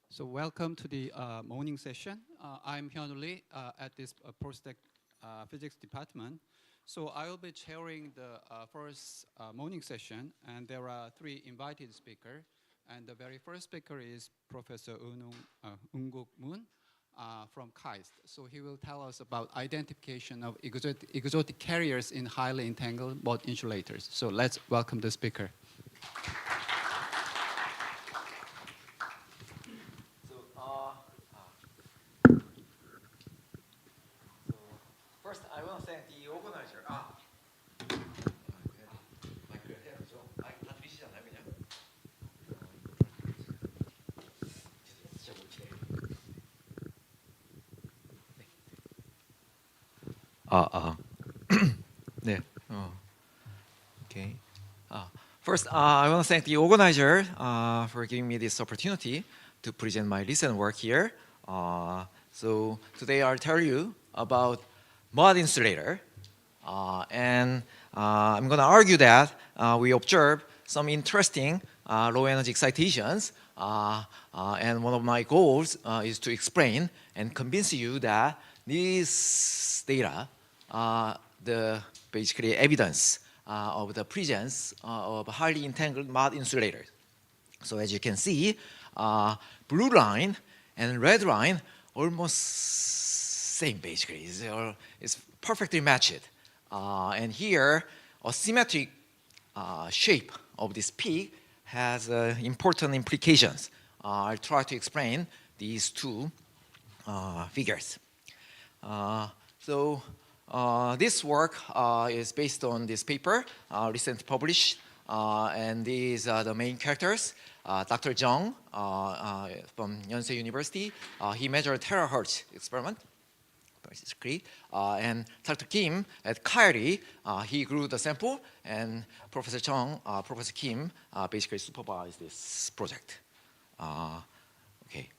So welcome to the morning session. I'm Hyun Lee at this Postech physics department. So I will be chairing the first morning session, and there are three invited speakers. And the very first speaker is Professor Eun-Guk Moon from KAIST. So he will tell us about identification of exotic carriers in highly entangled mud insulators. So let's welcome the speaker. First, I want to thank the organizer. 네. Okay. First, I want to thank the organizer for giving me this opportunity to present my recent work here. So today I'll tell you about mud insulator, and I'm going to argue that we observe some interesting low energy excitations, and one of my goals is to explain and convince you that these data, the basically evidence of the presence of highly entangled mud insulators. So as you can see, blue line and red line almost same basically. It's perfectly matched. And here, a symmetric shape of this peak has important implications. I'll try to explain these two figures. This work is based on this paper recently published, and these are the main characters. Dr. Jung from Yonsei University, he measured terahertz experiment, basically, and Dr. Kim at Kairi, he grew the sample, and Professor Kim basically supervised this project. Okay.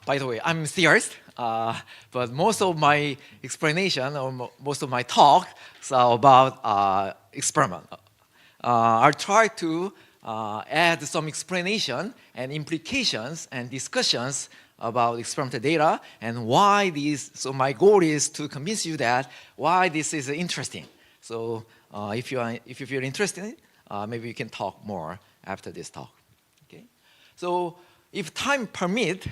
By the way, I'm a theorist, but most of my explanation or most of my talk is about experiment. I'll try to add some explanation and implications and discussions about experimental data and why these. So my goal is to convince you that why this is interesting. So if you feel interested, maybe you can talk more after this talk. Okay. So if time permit,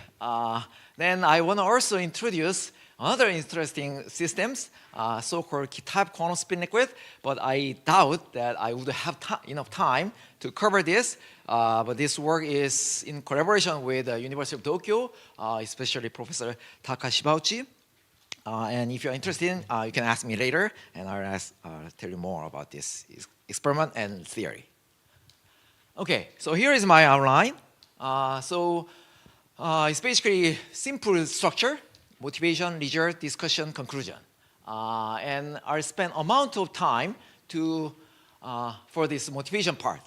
then I want to also introduce another interesting systems, so-called key-type quantum spin liquid, but I doubt that I would have enough time to cover this. But this work is in collaboration with the University of Tokyo, especially Professor Takashi Bauchi. And if you're interested, you can ask me later, and I'll tell you more about this experiment and theory. Okay, so here is my outline. It's basically simple structure: motivation, result, discussion, conclusion. And I'll spend amount of time for this motivation part.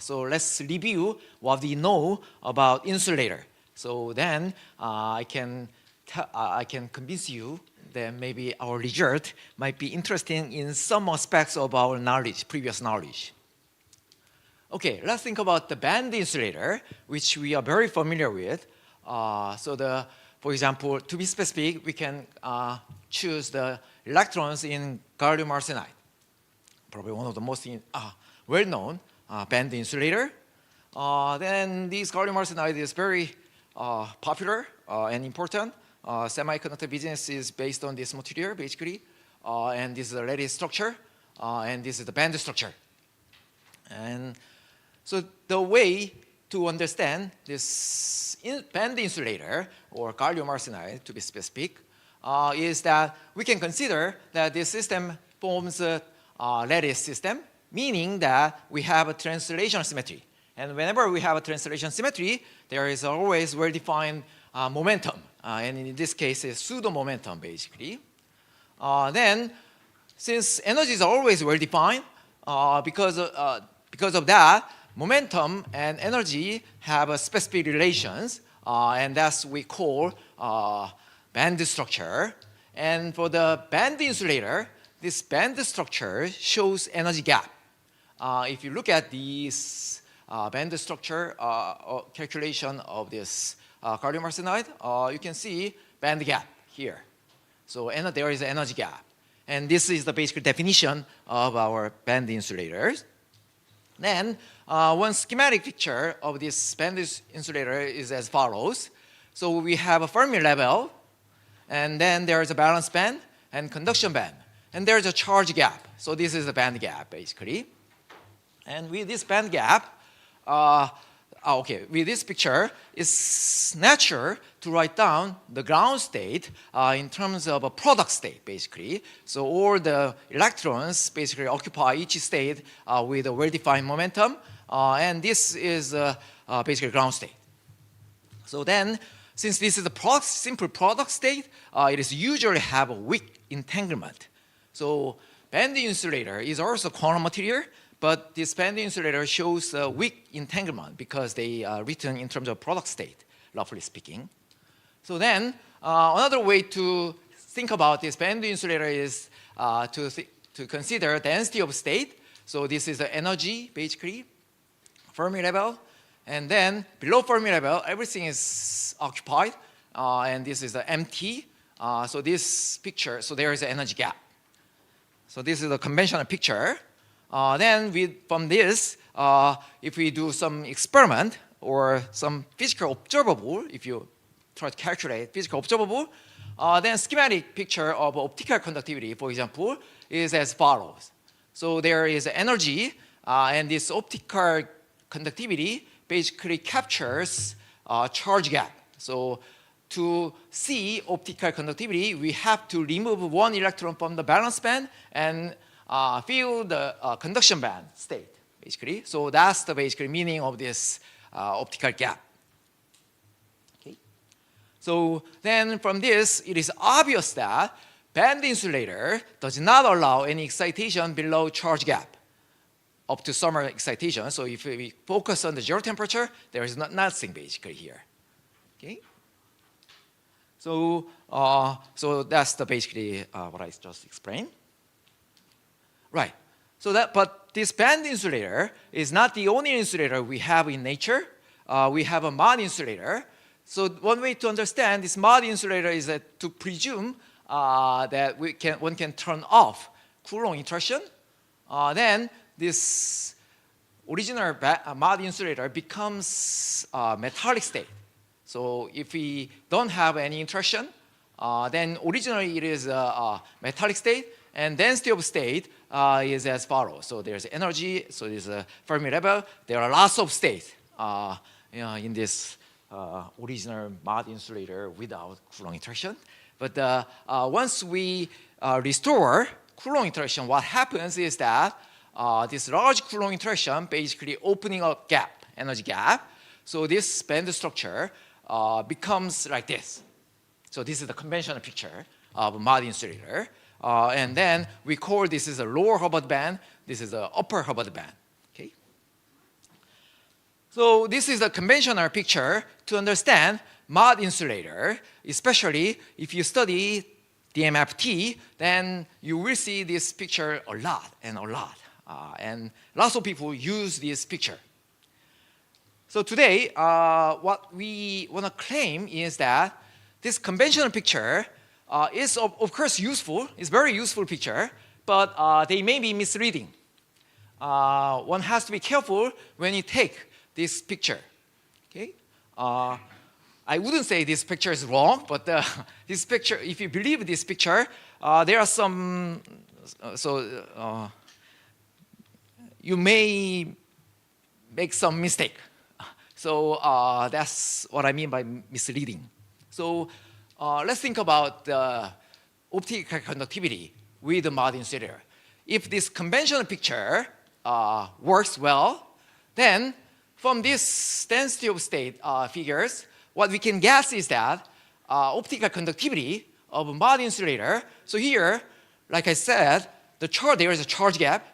So let's review what we know about insulator. So then I can convince you that maybe our result might be interesting in some aspects of our knowledge, previous knowledge. Okay, let's think about the band insulator, which we are very familiar with. For example, to be specific, we can choose the electrons in gallium arsenide, probably one of the most well-known band insulator. Then this gallium arsenide is very popular and important. Semiconductor business is based on this material, basically. And this is the lattice structure, and this is the band structure. And so the way to understand this band insulator, or gallium arsenide to be specific, is that we can consider that this system forms a lattice system, meaning that we have a translation symmetry. And whenever we have a translation symmetry, there is always well-defined momentum. And in this case, it's pseudo-momentum, basically. Then, since energies are always well-defined, because of that, momentum and energy have a specific relations, and that's we call band structure. And for the band insulator, this band structure shows energy gap. If you look at these band structure calculation of this gallium arsenide, you can see band gap here. So there is an energy gap. And this is the basic definition of our band insulators. Then one schematic picture of this band insulator is as follows. So we have a Fermi level, and then there is a valence band and conduction band. And there's a charge gap. So this is the band gap, basically. And with this band gap, with this picture, it's natural to write down the ground state in terms of a product state, basically. So all the electrons basically occupy each state with a well-defined momentum. And this is basically ground state. So then, since this is a simple product state, it is usually have a weak entanglement. So band insulator is also quantum material, but this band insulator shows a weak entanglement because they are written in terms of product state, roughly speaking. So then another way to think about this band insulator is to consider density of state. So this is the energy, basically, Fermi level. And then below Fermi level, everything is occupied. And this is the empty. So this picture, so there is an energy gap. So this is a conventional picture. Then from this, if we do some experiment or some physical observable, if you try to calculate physical observable, then schematic picture of optical conductivity, for example, is as follows. So there is energy, and this optical conductivity basically captures charge gap. So to see optical conductivity, we have to remove one electron from the valence band and fill the conduction band state, basically. So that's the basically meaning of this optical gap. Okay. So then from this, it is obvious that band insulator does not allow any excitation below charge gap up to summer excitation. So if we focus on the zero temperature, there is nothing basically here. Okay. So so that's the basically what I just explained. Right. So but this band insulator is not the only insulator we have in nature. We have a mod insulator. So one way to understand this mod insulator is that to presume that one can turn off Coulomb intrusion. Then this original mod insulator becomes metallic state. So if we don't have any intrusion, then originally it is a metallic state, and density of state is as follows. So there's energy, so there's a Fermi level. There are lots of states in this original mod insulator without Coulomb interaction. But once we restore Coulomb interaction, what happens is that this large Coulomb interaction basically opening up gap, energy gap. So this band structure becomes like this. So this is the conventional picture of a mod insulator. And then we call this is a lower Hubbard band. This is the upper Hubbard band. Okay. So this is a conventional picture to understand mod insulator, especially if you study DMFT, then you will see this picture a lot and a lot. And lots of people use this picture. So today, what we want to claim is that this conventional picture is of course useful. It's very useful picture, but they may be misleading. One has to be careful when you take this picture. Okay, I wouldn't say this picture is wrong, but this picture, if you believe this picture, there are some. You may make some mistake. So that's what I mean by misleading. So let's think about the optical conductivity with the mod insulator. If this conventional picture works well, then from this density of state figures, what we can guess is that optical conductivity of a mod insulator. So here, like I said, there is a charge gap.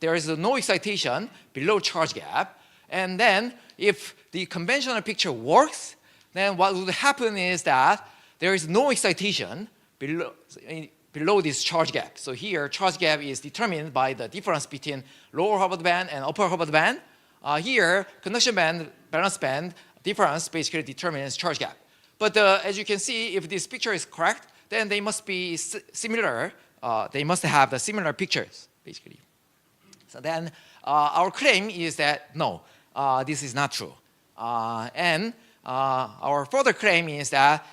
There is no excitation below charge gap. And then if the conventional picture works, then what would happen is that there is no excitation below this charge gap. So here, charge gap is determined by the difference between lower Hubbard band and upper Hubbard band. here, conduction band, valence band difference basically determines charge gap. But as you can see, if this picture is correct, then they must be similar. They must have the similar pictures, basically. So then our claim is that, no, this is not true. And our further claim is that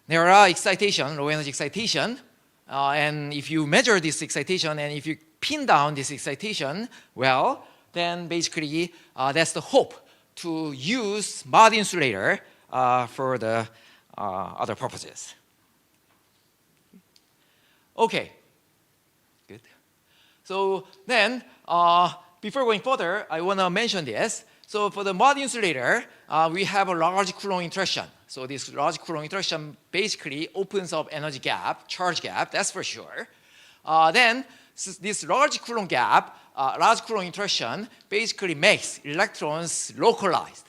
there are excitation, low energy excitation, and if you measure this excitation and if you pin down this excitation, well, then basically that's the hope to use mod insulator for the other purposes. Okay, good. So then, before going further, I want to mention this. So for the mod insulator, we have a large Coulomb interaction. So this large Coulomb interaction basically opens up energy gap, charge gap, that's for sure. Then this large Coulomb gap, large Coulomb interaction basically makes electrons localized.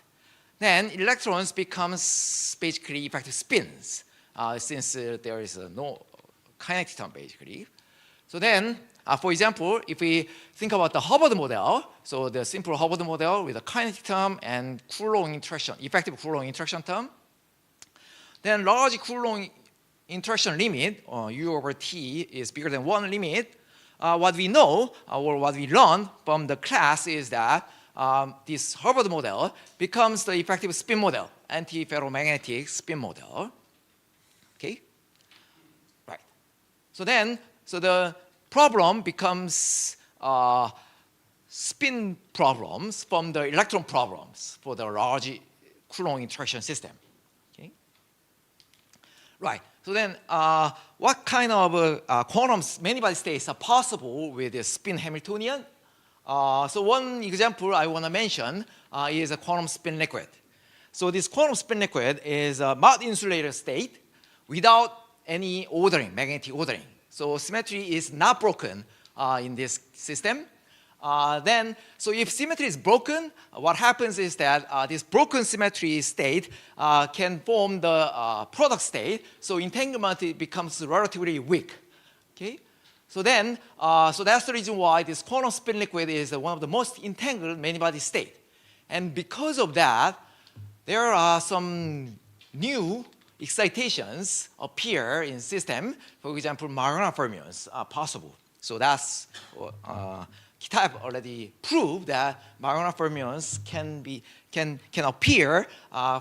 Then electrons becomes basically effective spins since there is no kinetic term basically. So then, for example, if we think about the Hubbard model, so the simple Hubbard model with a kinetic term and Coulomb interaction, effective Coulomb interaction term, then large Coulomb interaction limit, U over T, is bigger than 1 limit. What we know, or what we learned from the class is that this Hubbard model becomes the effective spin model, anti-ferromagnetic spin model. Okay? Right. So then, so the problem becomes spin problems from the electron problems for the large Coulomb interaction system. Okay? Right. So then, what kind of quantum many-body states are possible with the spin Hamiltonian? So one example I want to mention is a quantum spin liquid. So this quantum spin liquid is a mod insulator state without any ordering, magnetic ordering. So symmetry is not broken in this system. So if symmetry is broken, what happens is that this broken symmetry state can form the product state. So entanglement becomes relatively weak. Okay? So then, so that's the reason why this quantum spin liquid is one of the most entangled many-body state. And because of that, there are some new excitations appear in system. For example, Majorana fermions are possible. So that's Kitaev already proved that Majorana fermions can appear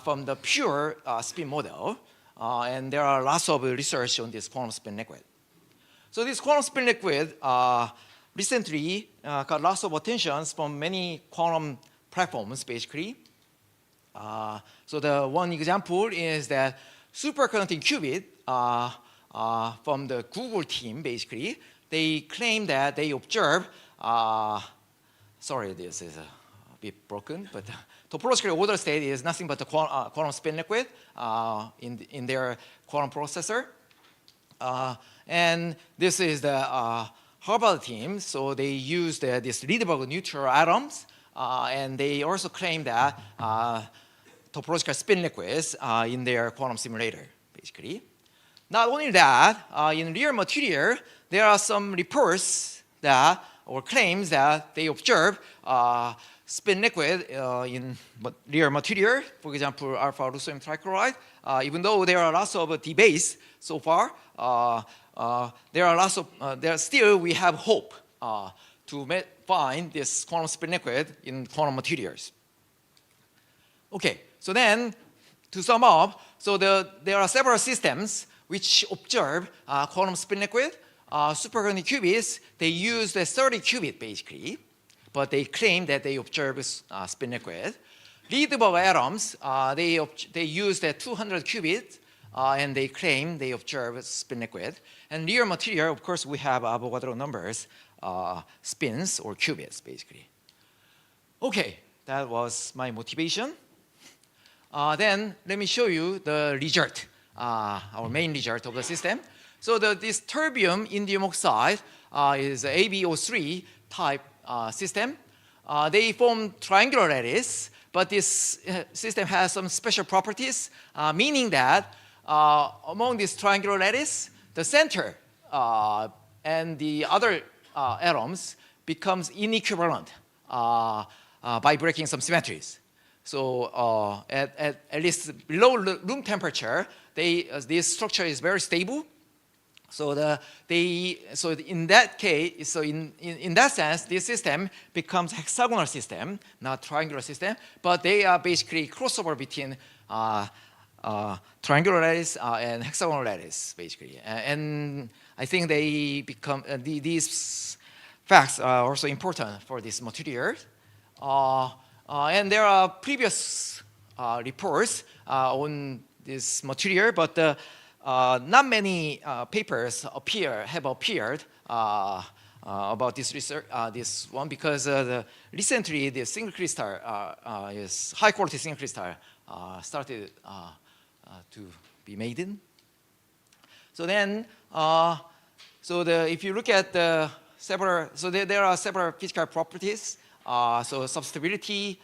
from the pure spin model. And there are lots of research on this quantum spin liquid. So this quantum spin liquid recently got lots of attentions from many quantum platforms, basically. So the one example is that superconducting qubit from the Google team, basically. They claim that they observe, sorry, this is a bit broken, but topologically ordered state is nothing but the quantum spin liquid in their quantum processor. And this is the Harvard team, so they used this Rydberg neutral atoms, and they also claim that topological spin liquids in their quantum simulator, basically. Not only that, in real material, there are some reports that, or claims that they observe spin liquid in real material, for example, alpha leucinium trichloride. Even though there are lots of debates so far, still we have hope to find this quantum spin liquid in quantum materials. Okay, so then to sum up, so there are several systems which observe quantum spin liquid. Superconducting qubits, they use the 30 qubit basically, but they claim that they observe spin liquid. Rydberg atoms, they use the 200 qubit, and they claim they observe spin liquid. And real material, of course, we have Avogadro numbers, spins or qubits, basically. Okay, that was my motivation. Then let me show you the result, our main result of the system. So this terbium indium oxide is AbO3 type system. They form triangular lattice, but this system has some special properties, meaning that among this triangular lattice, the center and the other atoms becomes inequivalent. by breaking some symmetries. So at least below room temperature, this structure is very stable. So in that case, so in that sense, this system becomes hexagonal system, not triangular system. But they are basically crossover between triangular lattice and hexagonal lattice, basically. And I think they become these facts are also important for this material. And there are previous reports on this material, but not many papers have appeared about this research, this one, because recently the single crystal is high quality single crystal started to be made in. So then, if you look at the several, so there are several physical properties. So substitutability,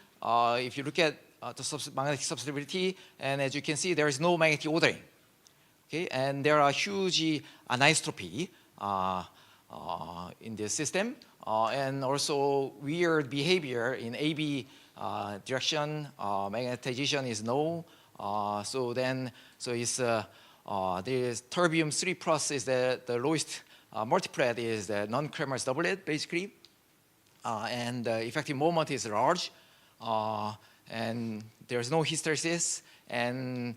if you look at the magnetic substitutability, and as you can see, there is no magnetic ordering. Okay, and there are huge anisotropy in this system, and also weird behavior in AB direction. Magnetization is no. So it's the terbium 3 plus is the lowest multiplet is the non-Kramer's doublet basically, and the effective moment is large, and there's no hysteresis, and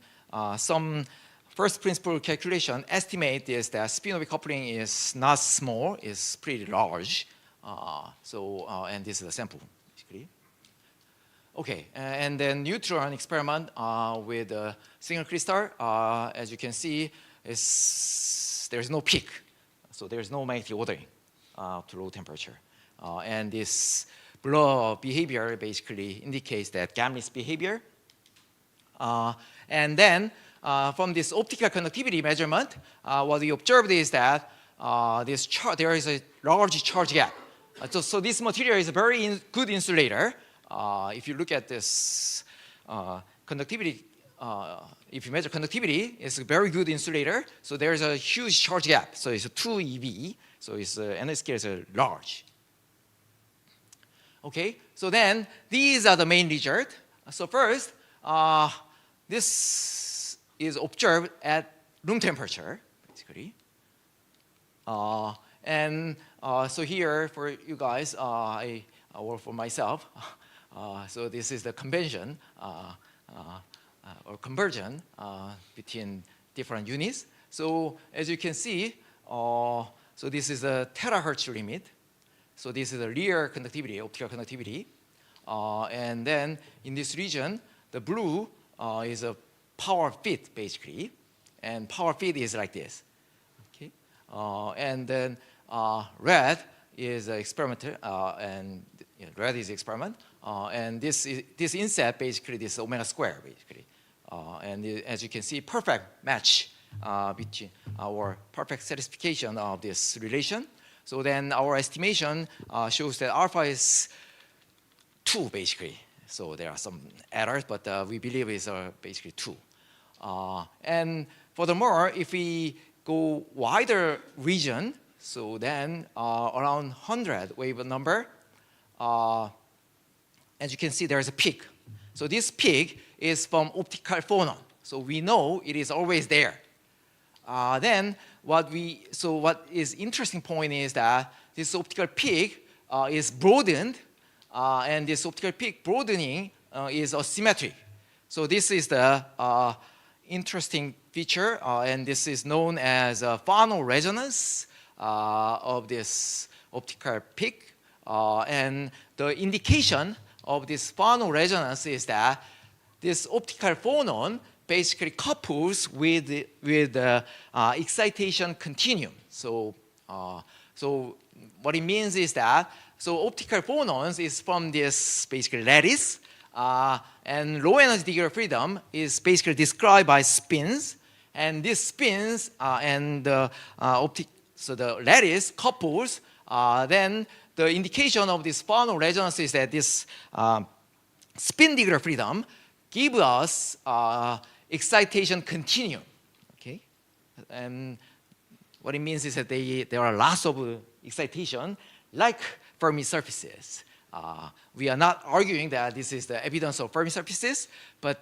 some first principle calculation estimate is that spin-orbit coupling is not small, it's pretty large. And this is the sample, basically. Okay, and then neutron experiment with a single crystal, as you can see, there's no peak. So there's no magnetic ordering to low temperature. And this blur behavior basically indicates that Gamlis behavior. And then from this optical conductivity measurement, what we observed is that there is a large charge gap. So this material is a very good insulator. If you look at this conductivity, if you measure conductivity, it's a very good insulator. So there's a huge charge gap. So it's a 2 eV. So its energy scale is large. Okay, so then these are the main results. So first, this is observed at room temperature, basically. So here for you guys, I work for myself. So this is the convention or conversion between different units. So as you can see, so this is a terahertz limit. So this is a real conductivity, optical conductivity. And then in this region, the blue is a power fit, basically. And power fit is like this. Okay? And then red is experimental, and red is experiment. And this inset, basically, this omega square, basically. And as you can see, perfect match between our perfect satisfaction of this relation. So then our estimation shows that alpha is 2, basically. So there are some errors, but we believe it's basically 2. And furthermore, if we go wider region, so then around 100 wave number, as you can see, there's a peak. So this peak is from optical phonon. So we know it is always there. Then what is interesting point is that this optical peak is broadened, and this optical peak broadening is asymmetric. So this is the interesting feature, and this is known as Fano resonance of this optical peak. And the indication of this Fano resonance is that this optical phonon basically couples with the excitation continuum. So what it means is that optical phonons is from this basically lattice, and low energy degree of freedom is basically described by spins, and these spins and the lattice couples. Then the indication of this Fano resonance is that this spin degree of freedom give us excitation continuum. Okay, and what it means is that there are lots of excitation, like Fermi surfaces, We are not arguing that this is the evidence of Fermi surfaces, but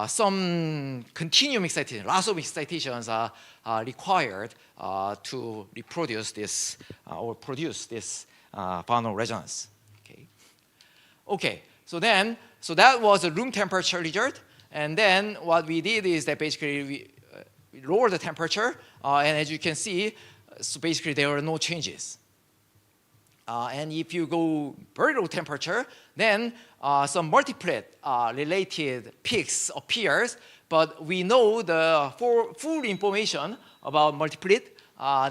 some continuum excitation, lots of excitations are required to reproduce this or produce this Barnum resonance. Okay, so that was a room temperature result, and then what we did is that basically we lowered the temperature, and as you can see, so basically there were no changes. And if you go very low temperature, then some multiplet related peaks appears, but we know the full information about multiplet,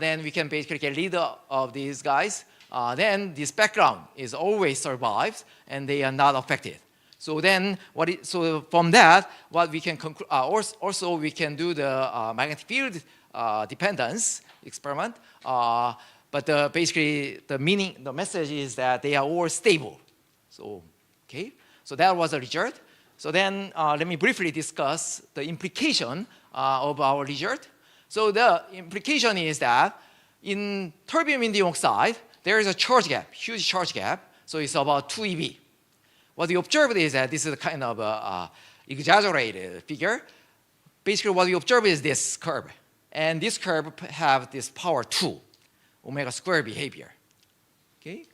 then we can basically get rid of these guys. Then this background is always survives, and they are not affected. So then, so from that, what we can conclude, also we can do the magnetic field dependence experiment. But basically, the message is that they are all stable. So, okay, so that was a result. So then, let me briefly discuss the implication of our result. So the implication is that in terbium indium oxide, there is a charge gap, huge charge gap. So it's about 2 eV. What we observed is that this is a kind of exaggerated figure. Basically, what we observe is this curve, and this curve have this power 2. Omega square behavior. Okay.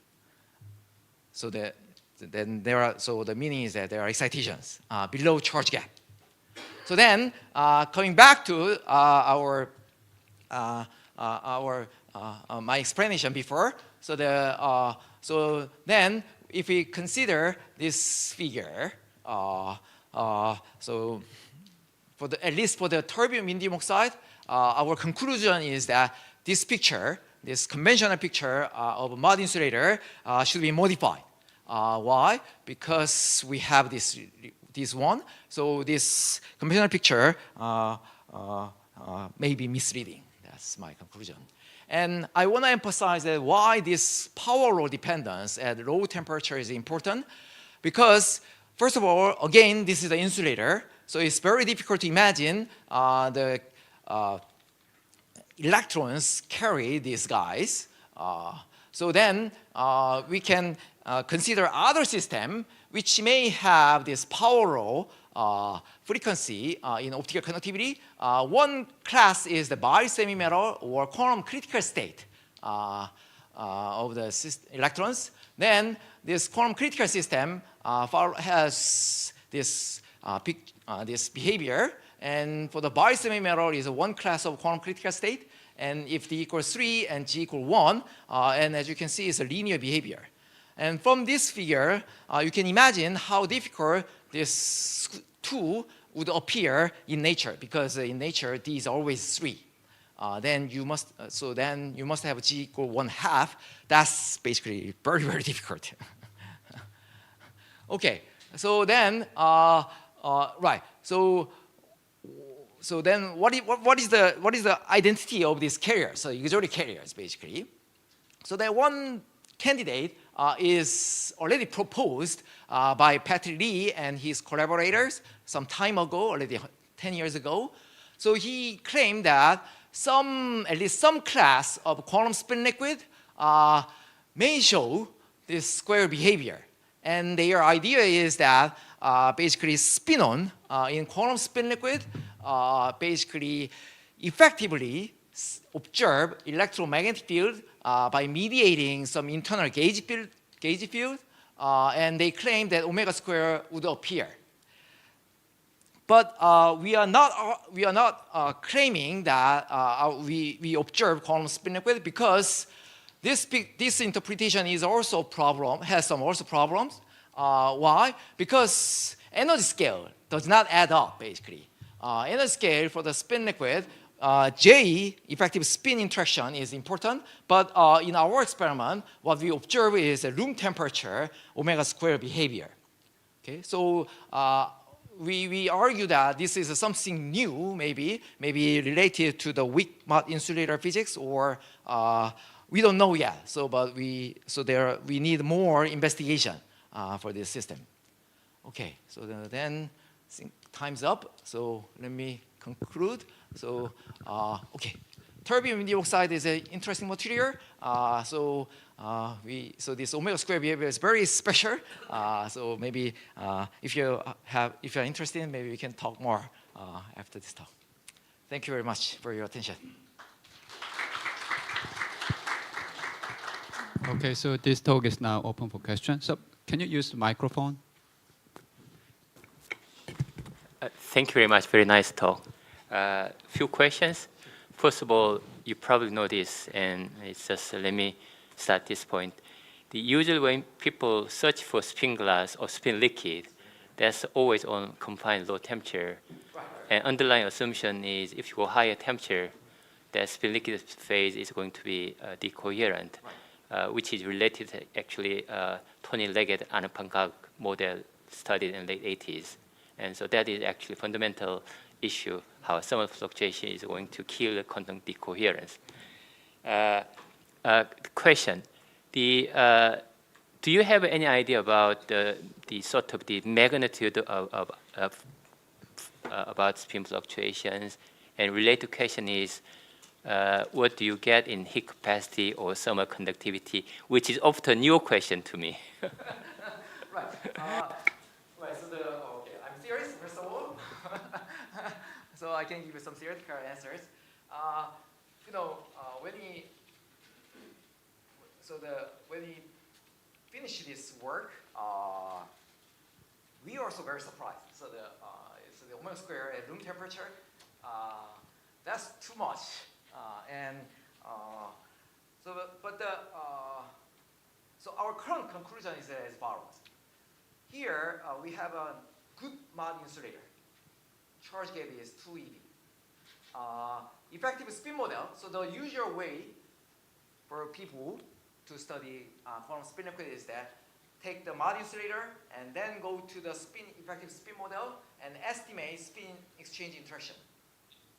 So the meaning is that there are excitations below charge gap. So then coming back to my explanation before. So then if we consider this figure, so at least for the terbium indium oxide, our conclusion is that this picture, this conventional picture of a mud insulator should be modified. Why? Because we have this one. So this conventional picture may be misleading. That's my conclusion. And I want to emphasize that why this power law dependence at low temperature is important. Because first of all, again, this is the insulator. So it's very difficult to imagine the electrons carry these guys. So then we can consider other system which may have this power law frequency in optical conductivity. One class is the bi-semi-metal or quantum critical state of the electrons. Then this quantum critical system has this behavior. And for the bi-semi-metal is one class of quantum critical state. And if d equals 3 and g equals 1, and as you can see, it's a linear behavior. And from this figure, you can imagine how difficult this 2 would appear in nature, because in nature d is always 3. Then you must have g equal 1/2. That's basically very, very difficult. Okay, so then right. So then what is the identity of these carriers? So exotic carriers, basically. So that one candidate is already proposed by Patrick Lee and his collaborators some time ago, already 10 years ago. So he claimed that at least some class of quantum spin liquid may show this square behavior. And their idea is that basically spin-on in quantum spin liquid basically effectively observe electromagnetic field by mediating some internal gauge field, and they claim that omega square would appear. But we are not claiming that we observe quantum spin liquid, because this interpretation is also has some problems. Why? Because energy scale does not add up, basically. Energy scale for the spin liquid, J, effective spin interaction, is important. But in our experiment, what we observe is a room temperature omega square behavior. Okay, so we argue that this is something new, maybe related to the weak mud insulator physics, or we don't know yet. So we need more investigation for this system. Okay, so then I think time's up. So let me conclude. So okay, terbium indium oxide is an interesting material. So this omega square behavior is very special. So maybe if you're interested, maybe we can talk more after this talk. Thank you very much for your attention. Okay, so this talk is now open for questions. So can you use the microphone? Thank you very much. Very nice talk. Few questions. First of all, you probably know this, and it's just let me start this point. Usually when people search for spin glass or spin liquid, that's always on confined low temperature. And underlying assumption is if you go higher temperature, the spin liquid phase is going to be decoherent, which is related to actually Tony Leggett and Pankak model studied in the late 80s. And so that is actually a fundamental issue, how thermal fluctuation is going to kill the quantum decoherence. Question, do you have any idea about the sort of the magnitude of about spin fluctuations? And related question is, what do you get in heat capacity or thermal conductivity, which is often your question to me. Right. Right. So I'm serious first of all. So I can give you some theoretical answers. When we finish this work, we are also very surprised. So the omega square at room temperature, that's too much. So our current conclusion is as follows. Here we have a good mod insulator. Charge gap is 2 eV. Effective spin model. So the usual way for people to study quantum spin liquid is that take the mod insulator and then go to the effective spin model and estimate spin exchange interaction.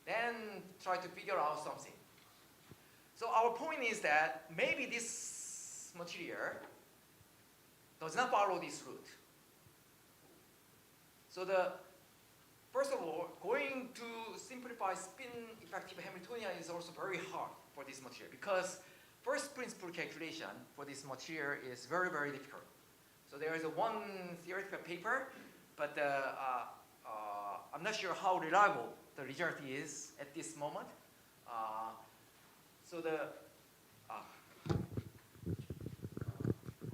Then try to figure out something. So our point is that maybe this material does not follow this route. So first of all, going to simplify spin effective Hamiltonian is also very hard for this material because first principle calculation for this material is very, very difficult. So there is one theoretical paper, but I'm not sure how reliable the result is at this moment.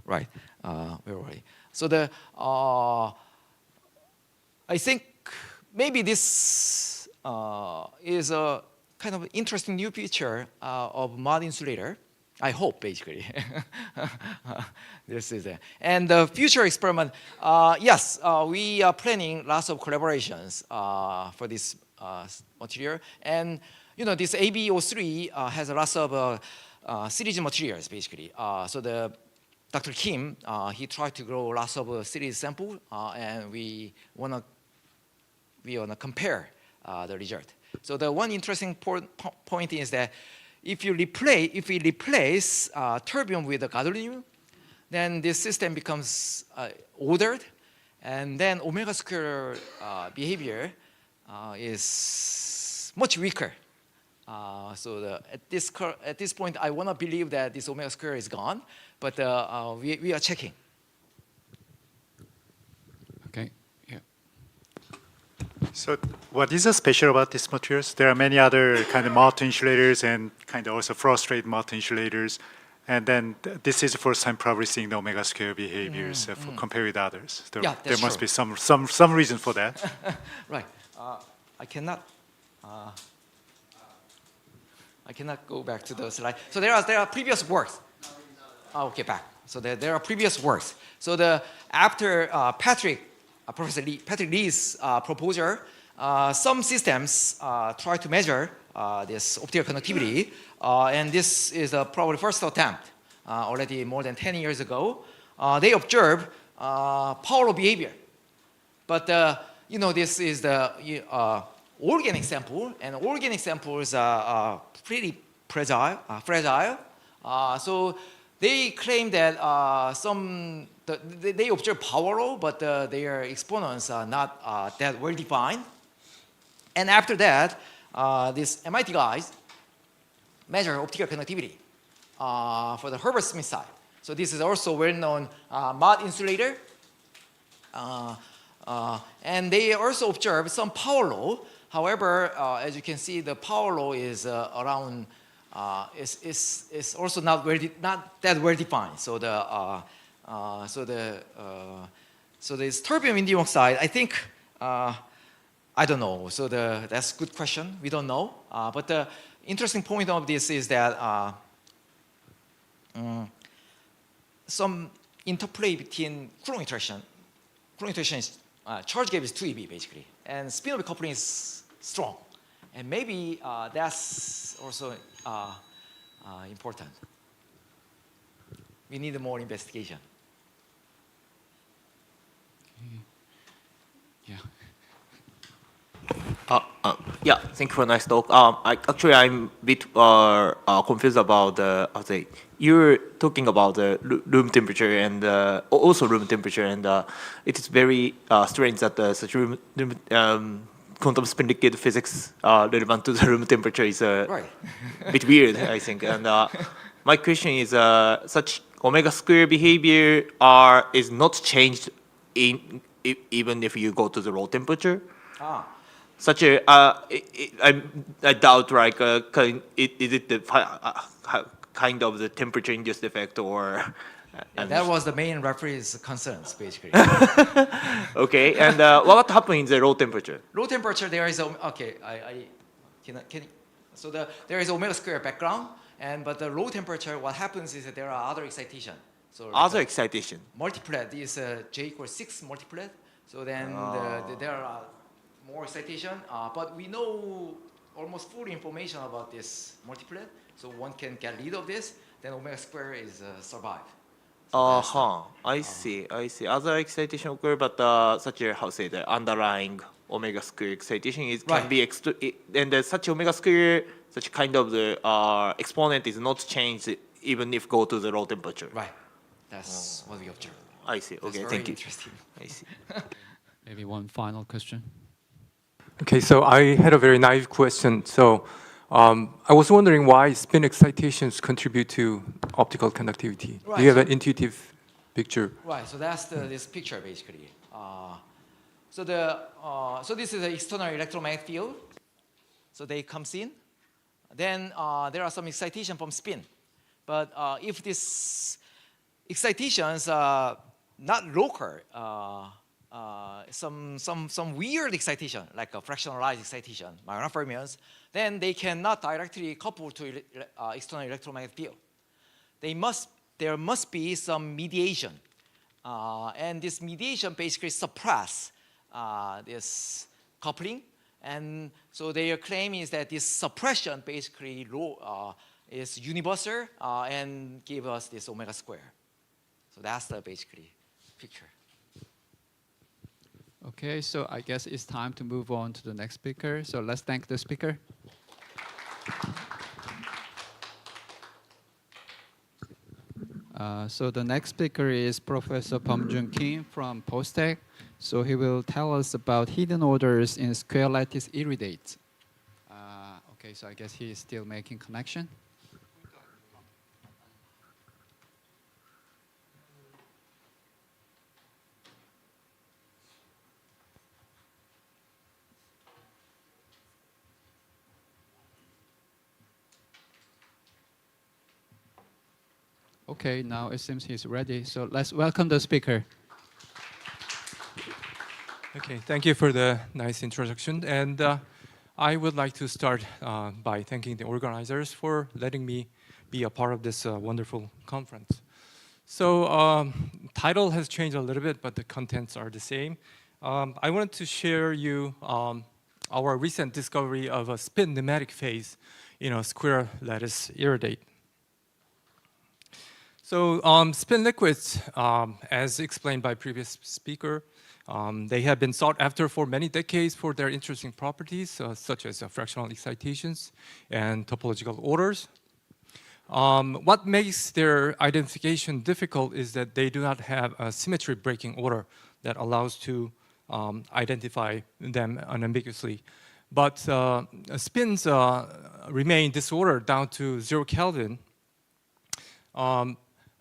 Right. Where were we? So I think maybe this is a kind of interesting new feature of mod insulator. I hope, basically. This is it. And the future experiment, yes, we are planning lots of collaborations for this material. And this ABO3 has lots of series materials, basically. So Dr. Kim, he tried to grow lots of series sample, and we wanna compare the result. So the one interesting point is that if we replace terbium with the gadolinium, then this system becomes ordered, and then omega square behavior is much weaker. So at this point, I want to believe that this omega square is gone, but we are checking. Okay. Yeah. So what is special about these materials? There are many other kind of molten insulators and kind of also frost-rate molten insulators. And then this is the first time probably seeing the omega square behaviors compared with others. There must be some reason for that. Right. I cannot go back to the slide. So there are previous works. Okay, back. So there are previous works. So after Professor Patrick Lee's proposal, some systems try to measure this optical conductivity, and this is probably first attempt already more than 10 years ago. They observe power law behavior, but this is the organic sample, and organic samples are pretty fragile. So they claim that they observe power law, but their exponents are not that well defined. And after that, these MIT guys measure optical conductivity for the Herbert Smith side. So this is also well-known mud insulator. And they also observe some power law. However, as you can see, the power law is around is also not that well defined. So this terbium indium oxide, I think, I don't know. So that's a good question. We don't know. But the interesting point of this is that some interplay between Coulomb interaction. Coulomb interaction is charge gap is 2 eV basically, and spin-orbit coupling is strong, and maybe that's also important. We need more investigation. Yeah. Yeah, thank you for a nice talk. I'm a bit confused about the, you're talking about the room temperature and also room temperature, and it is very strange that such quantum spin liquid physics relevant to the room temperature is Right. a bit weird, I think. And my question is, such omega square behavior is not changed even if you go to the low temperature? Such a, I doubt, like, is it the kind of the temperature-induced effect, or? Yeah, that was the main reference concerns, basically. Okay, and what happens in the low temperature? Low temperature, there is okay. So there is omega square background, but the low temperature, what happens is that there are other excitation. So like Other excitation. multiplet is J equals 6 multiplet. So then there are more excitation, but we know almost full information about this multiplet, so one can get rid of this, then omega square is survive. So I see. Other excitation occur, but such a, how say, the underlying omega square excitation is can Right. be and such omega square, such kind of the exponent is not changed even if go to the low temperature. Right, that's what we observe. I see. That's Okay, very thank you. interesting. I see. Maybe one final question. Okay, so I had a very naive question. So I was wondering why spin excitations contribute to optical conductivity. Right, Do you have so- an intuitive picture? Right, so that's this picture basically. So this is the external electromagnetic field. So they comes in. Then there are some excitation from spin. But if these excitations are not local, some weird excitation, like a fractionalized excitation, ionofermions, then they cannot directly couple to external electromagnetic field. There must be some mediation, and this mediation basically suppress this coupling, and so their claim is that this suppression basically is universal and give us this omega square. So that's the basically picture. Okay, so I guess it's time to move on to the next speaker. So let's thank the speaker. So the next speaker is Professor Bum-Jun Kim from Postech. So he will tell us about hidden orders in square lattice iridates. Okay, so I guess he is still making connection. Okay, now it seems he's ready. So let's welcome the speaker. Okay, thank you for the nice introduction. And I would like to start by thanking the organizers for letting me be a part of this wonderful conference. So title has changed a little bit, but the contents are the same. I wanted to share you our recent discovery of a spin nematic phase in a square lattice iridate. So spin liquids, as explained by previous speaker, they have been sought after for many decades for their interesting properties, such as fractional excitations and topological orders. What makes their identification difficult is that they do not have a symmetry breaking order that allows to identify them unambiguously. But spins remain disordered down to 0 Kelvin.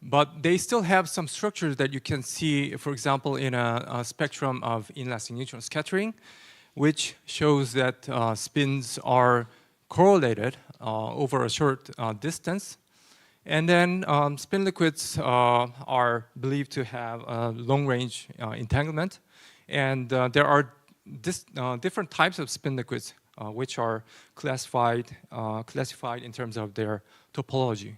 But they still have some structures that you can see, for example, in a spectrum of inelastic neutron scattering, which shows that spins are correlated over a short distance. And then spin liquids are believed to have a long-range entanglement. And there are different types of spin liquids which are classified in terms of their topology.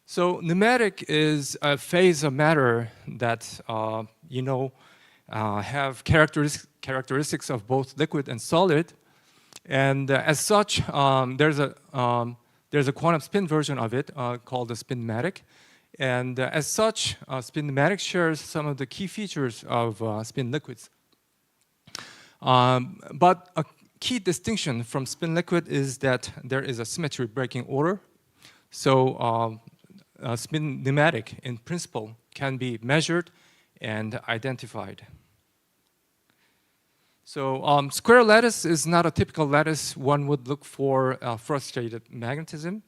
So pneumatic is a phase of matter that have characteristics of both liquid and solid, and as such, there's a quantum spin version of it called the spinmatic, and as such, spinmatic shares some of the key features of spin liquids. But a key distinction from spin liquid is that there is a symmetry breaking order. So spin pneumatic, in principle, can be measured and identified. So square lattice is not a typical lattice one would look for frustrated magnetism.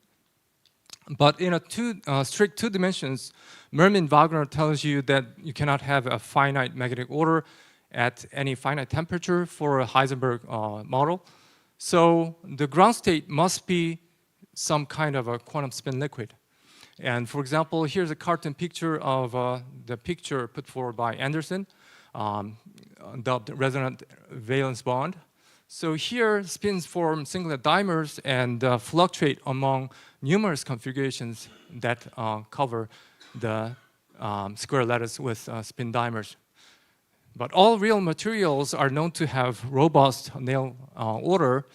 But in a strict 2 dimensions, Mermin-Wagner tells you that you cannot have a finite magnetic order at any finite temperature for a Heisenberg model. So the ground state must be some kind of a quantum spin liquid. And for example, here's a cartoon picture of the picture put forward by Anderson, dubbed resonant valence bond. So here, spins form singlet dimers and fluctuate among numerous configurations that cover the square lattice with spin dimers. But all real materials are known to have robust Néel order,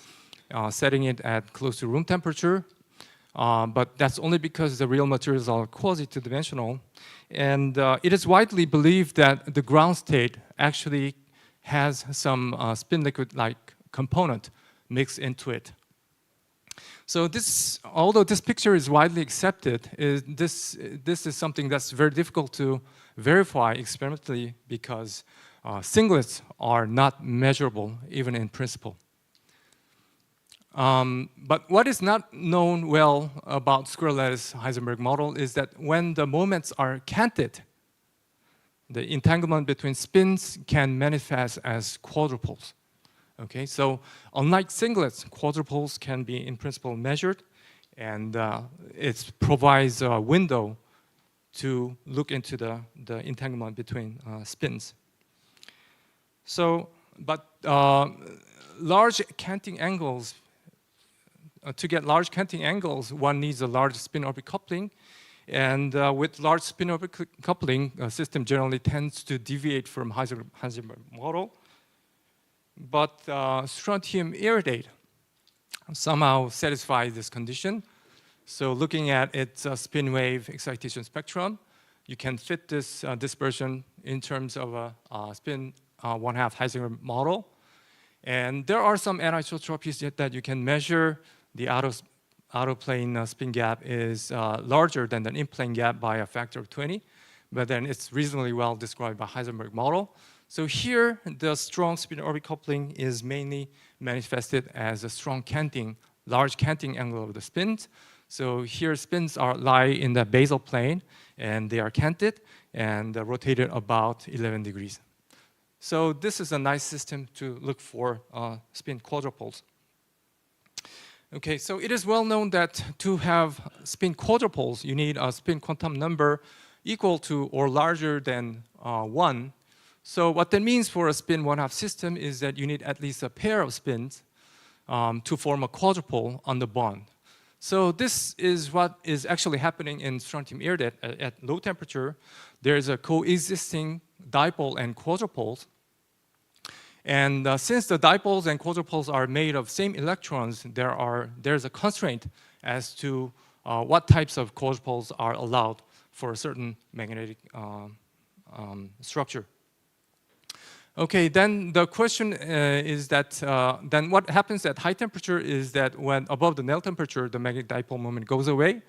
setting it at close to room temperature. But that's only because the real materials are quasi-2-dimensional. And it is widely believed that the ground state actually has some spin liquid-like component mixed into it. So this, although this picture is widely accepted, this is something that's very difficult to verify experimentally because singlets are not measurable even in principle. But what is not known well about square lattice Heisenberg model is that when the moments are canted, the entanglement between spins can manifest as quadrupoles. Okay, so unlike singlets, quadrupoles can be in principle measured, and it provides a window to look into the entanglement between spins. So, but large canting angles, to get large canting angles, one needs a large spin-orbit coupling. And with large spin-orbit coupling, a system generally tends to deviate from Heisenberg model. But strontium iridate somehow satisfies this condition. So looking at its spin wave excitation spectrum, you can fit this dispersion in terms of a spin 1/2 Heisenberg model. And there are some anisotropies that you can measure. The out-of-plane spin gap is larger than the in-plane gap by a factor of 20, but then it's reasonably well described by Heisenberg model. So here, the strong spin-orbit coupling is mainly manifested as a strong canting, large canting angle of the spins. So here, spins lie in the basal plane, and they are canted and rotated about 11 degrees. So this is a nice system to look for spin quadrupoles. Okay, so it is well known that to have spin quadrupoles, you need a spin quantum number equal to or larger than 1. So what that means for a spin 1/2 system is that you need at least a pair of spins to form a quadrupole on the bond. So this is what is actually happening in strontium iridate at low temperature. There is a coexisting dipole and quadrupoles. And since the dipoles and quadrupoles are made of same electrons, there's a constraint as to what types of quadrupoles are allowed for a certain magnetic structure. Okay, then the question is that then what happens at high temperature is that when above the Néel temperature, the magnetic dipole moment goes away,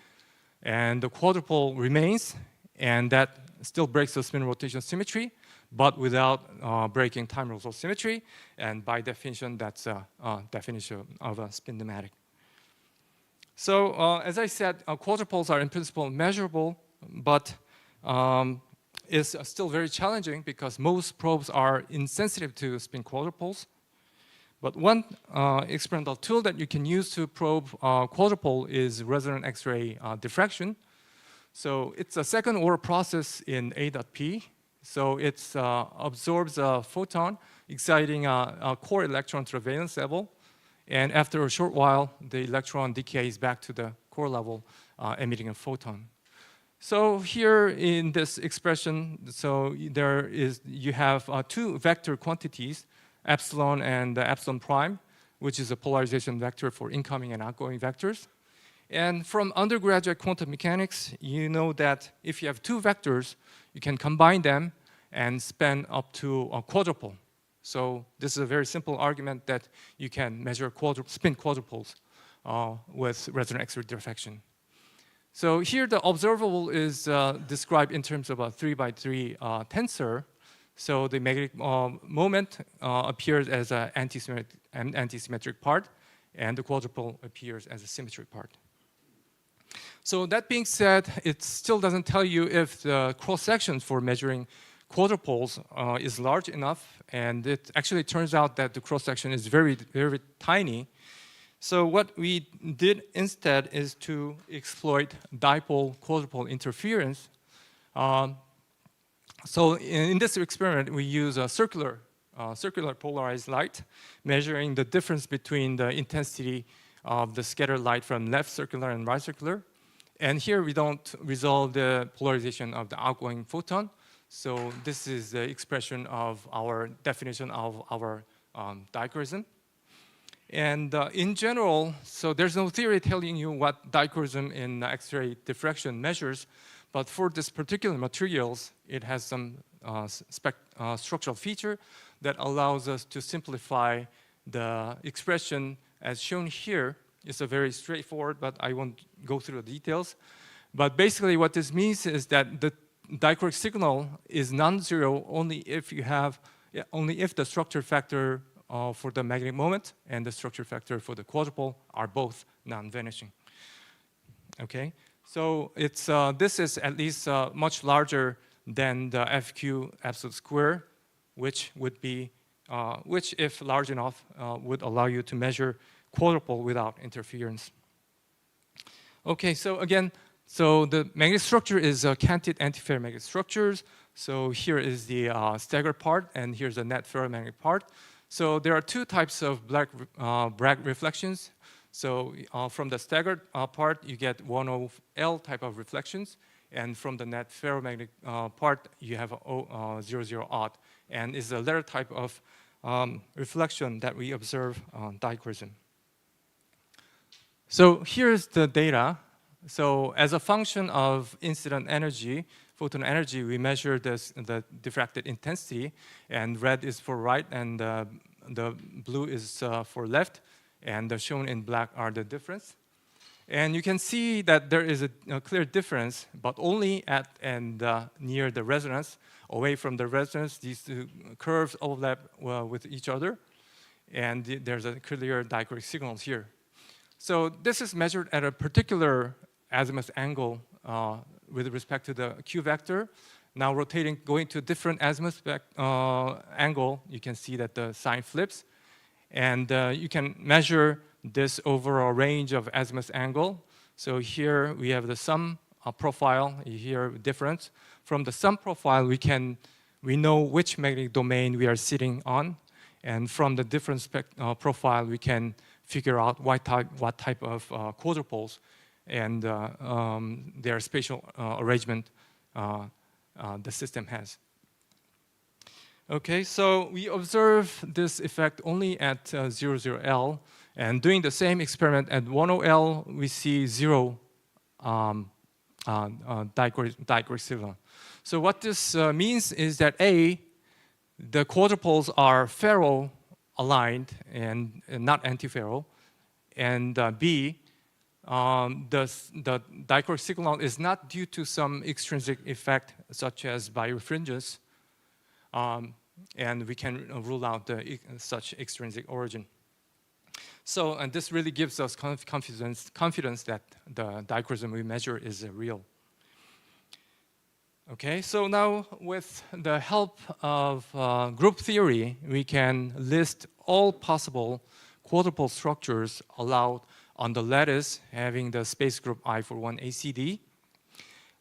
and the quadrupole remains, and that still breaks the spin rotation symmetry, but without breaking time reversal symmetry. And by definition, that's a definition of a spin pneumatic. So as I said, quadrupoles are in principle measurable, but is still very challenging because most probes are insensitive to spin quadrupoles. But one experimental tool that you can use to probe quadrupole is resonant X-ray diffraction. So it's a second order process in A.P. So it absorbs a photon, exciting a core electron to the valence level. And after a short while, the electron decays back to the core level, emitting a photon. So here in this expression, so you have two vector quantities, epsilon and epsilon prime, which is a polarization vector for incoming and outgoing vectors. And from undergraduate quantum mechanics, you know that if you have two vectors, you can combine them and span up to a quadrupole. So this is a very simple argument that you can measure spin quadrupoles with resonant X-ray diffraction. So here the observable is described in terms of a 3x3 tensor. So the magnetic moment appears as an anti-symmetric part, and the quadrupole appears as a symmetric part. So that being said, it still doesn't tell you if the cross-section for measuring quadrupoles is large enough, and it actually turns out that the cross-section is very, very tiny. So what we did instead is to exploit dipole-quadrupole interference. So in this experiment, we use a circular polarized light, measuring the difference between the intensity of the scattered light from left circular and right circular. And here we don't resolve the polarization of the outgoing photon. So this is the expression of our definition of our dichroism. And in general, so there's no theory telling you what dichroism in X-ray diffraction measures, but for this particular materials, it has some structural feature that allows us to simplify the expression as shown here. It's a very straightforward, but I won't go through the details. But basically what this means is that the dichroic signal is non-zero only if the structure factor for the magnetic moment and the structure factor for the quadrupole are both non-vanishing. Okay, so it's this is at least much larger than the FQ absolute square, which would be which, if large enough, would allow you to measure quadrupole without interference. Okay, so again, so the magnetic structure is canted antiferromagnetic structures. So here is the staggered part, and here's the net ferromagnetic part. So there are two types of Bragg reflections. So from the staggered part, you get 10L type of reflections, and from the net ferromagnetic part, you have 00 odd, and is the latter type of reflection that we observe on dichroism. So here's the data. So as a function of incident energy, photon energy, we measure the diffracted intensity, and red is for right, and the blue is for left, and the shown in black are the difference. And you can see that there is a clear difference, but only at and near the resonance. Away from the resonance, these two curves overlap with each other, and there's a clear dichroic signal here. So this is measured at a particular azimuth angle with respect to the Q vector. Now rotating, going to a different azimuth angle, you can see that the sign flips. And you can measure this over a range of azimuth angle. So here we have the sum profile, here difference. From the sum profile, we know which magnetic domain we are sitting on. And from the difference profile, we can figure out what type of quadrupoles and their spatial arrangement the system has. Okay, so we observe this effect only at 00L, and doing the same experiment at 10L, we see zero dichroic signal. So what this means is that A, the quadrupoles are ferro-aligned and not antiferro, and B, the dichroic signal is not due to some extrinsic effect such as birefringence, and we can rule out such extrinsic origin. So, and this really gives us confidence that the dichroism we measure is real. Okay, so now with the help of group theory, we can list all possible quadrupole structures allowed on the lattice having the space group I for one ACD.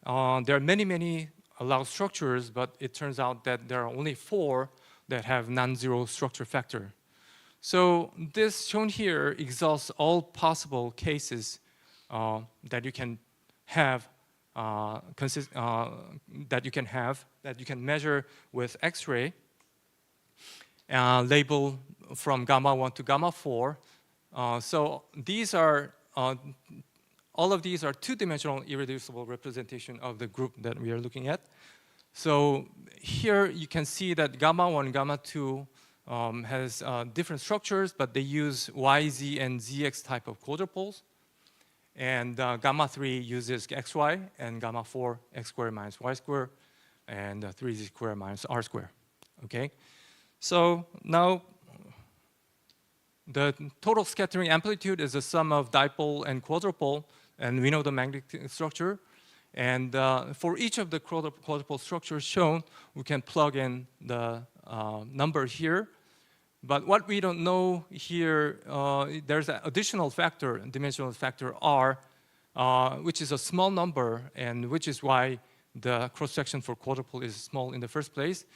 There are many allowed structures, but it turns out that there are only 4 that have non-zero structure factor. So this shown here exhausts all possible cases that you can have that you can measure with X-ray, labeled from gamma 1 to gamma 4. So these are all of these are 2-dimensional irreducible representation of the group that we are looking at. So here you can see that gamma 1, gamma 2 has different structures, but they use YZ and ZX type of quadrupoles. And gamma 3 uses XY, and gamma 4, X squared minus Y squared, and 3Z squared minus R squared. Okay? So now the total scattering amplitude is the sum of dipole and quadrupole, and we know the magnetic structure. And for each of the quadrupole structures shown, we can plug in the number here. But what we don't know here, there's an additional factor, dimensional factor R, which is a small number, and which is why the cross-section for quadrupole is small in the first place.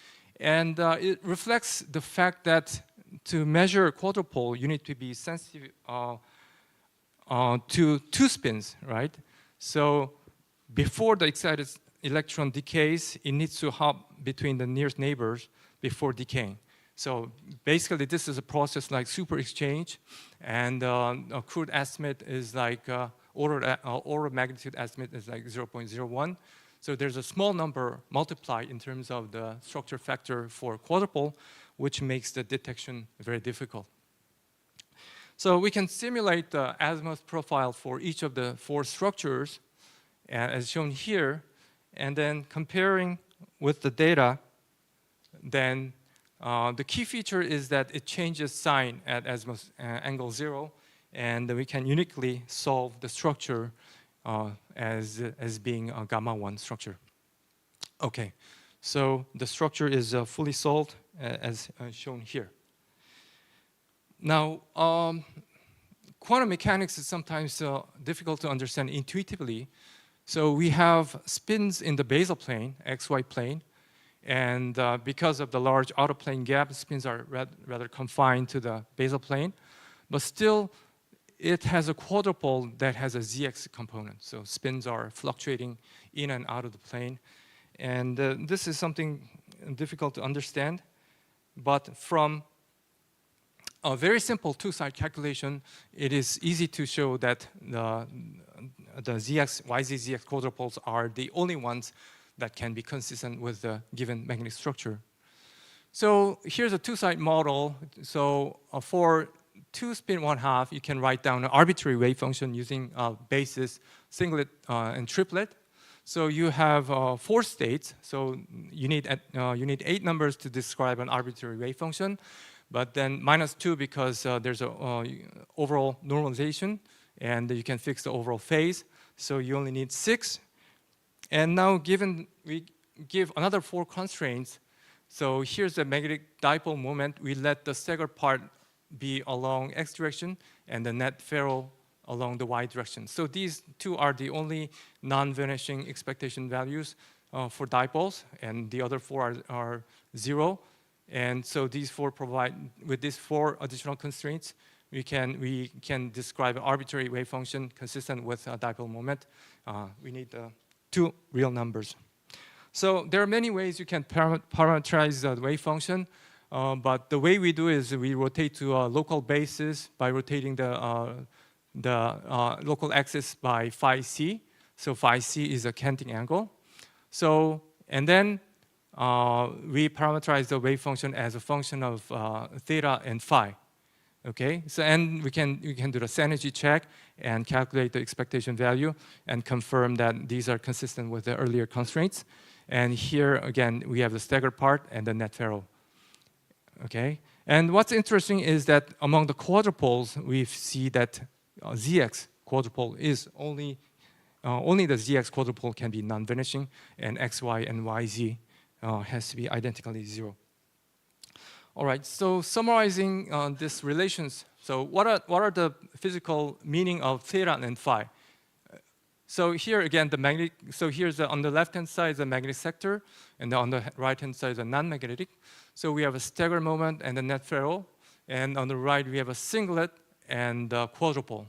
And it reflects the fact that to measure quadrupole, you need to be sensitive to 2 spins, right? So before the excited electron decays, it needs to hop between the nearest neighbors before decaying. So basically, this is a process like super exchange, and a crude estimate is like order of magnitude estimate is like 0.01. So there's a small number multiplied in terms of the structure factor for quadrupole, which makes the detection very difficult. So we can simulate the azimuth profile for each of the 4 structures, as shown here, and then comparing with the data, then the key feature is that it changes sign at azimuth angle 0, and we can uniquely solve the structure as being a gamma 1 structure. Okay, so the structure is fully solved as shown here. Now, quantum mechanics is sometimes difficult to understand intuitively. So we have spins in the basal plane, xy plane, and because of the large outer plane gap, spins are rather confined to the basal plane. But still, it has a quadrupole that has a ZX component. So spins are fluctuating in and out of the plane. And this is something difficult to understand. But from a very simple 2-side calculation, it is easy to show that the ZX, YZ-ZX quadrupoles are the only ones that can be consistent with the given magnetic structure. So here's a 2-side model. So for 2 spin 1/2, you can write down an arbitrary wave function using basis, singlet, and triplet. So you have 4 states. So you need 8 numbers to describe an arbitrary wave function, but then -2 because there's a overall normalization, and you can fix the overall phase. So you only need 6. And now given we give another 4 constraints, so here's the magnetic dipole moment. We let the staggered part be along x direction and the net ferrule along the y direction. So these 2 are the only non-vanishing expectation values for dipoles, and the other 4 are 0. And so these 4 provide, with these 4 additional constraints, we can describe an arbitrary wave function consistent with a dipole moment. We need 2 real numbers. So there are many ways you can parameterize the wave function, but the way we do is we rotate to a local basis by rotating the local axis by phi c. So phi c is a canting angle. So, and then we parameterize the wave function as a function of theta and phi. Okay, so and we can do the synergy check and calculate the expectation value and confirm that these are consistent with the earlier constraints. And here again we have the staggered part and the net ferrule. Okay, and what's interesting is that among the quadrupoles we see that ZX quadrupole is only only the ZX quadrupole can be non-vanishing, and XY and YZ has to be identically 0. All right, so summarizing these relations, so what are the physical meaning of theta and phi? So here again, so here's on the left-hand side is the magnetic sector, and on the right-hand side is a non-magnetic. So we have a stagger moment and a net ferrule, and on the right we have a singlet and a quadrupole.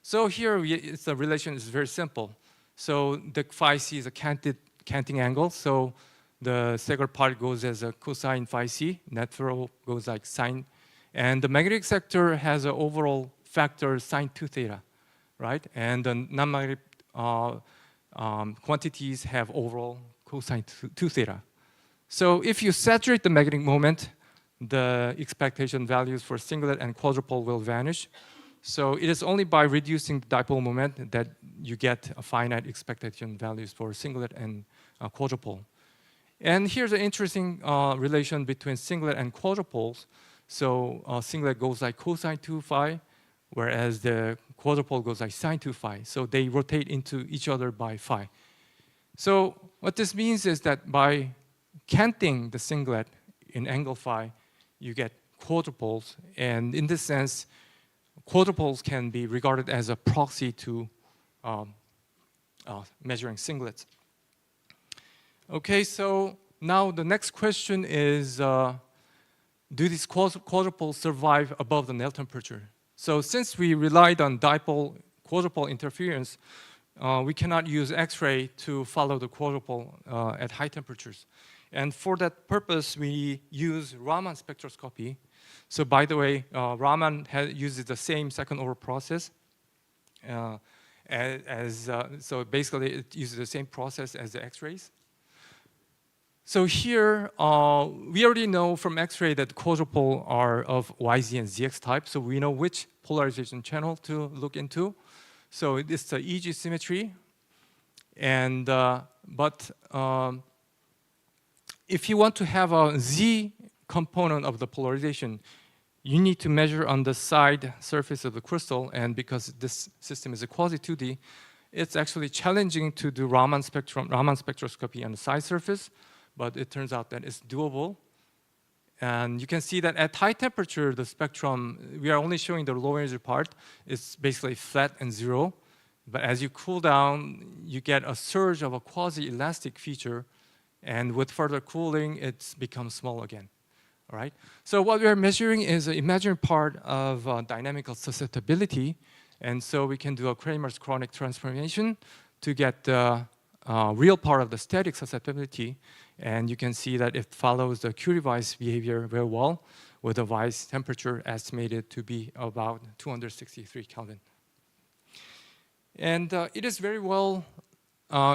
So here the relation is very simple. So the phi c is a canting angle, so the stagger part goes as a cosine phi c, net ferrule goes like sine, and the magnetic sector has an overall factor sine 2 theta, right? And the non-magnetic quantities have overall cosine 2 theta. So if you saturate the magnetic moment, the expectation values for singlet and quadrupole will vanish. So it is only by reducing the dipole moment that you get a finite expectation values for singlet and quadrupole. And here's an interesting relation between singlet and quadrupoles. So singlet goes like cosine 2 phi, whereas the quadrupole goes like sine 2 phi. So they rotate into each other by phi. So what this means is that by canting the singlet in angle phi, you get quadrupoles. And in this sense, quadrupoles can be regarded as a proxy to measuring singlets. Okay, so now the next question is, do these quadrupoles survive above the nail temperature? So since we relied on dipole-quadrupole interference, we cannot use X-ray to follow the quadrupole at high temperatures. And for that purpose, we use Raman spectroscopy. So by the way, Raman uses the same second-order process. So basically, it uses the same process as the X-rays. So here, we already know from X-ray that quadrupole are of YZ and ZX type, so we know which polarization channel to look into. So it's the EG symmetry. And, if you want to have a Z component of the polarization, you need to measure on the side surface of the crystal, and because this system is a quasi-2D, it's actually challenging to do Raman spectroscopy on the side surface, but it turns out that it's doable. And you can see that at high temperature, the spectrum, we are only showing the low energy part, is basically flat and 0. But as you cool down, you get a surge of a quasi-elastic feature, and with further cooling, it becomes small again. All right? So what we are measuring is an imaginary part of dynamical susceptibility, and so we can do a Kramer's chronic transformation to get the real part of the static susceptibility, and you can see that it follows the Curie Weiss behavior very well, with a Weiss temperature estimated to be about 263 Kelvin. And it is very well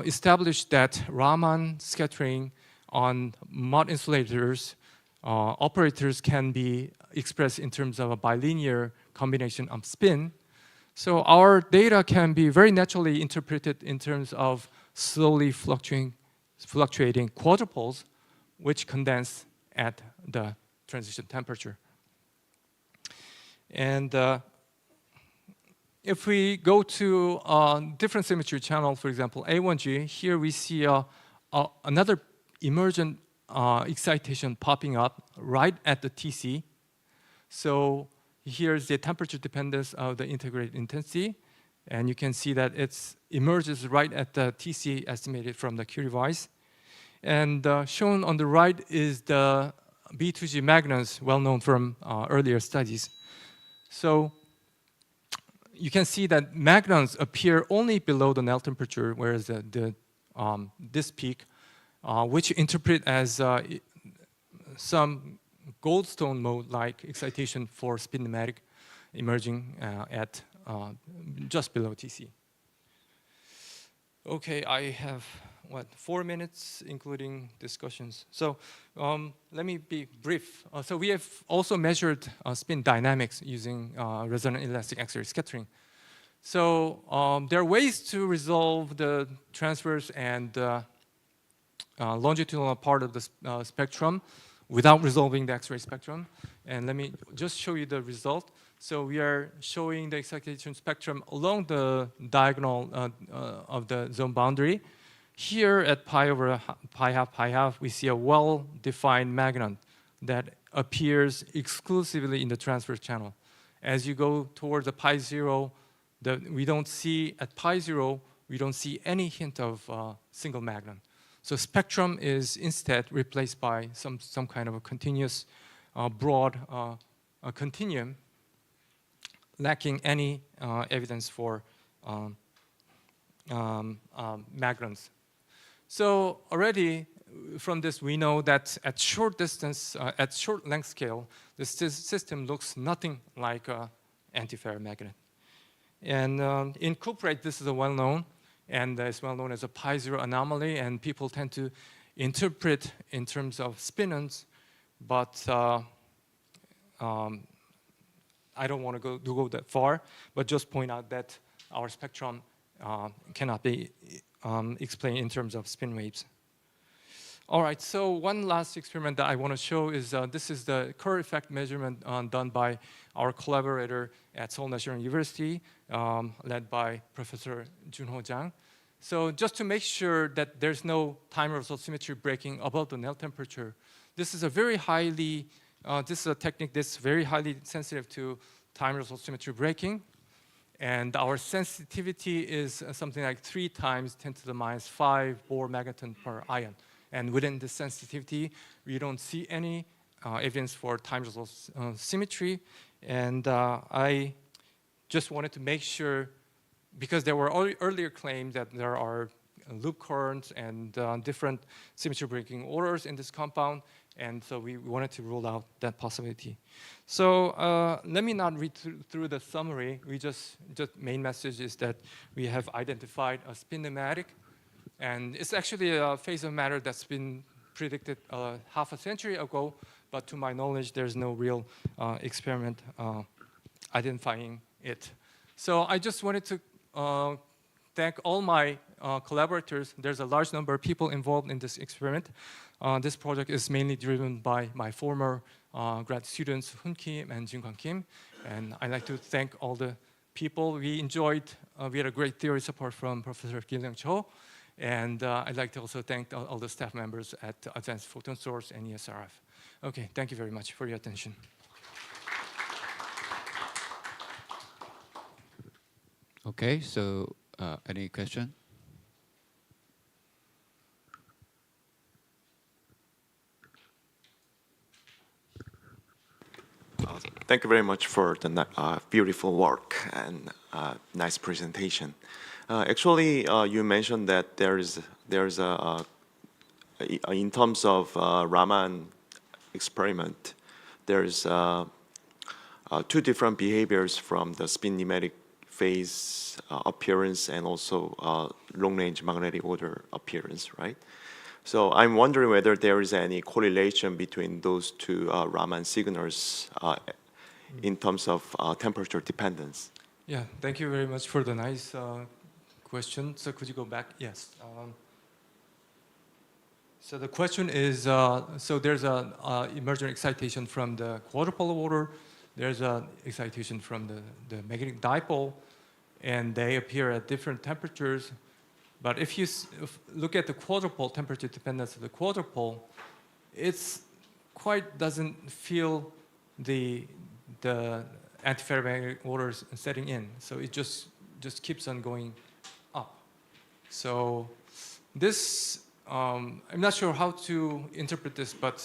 established that Raman scattering on mud insulators operators can be expressed in terms of a bilinear combination of spin. So our data can be very naturally interpreted in terms of slowly fluctuating quadrupoles, which condense at the transition temperature. And if we go to a different symmetry channel, for example, A1G, here we see another emergent excitation popping up right at the TC. So here's the temperature dependence of the integrated intensity. And you can see that it emerges right at the TC estimated from the Curie Weiss. And shown on the right is the B2G magnons, well known from earlier studies. So you can see that magnons appear only below the Néel temperature, whereas this peak, which interpret as some Goldstone mode-like excitation for spin-nematic emerging at just below TC. Okay, I have, 4 minutes, including discussions. So let me be brief. So we have also measured spin dynamics using resonant elastic X-ray scattering. So there are ways to resolve the transverse and longitudinal part of the spectrum without resolving the X-ray spectrum. And let me just show you the result. So we are showing the excitation spectrum along the diagonal of the zone boundary. Here at pi over pi half, we see a well-defined magnon that appears exclusively in the transverse channel. As you go towards the pi zero, we don't see, at pi zero, we don't see any hint of single magnon. So spectrum is instead replaced by some kind of a continuous broad continuum, lacking any evidence for magnons. So already from this, we know that at short distance, at short length scale, the system looks nothing like an antiferromagnet. And in cuprate, this is a well-known, and it's well-known as a pi zero anomaly, and people tend to interpret in terms of spin-ons, but I don't want to go that far, but just point out that our spectrum cannot be explained in terms of spin waves. All right, so one last experiment that I want to show is this is the Kerr effect measurement done by our collaborator at Seoul National University, led by Professor Junho Jang. So just to make sure that there's no time result symmetry breaking above the nail temperature, this is a very highly, this is a technique that's very highly sensitive to time result symmetry breaking. And our sensitivity is something like 3 times 10 to the minus 5 Bohr megaton per ion. And within this sensitivity, we don't see any evidence for time result symmetry. And I just wanted to make sure, because there were earlier claims that there are loop currents and different symmetry breaking orders in this compound. And so we wanted to rule out that possibility. So let me not read through the summary. We just main message is that we have identified a spin nematic. And it's actually a phase of matter that's been predicted half a century ago. But to my knowledge, there's no real experiment identifying it. So I just wanted to thank all my collaborators. There's a large number of people involved in this experiment. This project is mainly driven by my former grad students, Hoon Kim and Jin-Kwang Kim. And I'd like to thank all the people. We had a great theory support from Professor Gil-Young Cho. And I'd like to also thank all the staff members at Advanced Photon Source and ESRF. Okay, thank you very much for your attention. Okay, so any question? Thank you very much for the beautiful work and nice presentation. Actually, you mentioned that there's in terms of Raman experiment, there's 2 different behaviors from the spin nematic phase appearance and also long-range magnetic order appearance, right? So I'm wondering whether there is any correlation between those 2 Raman signals in terms of temperature dependence. Yeah, thank you very much for the nice question. So could you go back? Yes. So the question is, so there's an emergent excitation from the quadrupole order. There's an excitation from the magnetic dipole, and they appear at different temperatures. But if you look at the quadrupole temperature dependence of the quadrupole, it's quite doesn't feel the antiferromagnetic orders setting in. So it just keeps on going up. So this, I'm not sure how to interpret this, but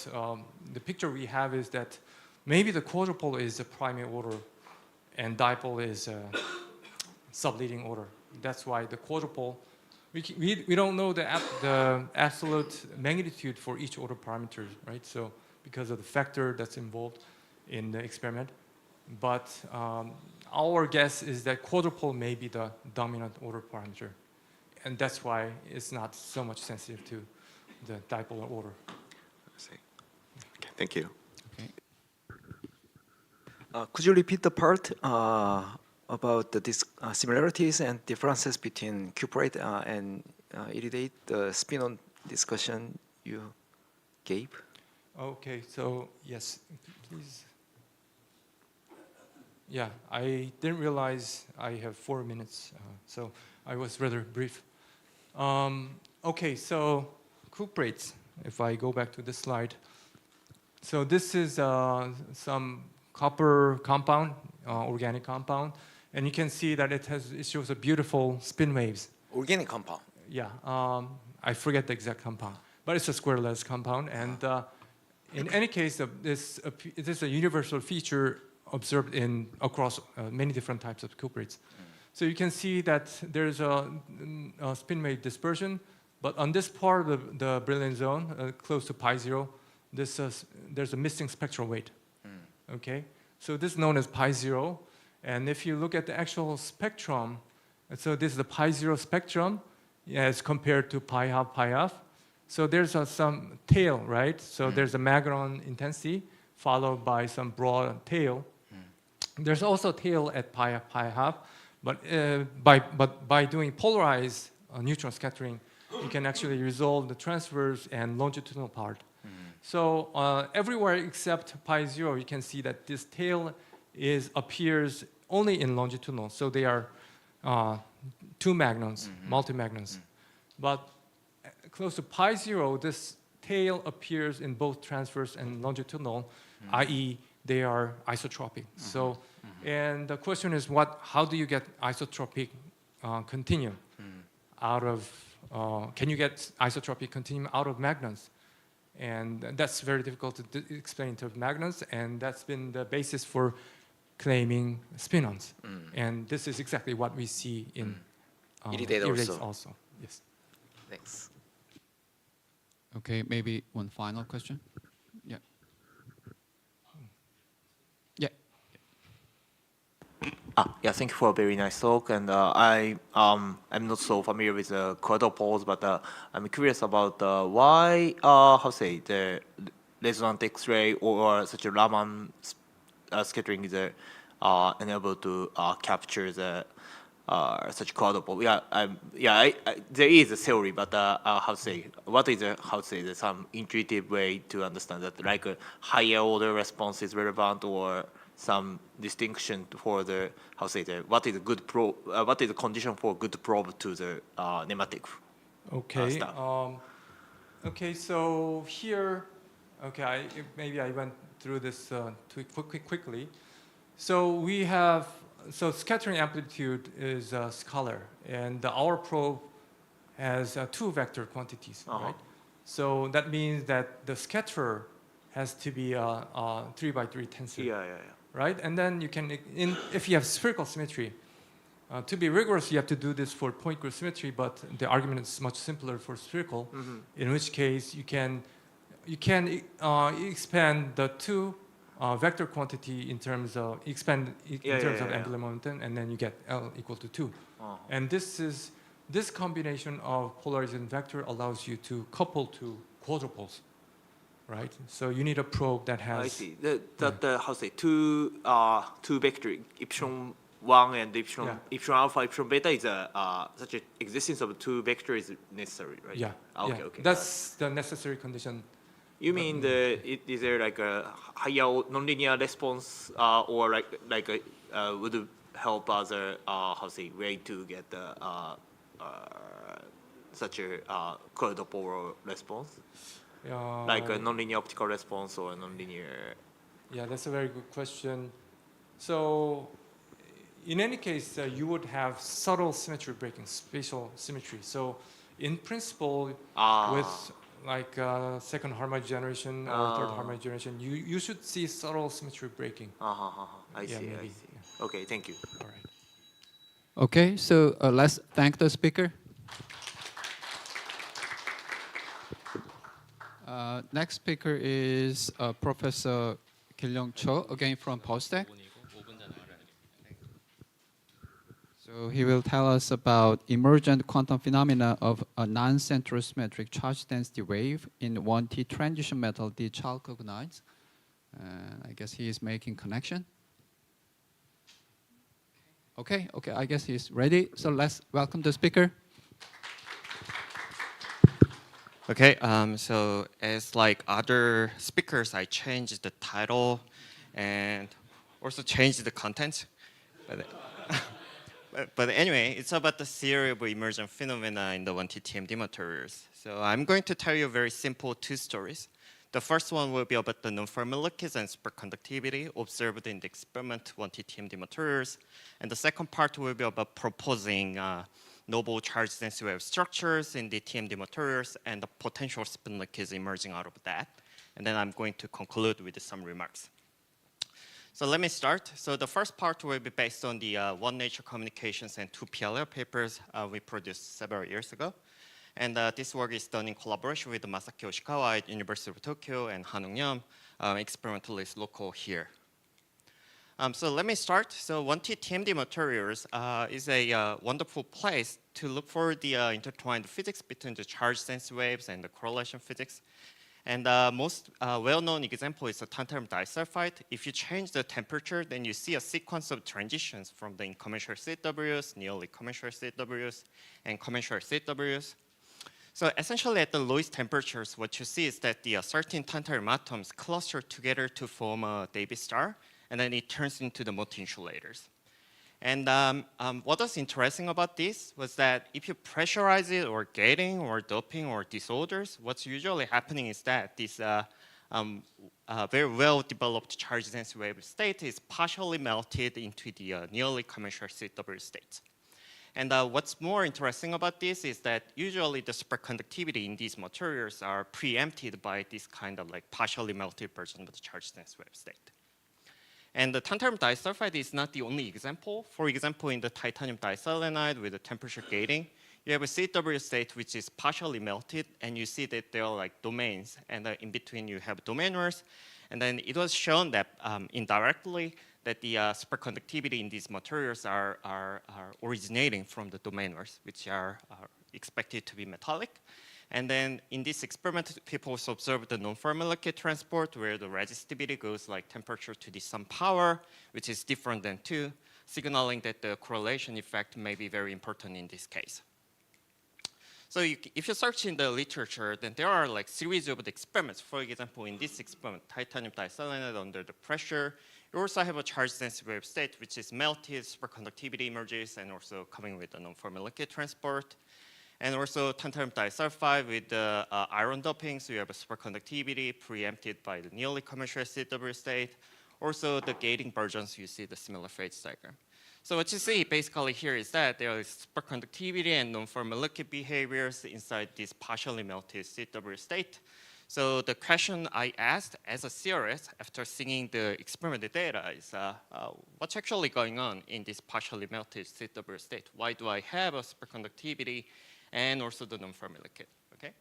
the picture we have is that maybe the quadrupole is a primary order and dipole is a subleading order. That's why the quadrupole, we don't know the absolute magnitude for each order parameter, right? So because of the factor that's involved in the experiment. But our guess is that quadrupole may be the dominant order parameter. And that's why it's not so much sensitive to the dipolar order. I see. Okay, thank you. Okay. Could you repeat the part about the similarities and differences between cuprate and iridate, the spin-on discussion you gave? Okay, so yes, please. Yeah, I didn't realize I have 4 minutes, so I was rather brief. Okay, so cuprates, if I go back to this slide. So this is some copper compound, organic compound, and you can see that it shows a beautiful spin waves. Organic compound. Yeah, I forget the exact compound, but it's a squareless compound, and in any case, this is a universal feature observed across many different types of cuprates. So you can see that there's a spin wave dispersion, but on this part of the brilliant zone, close to pi zero, there's a missing spectral weight. Okay, so this is known as pi zero, and if you look at the actual spectrum, so this is the pi zero spectrum as compared to pi half. So there's some tail, right? So there's a magnon intensity followed by some broad tail. There's also tail at pi half, but by doing polarized neutron scattering, you can actually resolve the transverse and longitudinal part. So everywhere except pi zero, you can see that this tail appears only in longitudinal. So they are two magnons, multi-magnons. But close to pi zero, this tail appears in both transverse and longitudinal, i.e. they are isotropic. So, and the question is, how do you get isotropic continuum out of, can you get isotropic continuum out of magnons? And that's very difficult to explain in terms of magnons, and that's been the basis for claiming spin-ons. And this is exactly what we see in iridates also. Yes. Thanks. Okay, maybe one final question. Yeah. Yeah. Yeah, thank you for a very nice talk. And I'm not so familiar with the quadrupoles, but I'm curious about why, the resonant X-ray or such a Raman scattering is unable to capture the such quadrupole. There is a theory, but what is some intuitive way to understand that, like a higher order response is relevant, or some distinction for the what is a good probe? What is the condition for good probe to the nematic? Okay. Stuff. Okay. So here, okay, maybe I went through this too quickly. So we have scattering amplitude is scalar, and our probe has two vector quantities, right? So that means that the scatterer has to be a 3x3 tensor. Right? And then you can, if you have spherical symmetry, to be rigorous, you have to do this for point group symmetry, but the argument is much simpler for spherical, in which case you can expand the two vector quantity in terms of angular momentum, and then you get L equal to 2. And this combination of polarization vector allows you to couple to quadrupoles. Right, so you need a probe that has. I see. Two vector epsilon 1 and epsilon alpha, epsilon beta is such an existence of two vectors is necessary, right? Yeah. Okay. That's the necessary condition. You mean is there like a higher nonlinear response, or would help other way to get such a quadrupole response? Like a nonlinear optical response or a nonlinear. Yeah, that's a very good question. So, in any case, you would have subtle symmetry breaking, spatial symmetry. So, in principle, with like second harmonic generation or third harmonic generation, you should see subtle symmetry breaking. I see. Maybe. Okay, thank you. All right. Okay, so let's thank the speaker. Next speaker is Professor Kil-Young Cho, again from Postech. So he will tell us about emergent quantum phenomena of a non-central symmetric charge density wave in 1T transition metal D-chalcogenides. I guess he is making connection. Okay, I guess he's ready. So let's welcome the speaker. Okay, so as like other speakers, I changed the title, and also change the content. But, but anyway, it's about the theory of emergent phenomena in the 1T TMD materials. So I'm going to tell you very simple two stories. The first one will be about the non-Fermi liquids and superconductivity observed in the experiment 1T TMD materials. And the second part will be about proposing noble charge density wave structures in the TMD materials and the potential spin liquids emerging out of that. And then I'm going to conclude with some remarks. So let me start. So the first part will be based on the one Nature Communications and two PLL papers we produced several years ago. And this work is done in collaboration with Masaki Yoshikawa at University of Tokyo and Han-Ung experimentalist local here. So let me start. So 1T TMD materials is a wonderful place to look for the intertwined physics between the charge density waves and the correlation physics. And most well-known example is the tantalum disulfide. If you change the temperature, then you see a sequence of transitions from the incommensurate CWs, nearly commensurate CWs, and commensurate CWs. So essentially at the lowest temperatures, what you see is that the certain tantalum atoms cluster together to form a Davis star, and then it turns into the multi-insulators. And what was interesting about this was that if you pressurize it or gating or doping or disorders, what's usually happening is that this very well-developed charge density wave state is partially melted into the nearly commensurate CW states. And what's more interesting about this is that usually the superconductivity in these materials are preempted by this kind of like partially melted version of the charge density wave state. And the tantalum disulfide is not the only example. For example, in the titanium diselenide with the temperature gating, you have a CW state which is partially melted, and you see that there are like domains, and in between you have domainers. And then it was shown that indirectly that the superconductivity in these materials are originating from the domainers, which are expected to be metallic. And then in this experiment, people also observed the non-Fermi liquid transport where the resistivity goes like temperature to the some power, which is different than 2, signaling that the correlation effect may be very important in this case. So if you search in the literature, then there are like series of the experiments. For example, in this experiment, titanium diselenide under the pressure, you also have a charge density wave state, which is melted, superconductivity emerges, and also coming with the non-Fermi liquid transport. And also tantalum disulfide with the iron doping, so you have a superconductivity preempted by the nearly commensurate CW state. Also the gating versions, you see the similar phase diagram. So what you see basically here is that there is superconductivity and non-Fermi liquid behaviors inside this partially melted CW state. So the question I asked as a theorist after seeing the experimental data is what's actually going on in this partially melted CW state? Why do I have a superconductivity and also the non-Fermi liquid, okay?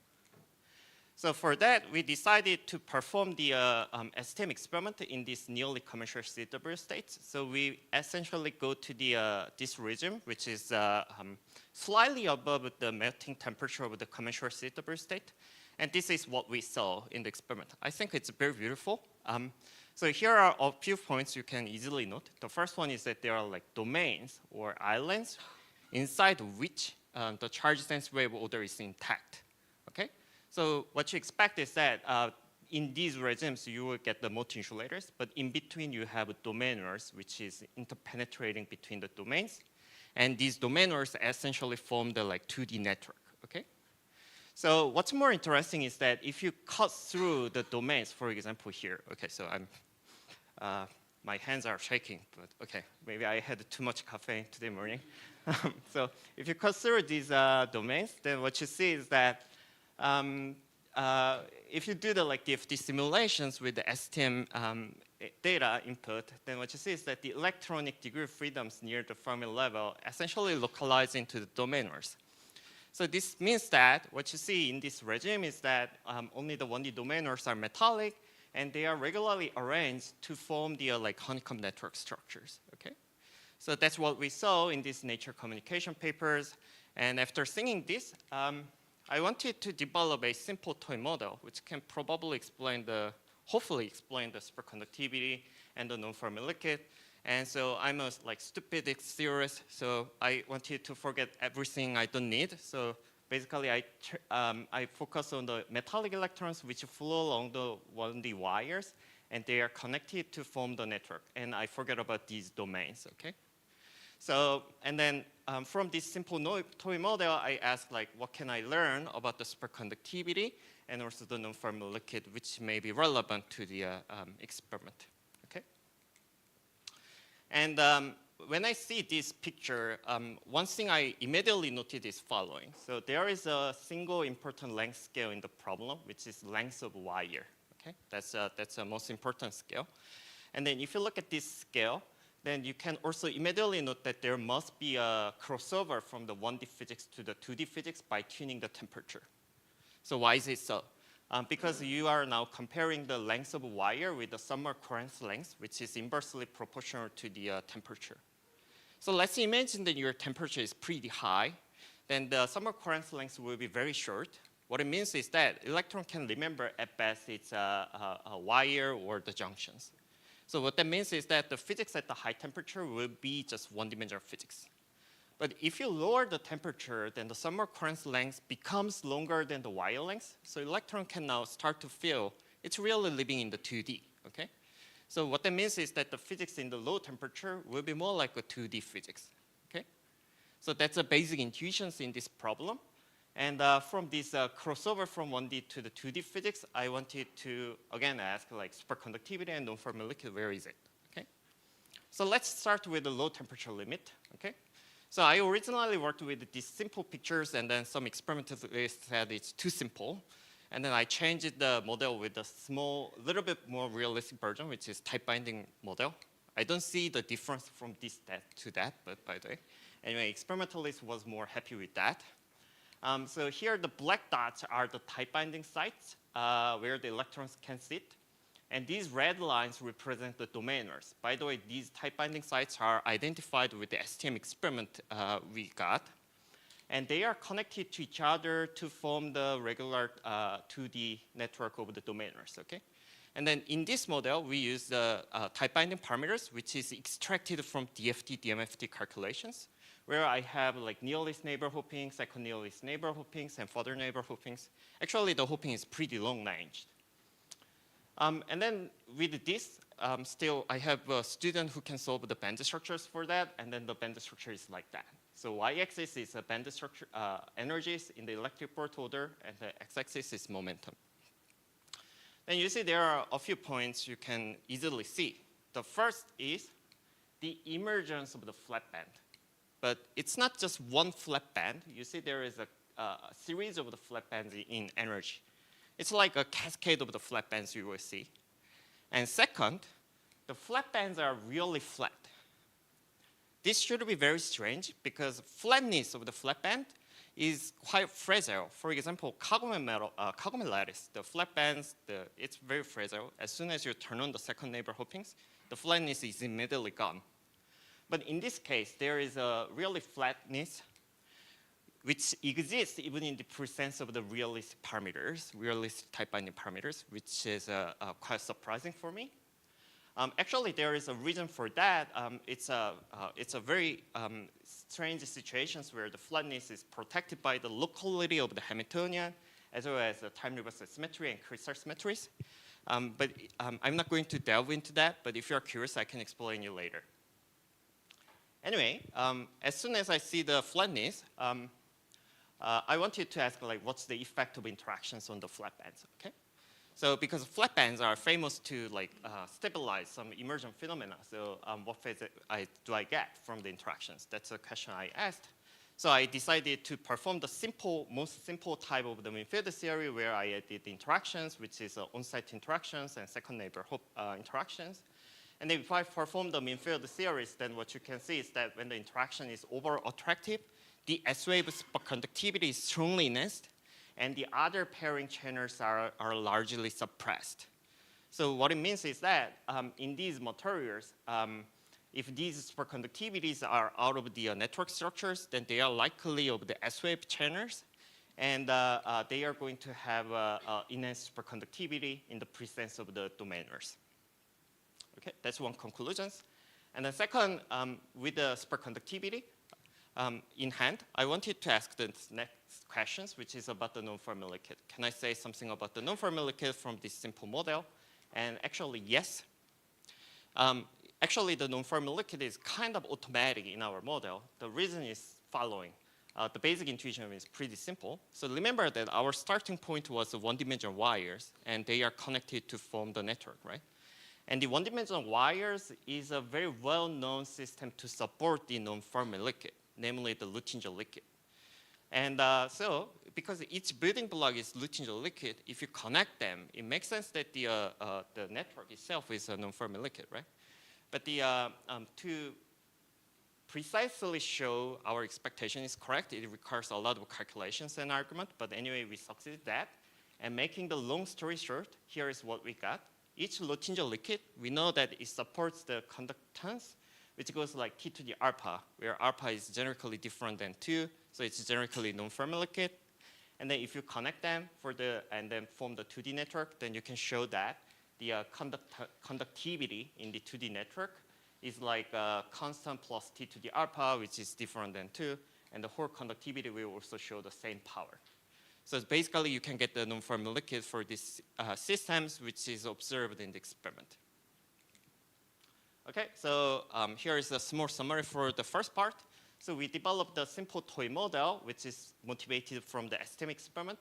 So for that, we decided to perform the STM experiment in this nearly commensurate CW states. So we essentially go to the this regime, which is slightly above the melting temperature of the commensurate CW state. And this is what we saw in the experiment. I think it's very beautiful. So here are a few points you can easily note. The first one is that there are like domains or islands inside which the charge density wave order is intact, okay? So what you expect is that in these regimes, you will get the multi-insulators, but in between you have domainers, which is interpenetrating between the domains. And these domainers essentially form the like 2D network, okay? So what's more interesting is that if you cut through the domains, for example here, okay, so my hands are shaking, but okay, maybe I had too much caffeine today morning. So if you cut through these domains, then what you see is that if you do the like DFT simulations with the STM data input, then what you see is that the electronic degree of freedoms near the Fermi level essentially localize into the domainers. So this means that what you see in this regime is that only the 1D domainers are metallic, and they are regularly arranged to form the like honeycomb network structures, okay? So that's what we saw in these Nature Communication papers. And after seeing this, I wanted to develop a simple toy model which can probably hopefully explain the superconductivity and the non-Fermi liquid. And so I'm a like stupid theorist, so I wanted to forget everything I don't need. So basically I focus on the metallic electrons which flow along the 1D wires. and they are connected to form the network. And I forget about these domains, okay? So, and then from this simple toy model, I asked like, what can I learn about the superconductivity and also the non-fermi liquid, which may be relevant to the experiment, okay? And when I see this picture, one thing I immediately noted is following. So there is a single important length scale in the problem, which is length of wire, okay? That's the most important scale. And then if you look at this scale, then you can also immediately note that there must be a crossover from the 1D physics to the 2D physics by tuning the temperature. So why is it so? Because you are now comparing the length of wire with the summer current length, which is inversely proportional to the temperature. So let's imagine that your temperature is pretty high, then the summer current length will be very short. What it means is that electron can remember at best it's a wire or the junctions. So what that means is that the physics at the high temperature will be just one-dimensional physics. But if you lower the temperature, then the summer current length becomes longer than the wire length. So electron can now start to feel it's really living in the 2D, okay? So what that means is that the physics in the low temperature will be more like a 2D physics, okay? So that's the basic intuitions in this problem. And from this crossover from 1D to the 2D physics, I wanted to, again, ask like superconductivity and non-fermi liquid, where is it, okay? So let's start with the low temperature limit, okay? So I originally worked with these simple pictures, and then some experimentalists said it's too simple. And then I changed the model with a small, little bit more realistic version, which is type binding model. I don't see the difference from this to that, but by the way. Anyway, experimentalist was more happy with that. So here the black dots are the type binding sites where the electrons can sit. And these red lines represent the domainers. By the way, these type binding sites are identified with the STM experiment we got. And they are connected to each other to form the regular 2D network of the domainers, okay? And then in this model, we use the type binding parameters, which is extracted from DFT, DMFT calculations, where I have like nearest neighbor hopping, second nearest neighbor hoppings, and further neighbor hoppings. Actually, the hopping is pretty long ranged. And then with this, still I have a student who can solve the band structures for that, and then the band structure is like that. So y-axis is a band structure energies in the electric port order, and the x-axis is momentum. Then you see there are a few points you can easily see. The first is the emergence of the flat band. But it's not just one flat band. You see there is a series of the flat bands in energy. It's like a cascade of the flat bands you will see. And second, the flat bands are really flat. This should be very strange because flatness of the flat band is quite fragile. For example, carbon lattice, the flat bands, it's very fragile. As soon as you turn on the second neighbor hoppings, the flatness is immediately gone. But in this case, there is a really flatness which exists even in the presence of the realistic parameters, realistic type binding parameters, which is quite surprising for me. Actually, there is a reason for that. It's a very strange situations where the flatness is protected by the locality of the Hamiltonian, as well as the time reversal symmetry and crystal symmetries. But I'm not going to delve into that, but if you're curious, I can explain you later. Anyway, as soon as I see the flatness, I wanted to ask, like, what's the effect of interactions on the flat bands, okay? So because flat bands are famous to like stabilize some emergent phenomena, so what phase do I get from the interactions? That's a question I asked. So I decided to perform the most simple type of the mean field theory where I added the interactions, which is on-site interactions and second neighbor interactions. And if I perform the mean field series, then what you can see is that when the interaction is over-attractive, the S-wave superconductivity is strongly enhanced, and the other pairing channels are largely suppressed. So what it means is that in these materials, if these superconductivities are out of the network structures, then they are likely of the S-wave channels, and they are going to have enhanced superconductivity in the presence of the domainers. Okay, that's one conclusion. And the second, with the superconductivity in hand, I wanted to ask the next questions, which is about the non-Fermi liquid. Can I say something about the non-Fermi liquid from this simple model? And actually, yes. Actually, the non-Fermi liquid is kind of automatic in our model. The reason is following. The basic intuition is pretty simple. So remember that our starting point was the one-dimensional wires, and they are connected to form the network, right? And the one-dimensional wires is a very well-known system to support the non-Fermi liquid, namely the Luttinger liquid. And so, because each building block is Luttinger liquid, if you connect them, it makes sense that the network itself is a non-Fermi liquid, right? But to precisely show our expectation is correct, it requires a lot of calculations and argument, but anyway, we succeeded that. And making the long story short, here is what we got. Each Luttinger liquid, we know that it supports the conductance, which goes like T to the alpha, where alpha is generically different than 2, so it's generically non-Fermi liquid. And then if you connect them and then form the 2D network, then you can show that the conductivity in the 2D network is like constant plus T to the alpha, which is different than 2, and the whole conductivity will also show the same power. So basically, you can get the non-Fermi liquid for these systems, which is observed in the experiment. Okay, so here is a small summary for the first part. So we developed a simple toy model, which is motivated from the STEM experiment,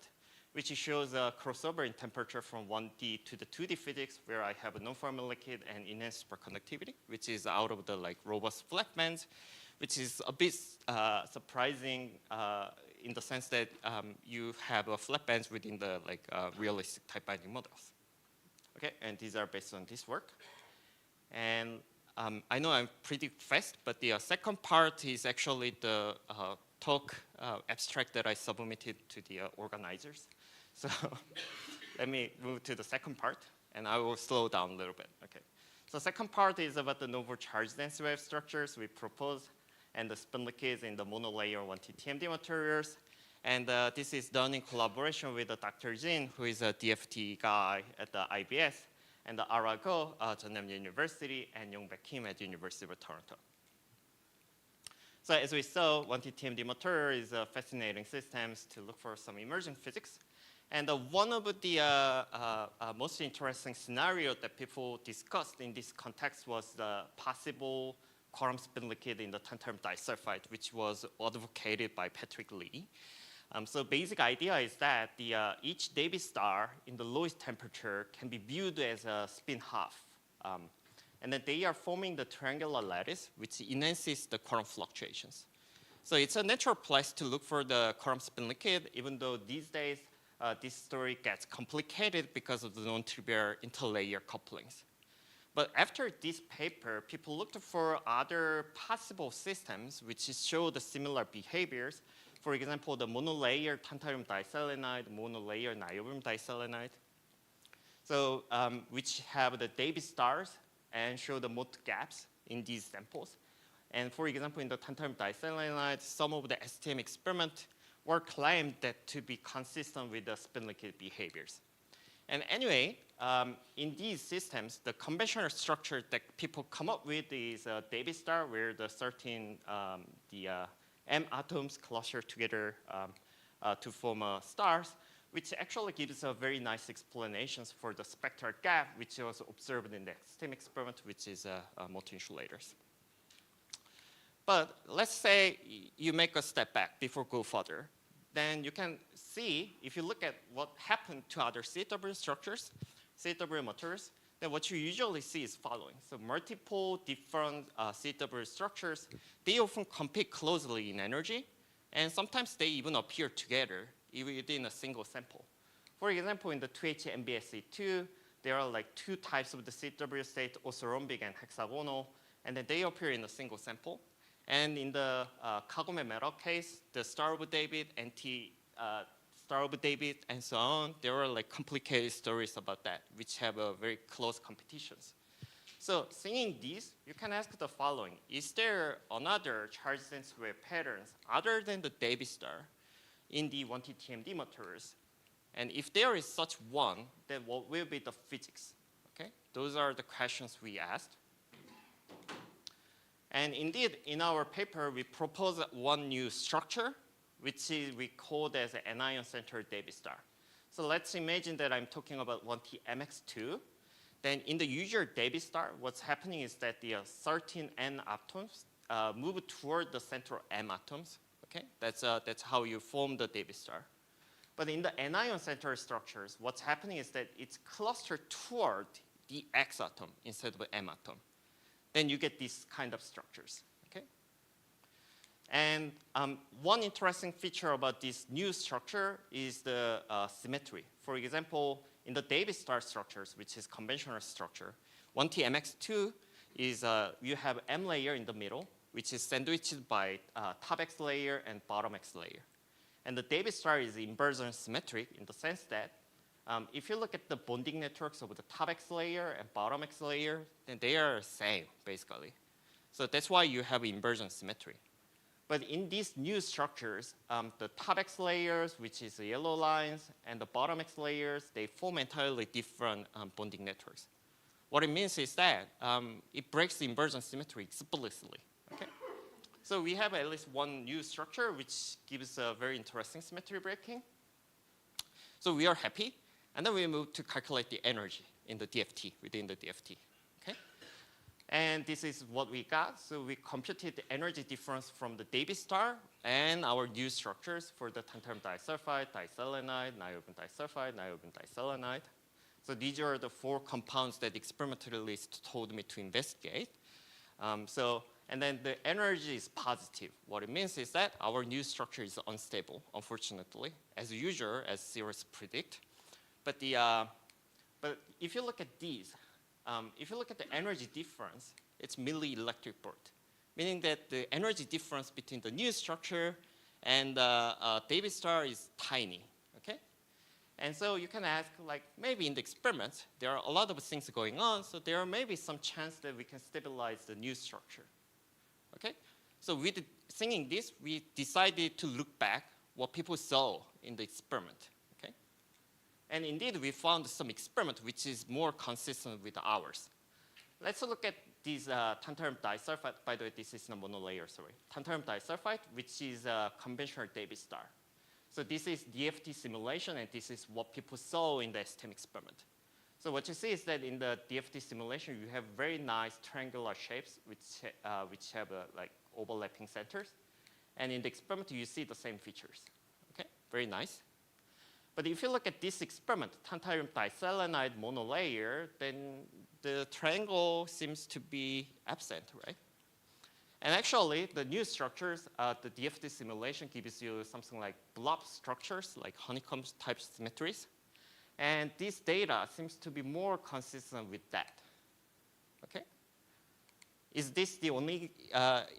which shows a crossover in temperature from 1D to the 2D physics, where I have a non-Fermi liquid and enhanced superconductivity, which is out of the like robust flat bands, which is a bit surprising in the sense that you have a flat bands within the like realistic type binding models. Okay, and these are based on this work. And I know I'm pretty fast, but the second part is actually the talk abstract that I submitted to the organizers. So let me move to the second part, and I will slow down a little bit. Okay. So second part is about the novel charge density wave structures we propose, and the spin liquids in the monolayer 1T TMD materials. And this is done in collaboration with Dr. Jin, who is a DFT guy at the IBS, and the Arago, Jeonnam University, and Yong-Baek Kim at the University of Toronto. So as we saw, 1T TMD material is a fascinating systems to look for some emerging physics. And one of the most interesting scenarios that people discussed in this context was the possible quantum spin liquid in the tantalum disulfide, which was advocated by Patrick Lee. So basic idea is that each Davis star in the lowest temperature can be viewed as a spin half. And then they are forming the triangular lattice, which enhances the quantum fluctuations. So it's a natural place to look for the quantum spin liquid, even though these days this story gets complicated because of the non-trivial interlayer couplings. But after this paper, people looked for other possible systems which show the similar behaviors. For example, the monolayer tantalum diselenide, monolayer niobium diselenide, so which have the Davis stars and show the Mott gaps in these samples. And for example, in the tantalum diselenide, some of the STM experiments were claimed that to be consistent with the spin liquid behaviors. And anyway, in these systems, the conventional structure that people come up with is a Davis star, where the certain M atoms cluster together to form stars, which actually gives a very nice explanations for the spectral gap, which was observed in the STEM experiment, which is multi-insulators. But let's say you make a step back before go further. Then you can see, if you look at what happened to other CW structures, CW materials, then what you usually see is following. So multiple different CW structures, they often compete closely in energy, and sometimes they even appear together within a single sample. For example, in the 2H MBSE2, there are like two types of the CW state, orthorhombic and hexagonal, and then they appear in a single sample. And in the Kagome metal case, the Star of David, Star of David, and so on, there are like complicated stories about that, which have a very close competitions. So seeing these, you can ask the following. Is there another charge density wave patterns other than the Davis star in the 1T TMD materials? And if there is such one, then what will be the physics? Okay, those are the questions we asked. And indeed, in our paper, we propose one new structure, which we called as an anion-centered Davis star. So let's imagine that I'm talking about 1T MX2. then in the usual Davis star, what's happening is that the 13 N atoms move toward the central M atoms. Okay, that's how you form the Davis star. But in the anion center structures, what's happening is that it's clustered toward the X atom instead of M atom. Then you get these kind of structures. Okay. And one interesting feature about this new structure is the symmetry. For example, in the Davis star structures, which is conventional structure, 1T-MX2 is you have M layer in the middle, which is sandwiched by top X layer and bottom X layer. And the Davis star is inversion symmetric in the sense that if you look at the bonding networks of the top X layer and bottom X layer, then they are the same, basically. So that's why you have inversion symmetry. But in these new structures, the top X layers, which is the yellow lines, and the bottom X layers, they form entirely different bonding networks. What it means is that it breaks the inversion symmetry explicitly. Okay? So we have at least one new structure which gives a very interesting symmetry breaking. So we are happy, and then we move to calculate the energy in the DFT, within the DFT. Okay? And this is what we got. So we computed the energy difference from the Davis star and our new structures for the tantalum disulfide, diselenide, niobium disulfide, niobium diselenide. So these are the 4 compounds that experimentalists told me to investigate. And then the energy is positive. What it means is that our new structure is unstable, unfortunately, as usual, as theorists predict. But if you look at these, if you look at the energy difference, it's merely electric volt, meaning that the energy difference between the new structure and Davis star is tiny. Okay? And so you can ask, like, maybe in the experiment, there are a lot of things going on, so there may be some chance that we can stabilize the new structure. Okay? So with thinking this, we decided to look back what people saw in the experiment. Okay? And indeed, we found some experiment which is more consistent with ours. Let's look at these tantalum disulfide. By the way, this is a monolayer, sorry. Tantalum disulfide, which is a conventional Davis star. So this is DFT simulation, and this is what people saw in the STEM experiment. So what you see is that in the DFT simulation, you have very nice triangular shapes which have like overlapping centers. And in the experiment, you see the same features. Okay, very nice. But if you look at this experiment, tantalum diselenide monolayer, then the triangle seems to be absent, right? And actually, the new structures, the DFT simulation gives you something like blob structures, like honeycomb type symmetries. And this data seems to be more consistent with that. Okay? Is this the only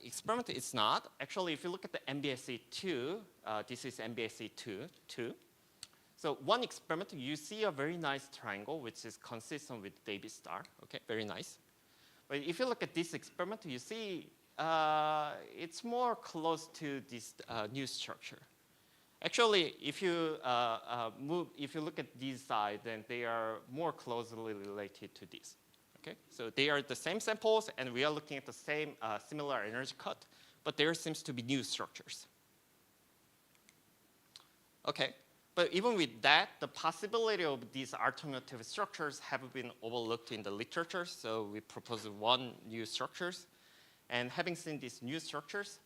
experiment? It's not. Actually, if you look at the MBSE2, this is MBSE2. So one experiment, you see a very nice triangle, which is consistent with Davis star. Okay, very nice. But if you look at this experiment, you see it's more close to this new structure. Actually, if you look at these sides, then they are more closely related to this. Okay, so they are the same samples, and we are looking at the same similar energy cut, but there seems to be new structures. Okay, but even with that, the possibility of these alternative structures have been overlooked in the literature. So we proposed one new structures, and having seen these new structures,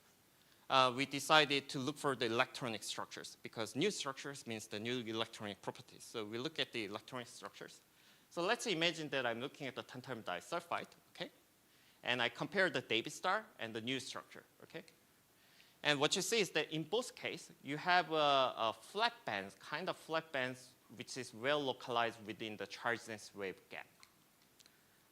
we decided to look for the electronic structures, because new structures means the new electronic properties. So we look at the electronic structures. So let's imagine that I'm looking at the tantalum disulfide, okay? And I compare the Davis star and the new structure, okay? And what you see is that in both cases, you have a flat bands, kind of flat bands, which is well localized within the charge density wave gap.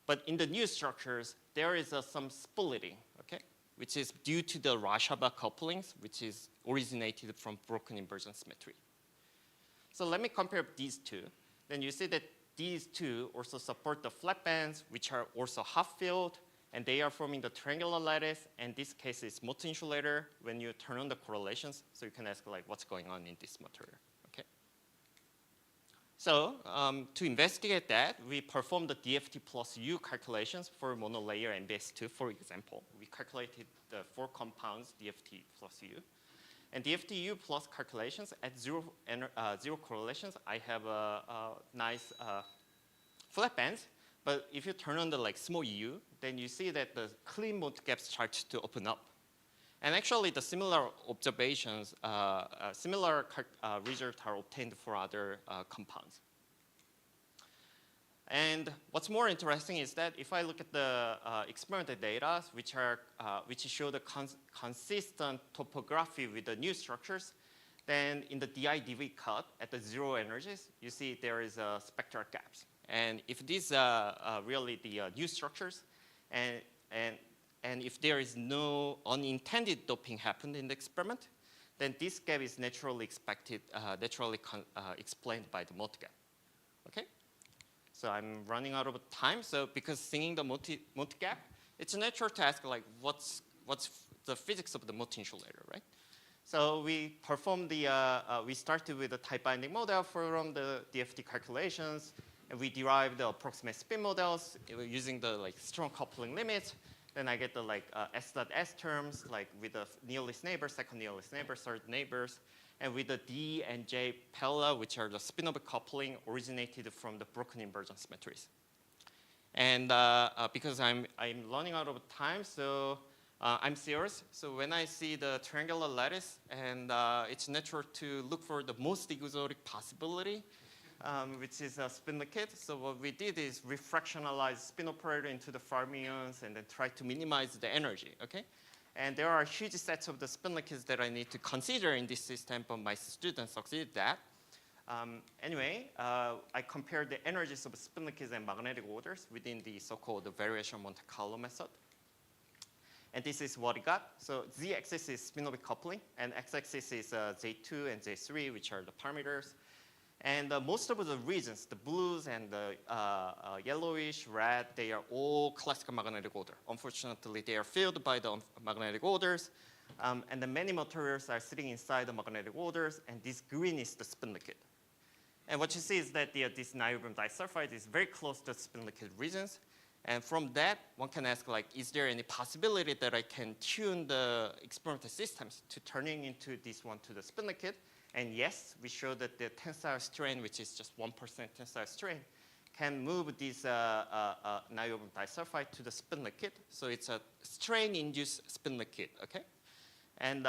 But in the new structures, there is some splitting, okay? Which is due to the Rashaba couplings, which is originated from broken inversion symmetry. So let me compare these two. Then you see that these two also support the flat bands, which are also half-filled, and they are forming the triangular lattice. And this case is multi-insulator when you turn on the correlations. So you can ask, like, what's going on in this material, okay? So to investigate that, we performed the DFT plus U calculations for monolayer MBS2, for example. We calculated the 4 compounds, DFT plus U. And DFT-U plus calculations at zero correlations, I have a nice flat bands. But if you turn on the like small u, then you see that the clean mode gap starts to open up. And actually, the similar observations, similar results are obtained for other compounds. And what's more interesting is that if I look at the experimental data, which show the consistent topography with the new structures, then in the DI-DV cut at the 0 energies, you see there is spectral gaps. And if these are really the new structures, and if there is no unintended doping happened in the experiment, then this gap is naturally expected, explained by the mode gap. Okay? So I'm running out of time. So because seeing the mode gap, it's natural to ask like, what's the physics of the mode insulator, right? So we performed we started with a tight binding model from the DFT calculations, and we derived the approximate spin models using the like strong coupling limits. Then I get the like S.S terms, like with the nearest neighbor, second nearest neighbor, third neighbors, and with the D and J parallel, which are the spin-orbit coupling originated from the broken invergence matrix. And because I'm running out of time, so I'm serious. So when I see the triangular lattice, and it's natural to look for the most exotic possibility, which is a spin kit. So what we did is refractionalize spin operator into the fermions and then try to minimize the energy, okay? And there are huge sets of the spin kits that I need to consider in this system, but my students succeeded that. Anyway, I compared the energies of spin kits and magnetic orders within the so-called variation Monte Carlo method. And this is what I got. So z-axis is spin-orbit coupling, and x-axis is J2 and J3, which are the parameters. And most of the regions, the blues and the yellowish, red, they are all classical magnetic order. Unfortunately, they are filled by the magnetic orders. And the many materials are sitting inside the magnetic orders, and this green is the spin liquid. And what you see is that this niobium disulfide is very close to spin liquid regions. And from that, one can ask, like, is there any possibility that I can tune the experimental systems to turning into this one to the spin liquid? And yes, we show that the tensile strain, which is just 1% tensile strain, can move this niobium disulfide to the spin liquid. So it's a strain-induced spin liquid, okay? And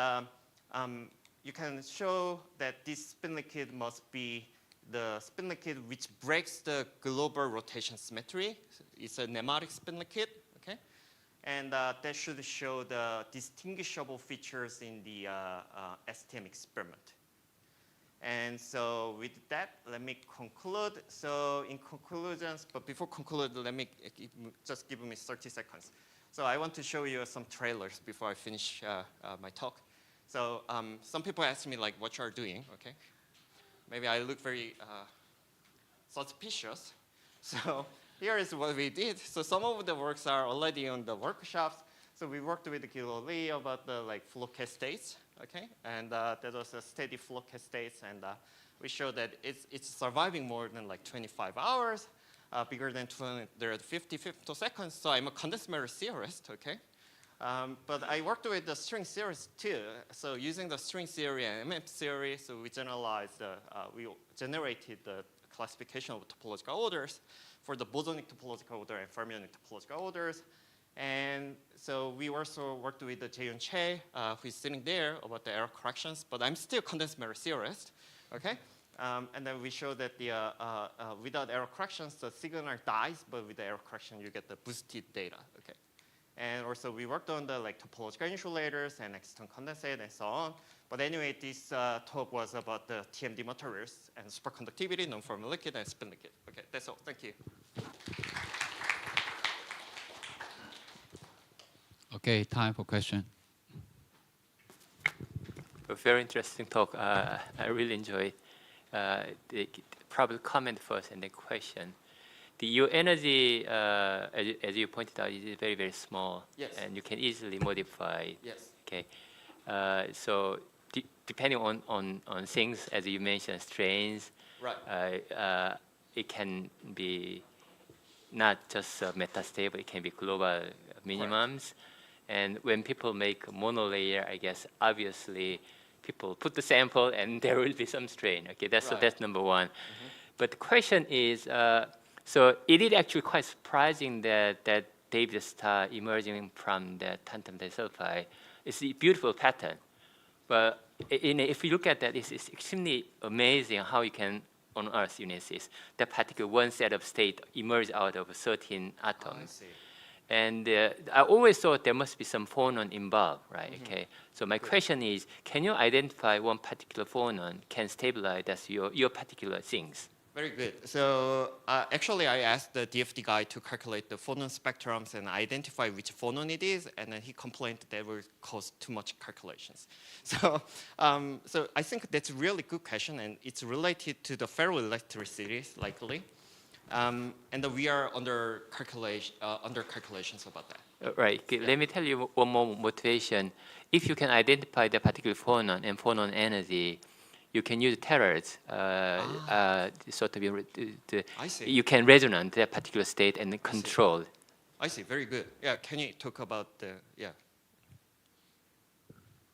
you can show that this spin liquid must be the spin liquid which breaks the global rotation symmetry. It's a nematic spin liquid, okay? And that should show the distinguishable features in the STM experiment. And so with that, let me conclude. So in conclusions, but before conclude, let me just give me 30 seconds. So I want to show you some trailers before I finish my talk. So some people ask me like what you are doing, okay? Maybe I look very suspicious. So here is what we did. So some of the works are already on the workshops. So we worked with Gilo Lee about the like flow states, okay? And that was a steady flow states, and we showed that it's surviving more than like 25 hours, bigger than 250 femtoseconds. So I'm a condensed matter theorist, okay? But I worked with the string series too. So using the string theory and MF theory, so we generalized, we generated the classification of topological orders for the bosonic topological order and fermionic topological orders. And so we also worked with the Jaeyoon Che, who is sitting there about the error corrections, but I'm still condensed matter theorist, okay? And then we show that the, without error corrections, the signal dies, but with the error correction, you get the boosted data, okay? And also we worked on the like topological insulators and exciton condensate and so on. But anyway, this talk was about the TMD materials and superconductivity, non-formal liquid, and spin liquid. Okay, that's all. Thank you. Okay, time for question. A very interesting talk. I really enjoyed. Probably comment first and then question. Your energy, as you pointed out, is very, very small. Yes. And you can easily modify it. Yes. Okay. So depending on things, as you mentioned, strains, Right. it can be not just metastable, it can be global minimums. And when people make monolayer, I guess obviously people put the sample and there will be some strain. Okay, that's Right. that's number one. But the question is, So it is actually quite surprising that David star emerging from the tantalum disulfide. It's a beautiful pattern. But if you look at that, it's extremely amazing how you can, on Earth, that particular one set of state emerge out of 13 atoms. And I always thought there must be some phonon involved, right? Okay. So my question is, can you identify one particular phonon can stabilize that's your particular things? Very good. So actually, I asked the DFT guy to calculate the phonon spectrums and identify which phonon it is, and then he complained that would cause too much calculations. So, so I think that's a really good question, and it's related to the ferroelectricity, likely. And we are under calculations about that. Right. Okay. Let me tell you one more motivation. If you can identify the particular phonon and phonon energy, you can use tethers, sort of, I see. you can resonate that particular state and control. I see. Very good. Yeah. Can you talk about the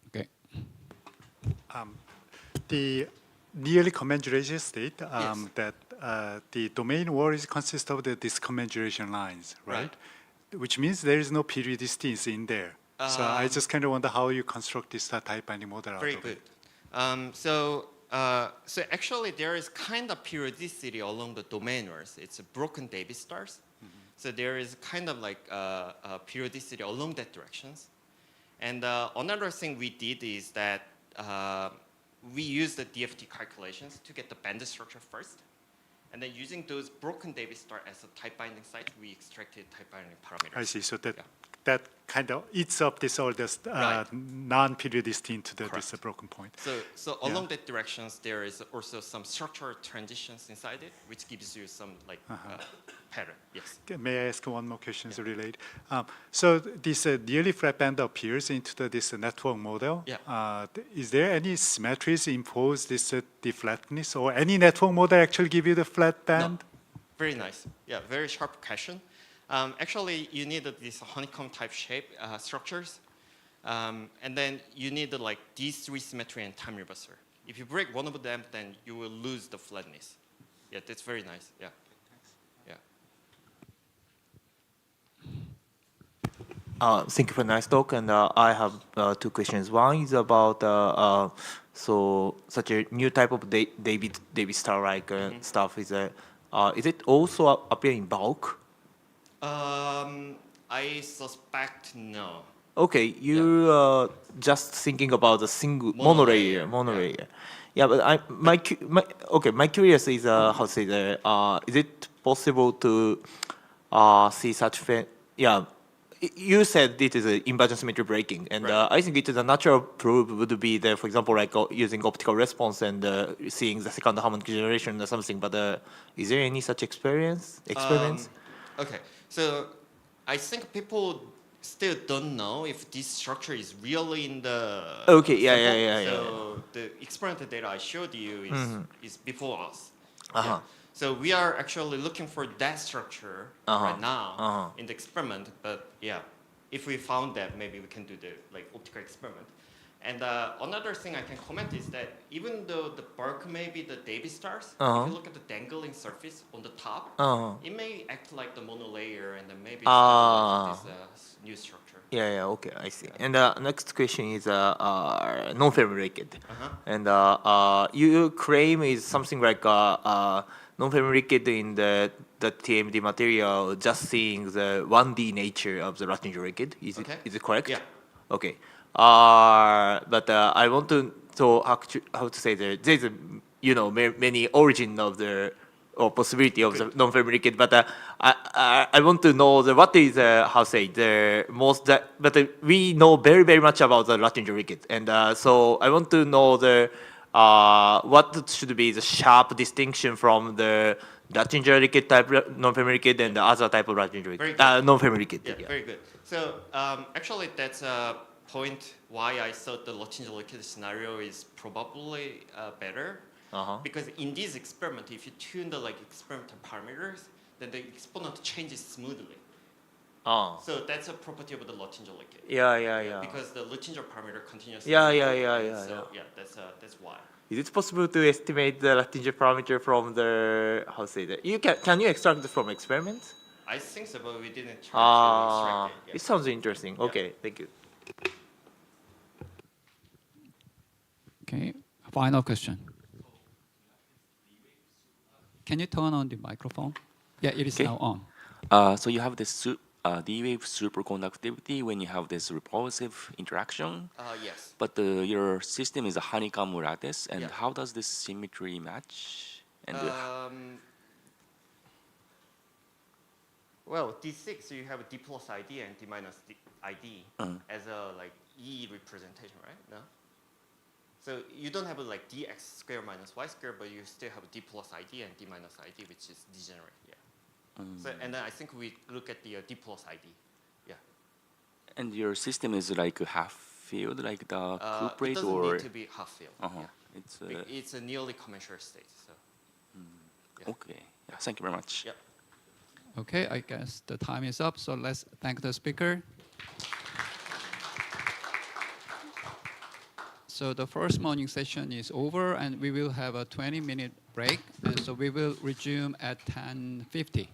Okay. The nearly commensuration state, Yes. that the domain words consist of the discommensuration lines, right? Which means there is no periodicity in there. So I just kind of wonder how you construct this type binding model out Very of good. it. So actually, there is kind of periodicity along the domainers. It's broken Davis stars. So there is kind of like a periodicity along that directions. And another thing we did is that we used the DFT calculations to get the band structure first. And then using those broken Davis star as a type binding site, we extracted type binding parameters. I see. So that Yeah. that kind of eats up this all this Right. non-periodicity into this Correct. broken point. So along that directions, there is also some structural transitions inside it, which gives you some like pattern. Yes. May I ask one more question related? So this nearly flat band appears into this network model. Yeah. Is there any symmetries impose this the flatness, or any network model actually give you the flat band? Very nice. Yeah, very sharp question. Actually, you need these honeycomb type shape structures, and then you need like these three symmetry and time reverser. If you break one of them, then you will lose the flatness. Yeah, that's very nice. Yeah. Thank you for a nice talk, and I have two questions. One is about so such a new type of David star-like stuff. Is it also appear in bulk? I suspect no. Okay, you just thinking about the single Monolayer, monolayer. Yeah, but my curious is how to say that is it possible to see such yeah. You said it is an inversion symmetry breaking, and Right. I think it is a natural proof would be there, for example, like using optical response and seeing the second harmonic generation or something. But is there any such experiments? Okay, so I think people still don't know if this structure is really in the Okay, yeah, sample. yeah, yeah, So the experimental data I showed you is before us. Uh-huh. So we are actually looking for that structure right now in the experiment. But yeah, if we found that, maybe we can do the like optical experiment. And another thing I can comment is that even though the bulk may be the Davis stars, if you look at the dangling surface on the top, it may act like the monolayer and then maybe stabilize this new structure. Yeah, okay, I see. And next question is non-fabricated. And you claim is something like non-fabricated in the TMD material, just seeing the 1D nature of the Latinger liquid. Is it correct? Yeah. Okay. But I want to how to say that there's many origin of the or possibility of the non-fabricated, but I want to know what is how say the most that, but we know very much about the Latinger liquid, and so I want to know what should be the sharp distinction from the Latinger liquid type non-fabricated and the other type of Latinger liquid non-fabricated. Yeah, very good. So actually, that's a point why I thought the Latinger liquid scenario is probably better. Because in this experiment, if you tune the experimental parameters, then the exponent changes smoothly. So that's a property of the Latinger liquid. Yeah. Because the Latinger parameter continuously. Yeah. So yeah, that's why. Is it possible to estimate the Latinger parameter from the, how to say that? Can you extract it from experiments? I think so, but we didn't try to Ah, extract it. it sounds interesting. Yeah. Okay, thank you. Okay, final question. Can you turn on the microphone? Yeah, it is Okay. now on. So you have this D-wave superconductivity when you have this repulsive interaction, Yes. but your system is a honeycomb lattice, and Yeah. how does this symmetry match? And Well, D6, you have D plus ID and D minus ID as a like E representation, right? No? So you don't have a like dx squared minus y squared, but you still have D plus ID and D minus ID, which is degenerate, yeah. So, and then I think we look at the D plus ID, yeah. and your system is like a half field, like the It cuprate, doesn't or need to be half field. Yeah. it's It's a nearly commensurate state, so. Yeah. okay. Yeah, thank you very much. Yep. Okay, I guess the time is up, so let's thank the speaker. So the first morning session is over, and we will have a 20-minute break, and so we will resume at 10:50.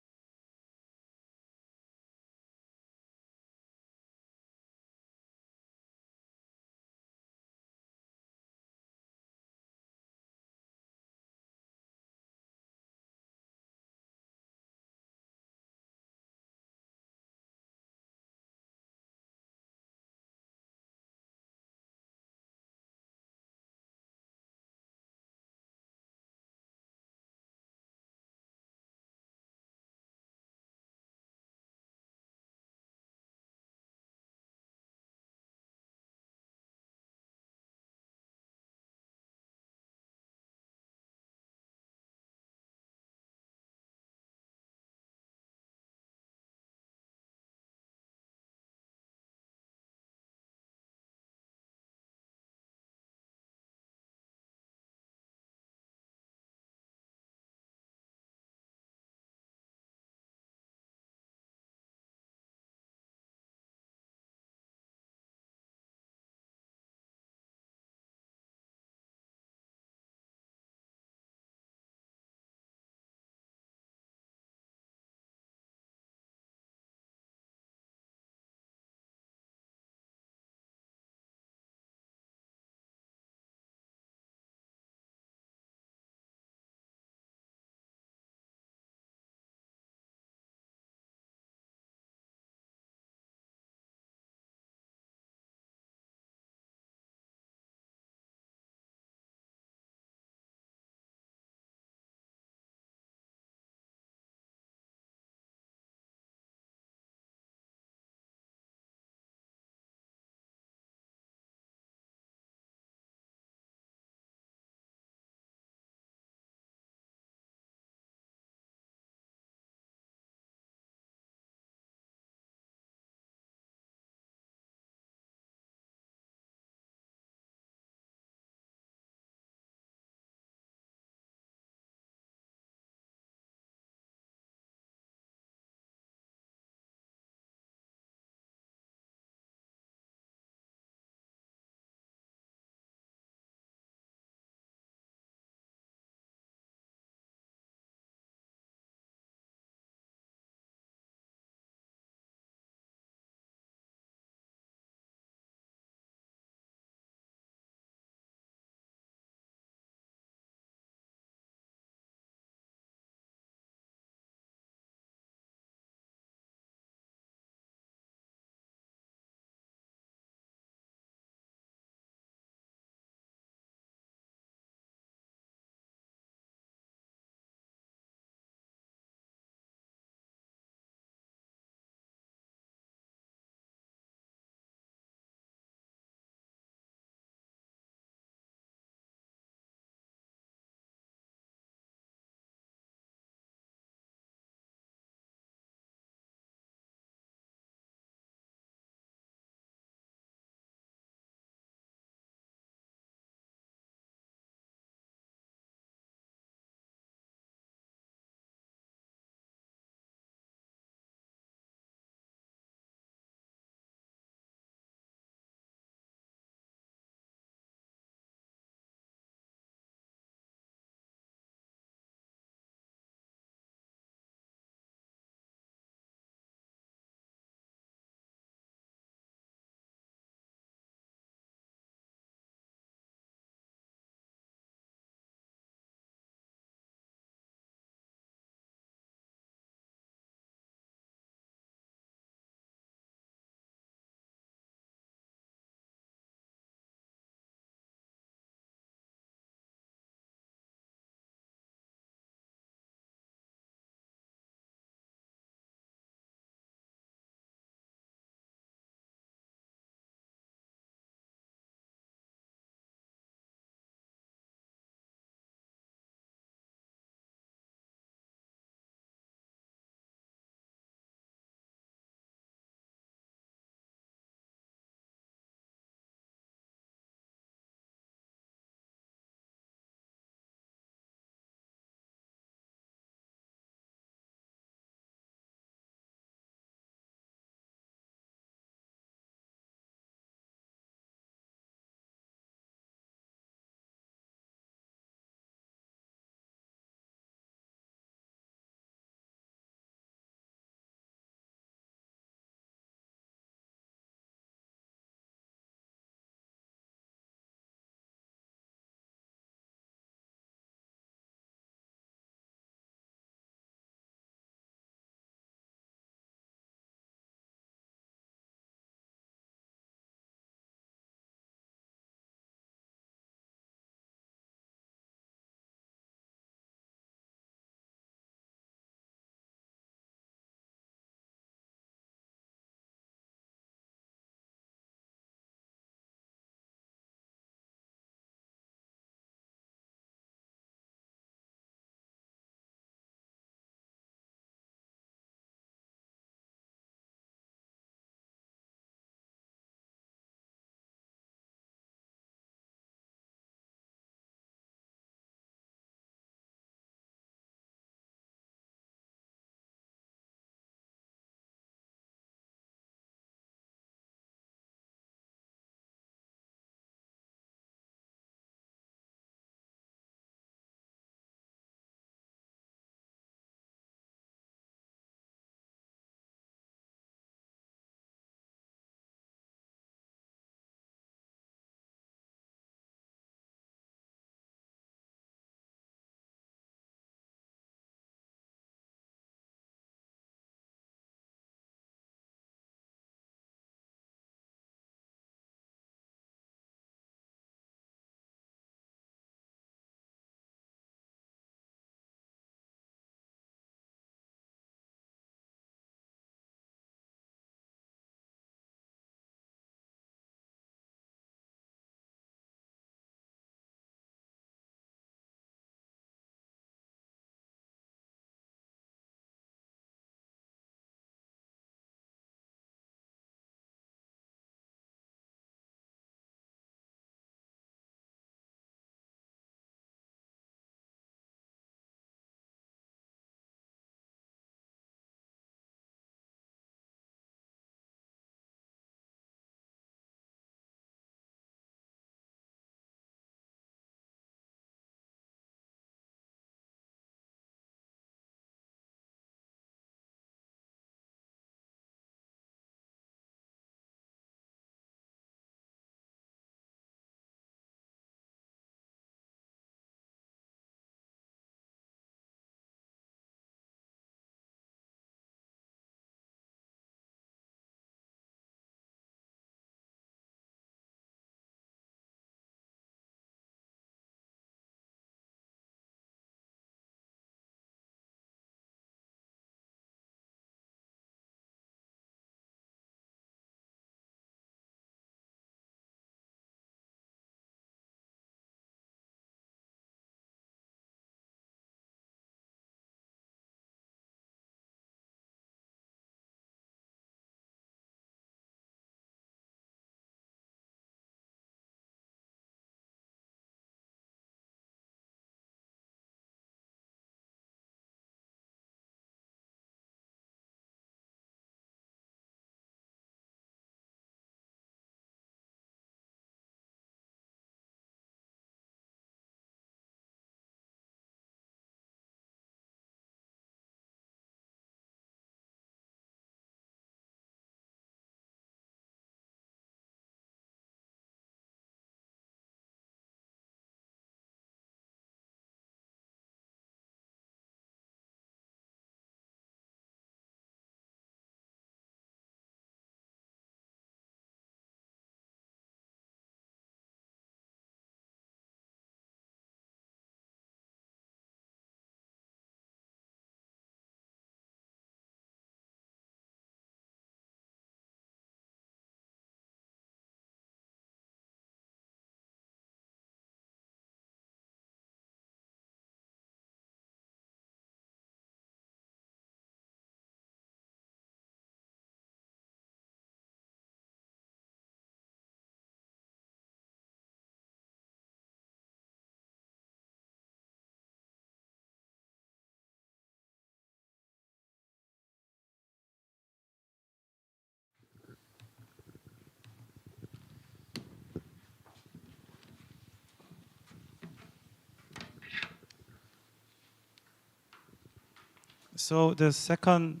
So the second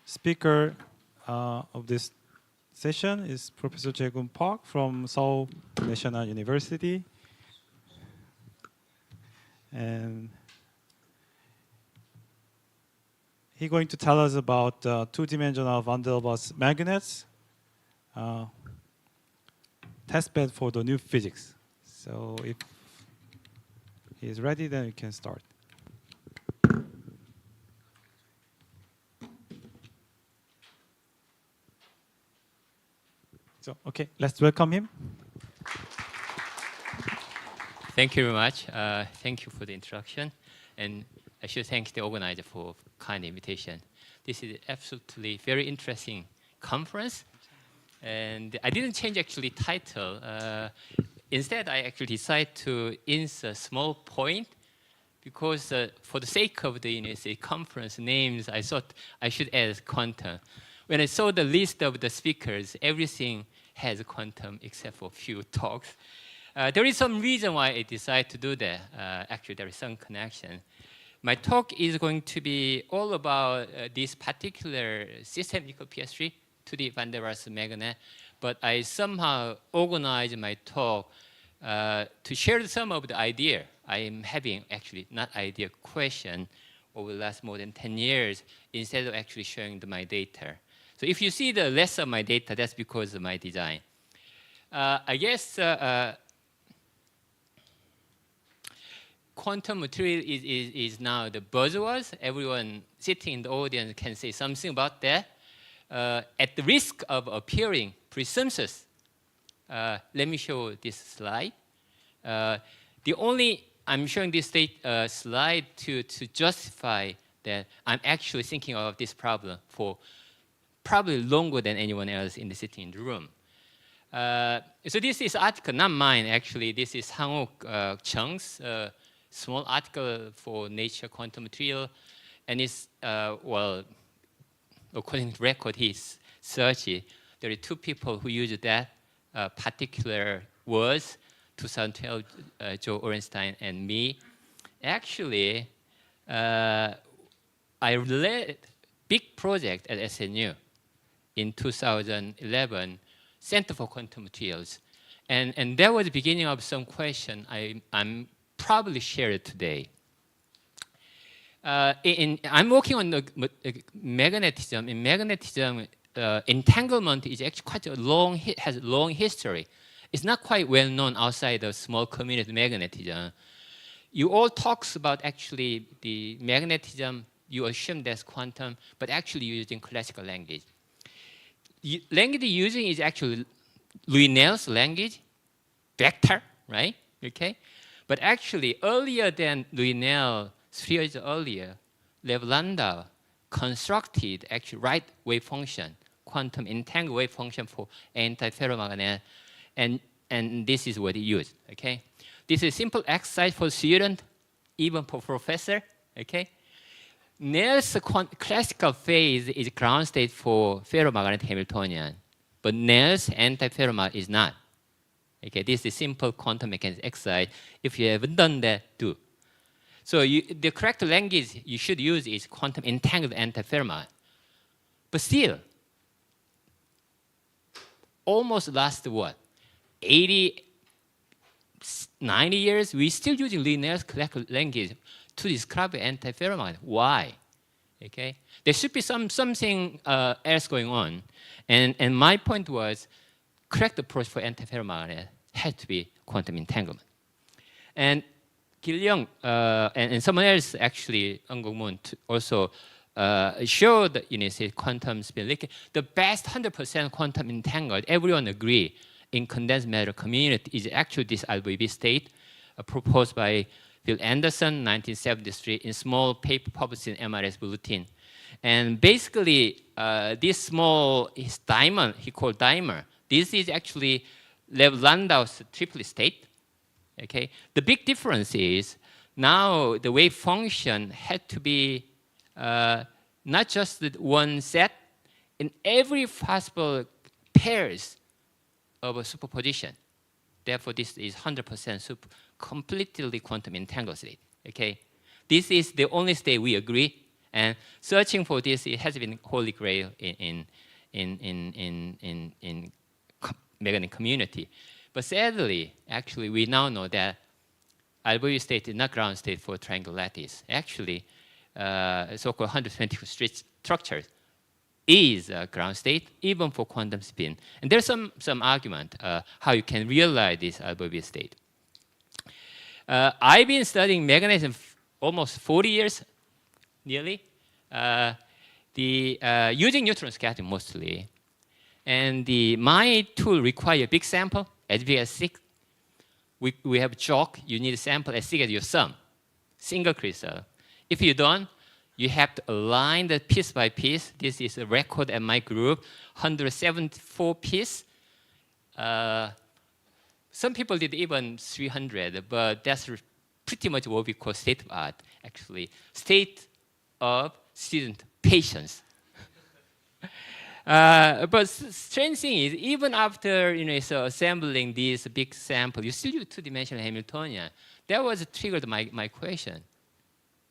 speaker of this session is Professor Jae-gun Park from Seoul National University. And he's going to tell us about two-dimensional van der Waals magnets, testbed for the new physics. So if he's ready, then we can start. So, okay, let's welcome him. Thank you very much. Thank you for the introduction. And I should thank the organizer for kind invitation. This is absolutely very interesting conference. And I didn't change actually title. Instead, I actually decided to insert a small point because for the sake of the university conference names, I thought I should add quantum. When I saw the list of the speakers, everything has quantum except for a few talks. There is some reason why I decided to do that. Actually, there is some connection. My talk is going to be all about this particular system equal PS3 to the van der Waals magnet, but I somehow organized my talk to share some of the idea I am having, actually, not idea, question over the last more than 10 years, instead of actually showing my data. So if you see the less of my data, that's because of my design. I guess quantum material is now the buzzword. Everyone sitting in the audience can say something about that. At the risk of appearing presumptuous, let me show this slide. I'm showing this slide to justify that I'm actually thinking of this problem for probably longer than anyone else in the sitting in the room. So this is article, not mine actually. This is Hang-ok Chung's small article for Nature Quantum Material, and it's well, according to record he's searched, there are two people who used that particular words, 2012, Joe Orenstein and me. Actually, I led big project at SNU in 2011, Center for Quantum Materials. And that was the beginning of some question I'm probably shared today. I'm working on the magnetism. In magnetism, entanglement is actually quite a has a long history. It's not quite well known outside the small community of magnetism. You all talks about actually the magnetism, you assume that's quantum, but actually using classical language. Language using is actually Louis-Néel's language, vector, right? Okay, but actually earlier than Louis-Néel, 3 years earlier, Lev Landau constructed actually right wave function, quantum entangled wave function for antiferromagnet, and this is what he used. Okay, this is a simple exercise for student, even for professor. Okay. Néel's classical phase is ground state for ferromagnetic Hamiltonian, but Néel's antiferromagnet is not. Okay, this is simple quantum mechanics exercise. If you haven't done that, do. So the correct language you should use is quantum entangled antiferromagnet. But still, almost last what, 80, 90 years, we're still using Louis-Néel's classical language to describe antiferromagnet. Why? Okay, there should be something else going on, and my point was, correct approach for antiferromagnet had to be quantum entanglement. And Gil Young and someone else actually, Eun-Gok Moon, also showed quantum spin leakage. The best 100% quantum entangled, everyone agree in condensed matter community is actually this LVB state proposed by Bill Anderson, 1973, in small paper published in MRS Bulletin. And basically, this small diamond, he called dimer, this is actually Lev Landau's triplet state. Okay? The big difference is now the wave function had to be not just one set, in every possible pairs of a superposition. Therefore, this is 100% completely quantum entangled state. Okay, this is the only state we agree, And searching for this, it has been holy grail in manganese community. But sadly, actually, we now know that albumin state is not ground state for triangle lattice. Actually, so-called 120 structures is a ground state, even for quantum spin. And there's some argument how you can realize this albumin state. I've been studying mechanism almost 40 years, nearly, using neutron scattering mostly. And my tool requires a big sample, as big as 6. We have a joke, you need a sample as big as your thumb, single crystal. If you don't, you have to align the piece by piece. This is a record at my group, 174 pieces. Some people did even 300, but that's pretty much what we call state of art, actually. State of student patience. But strange thing is, even after so assembling this big sample, you still use two-dimensional Hamiltonian. That was triggered my question.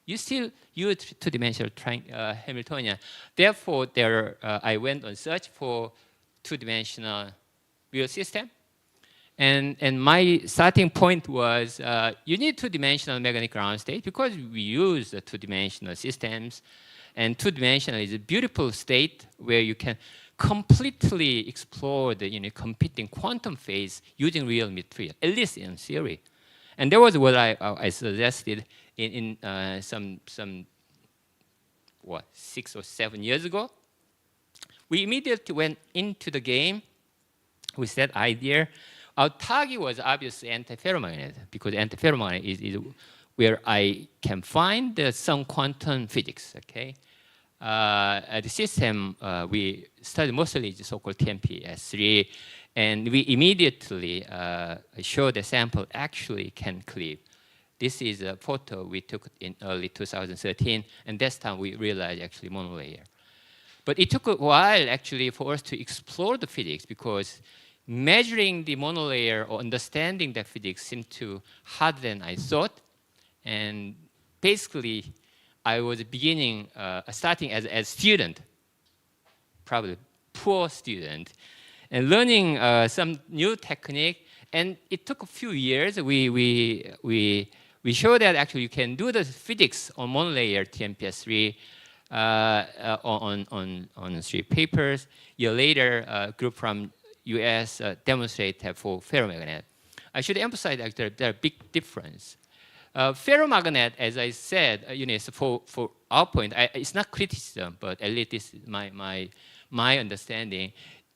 You still use two-dimensional Hamiltonian. Therefore, I went on search for two-dimensional real system. And my starting point was you need two-dimensional magnetic ground state because we use the two-dimensional systems. And two-dimensional is a beautiful state where you can completely explore the competing quantum phase using real material, at least in theory. And that was what I suggested in 6 or 7 years ago. We immediately went into the game with that idea. Our target was obviously antiferromagnet, because antiferromagnet is where I can find some quantum physics, okay? The system we studied mostly the so-called TMP-S3, and we immediately showed the sample actually can cleave. This is a photo we took in early 2013, and this time we realized actually monolayer. But it took a while actually for us to explore the physics, because measuring the monolayer or understanding the physics seemed too hard than I thought. And basically, I was starting as a student, probably poor student, and learning some new technique. And it took a few years. We showed that actually you can do the physics on monolayer TMP-S3 on 3 papers. A year later, a group from US demonstrated for ferromagnet. I should emphasize that there are big difference. Ferromagnet, as I said, for our point, it's not criticism, but at least this is my understanding.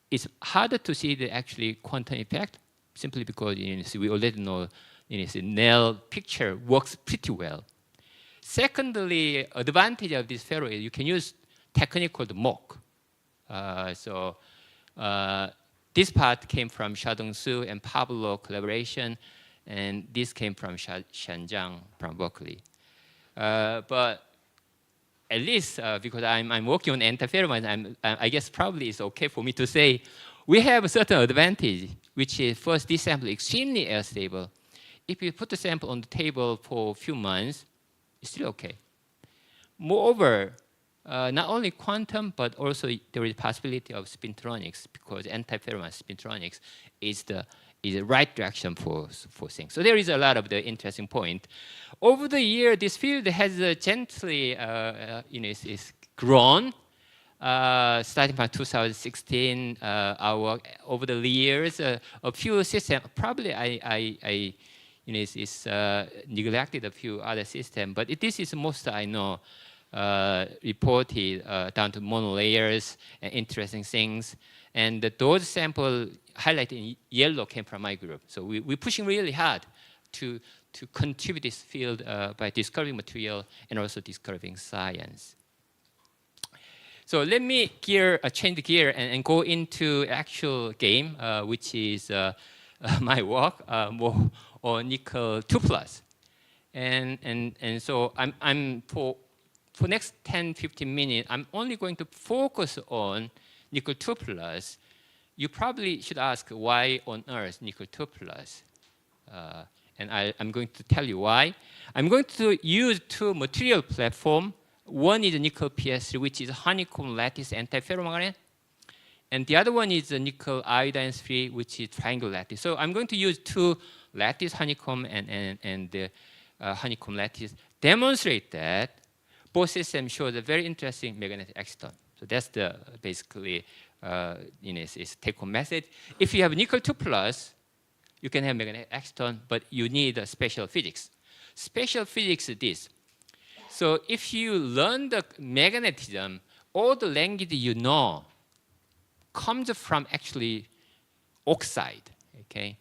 It's harder to see the actually quantum effect, simply because we already know Snell picture works pretty well. Secondly, advantage of this ferro is you can use technique called mock. This part came from Xiaodong Su and Pablo collaboration, and this came from Shan Zhang from Berkeley. But at least because I'm working on antiferromagnet, I guess probably it's okay for me to say we have a certain advantage, which is first, this sample is extremely air stable. If you put the sample on the table for a few months, it's still okay. Moreover, not only quantum, but also there is possibility of spintronics, because antiferromagnet spintronics is the right direction for things. So there is a lot of the interesting point. Over the year, this field has gently is grown. Starting from 2016, our work over the years, a few systems. Probably I neglected a few other systems, but this is most I know. Reported down to monolayers and interesting things. And those samples highlighted in yellow came from my group. So we're pushing really hard to contribute this field by discovering material and also discovering science. So let me change the gear and go into actual game, which is my work more on nickel 2+. And so I'm for next 10-15 minutes, I'm only going to focus on nickel 2+. You probably should ask why on earth nickel 2+. And I'm going to tell you why. I'm going to use 2 material platforms One is nickel PS3, which is honeycomb lattice antiferromagnet. And the other one is nickel iodine 3, which is triangle lattice. So I'm going to use two lattice honeycomb and honeycomb lattice, demonstrate that both systems show a very interesting magnetic exciton. So that's the basically is take-home message. If you have nickel 2+, you can have magnetic exciton, but you need a special physics. Special physics is this. So if you learn the magnetism, all the language you know comes from actually oxide. Okay,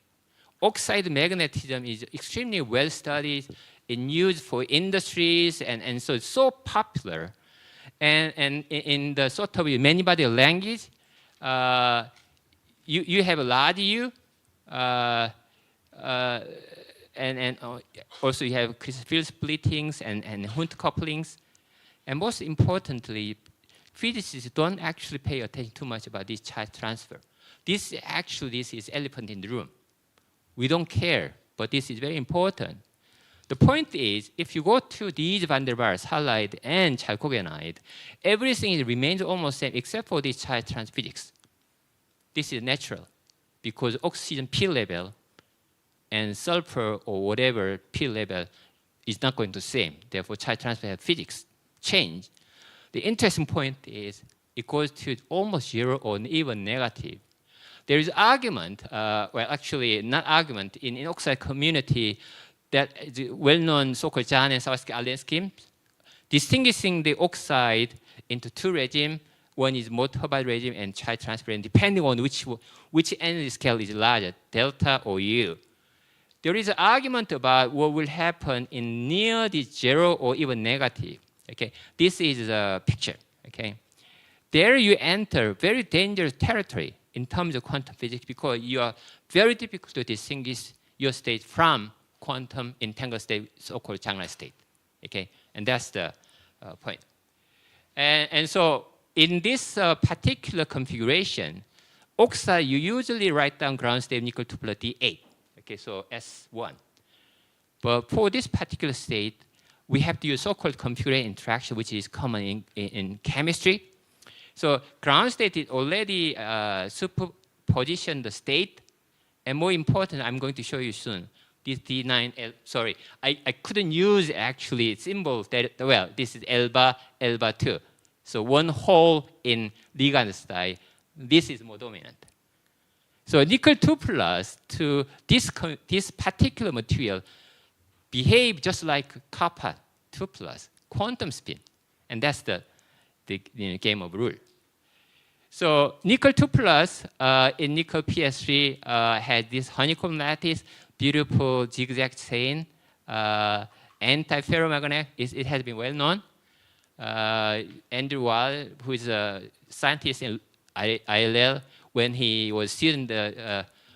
oxide magnetism is extremely well studied and used for industries, and so it's so popular. And in the sort of many body language, you have a large U, and also you have field splittings and Hund couplings. And most importantly, physicists don't actually pay attention too much about this charge transfer. This is elephant in the room. We don't care, but this is very important. The point is, if you go to these van der Waals, halide, and chalcogenide, everything remains almost the same except for this charge transfer physics. This is natural because oxygen P level and sulfur or whatever P level is not going to the same. Therefore, charge transfer physics change. The interesting point is it goes to almost zero or even negative. There is argument, well, actually not argument, in oxide community that the well-known so-called Jahn and Sawatsky-Allen scheme, distinguishing the oxide into two regimes. One is mode-turbine regime and charge transfer, and depending on which energy scale is larger, delta or U. There is an argument about what will happen in near the zero or even negative. Okay, this is a picture. Okay, there you enter very dangerous territory in terms of quantum physics because you are very difficult to distinguish your state from quantum entangled state, so-called Chang'an state. Okay, and that's the point. And so in this particular configuration, oxide you usually write down ground state nickel 2 plus D8. Okay, so S1. But for this particular state, we have to use so-called configuration interaction, which is common in chemistry. So ground state is already superposition the state, and more important, I'm going to show you soon. This D9L, sorry, I couldn't use actually symbols that, well, this is ELBA 2. So one hole in ligand side, this is more dominant. So nickel 2 plus to this particular material behave just like copper 2 plus, quantum spin. And that's the game of rule. So nickel 2 plus in nickel PS3 had this honeycomb lattice, beautiful zigzag chain, anti-ferromagnet. It has been well known. Andrew Wall, who is a scientist in ILL, when he was student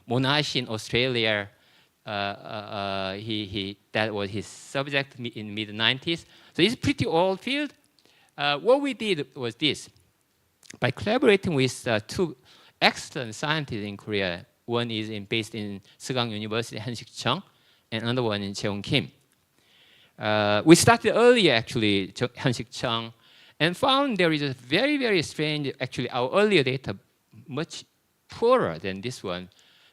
Monash in Australia, that was his subject in mid-90s. So it's pretty old field. What we did was this. By collaborating with two excellent scientists in Korea, one is based in Segang University, Han-sik Chung, and another one in Jae-Woong Kim. We started earlier, actually, Han-sik Chung, and found there is a very, very strange, actually, our earlier data much poorer than this one,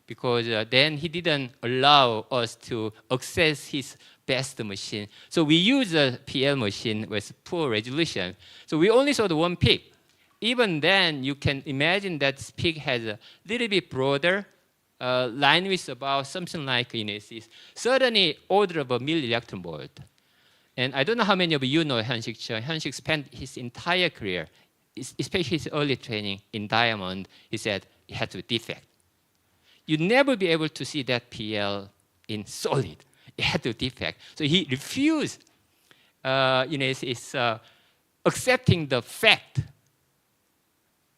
because then he didn't allow us to access his best machine. So we used a PL machine with poor resolution. So we only saw the one peak. Even then, you can imagine that this peak has a little bit broader line width about something like, it's certainly order of a milli-electron volt. And I don't know how many of you know Han-sik Chung. Han-sik spent his entire career, especially his early training in diamond, he said it had to be defect. You'd never be able to see that PL in solid. It had to be defect. So he refused, accepting the fact.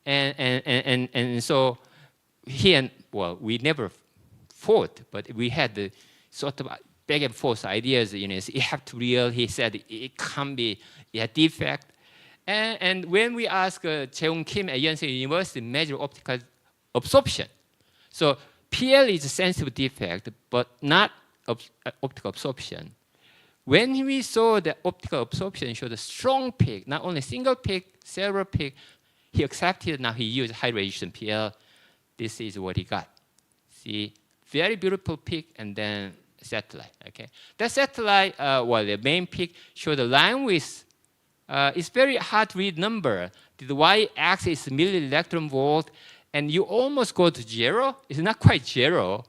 And so he and, well, we never fought, but we had the sort of back and forth ideas, you have to real, he said it can't be a defect. And when we asked Jae-Woong Kim at Yonsei University measure optical absorption. So PL is a sensitive defect, but not optical absorption. when we saw the optical absorption showed a strong peak, not only single peak, several peak, he accepted. Now he used high resolution PL. This is what he got. See, very beautiful peak and then satellite. Okay, that satellite, well, the main peak showed a line with. It's very hard to read number. The y-axis is milli-electron volt, and you almost go to 0. It's not quite 0,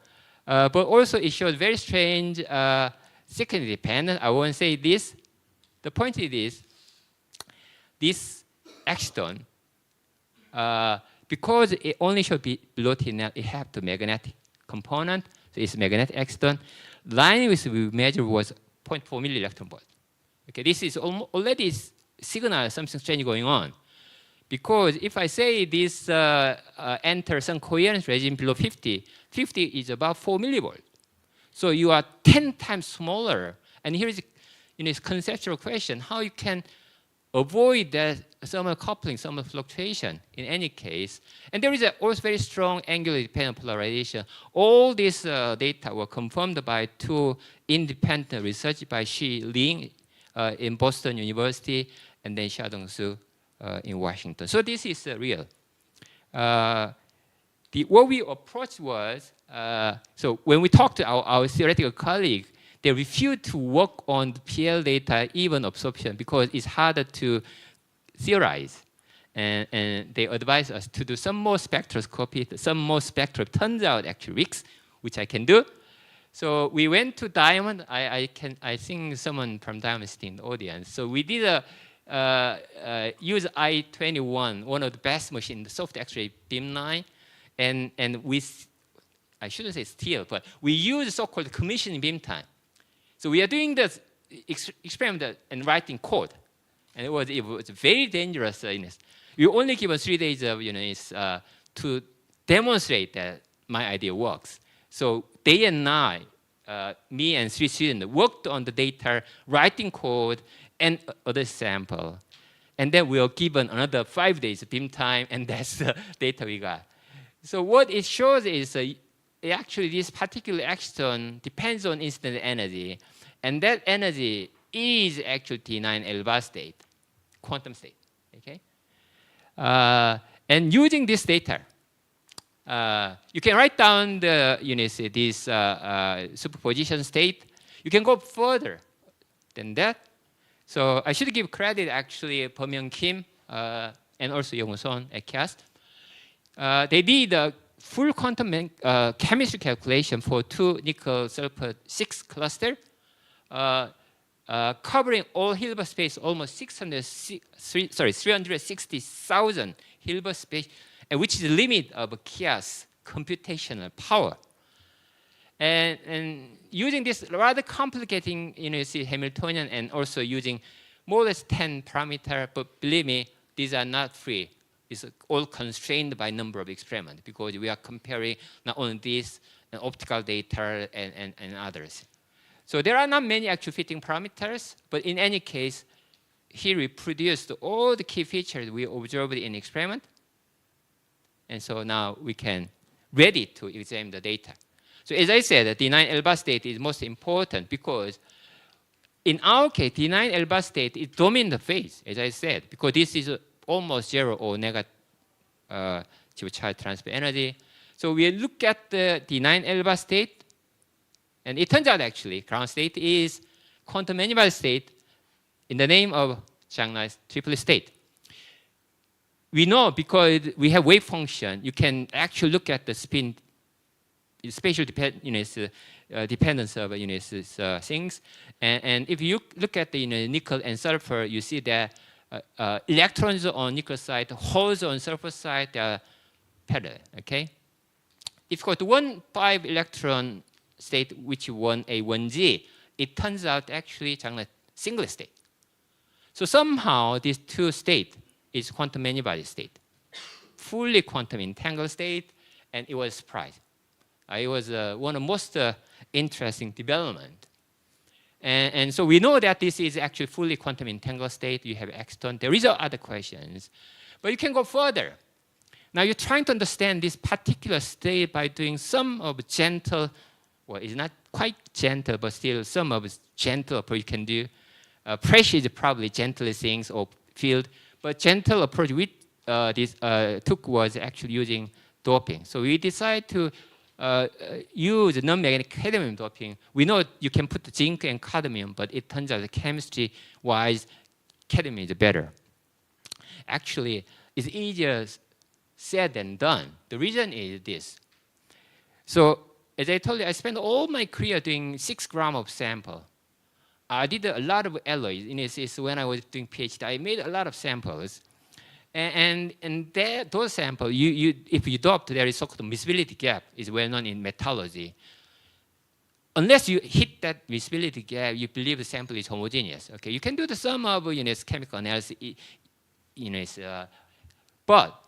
but also it shows very strange sequence dependent. I won't say this. The point is this exciton, because it only should be below T0, it have the magnetic component, so it's magnetic exciton. Line with we measured was 0.4 milli-electron volt. Okay, this is already signal something strange going on. Because if I say this enters some coherence regime below 50, 50 is about 4 millivolt. So you are 10 times smaller. And here is a conceptual question, how you can avoid that thermal coupling, thermal fluctuation in any case. And there is also very strong angular dependent polarization. All these data were confirmed by 2 independent research by Shi Ling in Boston University and then Xiaodong Su in Washington. So this is real. What we approached was, so when we talked to our theoretical colleague, they refused to work on the PL data, even absorption, because it's harder to theorize. And they advised us to do some more spectroscopy, some more spectrum. Turns out actually weeks, which I can do. So we went to Diamond. I think someone from Diamond is in the audience. So we did use I-21, one of the best machines, the soft X-ray beamline, and with, I shouldn't say still, but we use so-called commissioning beam time. So we are doing this experiment and writing code, and it was very dangerous. You only given 3 days of to demonstrate that my idea works. So day and night, me and 3 students worked on the data, writing code, and other sample. And then we were given another 5 days of beam time, and that's the data we got. So what it shows is actually this particular exciton depends on incident energy, and that energy is actually T9 L-bar state, quantum state. Okay, and using this data, you can write down the this superposition state. You can go further than that. So I should give credit actually Pyeong Kim and also Young Son at CAST. They did a full quantum chemistry calculation for 2 nickel sulfur 6 cluster, covering all Hilbert space, almost 360,000 Hilbert space, which is the limit of CAS computational power. And using this rather complicating, Hamiltonian, and also using more or less 10 parameters, but believe me, these are not free. It's all constrained by number of experiments because we are comparing not only this and optical data and others. So there are not many actual fitting parameters, but in any case, he reproduced all the key features we observed in experiment. And so now we can ready to examine the data. So as I said, the D9 L-bar state is most important because in our case, D9 L-bar state is dominant phase, as I said, because this is almost 0 or negative charge transfer energy. So we look at the D9 L-bar state, and it turns out actually ground state is quantum manifold state in the name of Chang's triplet state. We know because we have wave function, you can actually look at the spin, spatial dependence of things. And if you look at the nickel and sulfur, you see that electrons on nickel side, holes on sulfur side, they are parallel. Okay. If you got 1 5 electron state, which 1A, 1G, it turns out actually single state. So somehow these 2 states is quantum many-body state, fully quantum entangled state, and it was a surprise. It was one of the most interesting development. And so we know that this is actually fully quantum entangled state. You have exciton. There is other questions, but you can go further. Now you're trying to understand this particular state by doing some of gentle well, it's not quite gentle, but still some of it's gentle approach you can do. Pressure is probably gentle things or field, but gentle approach we took was actually using doping. So we decided to use non-magnetic cadmium doping. We know you can put zinc and cadmium, but it turns out chemistry-wise, cadmium is better. Actually, it's easier said than done. The reason is this. So as I told you, I spent all my career doing 6 grams of sample. I did a lot of alloys. In this is when I was doing PhD. I made a lot of samples. And those samples, if you dope, there is so-called miscibility gap. Is well known in metallurgy. Unless you hit that miscibility gap, you believe the sample is homogeneous. Okay, you can do the sum of chemical analysis. But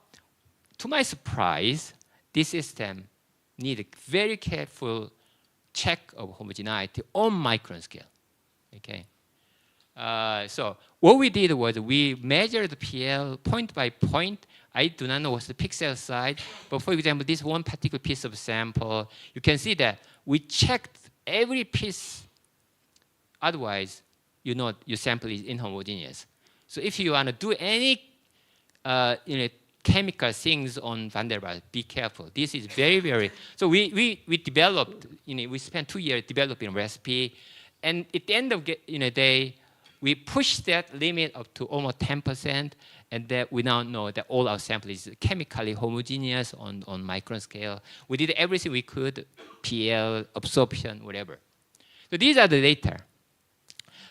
to my surprise, this system needs a very careful check of homogeneity on micron scale. Okay. So what we did was we measured the PL point by point. I do not know what's the pixel size, but for example, this one particular piece of sample, you can see that we checked every piece. Otherwise, you know your sample is inhomogeneous. So if you want to do any chemical things on van der Waals, be careful. This is very, very. So we developed. We spent 2 years developing a recipe, and at the end of day, we pushed that limit up to almost 10%, and that we now know that all our sample is chemically homogeneous on micron scale. We did everything we could, PL, absorption, whatever. So these are the data.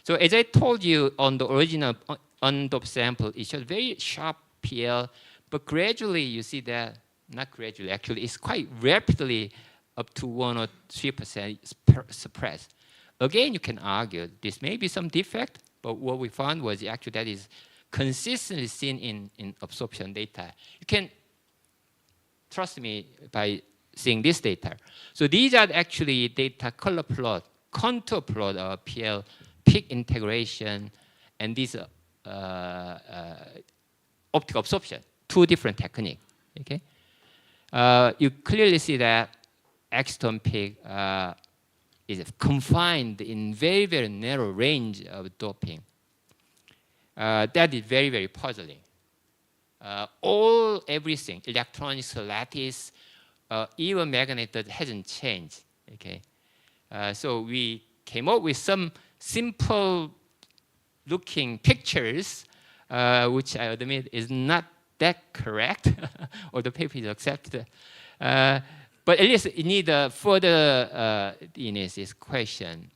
So as I told you on the original undoped sample, it shows very sharp PL, but gradually you see that, not gradually, actually, it's quite rapidly up to 1 or 3% suppressed. Again, you can argue this may be some defect, but what we found was actually that is consistently seen in absorption data. You can trust me by seeing this data. So these are actually data color plot, contour plot of PL, peak integration, and this optical absorption, 2 different techniques. Okay, you clearly see that exciton peak is confined in very, very narrow range of doping. That is very, very puzzling. Everything, electronics, lattice, even magnet that hasn't changed. Okay, so we came up with some simple looking pictures, which I admit is not that correct, or the paper is accepted. But at least you need a further this question.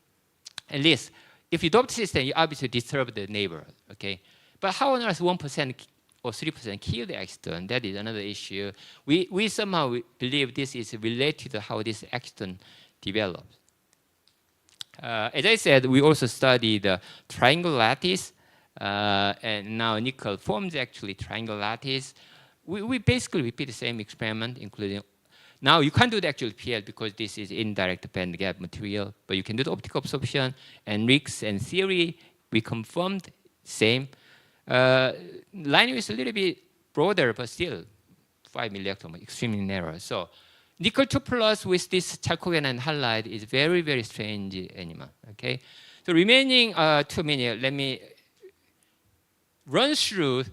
At least if you adopt the system, you obviously disturb the neighborhood. Okay, but how on earth 1% or 3% kill the exciton? That is another issue. We somehow believe this is related to how this exciton develops. As I said, we also studied the triangle lattice, and now nickel forms actually triangle lattice. We basically repeat the same experiment, including. Now you can't do the actual PL because this is indirect band gap material, but you can do the optical absorption and RIX and theory. We confirmed same. Lining is a little bit broader, but still 5 millielectron, extremely narrow. So nickel 2 plus with this chalcogen and halide is very, very strange animal. Okay, so remaining 2 minutes, let me run through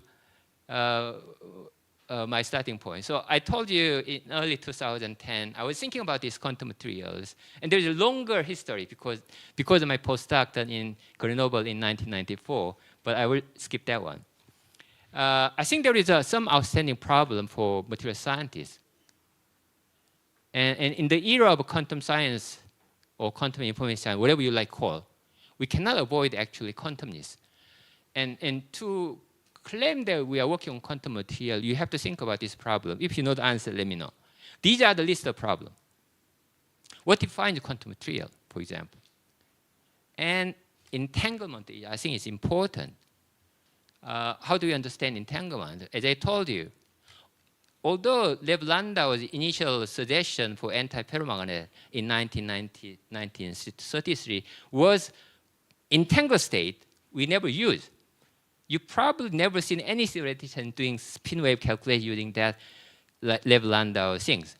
my starting point. So I told you in early 2010, I was thinking about these quantum materials. And there's a longer history because of my postdoc done in Grenoble in 1994, but I will skip that one. I think there is some outstanding problem for material scientists. And in the era of quantum science or quantum information science, whatever you like call, we cannot avoid actually quantumness. And to claim that we are working on quantum material, you have to think about this problem. If you know the answer, let me know. These are the list of problems. What defines quantum material, for example? And entanglement, I think it's important. How do we understand entanglement? As I told you, although Lev Landau's initial suggestion for anti-ferromagnet in 1933 was entangled state, we never used. You probably never seen any theoretician doing spin wave calculation using that Lev Landau things.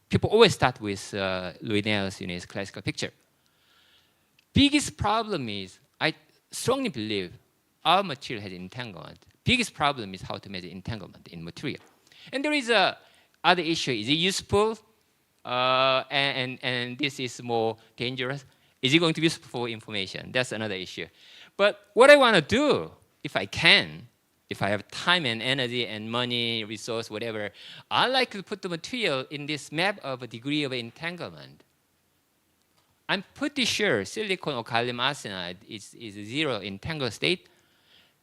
people always start with Louis-Néel's classical picture. Biggest problem is, I strongly believe our material has entanglement. Biggest problem is how to measure entanglement in material. And there is a other issue. Is it useful? And this is more dangerous. Is it going to be useful for information? That's another issue. But what I want to do, if I can, if I have time and energy and money, resource, whatever, I like to put the material in this map of a degree of entanglement. I'm pretty sure silicon or gallium arsenide is a zero entangled state,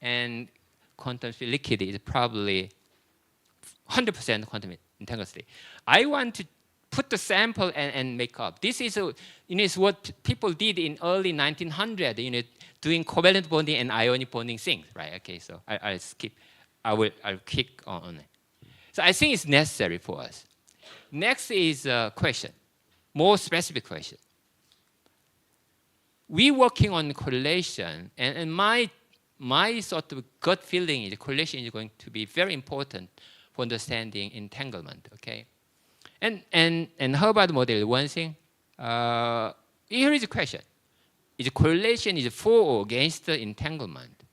and quantum field liquid is probably 100% quantum entangled state. I want to put the sample and make up. This is, is what people did in early 1900, doing covalent bonding and ionic bonding things, right? Okay, so I'll skip. I'll click on it. So I think it's necessary for us. Next is a question, more specific question. We're working on correlation, and my sort of gut feeling is correlation is going to be very important for understanding entanglement, okay? And how about model? One thing, here is a question. Is correlation is for or against the entanglement?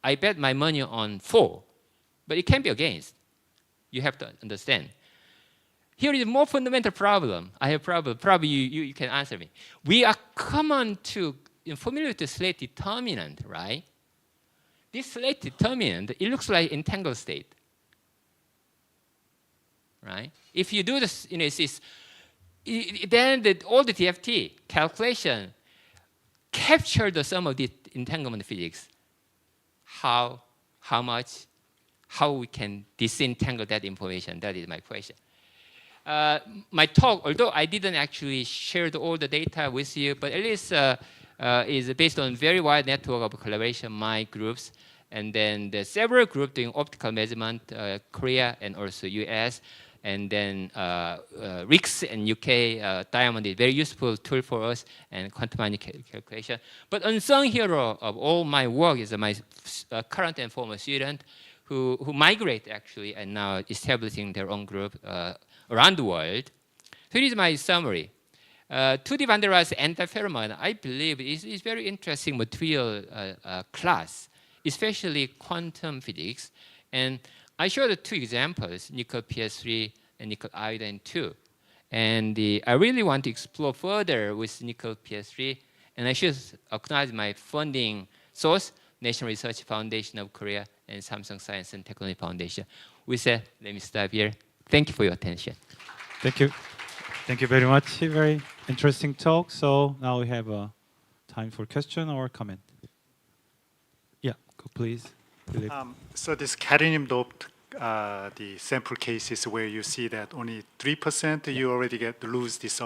I bet my money on for, but it can be against. You have to understand. Here is a more fundamental problem. I have a problem. Probably you can answer me. We are common to familiar with the slate determinant, right? This slate determinant, it looks like entangled state, right? If you do this, then all the DFT calculation capture the sum of the entanglement physics. How much, how we can disentangle that information? That is my question. My talk, although I didn't actually share all the data with you, but at least is based on very wide network of collaboration, my groups, and then the several groups doing optical measurement, Korea and also US, and then RICS and UK, Diamond is very useful tool for us, and quantum calculation. But unsung hero of all my work is my current and former student who migrate actually and now establishing their own group around the world. So here is my summary. 2D van der Waals antiferromagnet, I believe, is very interesting material class, especially quantum physics. And I showed two examples, nickel PS3 and nickel iodine 2. And I really want to explore further with nickel PS3. And I should acknowledge my funding source, National Research Foundation of Korea and Samsung Science and Technology Foundation. With that, let me stop here. Thank you for your attention. Thank you. Thank you very much. Very interesting talk. So now we have time for question or comment. Yeah, go please. Philip. So this cadmium doped the sample cases where you see that only 3% you already lose this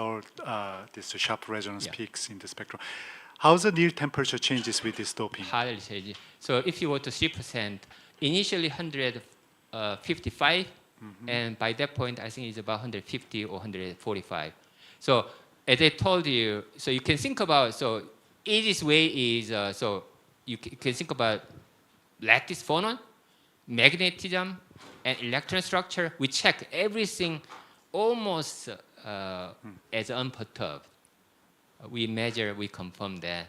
sharp resonance peaks in the spectrum. How's the near temperature changes with this doping? Hardly changes. So if you go to 3%, initially 155. And by that point, I think it's about 150 or 145. So as I told you, so you can think about, so easiest way is, so you can think about lattice phonon, magnetism, and electron structure. We check everything almost as unperturbed. We measure, we confirm that,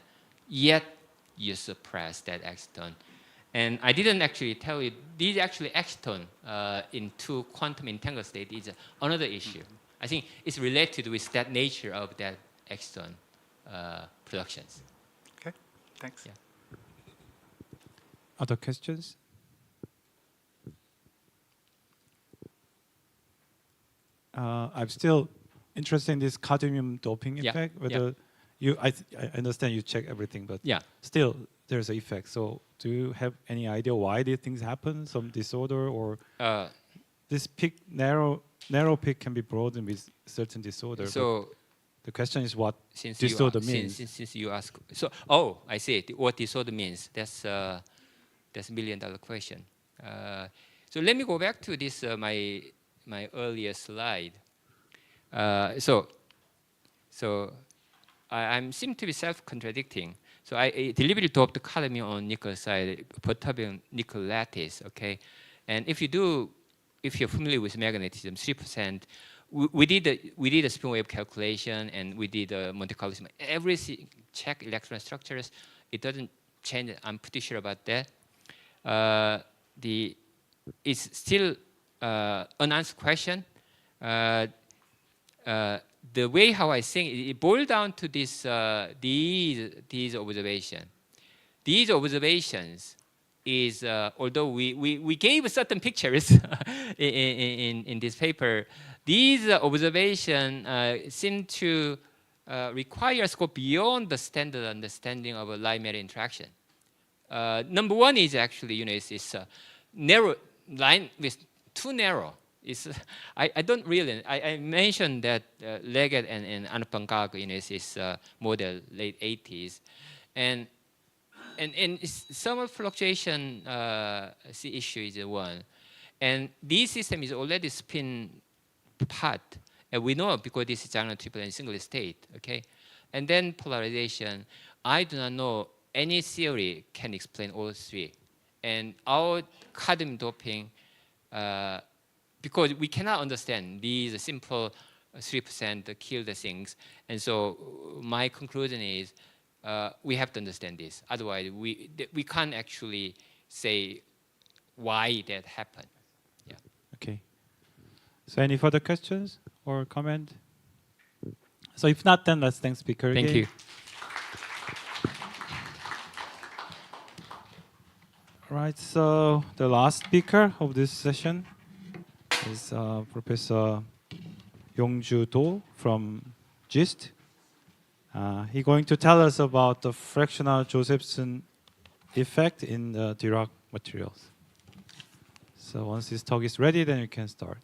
yet you suppress that exciton. And I didn't actually tell you, these actually exciton into quantum entangled state is another issue. I think it's related with that nature of that exciton productions. Okay, thanks. Yeah. Other questions? I'm still interested in this cadmium doping Yeah, effect. yeah. Whether I understand you check everything, but Yeah. still there's an effect. So do you have any idea why these things happen? Some disorder or this peak narrow peak can be broadened with certain disorder. So the question is what since disorder you, means. Since you ask, so oh, I see what disorder means. That's a $1 million question. So let me go back to this my earlier slide. So I seem to be self-contradicting. So I deliberately doped the cadmium on nickel side, perturbing nickel lattice. Okay, and if you're familiar with magnetism, 3% we did a spin wave calculation, and we did a Monte Carlo. Everything, check electron structures. It doesn't change. I'm pretty sure about that. It's still unanswered question. The way how I think it boils down to this these observations. These observations is although we gave certain pictures in this paper, these observations seem to require scope beyond the standard understanding of a light-matter interaction. Number one is actually, it's narrow line with too narrow. I don't really. I mentioned that Leggett and Anupam is model late 80s, and thermal fluctuation issue is one, and this system is already spin part, and we know because this is general triple and single state. Okay, and then polarization. I do not know any theory can explain all three, and our cadmium doping. Because we cannot understand these simple 3% kill the things. And so my conclusion is we have to understand this. Otherwise, we can't actually say why that happened. Yeah. Okay. So any further questions or comment? So if not, then let's thank speaker Thank again. you. Right, so the last speaker of this session is Professor Yongju Do from GIST. He's going to tell us about the fractional Josephson effect in the Dirac materials. So once this talk is ready, then you can start.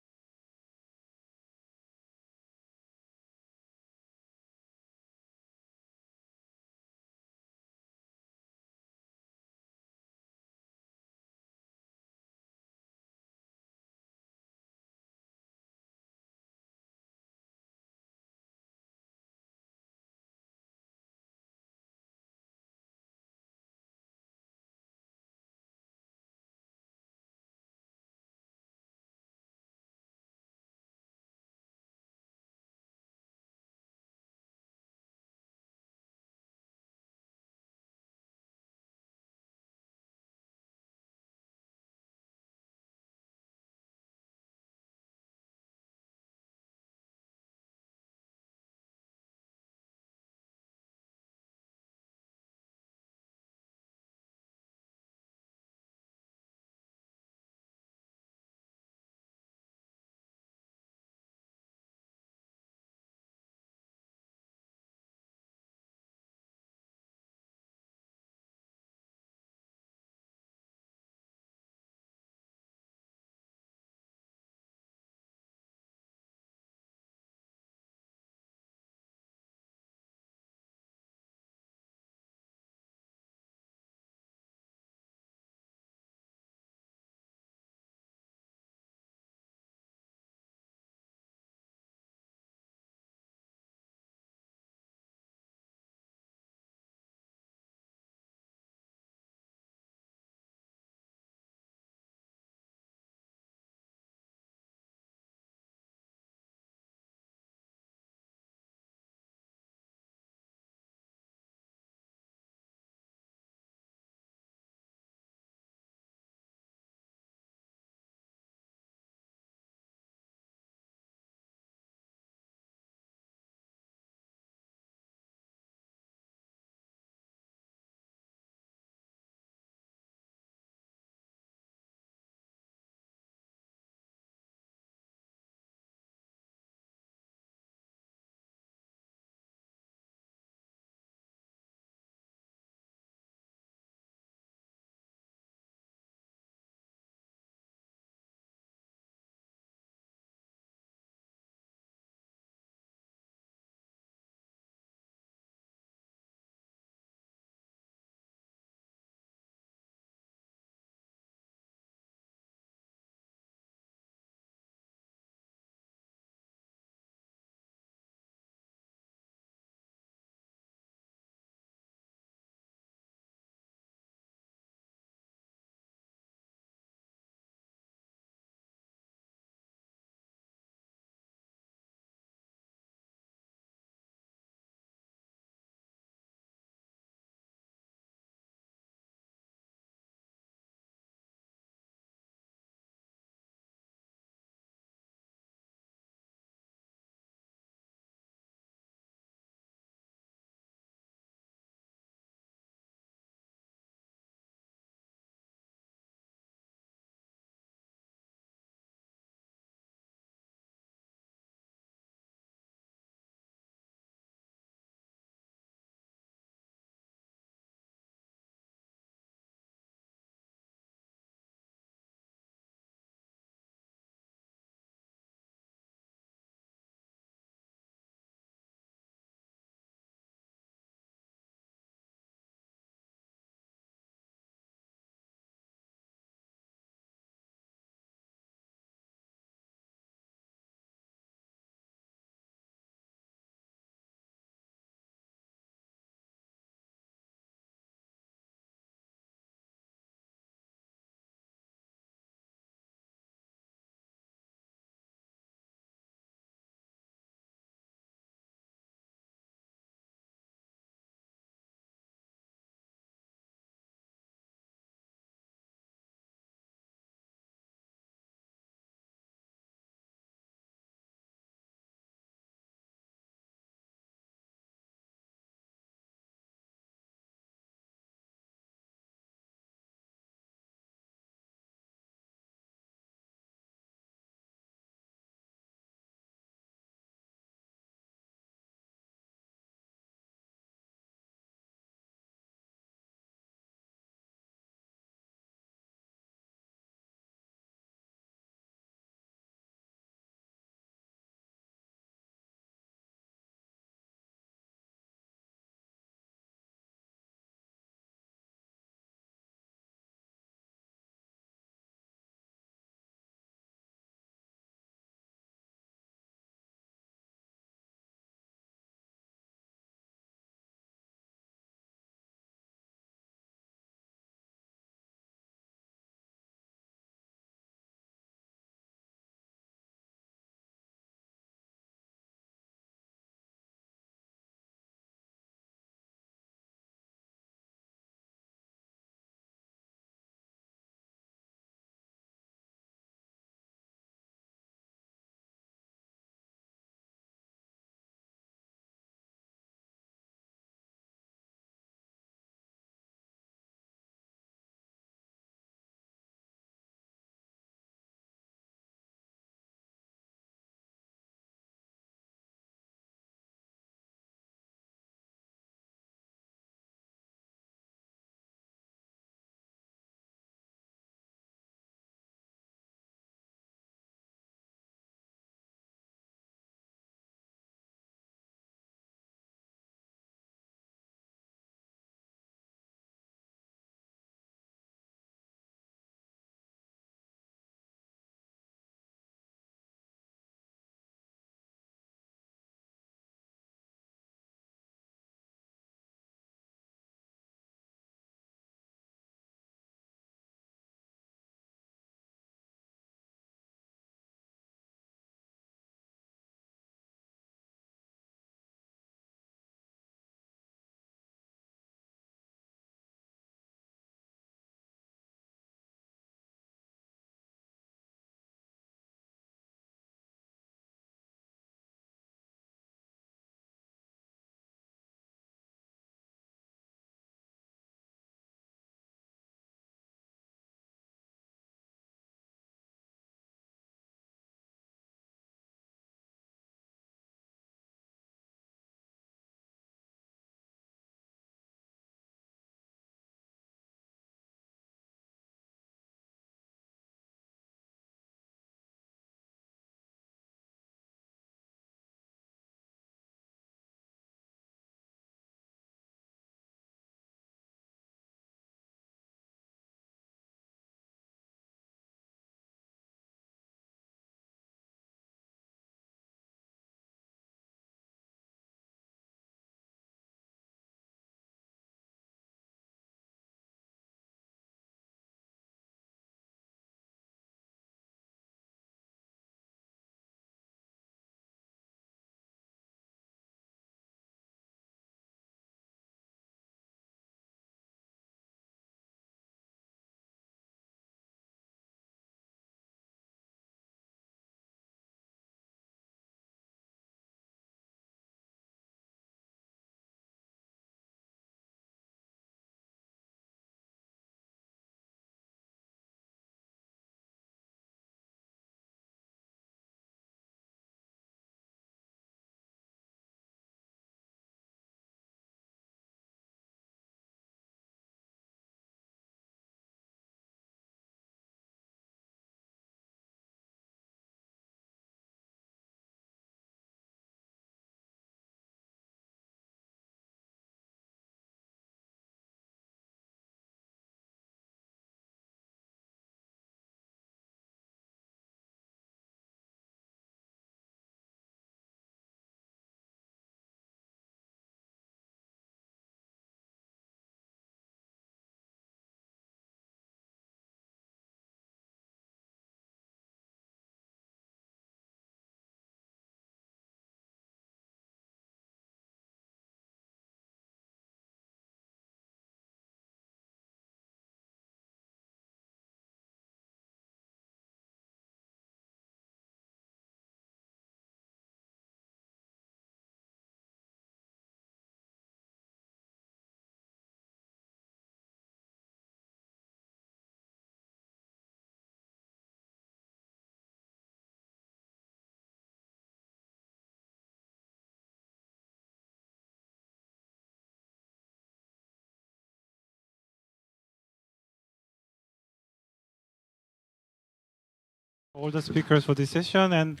all the speakers for this session. And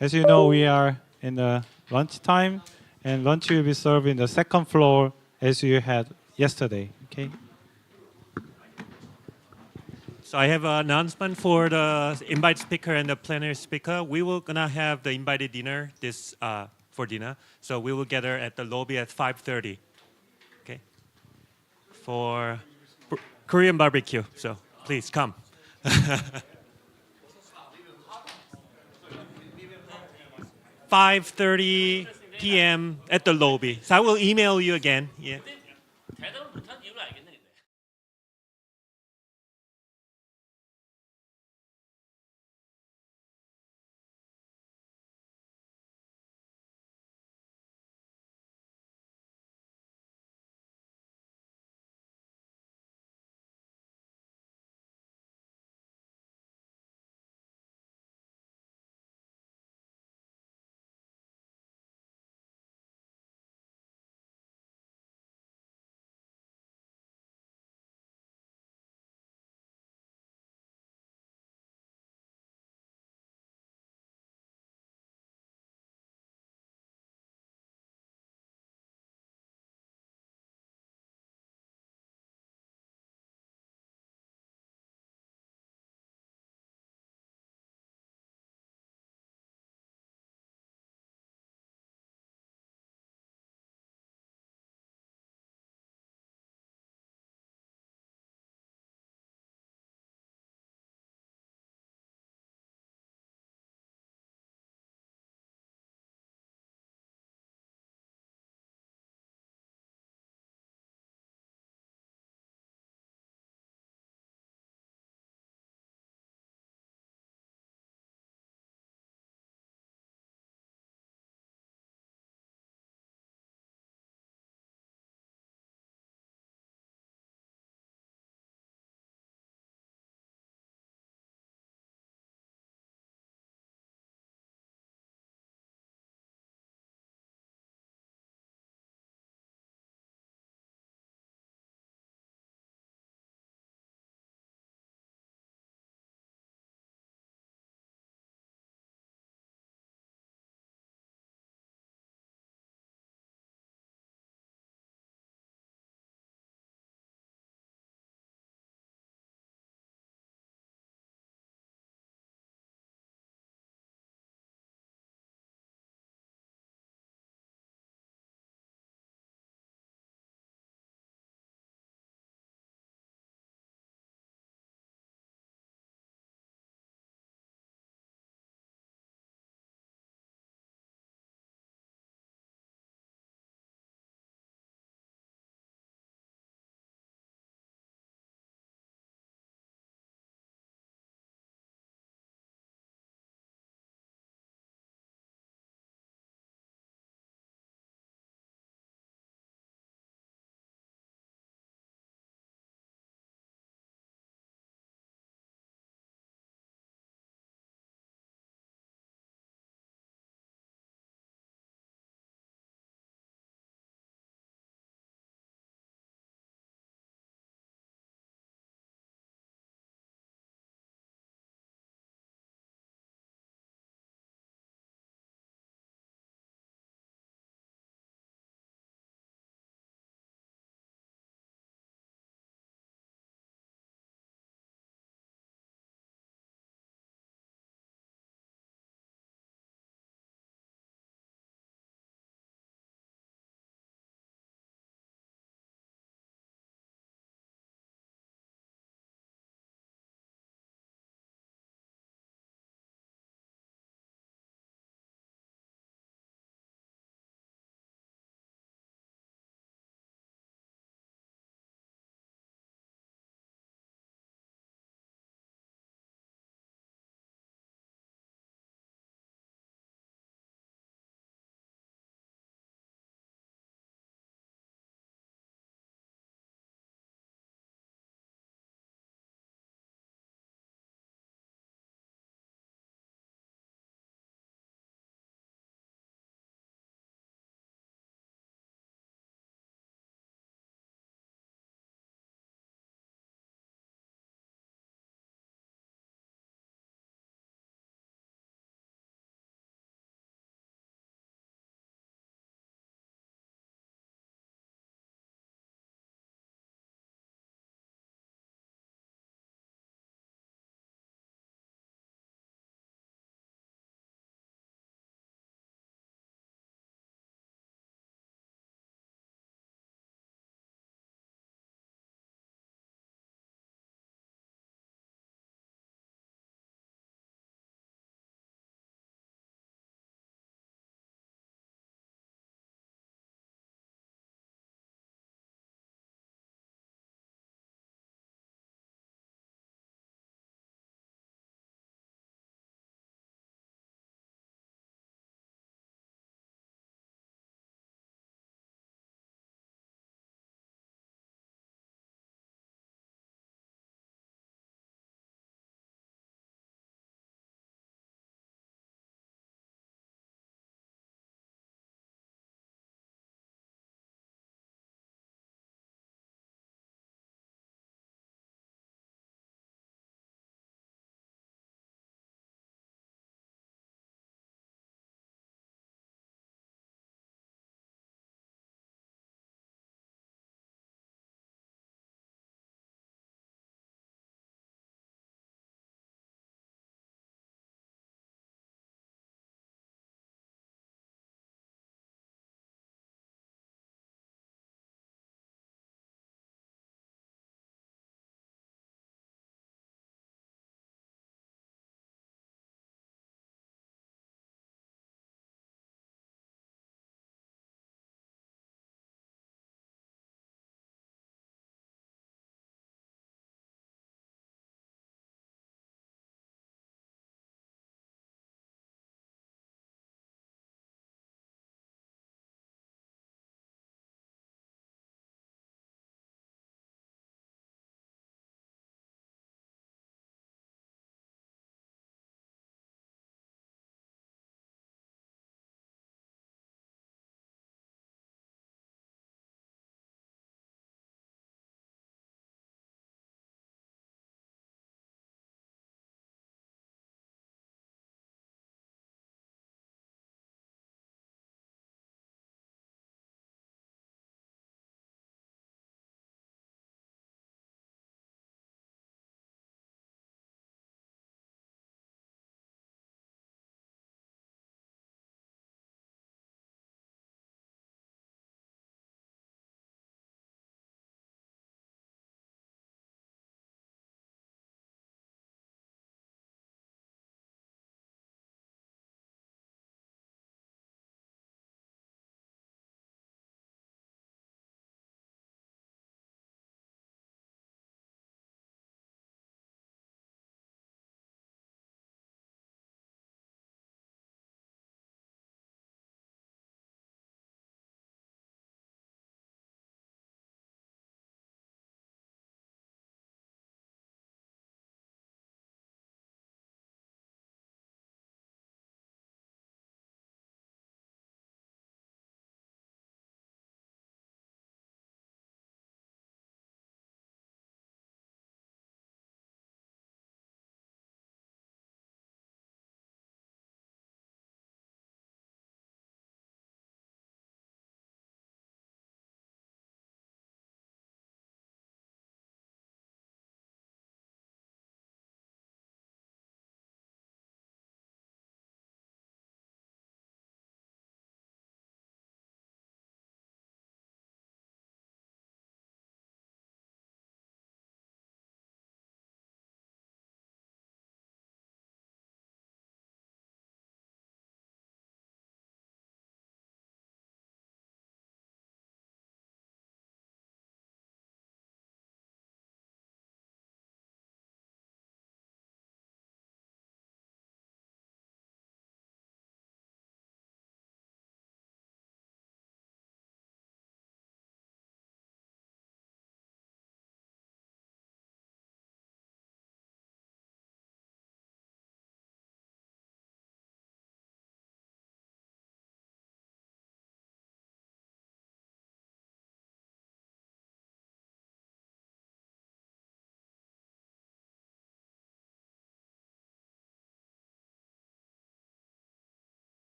as you know, we are in the lunch time, and lunch will be served in the second floor as you had yesterday. Okay. So I have an announcement for the invited speaker and the plenary speaker. We will gonna have the invited dinner for dinner. So we will gather at the lobby at 5:30. Okay. For Korean barbecue. So please come. 5:30 p.m. at the lobby. So I will email you again. Yeah.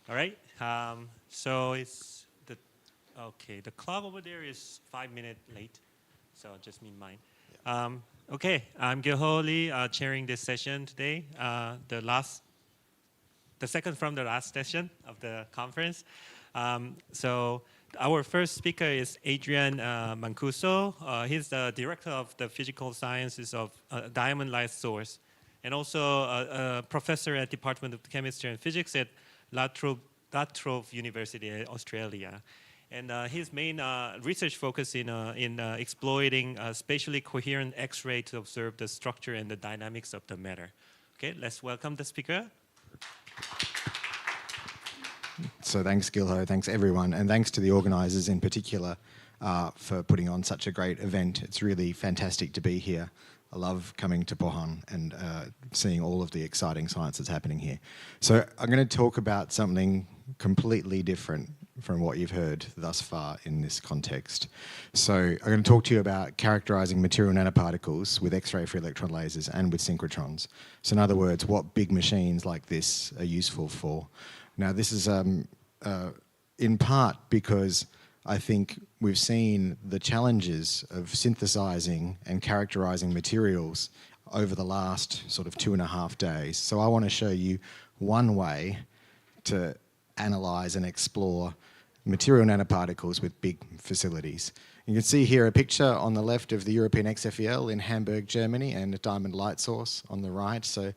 All right. So it's the clock over there is 5 minutes late, so just mean mine. Okay, I'm Gil Lee, chairing this session today. The second from the last session of the conference. So our first speaker is Adrian Mancuso. He's the director of the physical sciences of diamond light source, and also a professor at Department of Chemistry and Physics at La Trobe University, Australia. And his main research focus in exploiting spatially coherent X-ray to observe the structure and the dynamics of the matter. Okay, let's welcome the speaker. So thanks, Gilho, thanks everyone, and thanks to the organisers in particular for putting on such a great event. It's really fantastic to be here. I love coming to Pohang and seeing all of the exciting science that's happening here. So I'm going to talk about something completely different from what you've heard thus far in this context. So I'm going to talk to you about characterising material nanoparticles with X-ray free electron lasers and with synchrotrons. So in other words, what big machines like this are useful for. Now this is in part because I think we've seen the challenges of synthesizing and characterising materials over the last sort of 2.5 days. So I want to show you one way to analyse and explore material nanoparticles with big facilities. You can see here a picture on the left of the European XFEL in Hamburg, Germany, and a Diamond Light Source on the right. So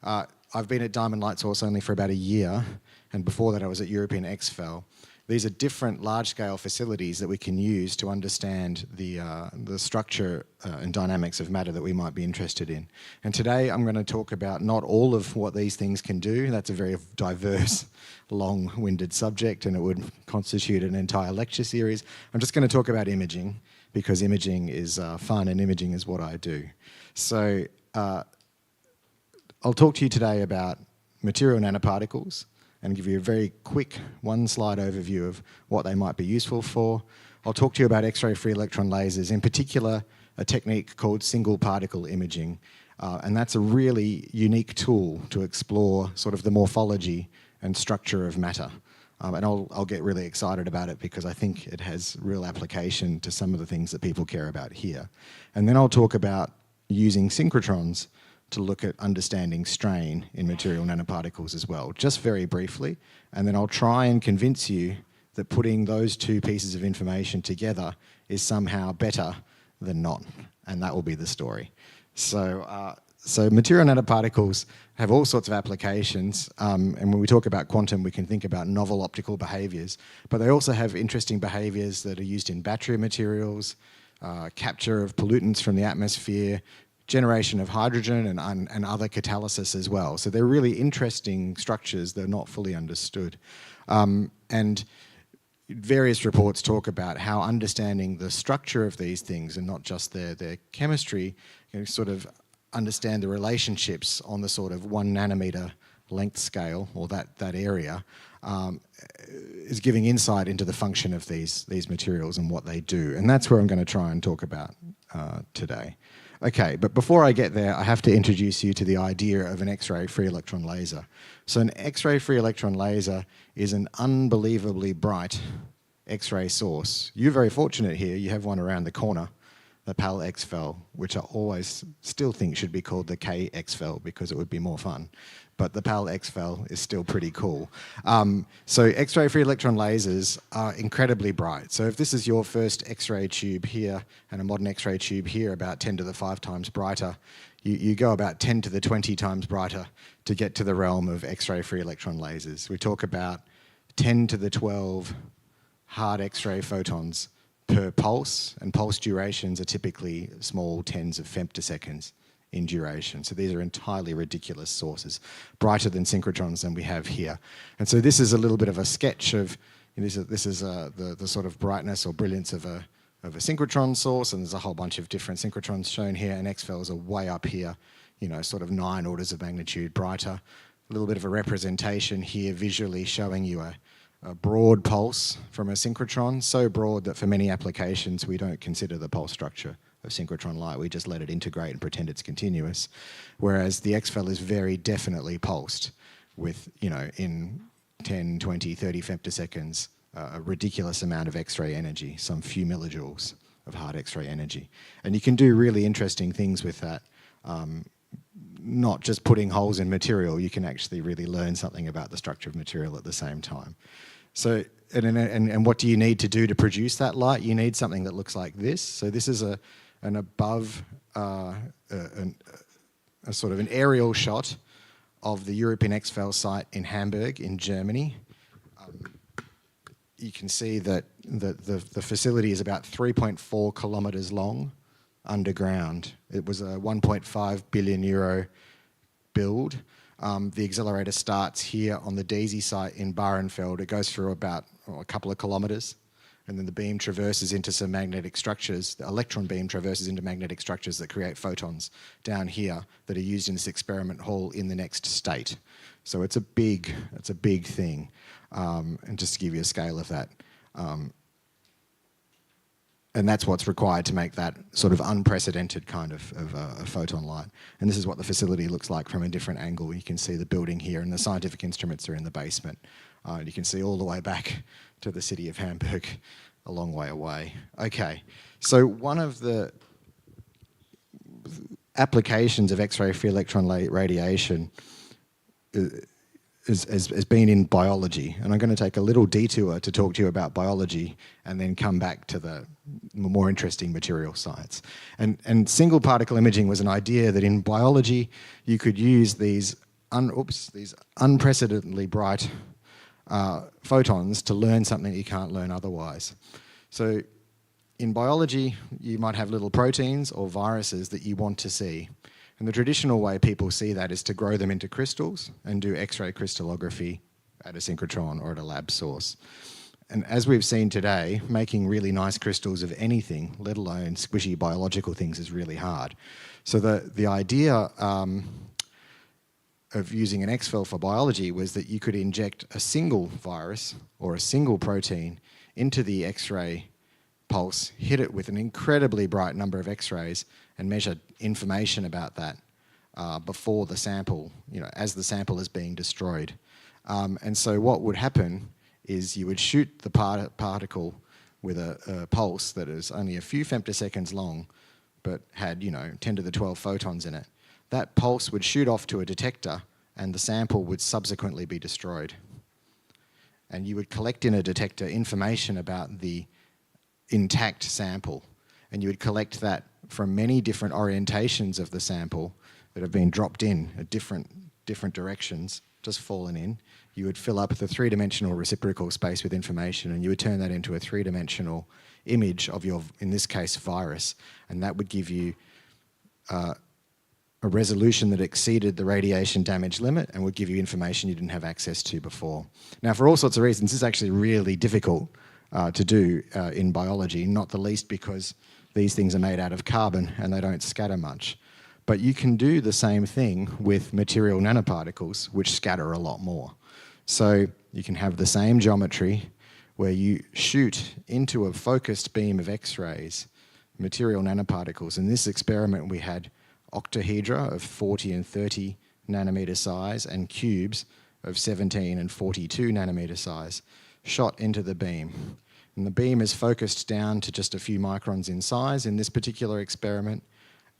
I've been at Diamond Light Source only for about a year, and before that I was at European XFEL. These are different large-scale facilities that we can use to understand the structure and dynamics of matter that we might be interested in. And today I'm going to talk about not all of what these things can do. That's a very diverse, long-winded subject, and it would constitute an entire lecture series. I'm just going to talk about imaging, because imaging is fun and imaging is what I do. So I'll talk to you today about material nanoparticles, and give you a very quick one-slide overview of what they might be useful for. I'll talk to you about X-ray free electron lasers, in particular a technique called single particle imaging, and that's a really unique tool to explore sort of the morphology and structure of matter. And I'll get really excited about it because I think it has real application to some of the things that people care about here. And then I'll talk about using synchrotrons to look at understanding strain in material nanoparticles as well, just very briefly. And then I'll try and convince you that putting those two pieces of information together is somehow better than not. And that will be the story. So material nanoparticles have all sorts of applications. And when we talk about quantum, we can think about novel optical behaviors. But they also have interesting behaviors that are used in battery materials, capture of pollutants from the atmosphere, generation of hydrogen and other catalysis as well. So they're really interesting structures that are not fully understood. And various reports talk about how understanding the structure of these things and not just their chemistry, sort of understand the relationships on the sort of 1 nanometer length scale, or that area, is giving insight into the function of these materials and what they do. And that's where I'm going to try and talk about today. Okay, but before I get there, I have to introduce you to the idea of an X-ray free electron laser. So an X-ray free electron laser is an unbelievably bright X-ray source. You're very fortunate here. You have one around the corner, the PAL XFEL, which I always still think should be called the K XFEL because it would be more fun. But the PAL XFEL is still pretty cool. So X-ray free electron lasers are incredibly bright. So if this is your first X-ray tube here and a modern X-ray tube here about 10 to the 5 times brighter, you go about 10 to the 20 times brighter to get to the realm of X-ray free electron lasers. We talk about 10 to the 12 hard X-ray photons per pulse, and pulse durations are typically small tens of femtoseconds in duration. So these are entirely ridiculous sources, brighter than synchrotrons than we have here. And so this is a little bit of a sketch of, this is the sort of brightness or brilliance of a synchrotron source, and there's a whole bunch of different synchrotrons shown here, and XFELs are way up here, sort of 9 orders of magnitude brighter. A little bit of a representation here visually showing you a broad pulse from a synchrotron, so broad that for many applications we don't consider the pulse structure of synchrotron light, we just let it integrate and pretend it's continuous, whereas the XFEL is very definitely pulsed. with, in 10, 20, 30 femtoseconds, a ridiculous amount of X-ray energy, some few millijoules of hard X-ray energy. And you can do really interesting things with that, not just putting holes in material, you can actually really learn something about the structure of material at the same time. So, and what do you need to do to produce that light? You need something that looks like this. So this is an above, a sort of an aerial shot of the European Exfel site in Hamburg in Germany. You can see that the facility is about 3.4 kilometers long underground. It was a 1.5 billion euro build. The accelerator starts here on the DAISY site in Bahrenfeld. It goes through about a couple of kilometers, and then the beam traverses into some magnetic structures. The electron beam traverses into magnetic structures that create photons down here that are used in this experiment hall in the next state. So it's a big thing. And just to give you a scale of that. And that's what's required to make that sort of unprecedented kind of a photon light. And this is what the facility looks like from a different angle. You can see the building here, and the scientific instruments are in the basement. You can see all the way back to the city of Hamburg, a long way away. Okay, so one of the applications of X-ray free electron radiation has been in biology, and I'm going to take a little detour to talk to you about biology and then come back to the more interesting material science. And single particle imaging was an idea that in biology you could use these unprecedentedly bright photons to learn something you can't learn otherwise. So in biology you might have little proteins or viruses that you want to see. And the traditional way people see that is to grow them into crystals and do X-ray crystallography at a synchrotron or at a lab source. And as we've seen today, making really nice crystals of anything, let alone squishy biological things, is really hard. So the idea of using an Exfel for biology was that you could inject a single virus or a single protein into the X-ray pulse, hit it with an incredibly bright number of X-rays, and measure information about that before the sample, as the sample is being destroyed. And so what would happen is you would shoot the particle with a pulse that is only a few femtoseconds long, but had 10 to the 12 photons in it. That pulse would shoot off to a detector, and the sample would subsequently be destroyed. And you would collect in a detector information about the intact sample, and you would collect that from many different orientations of the sample that have been dropped in at different directions, just fallen in. You would fill up the three-dimensional reciprocal space with information, and you would turn that into a three-dimensional image of your, in this case, virus, and that would give you a resolution that exceeded the radiation damage limit and would give you information you didn't have access to before. Now, for all sorts of reasons, this is actually really difficult to do in biology, not the least because these things are made out of carbon and they don't scatter much. But you can do the same thing with material nanoparticles, which scatter a lot more. So you can have the same geometry where you shoot into a focused beam of X-rays material nanoparticles. In this experiment we had octahedra of 40 and 30 nanometer size and cubes of 17 and 42 nanometer size shot into the beam. And the beam is focused down to just a few microns in size in this particular experiment,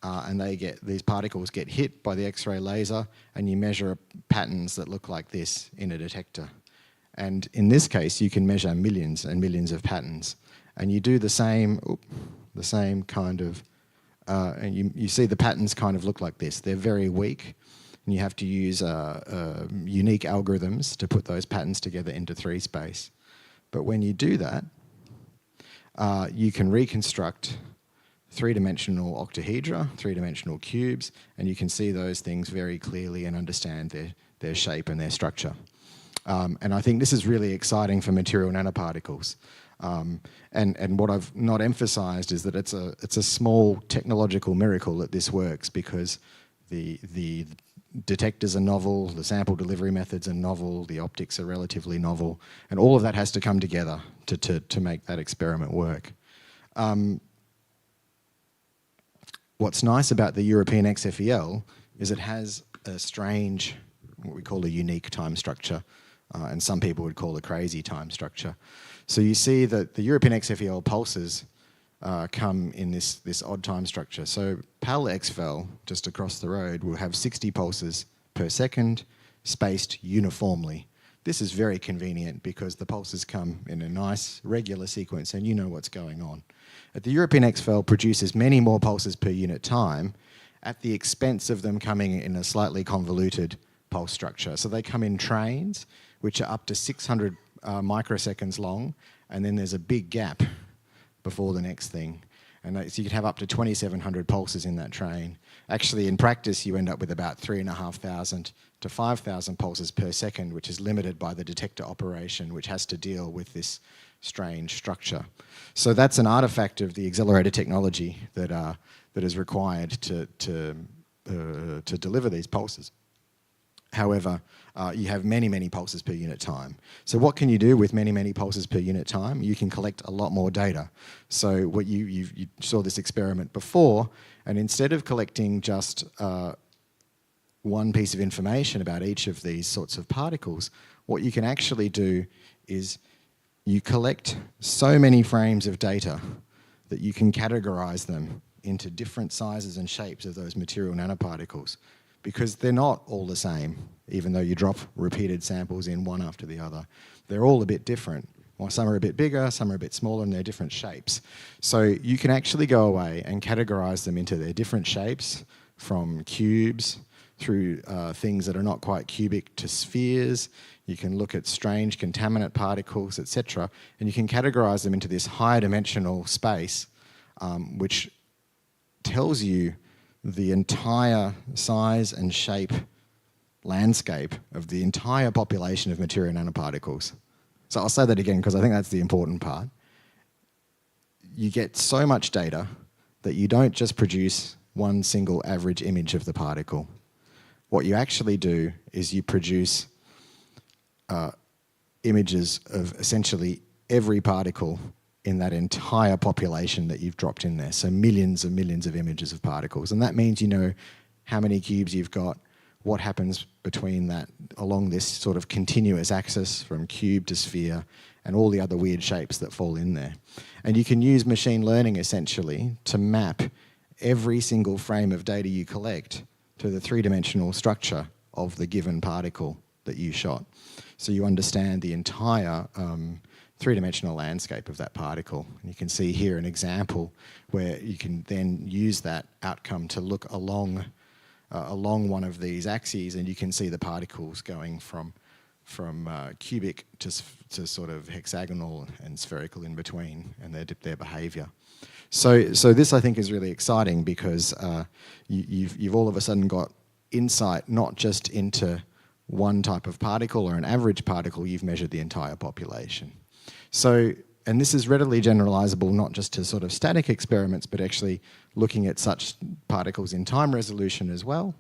and these particles get hit by the X-ray laser, and you measure patterns that look like this in a detector. And in this case, you can measure millions and millions of patterns, and you do the same kind of, and you see the patterns kind of look like this. They're very weak, and you have to use unique algorithms to put those patterns together into 3-space. But when you do that, you can reconstruct three-dimensional octahedra, three-dimensional cubes, and you can see those things very clearly and understand their shape and their structure. And I think this is really exciting for material nanoparticles. And what I've not emphasized is that it's a small technological miracle that this works, because the detectors are novel, the sample delivery methods are novel, the optics are relatively novel, and all of that has to come together to make that experiment work. What's nice about the European XFEL is it has a strange what we call a unique time structure, and some people would call a crazy time structure. So you see that the European XFEL pulses come in this odd time structure. So PAL XFEL, just across the road, will have 60 pulses per second, spaced uniformly. This is very convenient because the pulses come in a nice regular sequence and you know what's going on. The European XFEL produces many more pulses per unit time at the expense of them coming in a slightly convoluted pulse structure. So they come in trains, which are up to 600 microseconds long, and then there's a big gap before the next thing. And so you could have up to 2,700 pulses in that train. Actually, in practice, you end up with about 3,500 to 5,000 pulses per second, which is limited by the detector operation, which has to deal with this strange structure. So that's an artifact of the accelerator technology that is required to deliver these pulses. However, you have many, many pulses per unit time. So what can you do with many, many pulses per unit time? You can collect a lot more data. So what you saw this experiment before, and instead of collecting just one piece of information about each of these sorts of particles, what you can actually do is you collect so many frames of data that you can categorize them into different sizes and shapes of those material nanoparticles, because they're not all the same, even though you drop repeated samples in one after the other. They're all a bit different. Well, some are a bit bigger, some are a bit smaller, and they're different shapes. So you can actually go away and categorize them into their different shapes, from cubes through things that are not quite cubic to spheres. You can look at strange contaminant particles, etc., and you can categorize them into this higher dimensional space, which tells you the entire size and shape landscape of the entire population of material nanoparticles. So I'll say that again because I think that's the important part. You get so much data that you don't just produce one single average image of the particle. What you actually do is you produce images of essentially every particle in that entire population that you've dropped in there. So millions and millions of images of particles. And that means you know how many cubes you've got, what happens between that along this sort of continuous axis from cube to sphere, and all the other weird shapes that fall in there. And you can use machine learning essentially to map every single frame of data you collect to the three-dimensional structure of the given particle that you shot. So you understand the entire three-dimensional landscape of that particle. And you can see here an example where you can then use that outcome to look along one of these axes, and you can see the particles going from cubic to sort of hexagonal and spherical in between, and their behaviour. So this I think is really exciting because you've all of a sudden got insight not just into one type of particle or an average particle, you've measured the entire population. So, and this is readily generalizable not just to sort of static experiments, but actually looking at such particles in time resolution as well.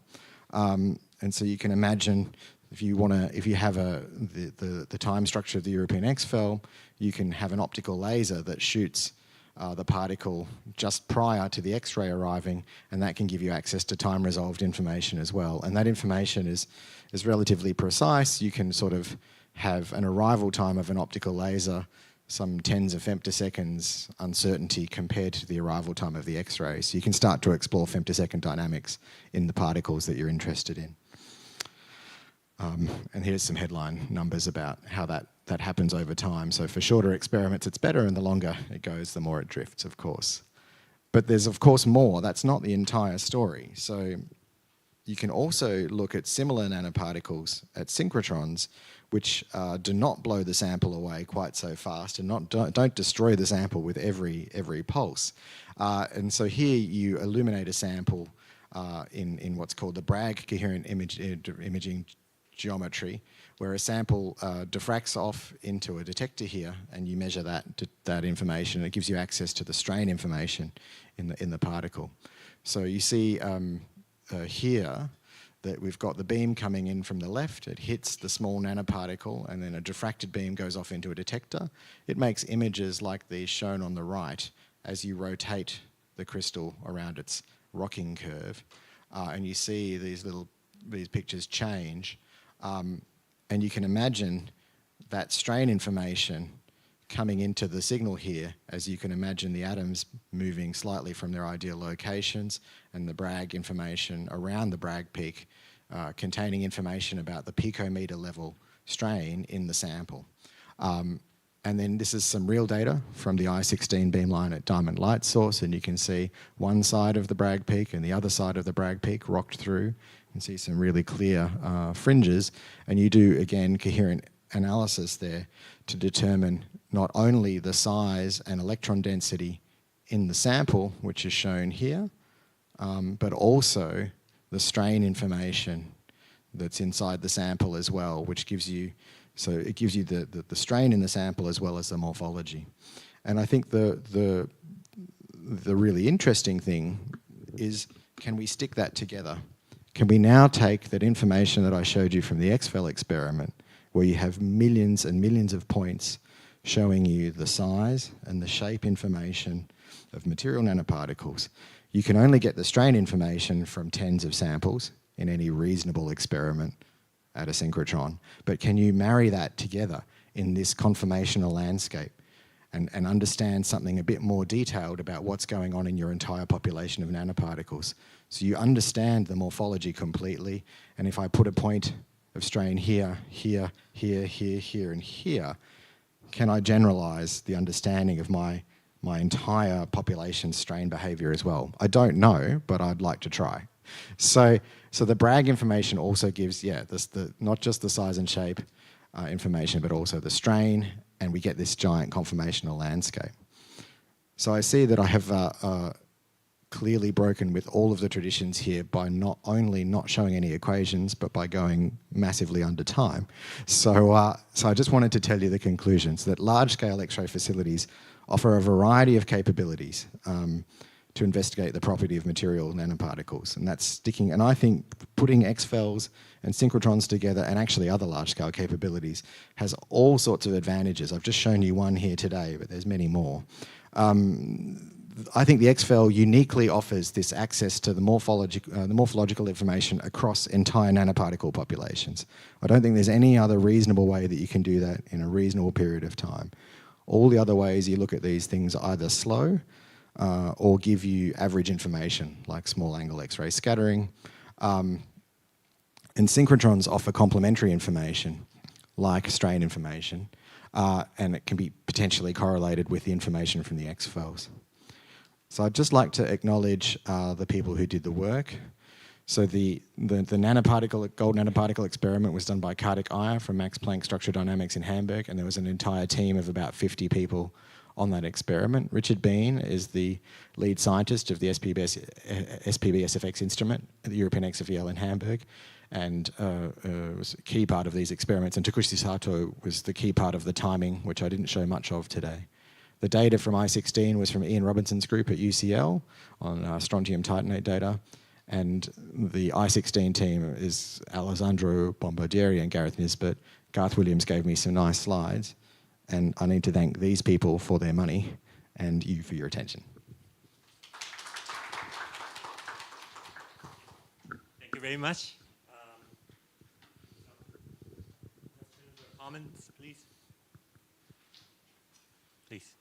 And so you can imagine if you have the time structure of the European XFEL, you can have an optical laser that shoots the particle just prior to the X-ray arriving, and that can give you access to time-resolved information as well. And that information is relatively precise. You can sort of have an arrival time of an optical laser, some tens of femtoseconds uncertainty compared to the arrival time of the X-ray. So you can start to explore femtosecond dynamics in the particles that you're interested in. And here's some headline numbers about how that happens over time. So for shorter experiments, it's better, and the longer it goes, the more it drifts, of course. But there's, of course, more. That's not the entire story. So you can also look at similar nanoparticles at synchrotrons, which do not blow the sample away quite so fast and don't destroy the sample with every pulse. And so here you illuminate a sample in what's called the Bragg coherent imaging geometry, where a sample diffracts off into a detector here, and you measure that information, and it gives you access to the strain information in the particle. So you see here that we've got the beam coming in from the left, it hits the small nanoparticle, and then a diffracted beam goes off into a detector. It makes images like these shown on the right as you rotate the crystal around its rocking curve, and you see these pictures change And you can imagine that strain information coming into the signal here, as you can imagine the atoms moving slightly from their ideal locations, and the Bragg information around the Bragg peak containing information about the picometer level strain in the sample. And then this is some real data from the I-16 beamline at Diamond Light Source, and you can see one side of the Bragg peak and the other side of the Bragg peak rocked through. You can see some really clear fringes, and you do, again, coherent analysis there to determine not only the size and electron density in the sample, which is shown here, but also the strain information that's inside the sample as well, which gives you, so it gives you the strain in the sample as well as the morphology. And I think the really interesting thing is, can we stick that together? Can we now take that information that I showed you from the XFEL experiment, where you have millions and millions of points showing you the size and the shape information of material nanoparticles. You can only get the strain information from tens of samples in any reasonable experiment at a synchrotron. But can you marry that together in this conformational landscape and understand something a bit more detailed about what's going on in your entire population of nanoparticles? So you understand the morphology completely, and if I put a point of strain here, here, here, here, here, and here, can I generalize the understanding of my entire population strain behavior as well? I don't know, but I'd like to try. So the Bragg information also gives, not just the size and shape information, but also the strain, and we get this giant conformational landscape. So I see that I have clearly broken with all of the traditions here by not only not showing any equations, but by going massively under time. So I just wanted to tell you the conclusions, that large-scale X-ray facilities offer a variety of capabilities to investigate the property of material nanoparticles, and that's sticking. And I think putting XFELs and synchrotrons together, and actually other large-scale capabilities, has all sorts of advantages. I've just shown you one here today, but there's many more. I think the XFEL uniquely offers this access to the morphological information across entire nanoparticle populations. I don't think there's any other reasonable way that you can do that in a reasonable period of time. All the other ways you look at these things are either slow or give you average information, like small angle X-ray scattering. And synchrotrons offer complementary information, like strain information, and it can be potentially correlated with the information from the XFELs. So I'd just like to acknowledge the people who did the work. So the gold nanoparticle experiment was done by Kartik Iyer from Max Planck Structural Dynamics in Hamburg, and there was an entire team of about 50 people on that experiment. Richard Bean is the lead scientist of the SPB-SFX instrument at the European XFEL in Hamburg, and was a key part of these experiments. And Takushi Sato was the key part of the timing, which I didn't show much of today. The data from I-16 was from Ian Robinson's group at UCL on strontium titanate data. And the I-16 team is Alessandro Bombardieri and Gareth Nisbet. Garth Williams gave me some nice slides. And I need to thank these people for their money and you for your attention. Thank you very much. Questions or comments, please? Please.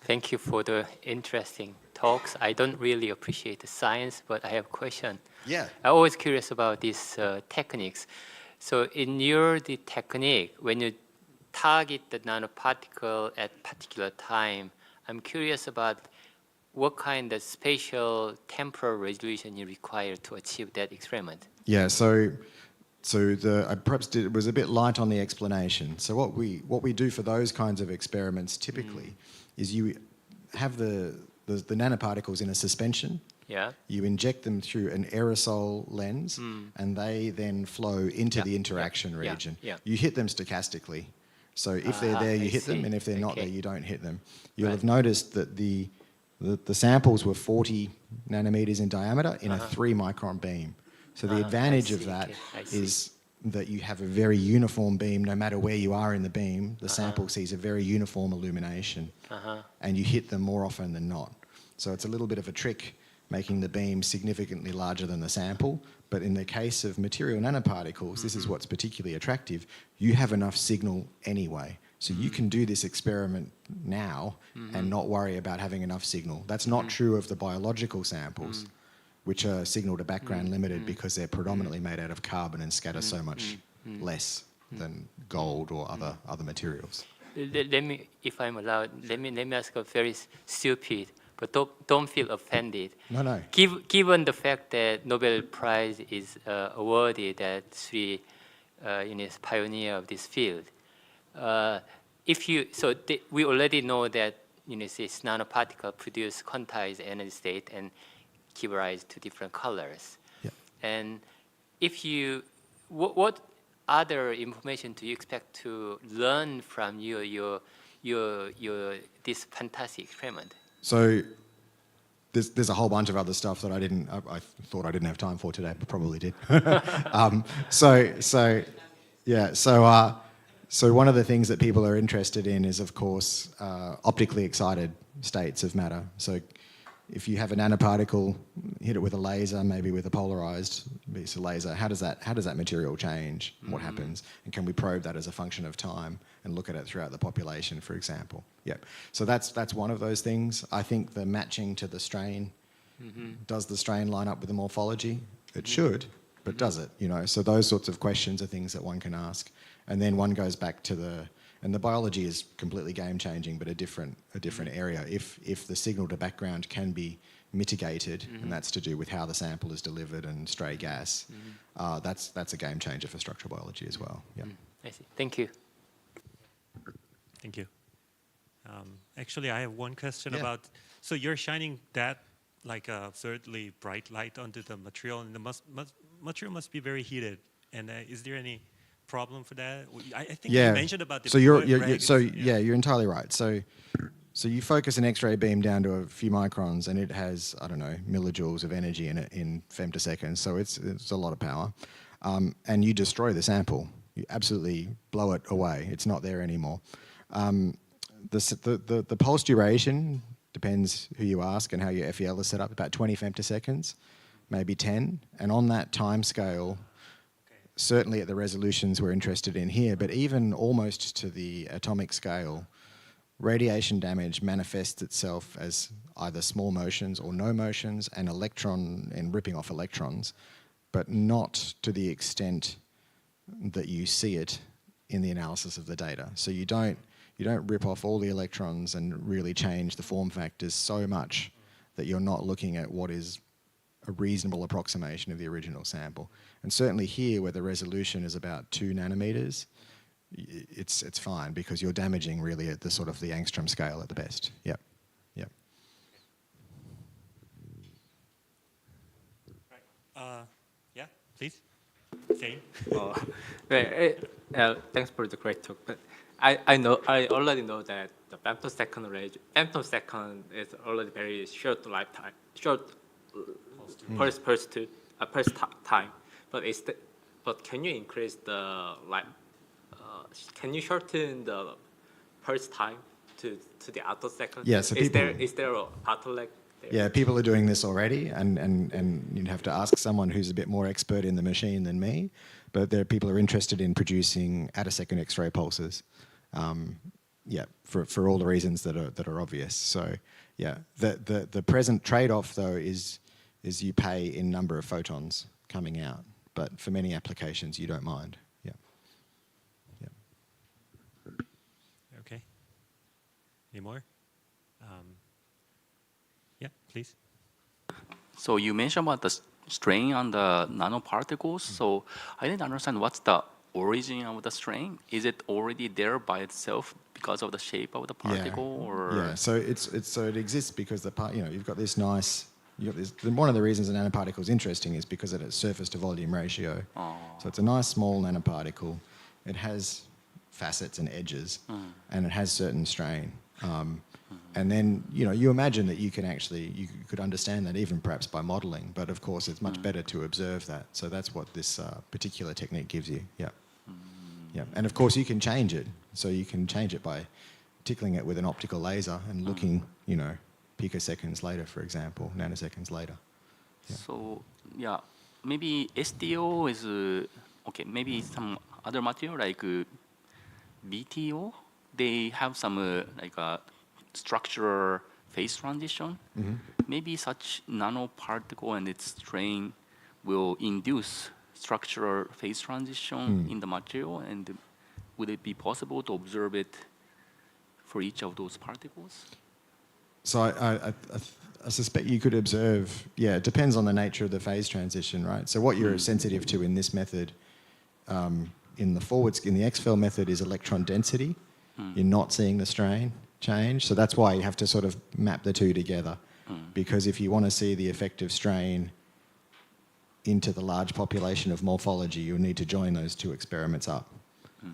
Thank you for the interesting talks. I don't really appreciate the science, but I have a question. Yeah. I'm always curious about these techniques. So in your technique, when you target the nanoparticle at particular time, I'm curious about what kind of spatial temporal resolution you require to achieve that experiment. Yeah, so I perhaps was a bit light on the explanation. So what we do for those kinds of experiments typically is you have the nanoparticles in a suspension. Yeah. You inject them through an aerosol lens, and they then flow into the interaction region. Yeah. You hit them stochastically. So if they're there, you hit them, and if they're not there, you don't hit them. You'll have noticed that the samples were 40 nanometers in diameter in a 3-micron beam. So the advantage of that is that you have a very uniform beam. No matter where you are in the beam, the sample sees a very uniform illumination, and you hit them more often than not. So it's a little bit of a trick making the beam significantly larger than the sample. But in the case of material nanoparticles, this is what's particularly attractive. You have enough signal anyway. So you can do this experiment now and not worry about having enough signal. That's not true of the biological samples, which are signal to background limited because they're predominantly made out of carbon and scatter so much less than gold or other materials. Let me, if I'm allowed, let me ask a very stupid, but don't feel offended. No. Given the fact that Nobel Prize is awarded at Sri, pioneer of this field, we already know that this nanoparticle produce quantized energy state and give rise to different colors. Yeah. And if you, what other information do you expect to learn from your this fantastic experiment? So there's a whole bunch of other stuff that I thought I didn't have time for today, but probably did. So one of the things that people are interested in is, of course, optically excited states of matter. So if you have a nanoparticle, hit it with a laser, maybe with a polarized piece of laser, how does that material change? What happens? And can we probe that as a function of time and look at it throughout the population, for example? Yep. So that's one of those things. I think the matching to the strain, does the strain line up with the morphology? It should, but does it? So those sorts of questions are things that one can ask. And then one goes back to and the biology is completely game-changing, but a different area. If the signal to background can be mitigated, and that's to do with how the sample is delivered and stray gas, that's a game changer for structural biology as well. Yeah. I see. Thank you. Thank you. Actually, I have one question about, so you're shining that like a thirdly bright light onto the material, and the material must be very heated. And is there any problem for that? I think you mentioned about the you're entirely right. So you focus an X-ray beam down to a few microns, and it has, I don't know, millijoules of energy in it in femtoseconds. So it's a lot of power, and you destroy the sample. You absolutely blow it away. It's not there anymore. The pulse duration depends who you ask and how your FEL is set up. About 20 femtoseconds, maybe 10, and on that time scale. Certainly at the resolutions we're interested in here, but even almost to the atomic scale, radiation damage manifests itself as either small motions or no motions and ripping off electrons, but not to the extent that you see it in the analysis of the data. So you don't rip off all the electrons and really change the form factors so much that you're not looking at what is a reasonable approximation of the original sample. And certainly here, where the resolution is about 2 nanometers, it's fine because you're damaging really at the sort of the angstrom scale at the best. Yep. Yeah, please. Same. Thanks for the great talk. But I already know that the femtosecond is already very short lifetime, first time. But can you increase the can you shorten the first time to the attosecond? Yeah, so is there a bottleneck there? Yeah, people are doing this already, and you'd have to ask someone who's a bit more expert in the machine than me. But people are interested in producing attosecond X-ray pulses. For all the reasons that are obvious. So the present trade-off though is you pay in number of photons coming out, but for many applications you don't mind. Okay. Any more? Yeah, please. So you mentioned about the strain on the nanoparticles. So I didn't understand what's the origin of the strain. Is it already there by itself because of the shape of the particle, or? So it exists because you've got this nice. One of the reasons a nanoparticle is interesting is because of its surface to volume ratio. So it's a nice small nanoparticle. It has facets and edges, and it has certain strain. And then you imagine that you could understand that even perhaps by modeling, but of course it's much better to observe that. So that's what this particular technique gives you. And of course you can change it. So you can change it by tickling it with an optical laser and looking, picoseconds later, for example, nanoseconds later. So yeah, maybe STO is okay. Maybe some other material like BTO, they have some like a structural phase transition. Maybe such nanoparticle and its strain will induce structural phase transition in the material, and would it be possible to observe it for each of those particles? So I suspect you could observe, yeah, it depends on the nature of the phase transition, right? So what you're sensitive to in this method, in the XFEL method is electron density. You're not seeing the strain change. So that's why you have to sort of map the two together. Because if you want to see the effective strain into the large population of morphology, you'll need to join those two experiments up.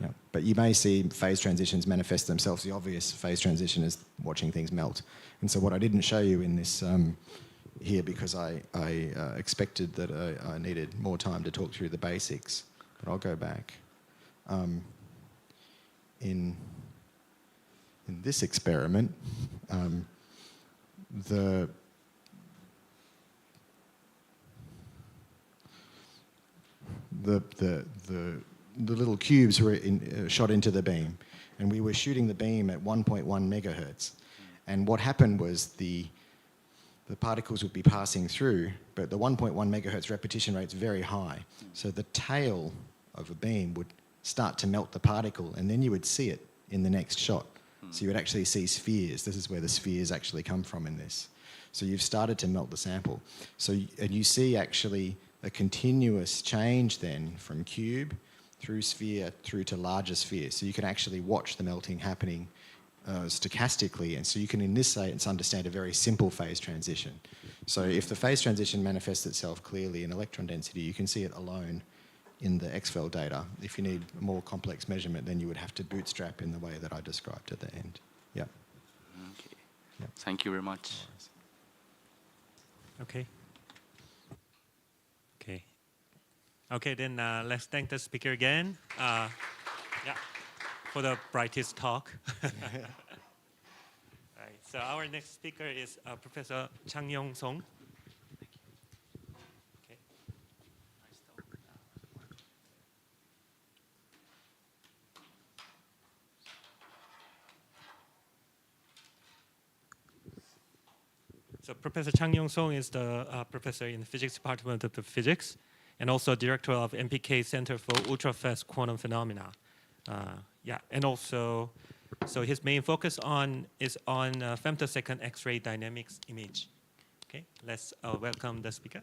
Yeah. But you may see phase transitions manifest themselves. The obvious phase transition is watching things melt. And so what I didn't show you in this here, because I expected that I needed more time to talk through the basics, but I'll go back. In this experiment, the little cubes were shot into the beam, and we were shooting the beam at 1.1 megahertz. And what happened was the particles would be passing through, but the 1.1 megahertz repetition rate's very high. So the tail of a beam would start to melt the particle, and then you would see it in the next shot. So you would actually see spheres. This is where the spheres actually come from in this. So you've started to melt the sample. And you see actually a continuous change then from cube through sphere through to larger sphere. So you can actually watch the melting happening stochastically, and so you can in this sense understand a very simple phase transition. So if the phase transition manifests itself clearly in electron density, you can see it alone in the XFEL data. If you need a more complex measurement, then you would have to bootstrap in the way that I described at the end. Yeah. Okay. Yep. Thank you very much. Okay. Okay. Okay, then let's thank the speaker again. Yeah, for the brightest talk. All right, so our next speaker is Professor Chang-Yong Song. Okay. So Professor Chang-Yong Song is the professor in the physics department of the physics, and also director of MPK Center for Ultra-Fast Quantum Phenomena. Yeah, and also, so his main focus is on femtosecond X-ray dynamics image. Okay, let's welcome the speaker.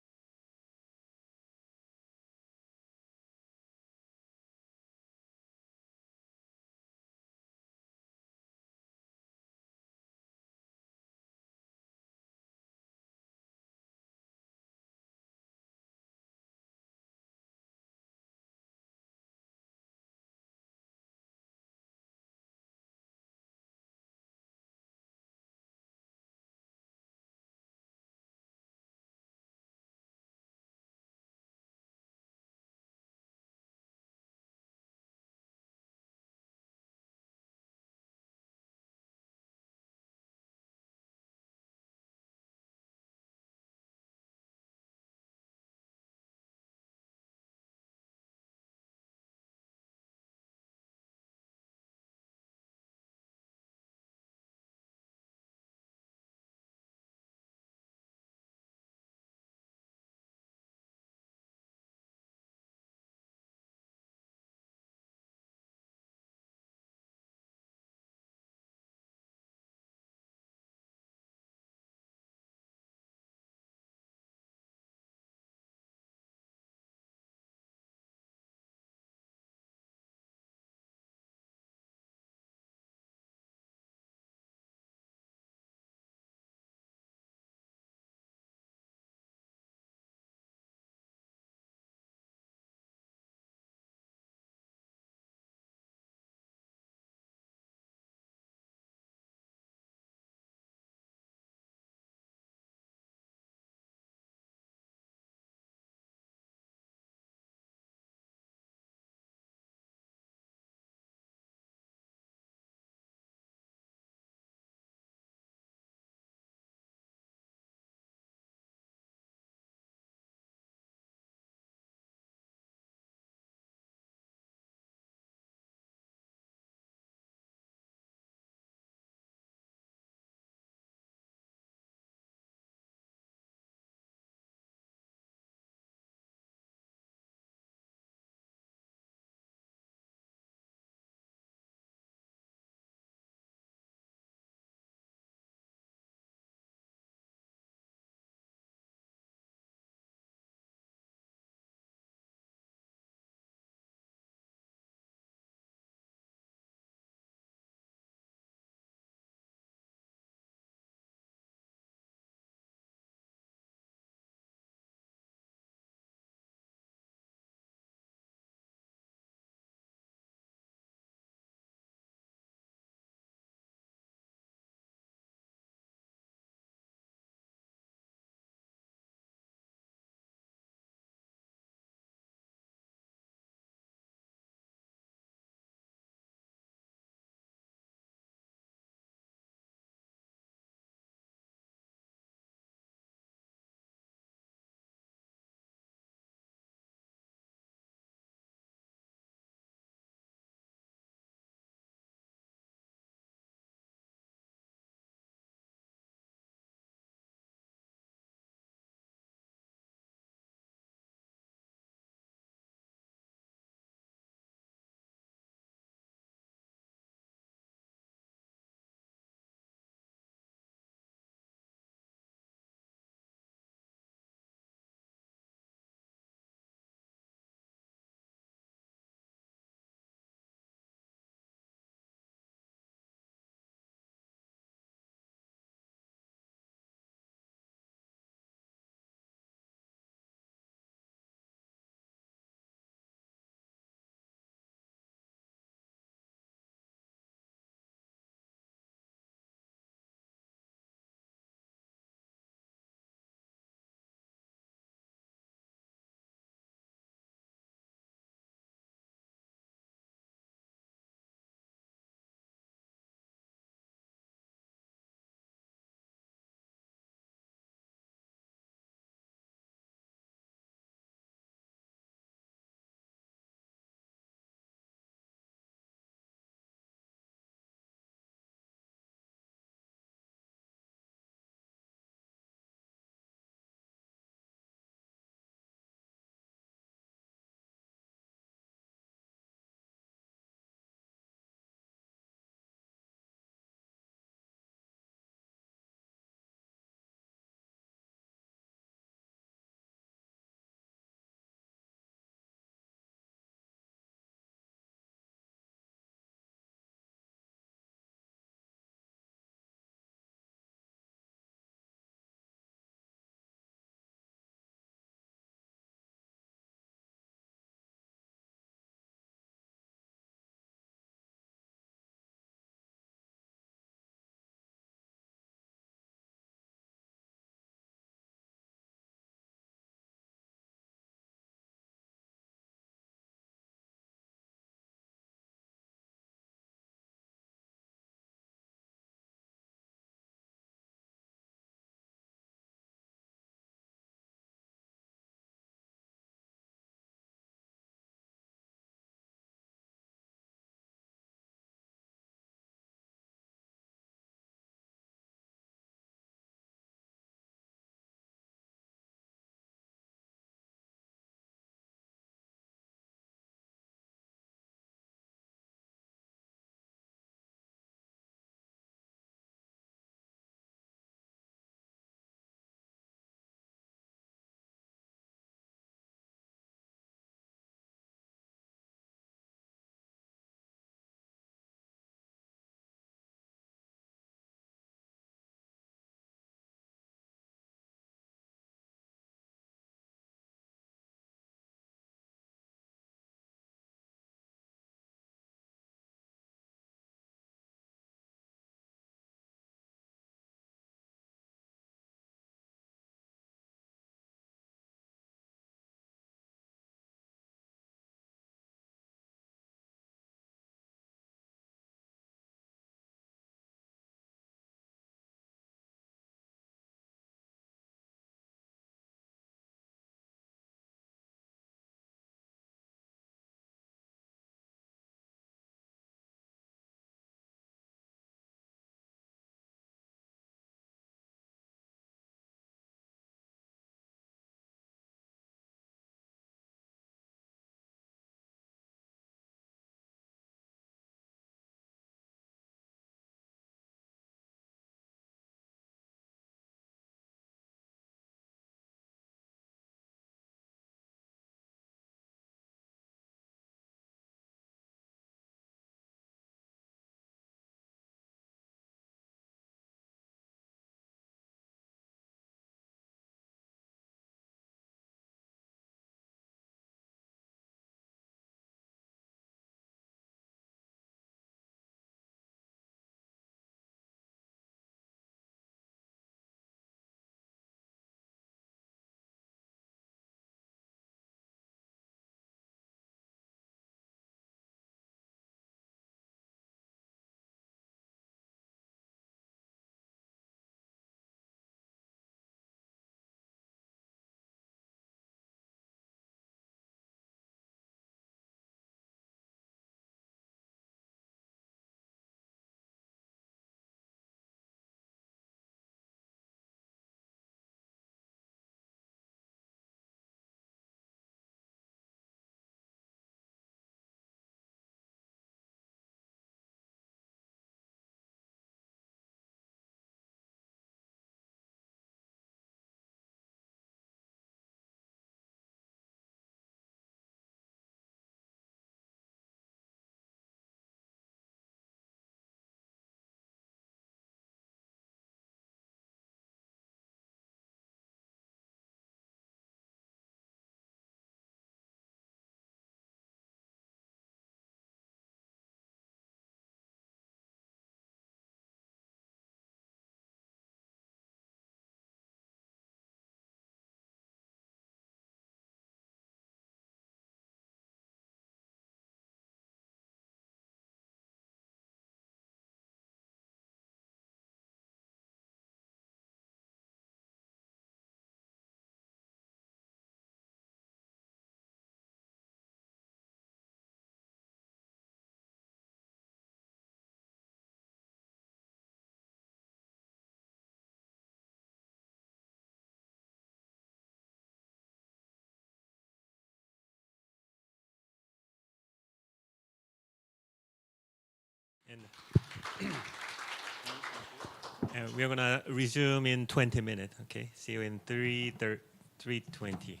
And we're gonna resume in 20 minutes. Okay. See you in 3:20.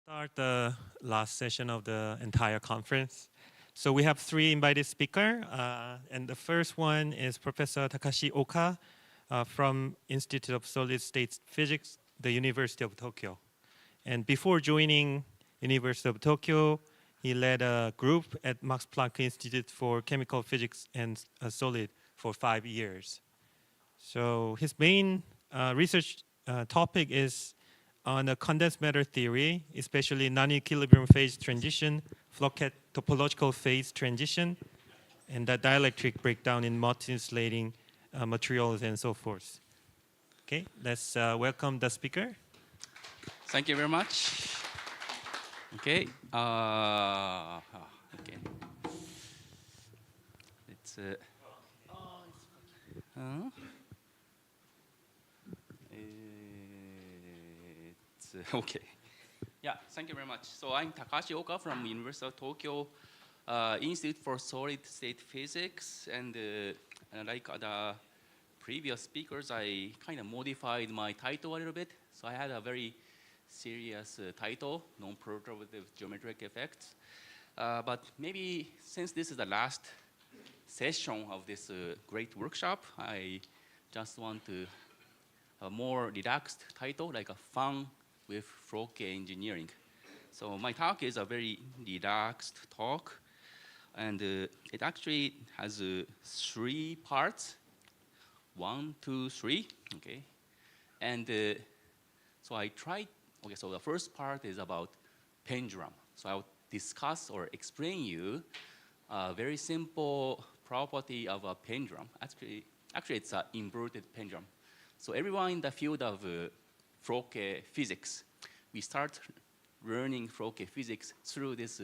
Start the last session of the entire conference. So we have 3 invited speakers, and the first one is Professor Takashi Oka from Institute of Solid State Physics, the University of Tokyo. And before joining University of Tokyo, he led a group at Max Planck Institute for Chemical Physics and Solid for 5 years. So his main research topic is on the condensed matter theory, especially non-equilibrium phase transition, Floquet topological phase transition, and the dielectric breakdown in multi-insulating materials and so forth. Okay, let's welcome the speaker. Thank you very much. Okay. Okay. It's okay. Yeah, thank you very much. So I'm Takashi Oka from University of Tokyo Institute for Solid State Physics, and like the previous speakers, I kind of modified my title a little bit. So I had a very serious title, non-perturbative geometric effects. But maybe since this is the last session of this great workshop, I just want to have a more relaxed title, like a fun with Floquet engineering. So my talk is a very relaxed talk, and it actually has 3 parts, 1, 2, 3, okay? And so I tried, okay, so the first part is about pendulum. So I'll discuss or explain you a very simple property of a pendulum. Actually it's an inverted pendulum. So everyone in the field of Floquet physics, we start learning Floquet physics through this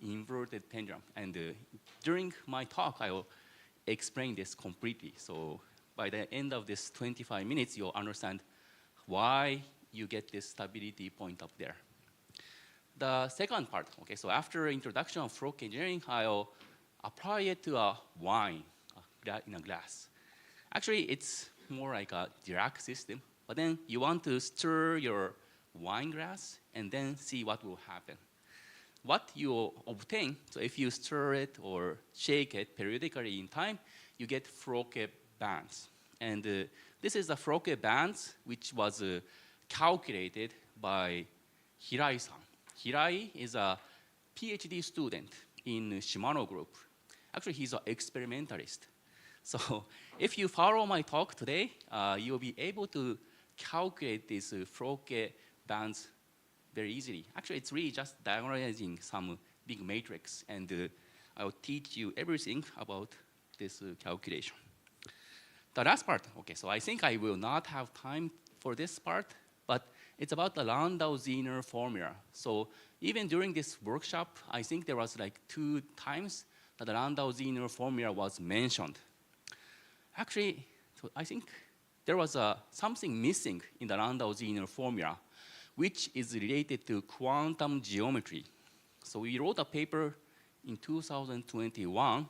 inverted pendulum. And during my talk, I will explain this completely. So by the end of this 25 minutes, you'll understand why you get this stability point up there. The second part, okay, so after introduction of Floquet engineering, I'll apply it to a wine in a glass. Actually, it's more like a Dirac system, but then you want to stir your wine glass and then see what will happen. What you obtain, so if you stir it or shake it periodically in time, you get Floquet bands. And this is the Floquet bands, which was calculated by Hirai-san. Hirai is a PhD student in Shimano Group. Actually, he's an experimentalist. So if you follow my talk today, you'll be able to calculate these Floquet bands very easily. Actually, it's really just diagonalizing some big matrix, and I'll teach you everything about this calculation. The last part, okay, so I think I will not have time for this part, but it's about the Landau-Zener formula. So even during this workshop, I think there was like 2 times that the Landau-Zener formula was mentioned. Actually, so I think there was something missing in the Landau-Zener formula, which is related to quantum geometry. So we wrote a paper in 2021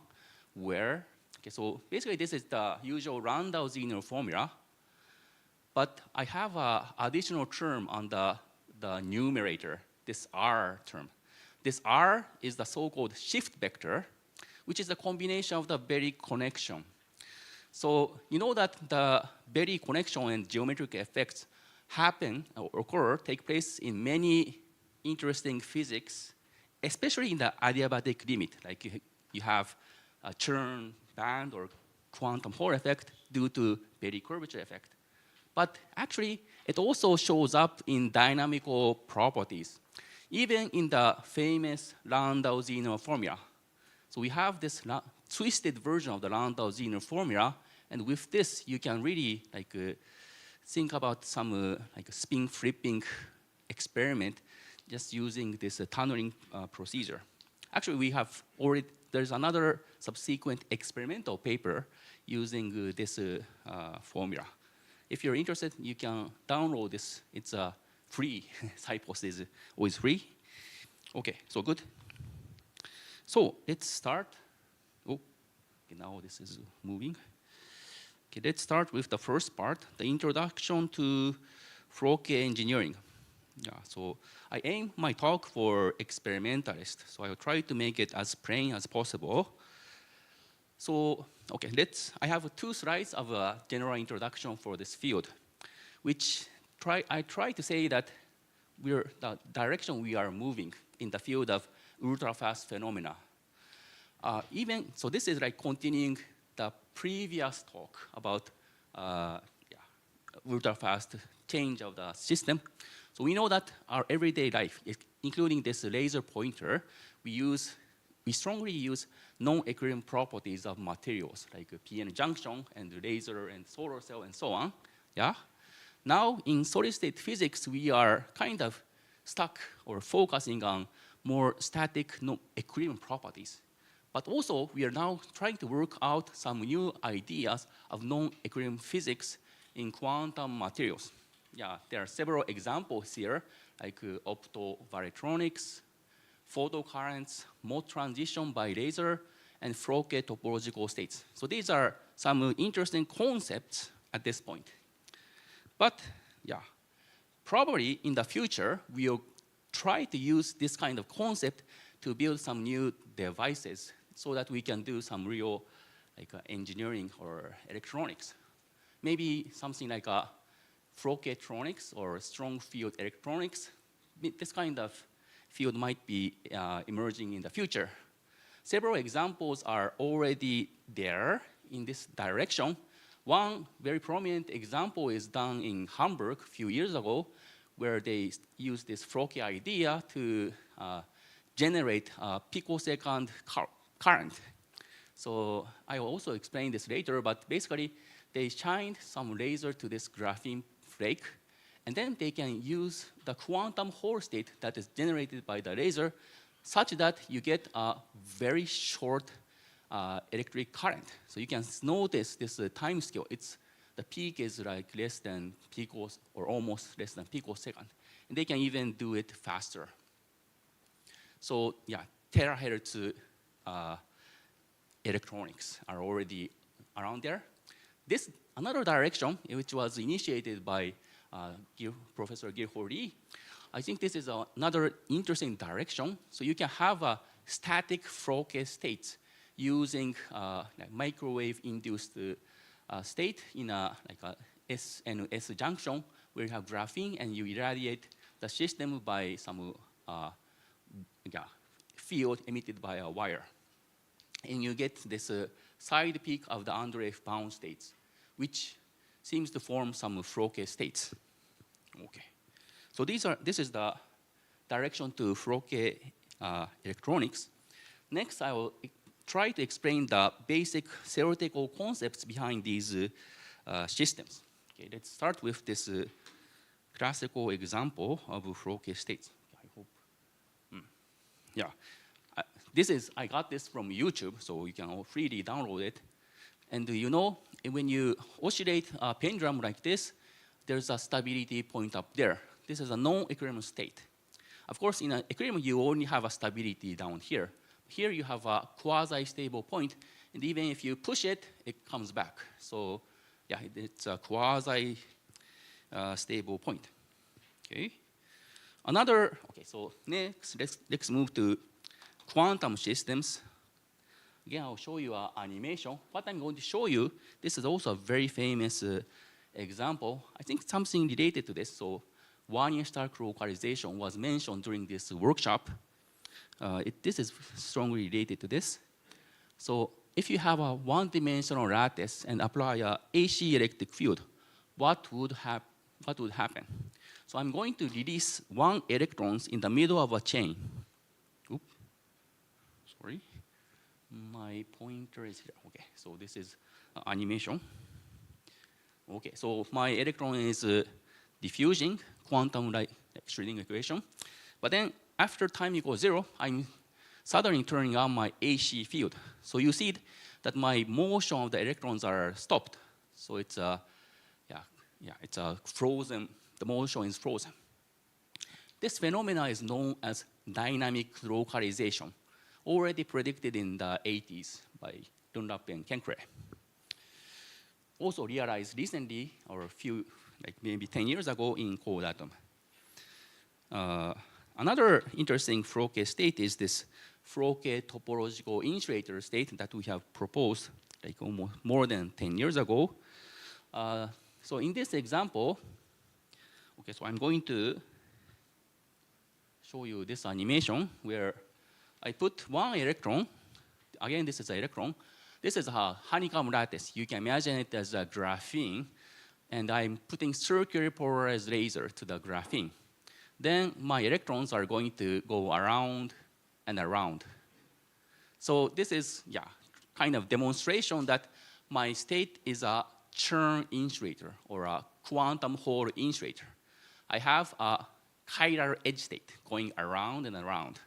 where, okay, so basically this is the usual Landau-Zener formula, but I have an additional term on the numerator, this R term. This R is the so-called shift vector, which is a combination of the Berry connection. So you know that the Berry connection and geometric effects happen or occur, take place in many interesting physics, especially in the adiabatic limit. Like you have a Chern band or quantum Hall effect due to Berry curvature effect. But actually, it also shows up in dynamical properties, even in the famous Landau-Zener formula. So we have this twisted version of the Landau-Zener formula, and with this, you can really like think about some like spin flipping experiment just using this tunneling procedure. Actually, we have already, there's another subsequent experimental paper using this formula. If you're interested, you can download this. It's free. Cypost is always free. Okay, so good. So let's start. Oh, okay, now this is moving. Okay, let's start with the first part, the introduction to Floquet engineering. Yeah, so I aim my talk for experimentalists, so I will try to make it as plain as possible. So, okay, I have 2 slides of a general introduction for this field, which I try to say that the direction we are moving in the field of ultra-fast phenomena. So this is like continuing the previous talk about ultra-fast change of the system. So we know that our everyday life, including this laser pointer, we strongly use non-equilibrium properties of materials like p-n junction and laser and solar cell and so on. Yeah. Now in solid-state physics, we are kind of stuck or focusing on more static non-equilibrium properties. But also, we are now trying to work out some new ideas of non-equilibrium physics in quantum materials. Yeah, there are several examples here, like optoelectronics, photocurrents, mode transition by laser, and Fouquet topological states. So these are some interesting concepts at this point. But yeah, probably in the future, we'll try to use this kind of concept to build some new devices so that we can do some real engineering or electronics. Maybe something like Fouquetronics or strong field electronics. This kind of field might be emerging in the future. Several examples are already there in this direction. One very prominent example is done in Hamburg a few years ago, where they used this Fouquet idea to generate a picosecond current. So I will also explain this later, but basically they shined some laser to this graphene flake, and then they can use the quantum Hall state that is generated by the laser such that you get a very short electric current. So you can notice this time scale. The peak is like less than picos or almost less than picosecond. And they can even do it faster. So yeah, terahertz electronics are already around there. This another direction, which was initiated by Professor Gilho Lee, I think this is another interesting direction. So you can have a static Fouquet states using microwave-induced state in a S and S junction where you have graphene and you irradiate the system by some field emitted by a wire. And you get this side peak of the Andreev bound states, which seems to form some Fouquet states. Okay. So this is the direction to Fouquet electronics. Next, I will try to explain the basic theoretical concepts behind these systems. Okay, let's start with this classical example of Fouquet states. I hope. Yeah, I got this from YouTube, so you can all freely download it. And you know, when you oscillate a pendulum like this, there's a stability point up there. This is a non-equilibrium state. Of course, in an equilibrium, you only have a stability down here. Here you have a quasi-stable point, and even if you push it, it comes back. So yeah, it's a quasi-stable point. Okay. Okay, so next, let's move to quantum systems. Again, I'll show you an animation. What I'm going to show you, this is also a very famous example. I think something related to this. So Wannier-Stark localization was mentioned during this workshop. This is strongly related to this. So if you have a one-dimensional lattice and apply a AC electric field, what would happen? So I'm going to release one electron in the middle of a chain. Oops, sorry. My pointer is here. Okay, so this is animation. Okay, so my electron is diffusing quantum like Schrödinger equation. But then after time equals 0, I'm suddenly turning on my AC field. So you see that my motion of the electrons are stopped. So it's it's a frozen. The motion is frozen. This phenomena is known as dynamic localization, already predicted in the 80s by Dunlap and Kenkre. Also realized recently, or maybe 10 years ago in cold atom. Another interesting Froke state is this Froke topological insulator state that we have proposed like almost more than 10 years ago. So in this example, okay, so I'm going to show you this animation where I put one electron. Again, this is an electron. This is a honeycomb lattice. You can imagine it as a graphene. And I'm putting circularly polarized laser to the graphene. Then my electrons are going to go around and around. So this is, yeah, kind of demonstration that my state is a Chern insulator or a quantum Hall insulator. I have a chiral edge state going around and around.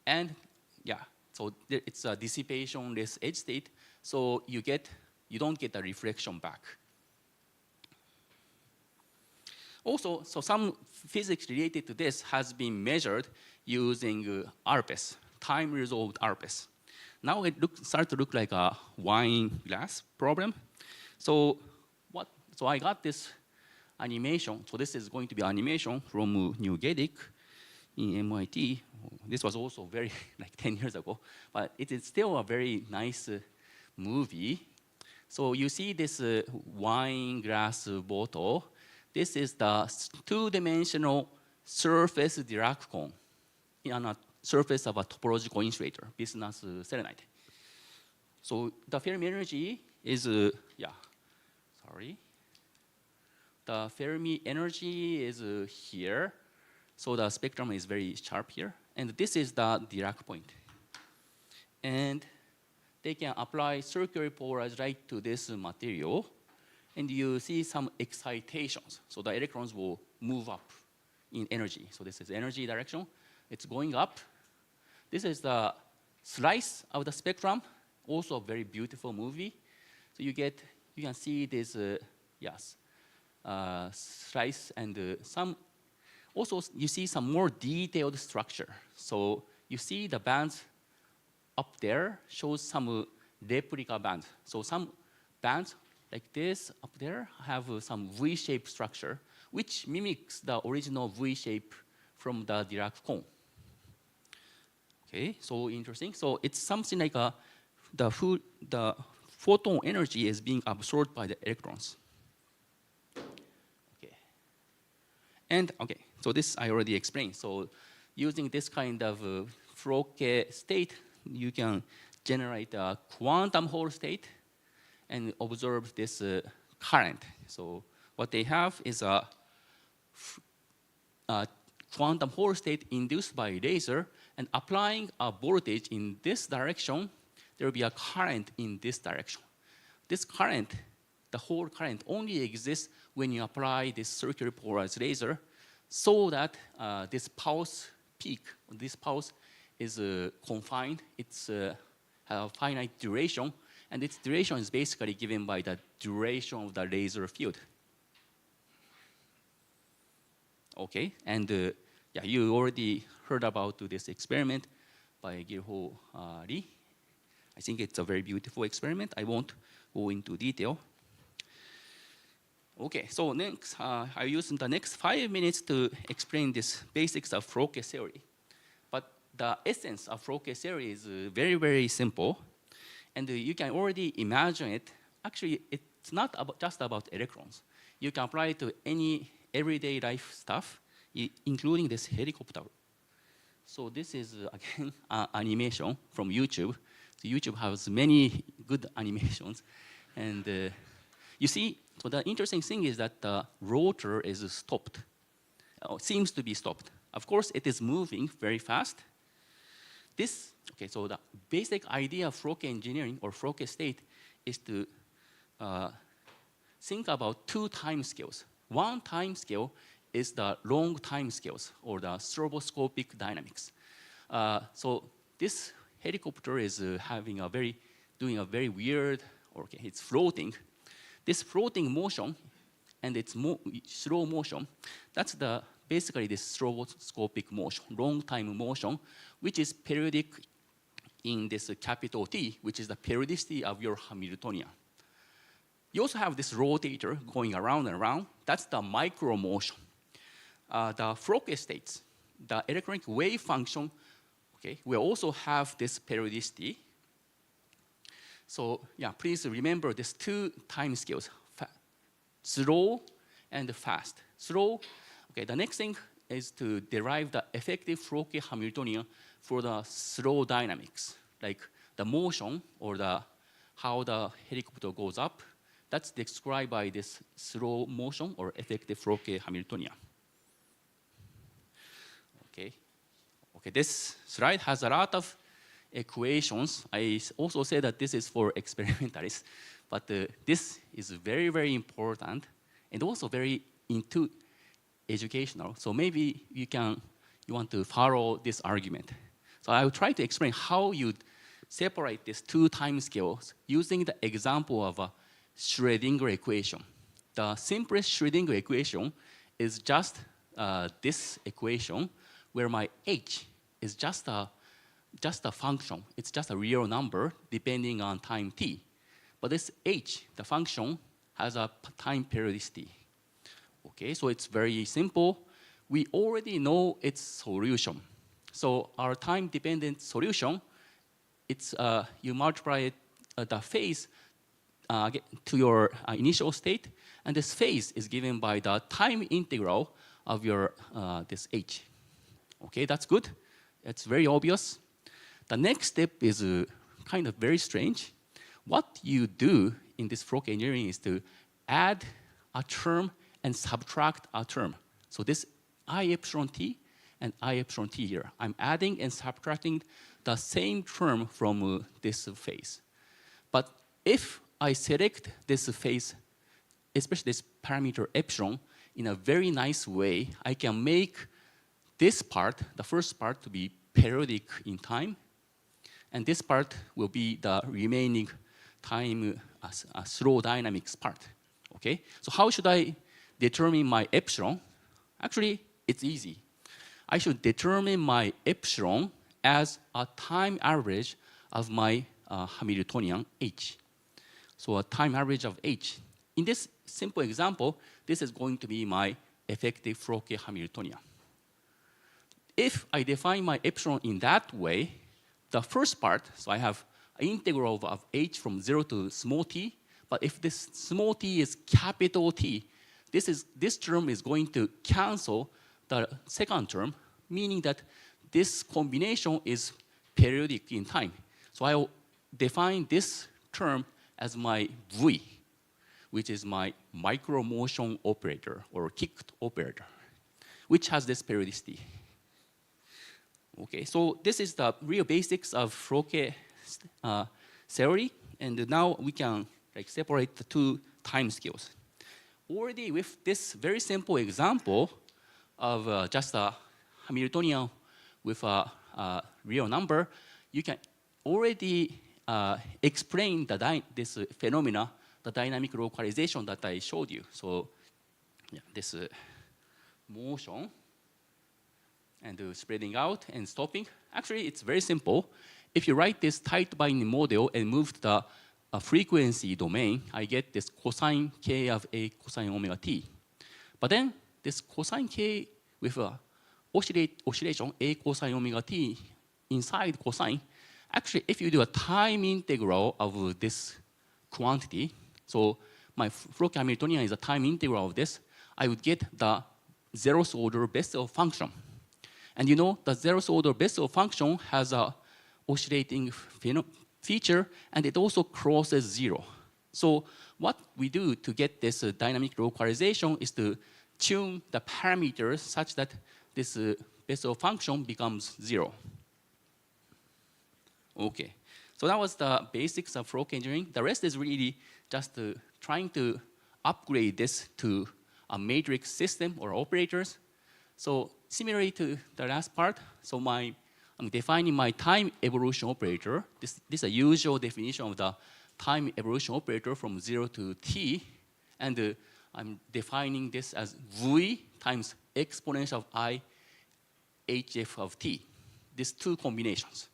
And yeah, so it's a dissipationless edge state, so you don't get a reflection back. Also, so some physics related to this has been measured using ARPES, time-resolved ARPES. Now it starts to look like a wine glass problem. So I got this animation. So this is going to be animation from New Gedic in MIT. This was also very, like 10 years ago, but it is still a very nice movie. So you see this wine glass bottle. This is the two-dimensional surface Dirac cone on a surface of a topological insulator, bismuth selenide. So the Fermi energy is, the Fermi energy is here. So the spectrum is very sharp here. And this is the Dirac point. And they can apply circularly polarized light to this material. And you see some excitations. So the electrons will move up in energy. So this is energy direction. It's going up. This is the slice of the spectrum. Also a very beautiful movie. So you can see this, slice and some. Also, you see some more detailed structure. So you see the bands up there shows some replica bands. So some bands like this up there have some V-shaped structure, which mimics the original V-shape from the Dirac cone. Okay, so interesting. So it's something like the photon energy is being absorbed by the electrons. Okay. And okay, so this I already explained. So using this kind of Froke state, you can generate a quantum Hall state and observe this current. So what they have is a quantum Hall state induced by laser, and applying a voltage in this direction, there will be a current in this direction. This current, the Hall current, only exists when you apply this circular polarized laser, so that this pulse peak, this pulse is confined. It's a finite duration, and its duration is basically given by the duration of the laser field. Okay, and yeah, you already heard about this experiment by Gilho Lee. I think it's a very beautiful experiment. I won't go into detail. Okay, so next, I'll use the next 5 minutes to explain this basics of Froke theory. But the essence of Froke theory is very, very simple. And you can already imagine it. Actually, it's not just about electrons. You can apply it to any everyday life stuff, including this helicopter. So this is, again, animation from YouTube. So YouTube has many good animations. And you see, so the interesting thing is that the rotor is stopped, seems to be stopped. Of course, it is moving very fast. Okay, so the basic idea of Froke engineering or Froke state is to think about two time scales. One time scale is the long time scales or the stroboscopic dynamics. So this helicopter is doing a very weird, okay, it's floating. This floating motion and its slow motion, that's basically this stroboscopic motion, long time motion, which is periodic in this capital T, which is the periodicity of your Hamiltonian. You also have this rotator going around and around. That's the micro motion. The Froke states, the electronic wave function, okay, will also have this periodicity. So yeah, please remember these two time scales, slow and fast. Slow, okay, the next thing is to derive the effective Fourier Hamiltonian for the slow dynamics, like the motion or how the helicopter goes up. That's described by this slow motion or effective Fourier Hamiltonian. Okay, this slide has a lot of equations. I also say that this is for experimentalists, but this is very, very important and also very educational. So maybe you want to follow this argument. So I will try to explain how you separate these two time scales using the example of a Schrödinger equation. The simplest Schrödinger equation is just this equation where my h is just a function. It's just a real number depending on time t. But this h, the function, has a time periodicity. Okay, so it's very simple. We already know its solution. So our time-dependent solution, it's you multiply the phase to your initial state, and this phase is given by the time integral of your this h. Okay, that's good. It's very obvious. The next step is kind of very strange. What you do in this Fourier engineering is to add a term and subtract a term. So this I epsilon t and I epsilon t here. I'm adding and subtracting the same term from this phase. But if I select this phase, especially this parameter epsilon, in a very nice way, I can make this part, the first part, to be periodic in time, and this part will be the remaining time slow dynamics part. Okay, so how should I determine my epsilon? Actually, it's easy. I should determine my epsilon as a time average of my Hamiltonian h. So a time average of h. In this simple example, this is going to be my effective Fourier Hamiltonian. If I define my epsilon in that way, the first part, so I have an integral of h from 0 to small t, but if this small t is capital T, this term is going to cancel the second term, meaning that this combination is periodic in time. So I will define this term as my V, which is my micromotion operator or kicked operator, which has this periodicity. Okay, so this is the real basics of Fourier theory, and now we can separate the two time scales. Already with this very simple example of just a Hamiltonian with a real number, you can already explain this phenomena, the dynamic localization that I showed you. So yeah, this motion and spreading out and stopping. Actually, it's very simple. If you write this tight binding model and move the frequency domain, I get this cosine k of a cosine omega t. But then this cosine k with oscillation a cosine omega t inside cosine, actually if you do a time integral of this quantity, so my Fourier Hamiltonian is a time integral of this, I would get the zeroth order Bessel function. And you know, the zeroth order Bessel function has a oscillating feature, and it also crosses 0. So what we do to get this dynamic localization is to tune the parameters such that this Bessel function becomes 0. Okay, so that was the basics of Fourier engineering. The rest is really just trying to upgrade this to a matrix system or operators. So similarly to the last part, so I'm defining my time evolution operator. This is a usual definition of the time evolution operator from 0 to t. And I'm defining this as V times exponential of I hf of t. These two combinations.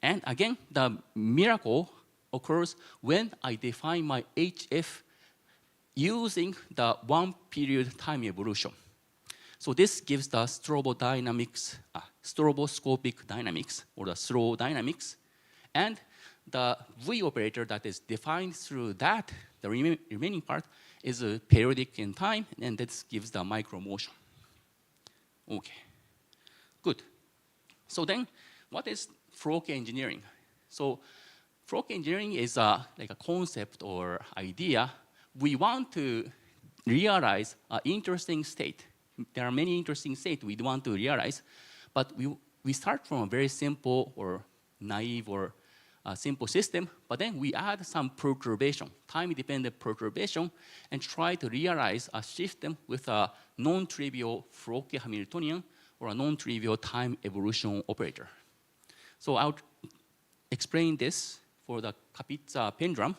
And again, the miracle occurs when I define my hf using the one period time evolution. So this gives the stroboscopic dynamics, or the slow dynamics. And the V operator that is defined through that, the remaining part, is periodic in time, and this gives the micro motion. Okay, good. So then, what is Flow engineering? So Flow engineering is like a concept or idea. We want to realize an interesting state. There are many interesting states we want to realize, but we start from a very simple or naive or simple system, but then we add some perturbation, time-dependent perturbation, and try to realize a system with a non-trivial Floquet Hamiltonian or a non-trivial time evolution operator. So I'll explain this for the Kapitsa pendulum.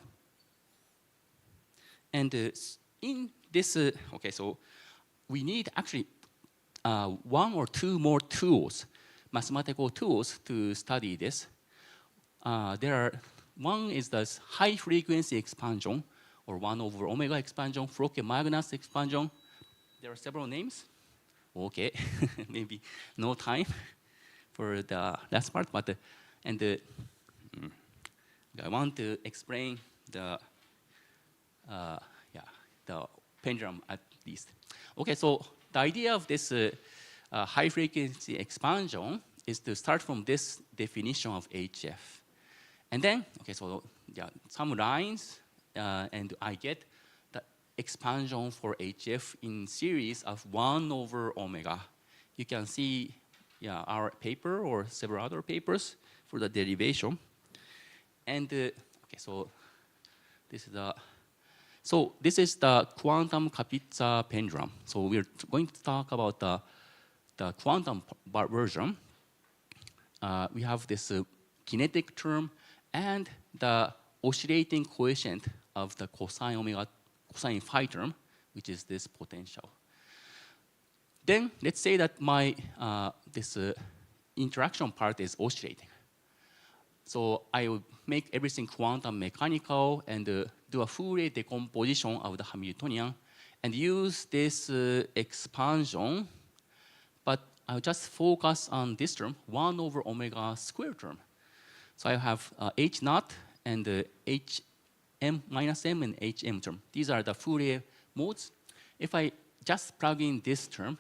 And in this, okay, so we need actually one or two more tools, mathematical tools, to study this. One is the high frequency expansion, or 1 over omega expansion, Floquet-Magnus expansion. There are several names. Okay, maybe no time for the last part, but I want to explain the pendulum at least. Okay, so the idea of this high frequency expansion is to start from this definition of HF. And then, okay, so some lines, and I get the expansion for HF in series of 1 over omega. You can see our paper or several other papers for the derivation. And okay, so this is the quantum Kapitsa pendulum. So we're going to talk about the quantum version. We have this kinetic term and the oscillating coefficient of the cosine phi term, which is this potential. Then let's say that my this interaction part is oscillating. So I will make everything quantum mechanical and do a Fourier decomposition of the Hamiltonian and use this expansion, but I'll just focus on this term, 1 over omega square term. So I have H naught and HM minus M and HM term. These are the Fourier modes. If I just plug in this term,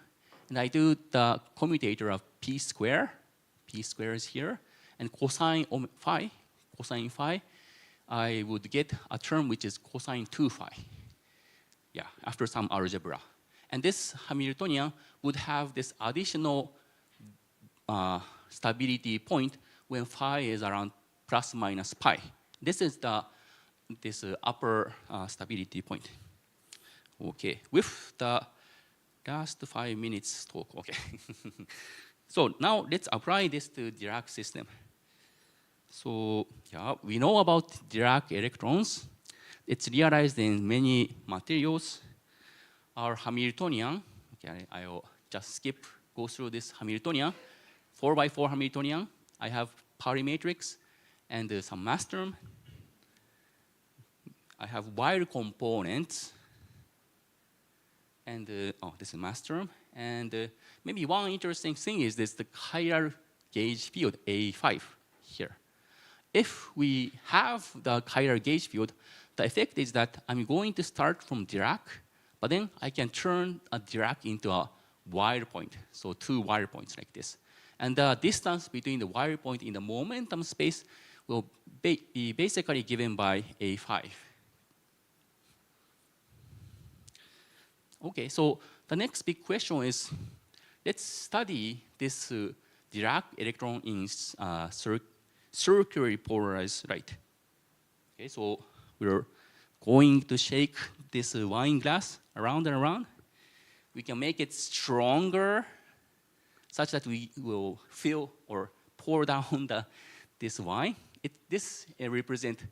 and I do the commutator of P square is here, and cosine phi, I would get a term which is cosine 2 phi. Yeah, after some algebra. And this Hamiltonian would have this additional stability point when phi is around plus minus pi. This is this upper stability point. Okay, with the last 5 minutes talk, okay. So now let's apply this to Dirac system. So yeah, we know about Dirac electrons. It's realized in many materials. Our Hamiltonian, okay, I'll just go through this Hamiltonian, 4x4 Hamiltonian. I have Pauli matrix and some mass term. I have wire components. And this is mass term. And maybe one interesting thing is this, the chiral gauge field, A5 here. If we have the chiral gauge field, the effect is that I'm going to start from Dirac, but then I can turn a Dirac into a wire point. So 2 wire points like this. And the distance between the wire point in the momentum space will be basically given by A5. Okay, so the next big question is, let's study this Dirac electron in circularly polarized light. Okay, so we're going to shake this wine glass around and around. We can make it stronger such that we will fill or pour down this wine. This represents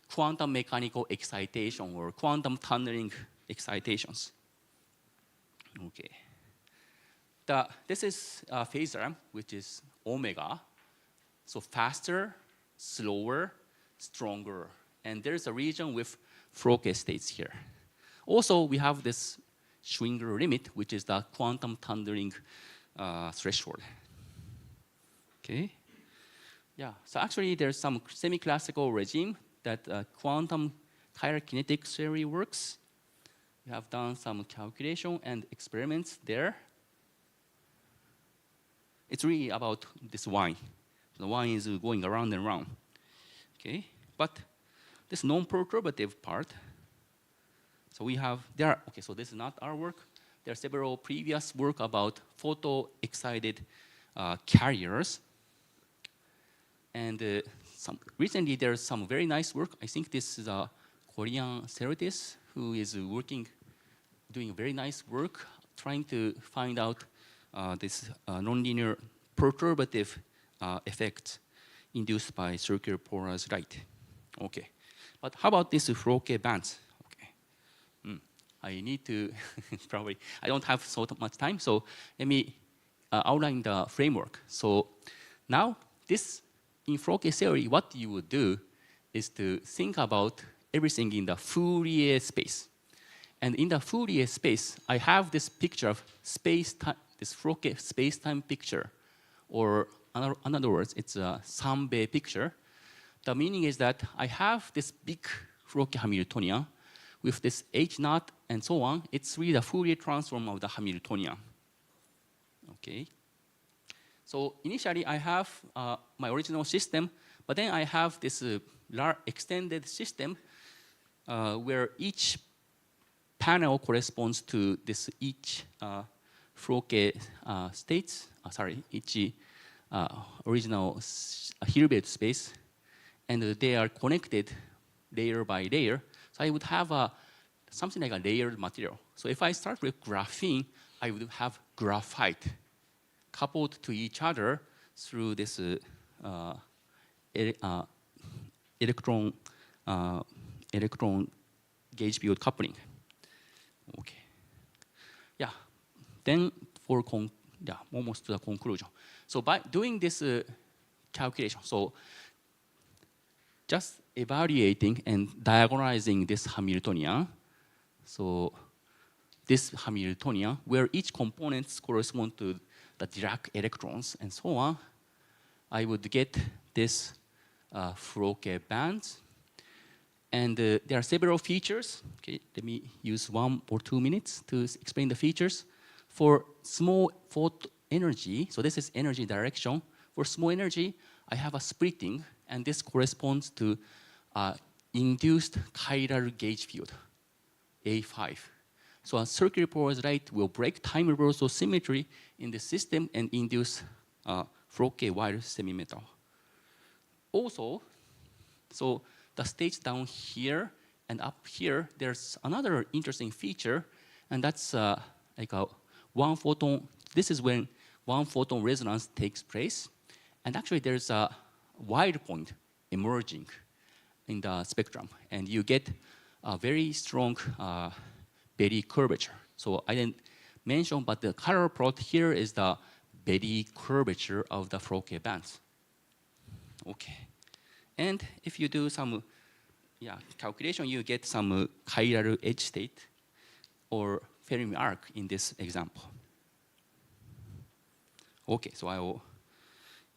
quantum mechanical excitation or quantum tunneling excitations. Okay. This is a phasor, which is omega. So faster, slower, stronger. And there's a region with Floquet states here. Also, we have this Schwinger limit, which is the quantum tunneling threshold. Okay. Yeah. So actually, there's some semi-classical regime that quantum chirokinetic theory works. We have done some calculation and experiments there. It's really about this wine. The wine is going around and around. Okay. But this non-perturbative part. So we have there. Okay. So this is not our work. There are several previous work about photo-excited carriers. And recently, there's some very nice work. I think this is a Korean theorist who is doing very nice work, trying to find out this nonlinear perturbative effect induced by circular polarized light. Okay, but how about this Froke bands? Okay, I need to probably, I don't have so much time, so let me outline the framework. So now this, in Froke theory, what you would do is to think about everything in the Fourier space. And in the Fourier space, I have this picture of space-time, this Froke space-time picture, or in other words, it's a Sambe picture. The meaning is that I have this big Froke Hamiltonian with this H naught and so on. It's really the Fourier transform of the Hamiltonian. Okay. So initially, I have my original system, but then I have this extended system where each panel corresponds to this each Froke states. Each original Hilbert space, and they are connected layer by layer. So I would have something like a layered material. So if I start with graphene, I would have graphite coupled to each other through this electron gauge field coupling. Okay. Yeah. Then for almost to the conclusion. So by doing this calculation, so just evaluating and diagonalizing this Hamiltonian. So this Hamiltonian, where each components correspond to the Dirac electrons and so on, I would get this Froke bands. And there are several features. Okay, let me use 1 or 2 minutes to explain the features. For small photo energy, so this is energy direction. For small energy, I have a splitting, and this corresponds to induced chiral gauge field, A5. So a circular polarized light will break time reversal symmetry in the system and induce Froke wire semi-metal. Also, so the states down here and up here, there's another interesting feature, and that's like a one photon. This is when one photon resonance takes place, and actually there's a wide point emerging in the spectrum, and you get a very strong Betty curvature. So I didn't mention, but the color plot here is the Betty curvature of the Froke bands. Okay, and if you do some calculation, you get some chiral edge state or Fermi arc in this example. Okay, so I will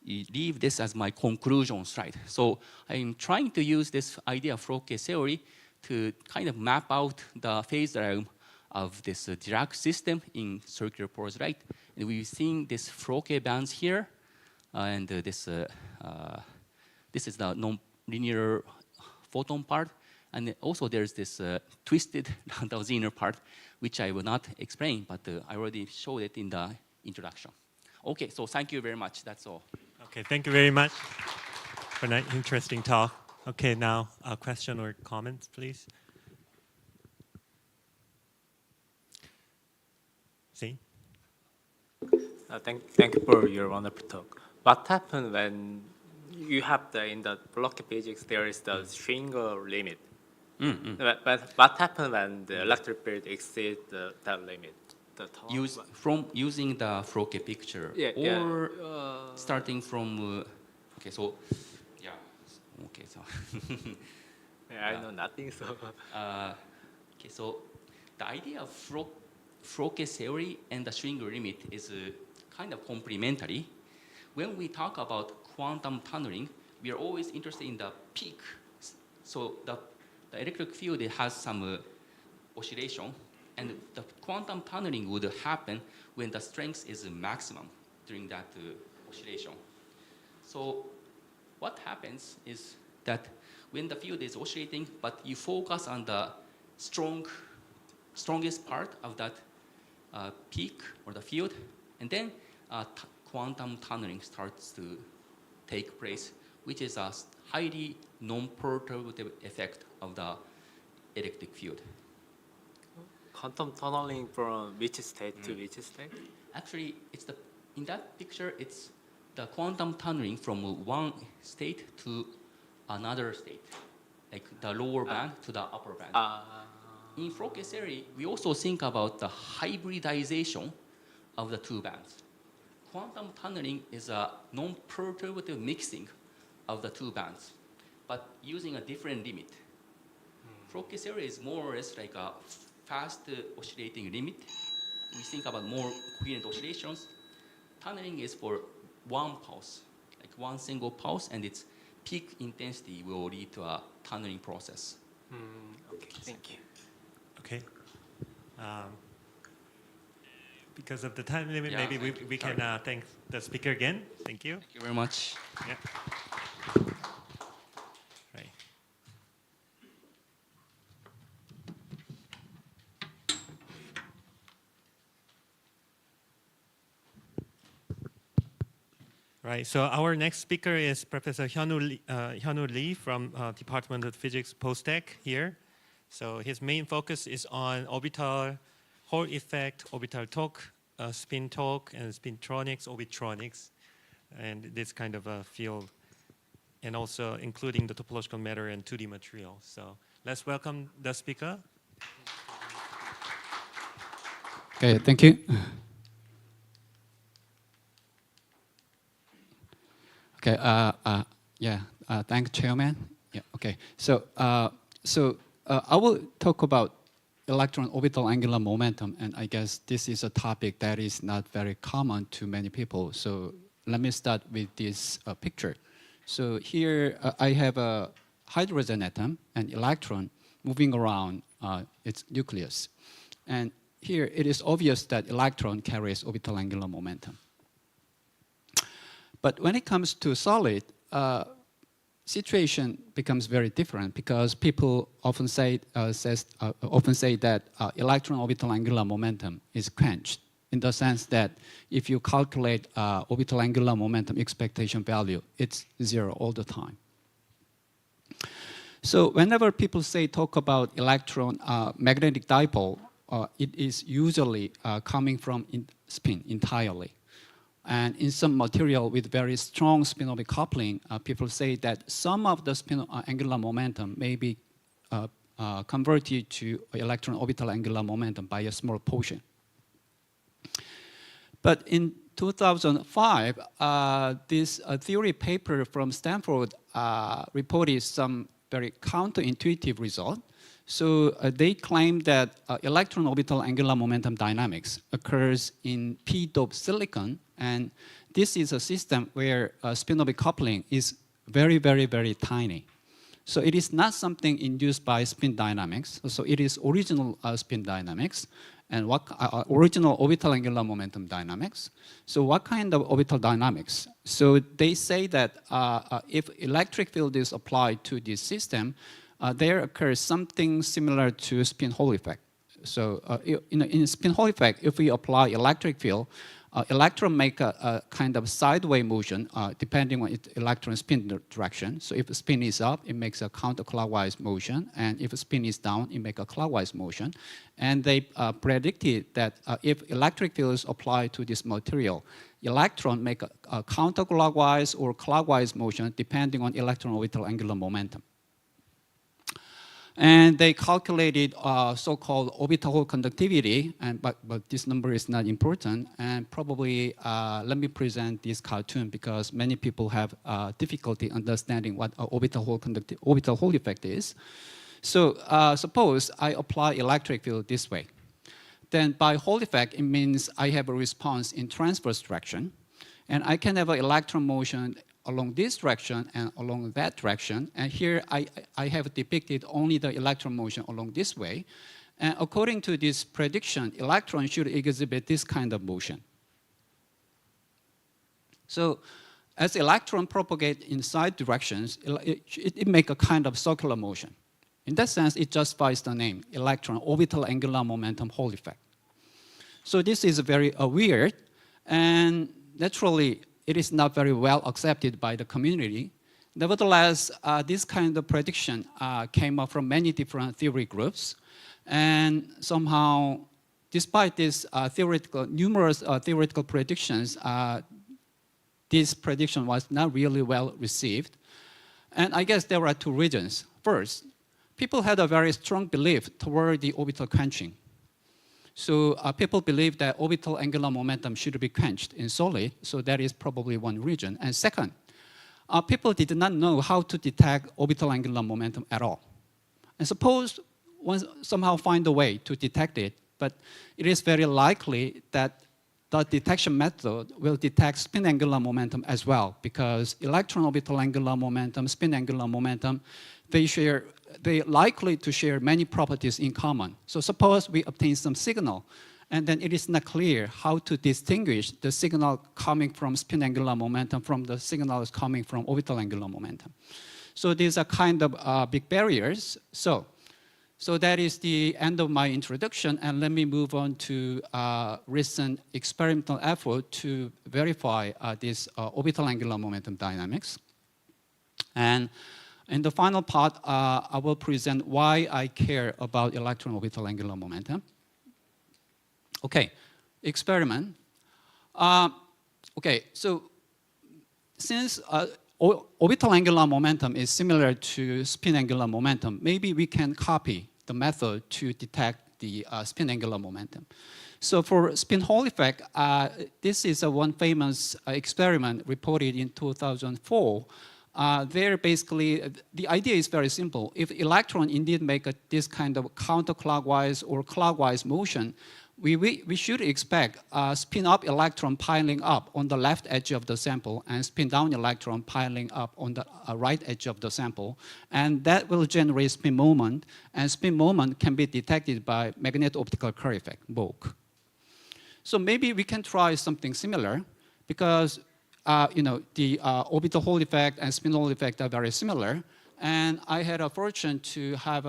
leave this as my conclusion slide. So I'm trying to use this idea of Froke theory to kind of map out the phase diagram of this Dirac system in circular polarized light. And we've seen this Froke bands here, and this is the non-linear photon part. And also there's this twisted Landau-Zener part, which I will not explain, but I already showed it in the introduction. Okay, so thank you very much. That's all. Okay, thank you very much for that interesting talk. Okay, now a question or comments, please. See? Thank you for your wonderful talk. What happens when you have in the block physics there is the Schwinger limit? But what happens when the electric field exceeds that limit? Using the Froke picture, starting from okay, so okay, so I know nothing, so okay, so the idea of Froke, flow case theory and the string limit is kind of complementary. When we talk about quantum tunneling, we are always interested in the peak. So the electric field has some oscillation, and the quantum tunneling would happen when the strength is maximum during that oscillation. So what happens is that when the field is oscillating, but you focus on the strongest part of that peak or the field, and then quantum tunneling starts to take place, which is a highly non-perturbative effect of the electric field. Quantum tunneling from which state to which state? Actually, in that picture, it's the quantum tunneling from one state to another state, like the lower band to the upper band. In flow case theory, we also think about the hybridization of the two bands. Quantum tunneling is a non-perturbative mixing of the two bands, but using a different limit. Flow case theory is more or less like a fast oscillating limit. We think about more coherent oscillations. Tunneling is for one pulse, like one single pulse, and its peak intensity will lead to a tunneling process. Okay, thank you. Okay. Because of the time limit, Yeah, maybe we can thank the speaker again. Thank you. Thank you very much. Yeah. Right. Right. So our next speaker is Professor Hyunwoo Lee from Department of Physics, Postech here. So his main focus is on orbital Hall effect, orbital torque, spin torque, and spintronics, orbitronics, and this kind of a field, and also including the topological matter and 2D material. So let's welcome the speaker. Okay, thank you. Okay, thanks, Chairman. Yeah, okay. So, I will talk about electron orbital angular momentum, and I guess this is a topic that is not very common to many people. So let me start with this picture. So here I have a hydrogen atom, an electron, moving around its nucleus. And here it is obvious that electron carries orbital angular momentum. But when it comes to solid, situation becomes very different because people often say that electron orbital angular momentum is quenched in the sense that if you calculate orbital angular momentum expectation value, it's 0 all the time. So whenever people talk about electron magnetic dipole, it is usually coming from spin entirely. And in some material with very strong spin-orbit coupling, people say that some of the spin angular momentum may be converted to electron orbital angular momentum by a small portion. But in 2005, this theory paper from Stanford reported some very counterintuitive result. So they claim that electron orbital angular momentum dynamics occurs in p-doped silicon, and this is a system where spin-orbit coupling is very, very, very tiny. So it is not something induced by spin dynamics. So it is original spin dynamics and original orbital angular momentum dynamics. So what kind of orbital dynamics? So they say that if electric field is applied to this system, there occurs something similar to spin Hall effect. So in spin Hall effect, if we apply electric field, electron make a kind of sideways motion depending on its electron spin direction. So if the spin is up, it makes a counterclockwise motion, and if the spin is down, it makes a clockwise motion. And they predicted that if electric field is applied to this material, electron make a counterclockwise or clockwise motion depending on electron orbital angular momentum. And they calculated so-called orbital Hall conductivity, but this number is not important. And probably let me present this cartoon because many people have difficulty understanding what orbital Hall effect is. So suppose I apply electric field this way. then by Hall effect, it means I have a response in transverse direction. And I can have an electron motion along this direction and along that direction. And here I have depicted only the electron motion along this way. And according to this prediction, electrons should exhibit this kind of motion. So as electron propagate in side directions, it make a kind of circular motion. In that sense, it justifies the name, electron orbital angular momentum Hall effect. So this is very weird, and naturally, it is not very well accepted by the community. Nevertheless, this kind of prediction came up from many different theory groups, and somehow, despite this numerous theoretical predictions, this prediction was not really well received. And I guess there are two reasons. First, people had a very strong belief toward the orbital quenching. So people believe that orbital angular momentum should be quenched in solid, so that is probably one reason. And second, people did not know how to detect orbital angular momentum at all. And suppose one somehow find a way to detect it, but it is very likely that the detection method will detect spin angular momentum as well, because electron orbital angular momentum, spin angular momentum, they likely to share many properties in common. So suppose we obtain some signal, and then it is not clear how to distinguish the signal coming from spin angular momentum from the signals coming from orbital angular momentum. So these are kind of big barriers. So that is the end of my introduction, and let me move on to recent experimental effort to verify this orbital angular momentum dynamics. And in the final part, I will present why I care about electron orbital angular momentum. Okay, experiment. Okay, so since orbital angular momentum is similar to spin angular momentum, maybe we can copy the method to detect the spin angular momentum. So for spin Hall effect, this is one famous experiment reported in 2004. There basically, the idea is very simple. If electron indeed make this kind of counterclockwise or clockwise motion, we should expect a spin up electron piling up on the left edge of the sample and spin down electron piling up on the right edge of the sample. And that will generate spin moment, and spin moment can be detected by magneto-optical Kerr effect, MOC. So maybe we can try something similar, because the orbital Hall effect and spin Hall effect are very similar. And I had a fortune to have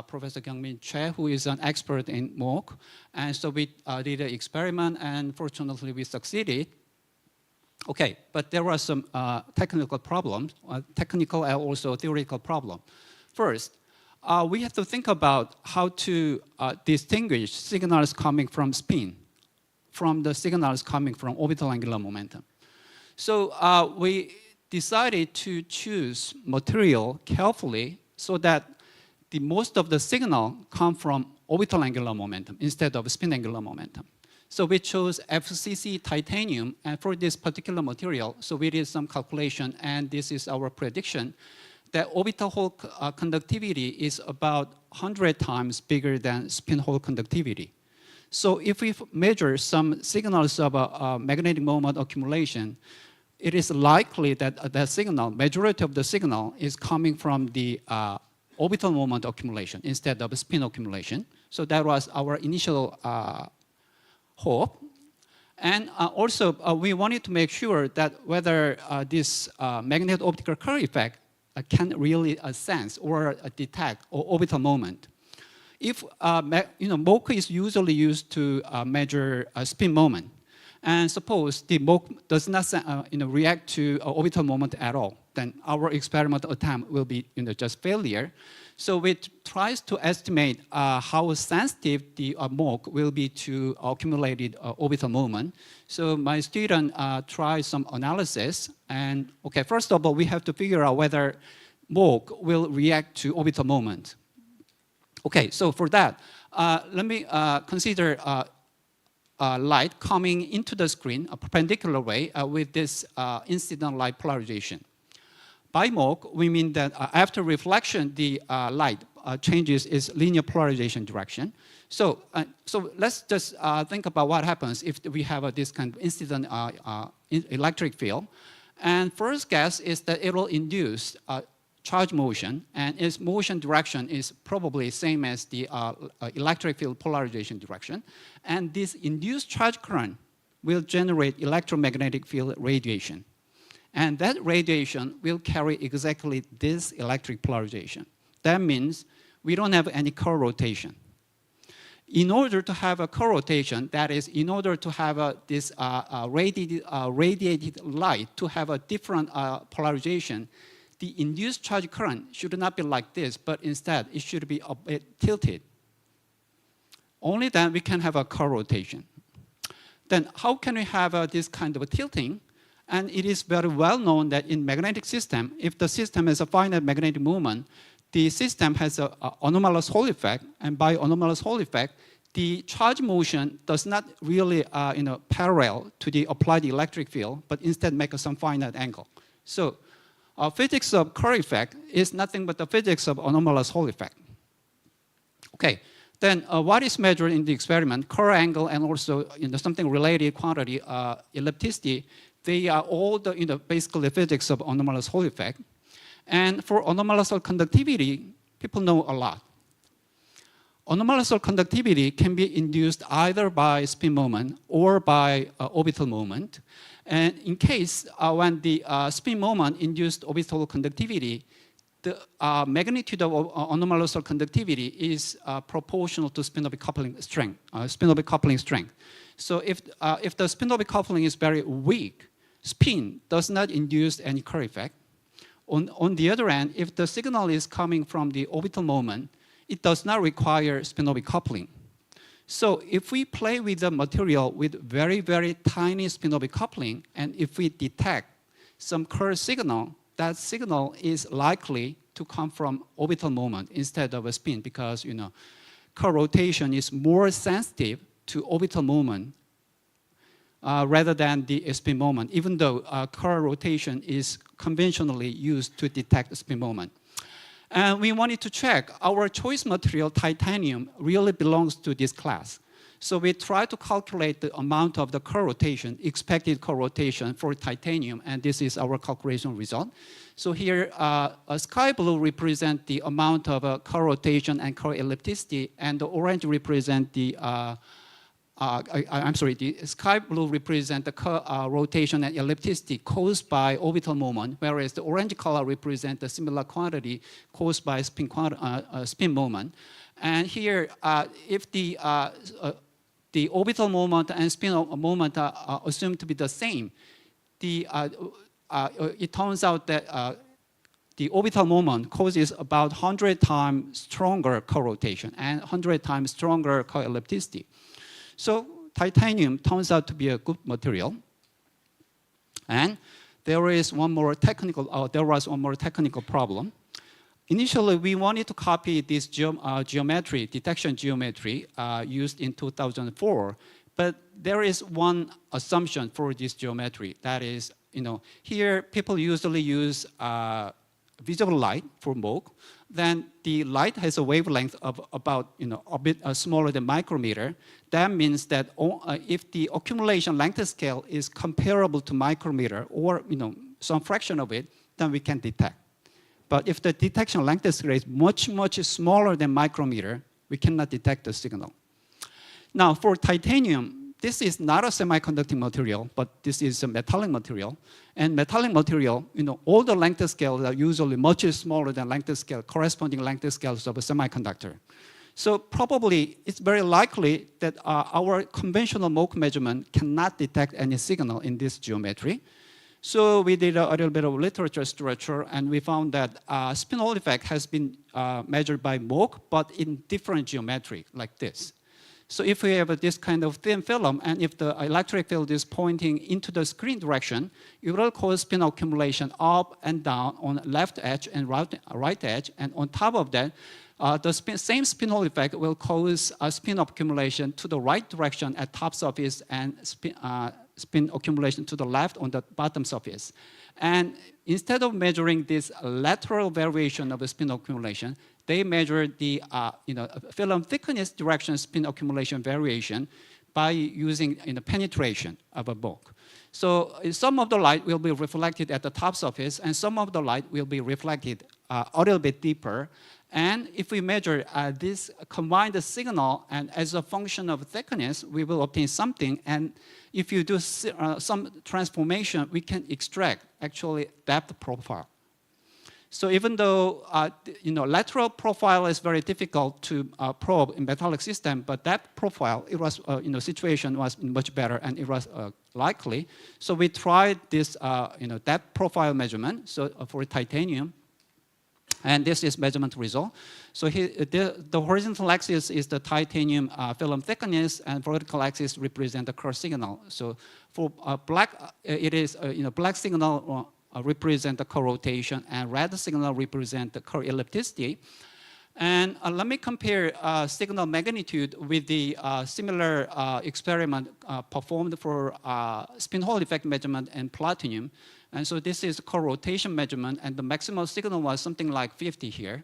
Professor Kyungmin Choi, who is an expert in MOC. And so we did an experiment, and fortunately we succeeded. Okay, but there were some technical problems, technical and also theoretical problems. First, we have to think about how to distinguish signals coming from spin from the signals coming from orbital angular momentum. So we decided to choose material carefully so that most of the signal come from orbital angular momentum instead of spin angular momentum. So we chose FCC titanium, and for this particular material, so we did some calculation, and this is our prediction, that orbital Hall conductivity is about 100 times bigger than spin Hall conductivity. So if we measure some signals of a magnetic moment accumulation, it is likely that that signal, majority of the signal, is coming from the orbital moment accumulation instead of spin accumulation. So that was our initial hope. And also, we wanted to make sure that whether this magneto-optical Kerr effect can really sense or detect orbital moment. If MOC is usually used to measure spin moment, and suppose the MOC does not react to orbital moment at all, then our experimental attempt will be just failure. So we tries to estimate how sensitive the MOC will be to accumulated orbital moment. So my student tried some analysis, and okay, first of all, we have to figure out whether MOC will react to orbital moment. Okay, so for that, let me consider light coming into the screen a perpendicular way with this incident light polarization. By MOC, we mean that after reflection, the light changes is linear polarization direction. So let's just think about what happens if we have this kind of incident electric field. And first guess is that it will induce charge motion, and its motion direction is probably same as the electric field polarization direction. And this induced charge current will generate electromagnetic field radiation. And that radiation will carry exactly this electric polarization. That means we don't have any co-rotation. In order to have a co-rotation, that is, in order to have this radiated light to have a different polarization, the induced charge current should not be like this, but instead it should be a bit tilted. Only then we can have a co-rotation. Then how can we have this kind of a tilting? And it is very well known that in magnetic system, if the system has a finite magnetic moment, the system has an anomalous Hall effect, and by anomalous Hall effect, the charge motion does not really parallel to the applied electric field, but instead make some finite angle. So physics of Kerr effect is nothing but the physics of anomalous Hall effect. Okay, then what is measured in the experiment? Kerr angle and also something related quantity, ellipticity, they are all basically physics of anomalous Hall effect. And for anomalous conductivity, people know a lot. Anomalous conductivity can be induced either by spin moment or by orbital moment. And in case when the spin moment induced orbital conductivity, the magnitude of anomalous conductivity is proportional to spin-orbit coupling strength. So if the spin-orbit coupling is very weak, spin does not induce any Kerr effect. On the other hand, if the signal is coming from the orbital moment, it does not require spin-orbit coupling. So if we play with the material with very, very tiny spin-orbit coupling, and if we detect some Kerr signal, that signal is likely to come from orbital moment instead of a spin, because Kerr rotation is more sensitive to orbital moment rather than the spin moment, even though Kerr rotation is conventionally used to detect the spin moment. And we wanted to check our choice material, titanium, really belongs to this class. So we tried to calculate the amount of the Kerr rotation, expected Kerr rotation for titanium, and this is our calculation result. So here, a sky blue represents the amount of Kerr rotation and Kerr ellipticity, and the orange represent the the sky blue represents the Kerr rotation and ellipticity caused by orbital moment, whereas the orange color represents the similar quantity caused by spin moment. And here, if the orbital moment and spin moment are assumed to be the same, it turns out that the orbital moment causes about 100 times stronger Kerr rotation and 100 times stronger Kerr ellipticity. So titanium turns out to be a good material. And there was one more technical problem. Initially, we wanted to copy this geometry, detection geometry used in 2004, but there is one assumption for this geometry. That is, here people usually use visible light for MOOC. Then the light has a wavelength of about a bit smaller than micrometer. That means that if the accumulation length scale is comparable to micrometer or some fraction of it, then we can detect. But if the detection length scale is much, much smaller than micrometer, we cannot detect the signal. Now for titanium, this is not a semiconducting material, but this is a metallic material. And metallic material, all the length scales are usually much smaller than corresponding length scales of a semiconductor. So probably it's very likely that our conventional MOOC measurement cannot detect any signal in this geometry. So we did a little bit of literature structure, and we found that spin Hall effect has been measured by MOOC, but in different geometry, like this. So if we have this kind of thin film, and if the electric field is pointing into the screen direction, it will cause spin accumulation up and down on left edge and right edge. And on top of that, the same spin Hall effect will cause a spin accumulation to the right direction at top surface and spin accumulation to the left on the bottom surface. And instead of measuring this lateral variation of the spin accumulation, they measure the film thickness direction spin accumulation variation by using penetration of a bulk. So some of the light will be reflected at the top surface, and some of the light will be reflected a little bit deeper. And if we measure this combined signal and as a function of thickness, we will obtain something. And if you do some transformation, we can extract actually depth profile. So even though lateral profile is very difficult to probe in metallic system, but depth profile, it was situation was much better and it was likely. So we tried this depth profile measurement. So for titanium. And this is measurement result. So the horizontal axis is the titanium film thickness, and vertical axis represent the Kerr signal. So for black, it is black signal represent the Kerr rotation, and red signal represent the Kerr ellipticity. And let me compare signal magnitude with the similar experiment performed for spin Hall effect measurement in platinum. And so this is Kerr rotation measurement, and the maximal signal was something like 50 here.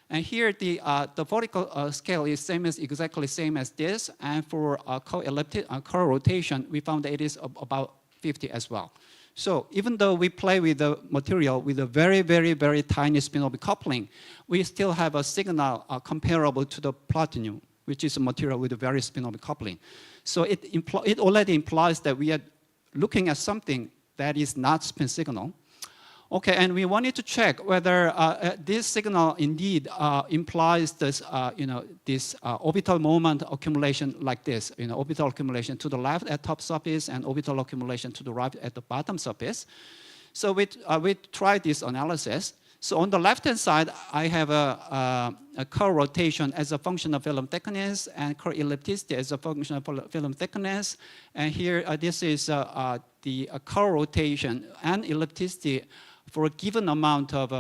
And here the vertical scale is exactly same as this, and for Kerr rotation, we found that it is about 50 as well. So even though we play with the material with a very, very, very tiny spin-orbit coupling, we still have a signal comparable to the platinum, which is a material with a very spin-orbit coupling. So it already implies that we are looking at something that is not spin signal. Okay, and we wanted to check whether this signal indeed implies this, this orbital moment accumulation like this, orbital accumulation to the left at top surface and orbital accumulation to the right at the bottom surface. So we tried this analysis. So on the left-hand side, I have a Kerr rotation as a function of film thickness and Kerr ellipticity as a function of film thickness. And here, this is the Kerr rotation and ellipticity for a given amount of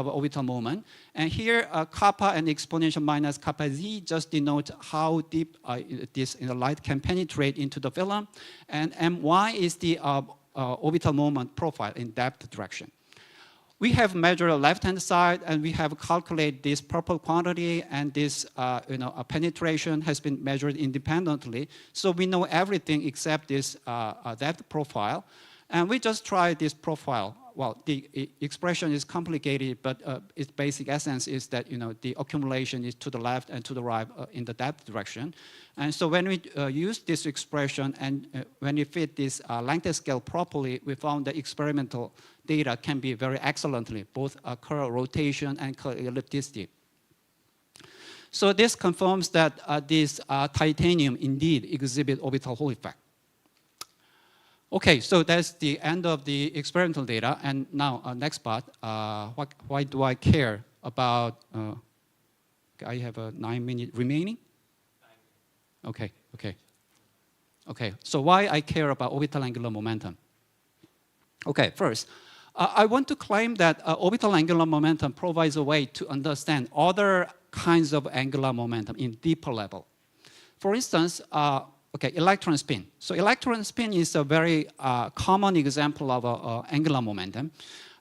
orbital moment. And here, kappa and exponential minus kappa z just denote how deep this light can penetrate into the film. And my is the orbital moment profile in depth direction. We have measured the left-hand side, and we have calculated this purple quantity, and this penetration has been measured independently. So we know everything except this depth profile. And we just tried this profile. Well, the expression is complicated, but its basic essence is that the accumulation is to the left and to the right in the depth direction. And so when we use this expression and when we fit this length scale properly, we found that experimental data can be very excellently, both Kerr rotation and Kerr ellipticity. So this confirms that this titanium indeed exhibit orbital Hall effect. Okay, so that's the end of the experimental data. And now, next part, why do I care about, I have a 9 minute remaining? Okay, okay. Okay, so why I care about orbital angular momentum? Okay, first, I want to claim that orbital angular momentum provides a way to understand other kinds of angular momentum in deeper level. For instance, okay, electron spin. So electron spin is a very common example of angular momentum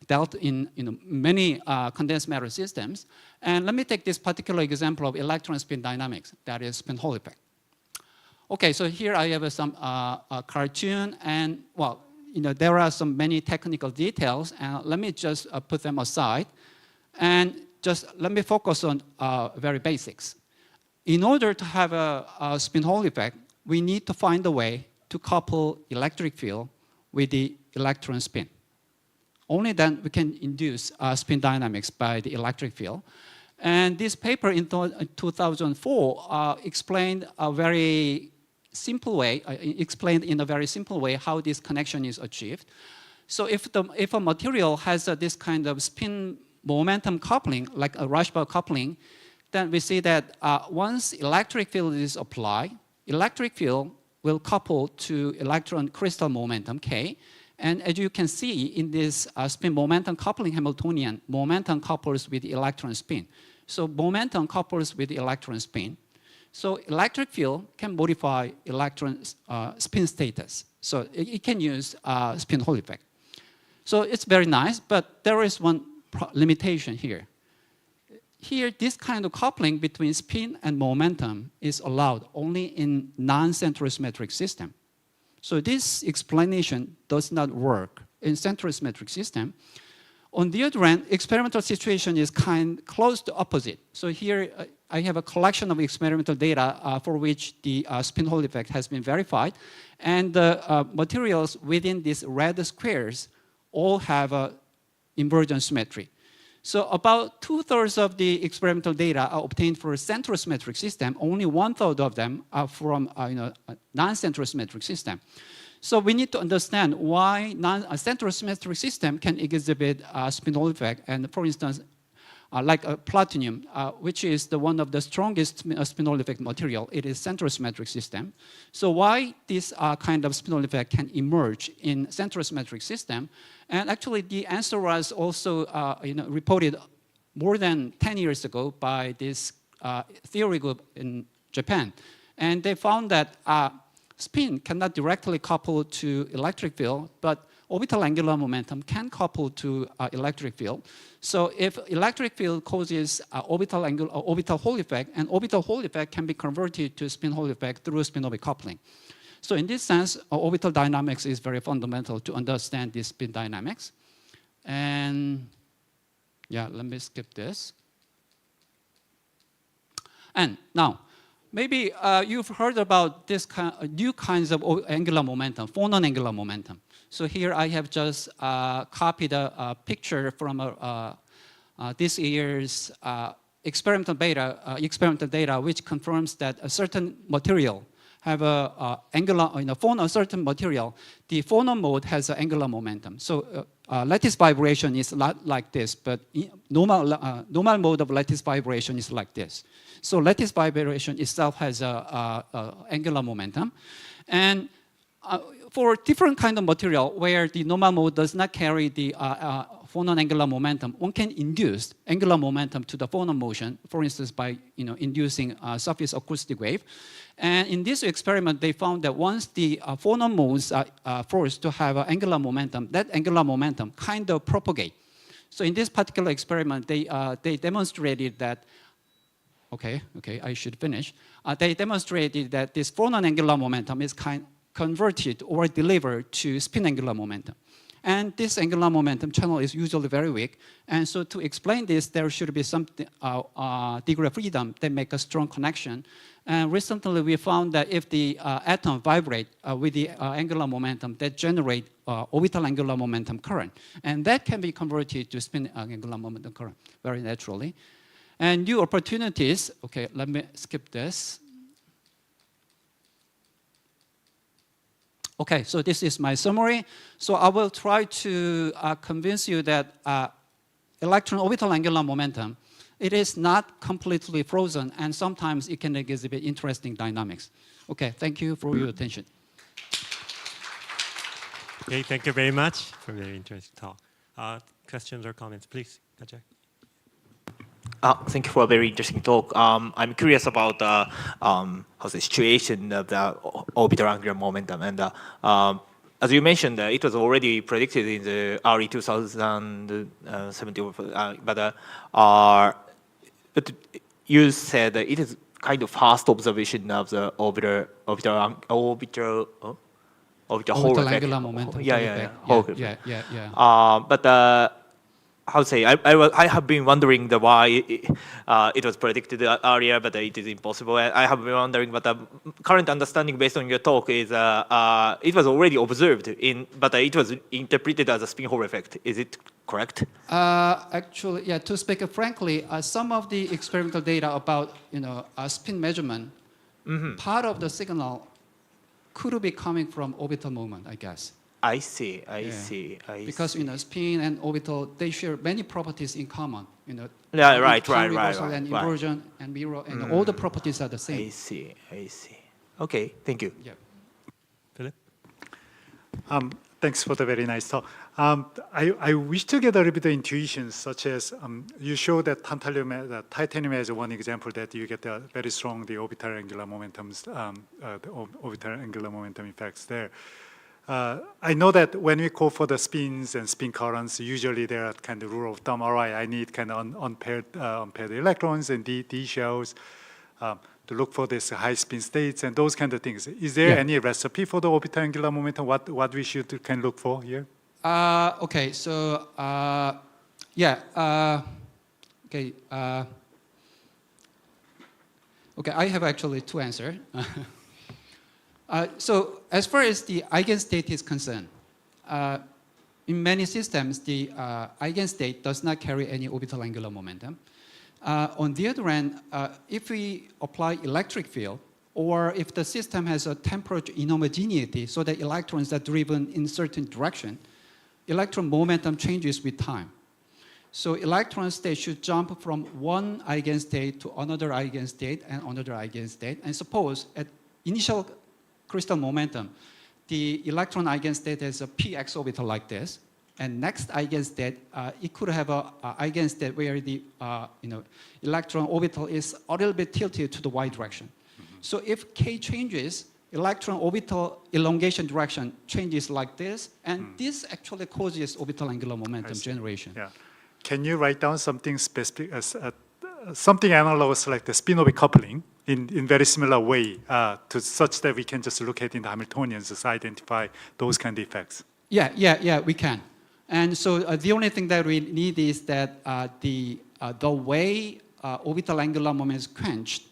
dealt in many condensed matter systems. And let me take this particular example of electron spin dynamics, that is spin Hall effect. Okay, so here I have some cartoon, and well, there are some many technical details, and let me just put them aside, and just let me focus on very basics. In order to have a spin Hall effect, we need to find a way to couple electric field with the electron spin. Only then we can induce spin dynamics by the electric field. And this paper in 2004 explained a very simple way, explained in a very simple way how this connection is achieved. So if a material has this kind of spin momentum coupling, like a Rashba coupling, then we see that once electric field is applied, electric field will couple to electron crystal momentum, K. And as you can see in this spin momentum coupling Hamiltonian, momentum couples with electron spin. So momentum couples with electron spin. So electric field can modify electron spin status. So it can use spin Hall effect. So it's very nice, but there is one limitation here. Here, this kind of coupling between spin and momentum is allowed only in non-centrosymmetric system. So this explanation does not work in centrosymmetric system. On the other hand, experimental situation is close to opposite. So here I have a collection of experimental data for which the spin Hall effect has been verified. And the materials within these red squares all have inversion symmetry. So about 2/3 of the experimental data are obtained for a centrosymmetric system. Only 1/3 of them are from a non-centrosymmetric system. So we need to understand why a centrosymmetric system can exhibit a spin Hall effect. And for instance, like platinum, which is one of the strongest spin Hall effect material, it is centrosymmetric system. So why this kind of spin Hall effect can emerge in centrosymmetric system? And actually, the answer was also reported more than 10 years ago by this theory group in Japan. And they found that spin cannot directly couple to electric field, but orbital angular momentum can couple to electric field. So if electric field causes orbital Hall effect, and orbital Hall effect can be converted to spin Hall effect through spin-orbit coupling. So in this sense, orbital dynamics is very fundamental to understand this spin dynamics. And yeah, let me skip this. And now, maybe you've heard about this new kinds of angular momentum, phonon angular momentum. So here I have just copied a picture from this year's experimental data, which confirms that a certain material have a certain material, the phonon mode has an angular momentum. So lattice vibration is not like this, but normal mode of lattice vibration is like this. So lattice vibration itself has a angular momentum. And for different kind of material where the normal mode does not carry the phonon angular momentum, one can induce angular momentum to the phonon motion, for instance, by inducing a surface acoustic wave. And in this experiment, they found that once the phonon modes are forced to have an angular momentum, that angular momentum kind of propagate. So in this particular experiment, they demonstrated that, okay, I should finish. They demonstrated that this phonon angular momentum is converted or delivered to spin angular momentum. And this angular momentum channel is usually very weak. And so to explain this, there should be some degree of freedom that make a strong connection. And recently we found that if the atom vibrate with the angular momentum, that generate orbital angular momentum current. And that can be converted to spin angular momentum current very naturally. And new opportunities, okay, let me skip this. Okay, so this is my summary. So I will try to convince you that electron orbital angular momentum, it is not completely frozen, and sometimes it can exhibit interesting dynamics. Okay, thank you for your attention. Okay, thank you very much for a very interesting talk. Questions or comments, please, Kajak. Thank you for a very interesting talk. I'm curious about how's the situation of the orbital angular momentum. And as you mentioned, it was already predicted in the early 2017. But you said that it is kind of fast observation of the orbital Hall effect. Angular momentum. Yeah. But how to say, I have been wondering why it was predicted earlier, but it is impossible. I have been wondering, but the current understanding based on your talk is it was already observed, but it was interpreted as a spin Hall effect. Is it correct? Actually, yeah, to speak frankly, some of the experimental data about spin measurement, part of the signal could be coming from orbital moment, I guess. I see. I see. Because spin and orbital, they share many properties in common. Yeah, right. And inversion and mirror, and all the properties are the same. I see. Okay, thank you. Yeah. Philip? Thanks for the very nice talk. I wish to get a little bit of intuition, such as you show that titanium as one example that you get the very strong orbital angular momentums, the orbital angular momentum effects there. I know that when we go for the spins and spin currents, usually there are kind of rule of thumb. All right, I need kind of unpaired electrons and d shells to look for this high spin states and those kind of things. Is there any recipe for the orbital angular momentum? What we should can look for here? Okay, so okay. Okay, I have actually two answers. So as far as the eigenstate is concerned, in many systems, the eigenstate does not carry any orbital angular momentum. On the other hand, if we apply electric field, or if the system has a temperature inhomogeneity, so that electrons are driven in certain direction, electron momentum changes with time. So electrons, they should jump from one eigenstate to another eigenstate and another eigenstate. And suppose at initial crystal momentum, the electron eigenstate has a px orbital like this. And next eigenstate, it could have a eigenstate where the electron orbital is a little bit tilted to the y direction. So if k changes, electron orbital elongation direction changes like this, and this actually causes orbital angular momentum generation. Yeah. Can you write down something specific, something analogous like the spin-orbit coupling in very similar way to such that we can just look at in the Hamiltonians to identify those kind of effects? Yeah, we can. And so the only thing that we need is that the way orbital angular moment is quenched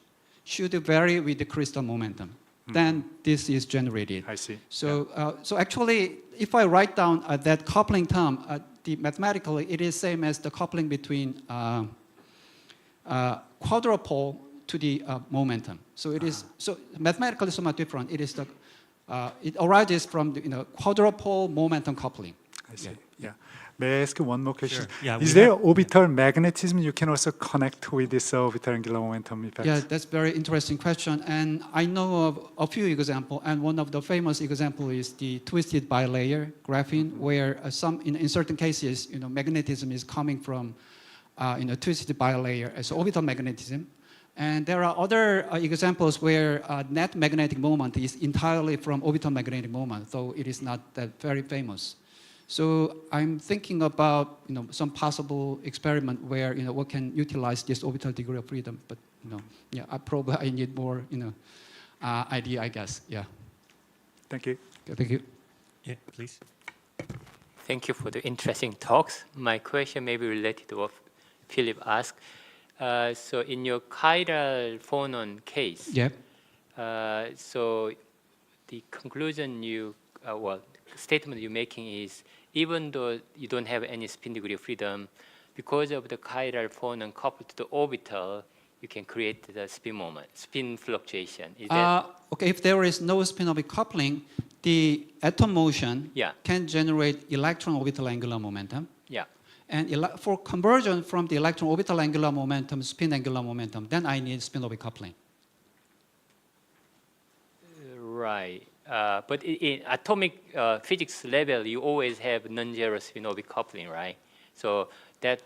should vary with the crystal momentum. Then this is generated. I see. So, so actually, if I write down that coupling term, mathematically, it is same as the coupling between quadrupole to the momentum. So it is so mathematically somewhat different. It is the it arises from the quadrupole momentum coupling. I see. Yeah. May I ask one more question? Sure. Yeah, is there orbital magnetism you can also connect with this orbital angular momentum effect? Yeah, that's a very interesting question. And I know of a few examples. And one of the famous examples is the twisted bilayer graphene, where in certain cases, magnetism is coming from twisted bilayer as orbital magnetism. And there are other examples where net magnetic moment is entirely from orbital magnetic moment, though it is not that very famous. So I'm thinking about some possible experiment where we can utilize this orbital degree of freedom. But yeah, I need more idea, I guess. Yeah. Thank you. Okay, thank you. Yeah, please. Thank you for the interesting talks. My question may be related to what Philip asked. So in your chiral phonon case, so the conclusion statement you're making is even though you don't have any spin degree of freedom, because of the chiral phonon coupled to the orbital, you can create the spin moment, spin fluctuation. Is that okay? If there is no spin-orbit coupling, the atom motion can generate electron orbital angular momentum. Yeah. And for conversion from the electron orbital angular momentum, spin angular momentum, then I need spin-orbit coupling. Right. But in atomic physics level, you always have non-zero spin-orbit coupling, right? So that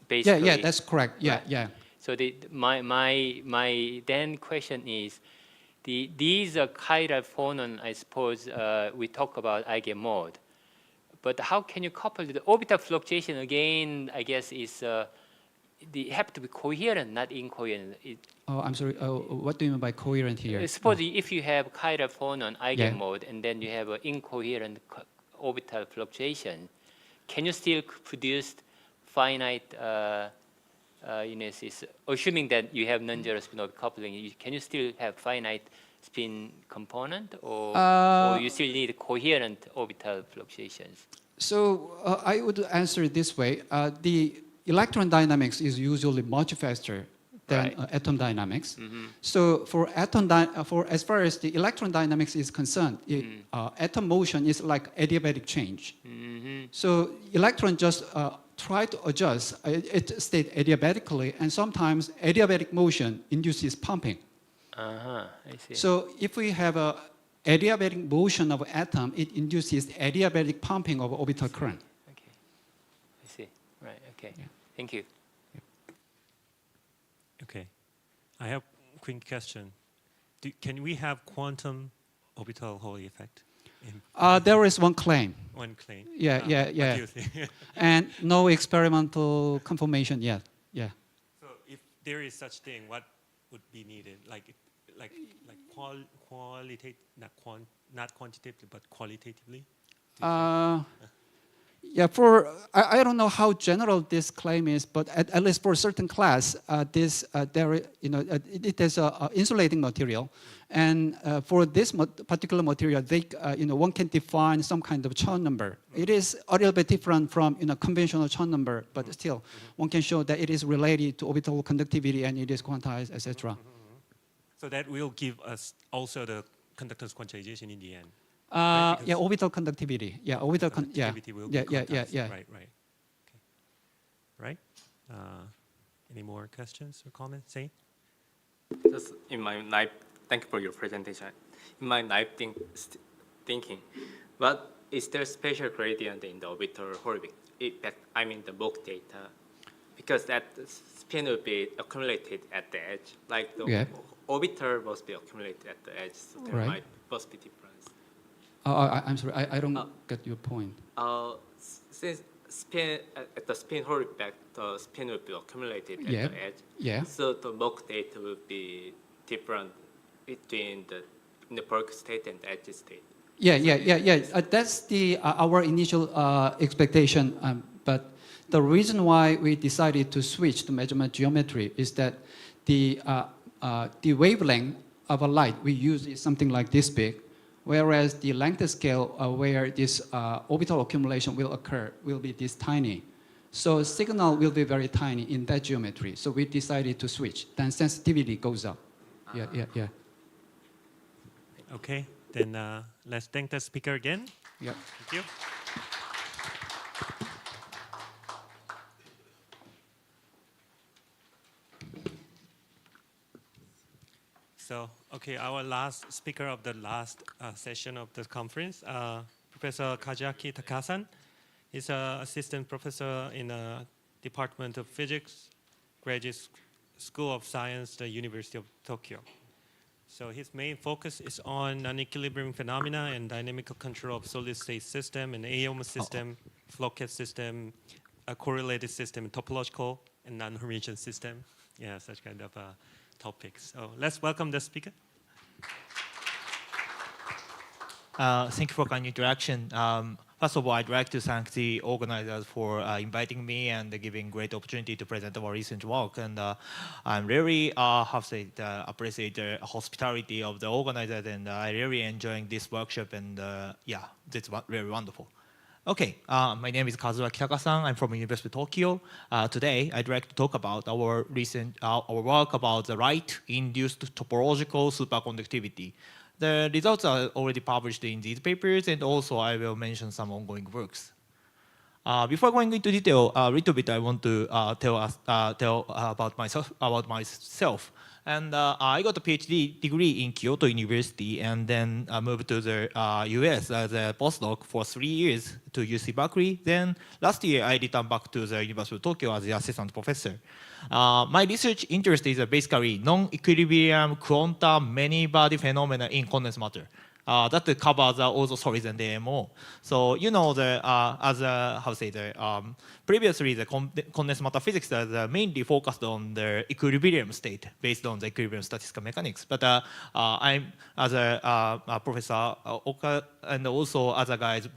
basically. Yeah, that's correct. Yeah, right. yeah. So my then question is, these are chiral phonon. I suppose we talk about eigenmode, but how can you couple the orbital fluctuation again? I guess is they have to be coherent, not incoherent. Oh, I'm sorry. What do you mean by coherent here? Suppose if you have chiral phonon eigenmode and then you have an incoherent orbital fluctuation, can you still produce finite, assuming that you have non-zero spin-orbit coupling, can you still have finite spin component, or you still need coherent orbital fluctuations? So I would answer it this way. The electron dynamics is usually much faster than atom dynamics. So for as far as the electron dynamics is concerned, atom motion is like adiabatic change. So electron just try to adjust its state adiabatically, and sometimes adiabatic motion induces pumping. I see. So if we have a adiabatic motion of atom, it induces adiabatic pumping of orbital current. Okay. I see. Right. Okay. Thank you. Okay. I have a quick question. Can we have quantum orbital Hall effect? There is one claim. One claim. Yeah, yeah, What yeah. do you think? And no experimental confirmation yet. Yeah. So if there is such thing, what would be needed? Qualitative, not quantitatively, but qualitatively? Yeah, I don't know how general this claim is, but at least for a certain class, it is a insulating material, and for this particular material, one can define some kind of Chern number. It is a little bit different from conventional Chern number, but still, one can show that it is related to orbital conductivity and it is quantized, etc. So that will give us also the conductance quantization in the end. Yeah, orbital conductivity. Yeah, orbital conductivity will be quantized. Right. Okay. Right. Any more questions or comments? Say. Just in my naive, thank you for your presentation. In my naive thinking, but is there special gradient in the orbital orbit? I mean the Mach data, because that spin will be accumulated at the edge, like the orbiter must be accumulated at the edge, so there must be difference. I'm sorry, I don't get your point. Since spin at the spin orbit, the spin will be accumulated at the edge. Yeah. So the Mach data will be different between the bulk state and the edge state. Yeah. That's our initial expectation. But the reason why we decided to switch to measurement geometry is that the wavelength of a light we use is something like this big, whereas the length scale where this orbital accumulation will occur will be this tiny. So signal will be very tiny in that geometry. So we decided to switch. Then sensitivity goes up. Yeah. Okay, then let's thank the speaker again. Yeah. Thank you. So, okay, our last speaker of the last session of the conference, Professor Kazuaki Takasan. He's an assistant professor in the Department of Physics, Graduate School of Science, the University of Tokyo. So his main focus is on non-equilibrium phenomena and dynamical control of solid-state system and AOM system, Floquet system, a correlated system, topological and non-Hermitian system. Yeah, such kind of topics. So let's welcome the speaker. Thank you for kind introduction. First of all, I'd like to thank the organizers for inviting me and giving great opportunity to present our recent work. And I'm really appreciate the hospitality of the organizers, and I really enjoying this workshop. And yeah, it's very wonderful. Okay, my name is Kazuaki Takasan. I'm from University of Tokyo. Today, I'd like to talk about our work about the light-induced topological superconductivity. The results are already published in these papers, and also I will mention some ongoing works. Before going into detail, a little bit I want to tell about myself. And I got a PhD degree in Kyoto University, and then I moved to the US as a postdoc for 3 years to UC Berkeley. Then last year I returned back to the University of Tokyo as the assistant professor. My research interest is basically non-equilibrium quantum many-body phenomena in condensed matter. That covers also solids and AMO. So you know previously the condensed matter physics is mainly focused on the equilibrium state based on the equilibrium statistical mechanics. But I'm as a Professor Oka and also other guys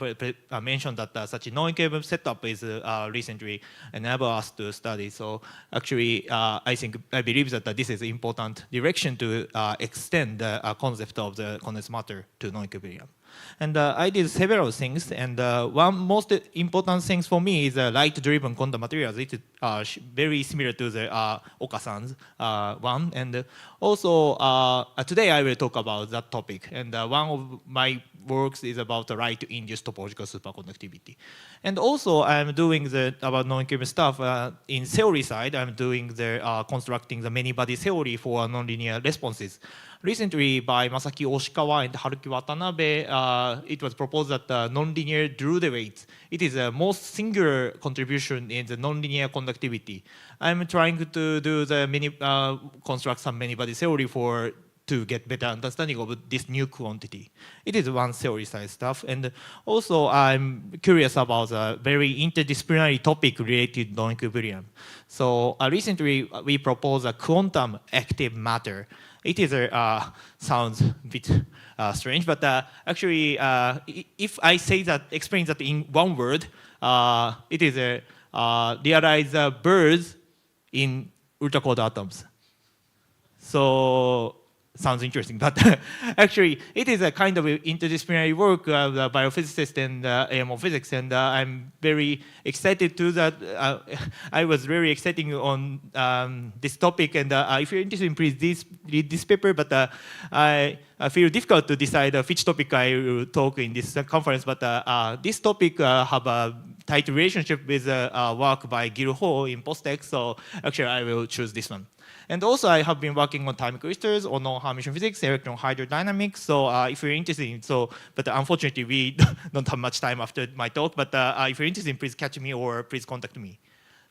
mentioned that such a non-equilibrium setup is recently enabled us to study. So actually, I believe that this is an important direction to extend the concept of the condensed matter to non-equilibrium. And I did several things, and one most important thing for me is light-driven quantum materials. It is very similar to the Oka-san's one. And also, today I will talk about that topic. And one of my works is about the light-induced topological superconductivity. And also, I'm doing the about non-equilibrium stuff in theory side. I'm doing the constructing the many-body theory for nonlinear responses. Recently, by Masaki Oshikawa and Haruki Watanabe, it was proposed that nonlinear derivatives, it is the most singular contribution in the nonlinear conductivity. I'm trying to do the construct some many-body theory to get better understanding of this new quantity. It is one theory side stuff. And also, I'm curious about a very interdisciplinary topic related to non-equilibrium. So recently, we proposed a quantum active matter. It is sounds a bit strange, but actually, if I explain that in one word, it is realize birds in ultra-cold atoms. So sounds interesting, but actually, it is a kind of interdisciplinary work of the biophysicist and AMO physics, and I'm very excited to that. I was very excited on this topic, and if you're interested, please read this paper, but I feel difficult to decide which topic I will talk in this conference, but this topic have a tight relationship with work by Gil Ho in Postech, so actually I will choose this one. And also, I have been working on time crystals, on non-Hermitian physics, electron hydrodynamics. So if you're interested, but unfortunately, we don't have much time after my talk. But if you're interested, please catch me or please contact me.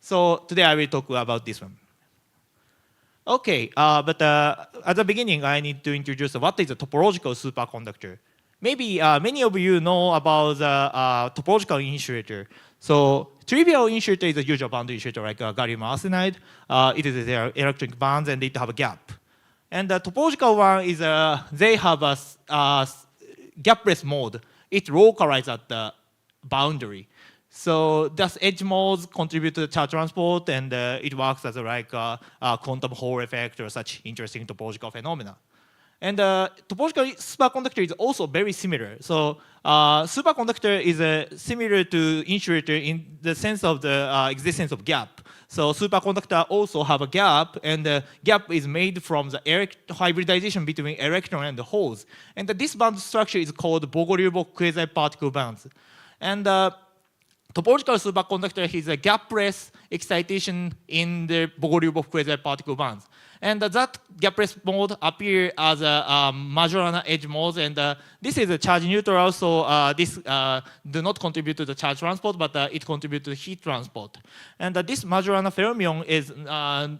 So today, I will talk about this one. Okay, but at the beginning, I need to introduce what is a topological superconductor. Maybe many of you know about the topological insulator. So trivial insulator is a usual boundary insulator like gallium arsenide. It is their electric bands and it have a gap. And the topological one is they have a gapless mode. It localizes at the boundary. So thus edge modes contribute to the charge transport, and it works as a quantum Hall effect or such interesting topological phenomena. And topological superconductor is also very similar. So superconductor is similar to insulator in the sense of the existence of gap. So superconductor also have a gap, and the gap is made from the hybridization between electron and the holes. And this band structure is called Bogoliubov quasi-particle bands. And topological superconductor has a gapless excitation in the Bogoliubov quasi-particle bands. And that gapless mode appears as a Majorana edge mode, and this is a charge neutral, so this do not contribute to the charge transport, but it contributes to heat transport. And this Majorana fermion is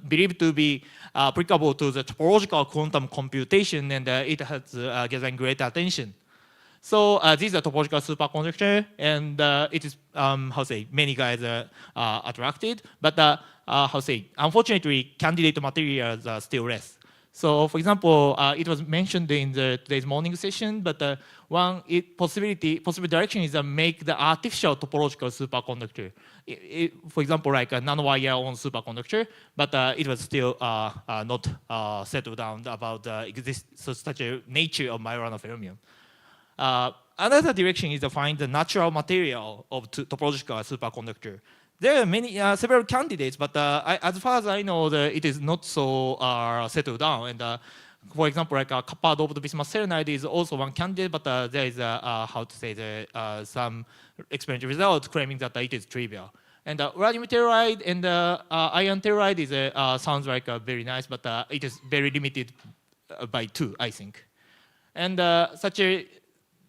believed to be applicable to the topological quantum computation, and it has given great attention. So this is a topological superconductor, and it is many guys are attracted, but unfortunately, candidate materials are still less. So, for example, it was mentioned in today's morning session, but one possible direction is to make the artificial topological superconductor. For example, like a nanowire-on superconductor, but it was still not settled down about such a nature of Majorana fermion. Another direction is to find the natural material of topological superconductor. There are several candidates, but as far as I know, it is not so settled down. And for example, like kappa-doped bismuth selenide is also one candidate, but there is some experimental results claiming that it is trivial. And radium telluride and iron telluride sounds like very nice, but it is very limited by 2, I think. And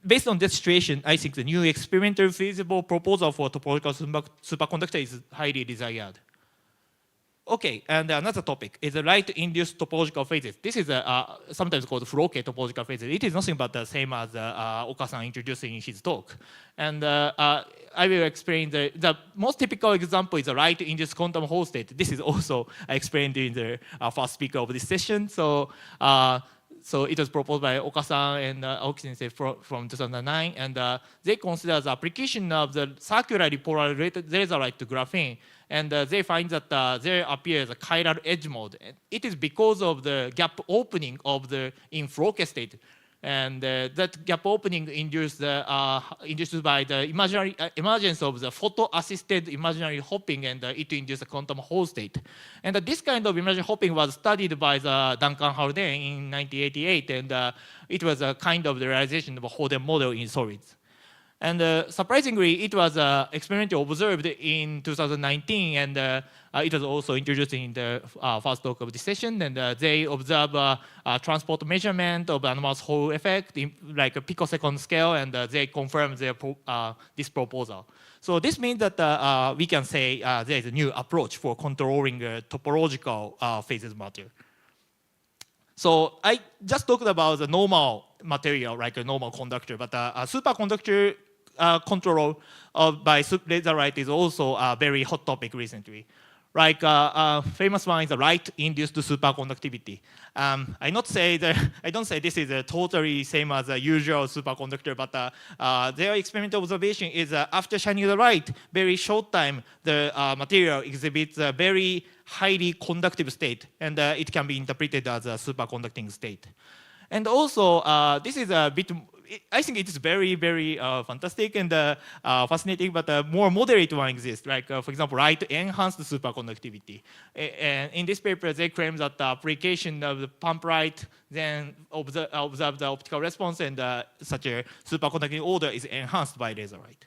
based on this situation, I think the new experimental feasible proposal for topological superconductor is highly desired. Okay, and another topic is the light-induced topological phases. This is sometimes called Floquet topological phases. It is nothing but the same as Oka-san introduced in his talk. And I will explain the most typical example is a light-induced quantum Hall state. This is also explained in the first speaker of this session. So it was proposed by Oka-san and Aoki-sensei from 2009, and they consider the application of the circularly polarized laser light to graphene, and they find that there appears a chiral edge mode. And it is because of the gap opening in Floquet state. And that gap opening induced by the imaginary emergence of the photo-assisted imaginary hopping, and it induced a quantum Hall state. And this kind of imaginary hopping was studied by the Duncan Haldane in 1988, and it was a kind of the realization of a Holden model in solids. And surprisingly, it was experimentally observed in 2019, and it was also introduced in the first talk of this session. And they observe transport measurement of anomalous Hall effect in like a picosecond scale, and they confirm their this proposal. So this means that we can say there is a new approach for controlling topological phases matter. So I just talked about the normal material, like a normal conductor, but a superconductor control by laser light is also a very hot topic recently. Like famous one is the light-induced superconductivity. I don't say this is totally same as a usual superconductor, but their experimental observation is after shining the light, very short time, the material exhibits a very highly conductive state, and it can be interpreted as a superconducting state. And also, this is a bit, I think it is very, very fantastic and fascinating, but a more moderate one exists, like, for example, light-enhanced superconductivity. And in this paper, they claim that the application of the pump light then observe the optical response, and such a superconducting order is enhanced by laser light.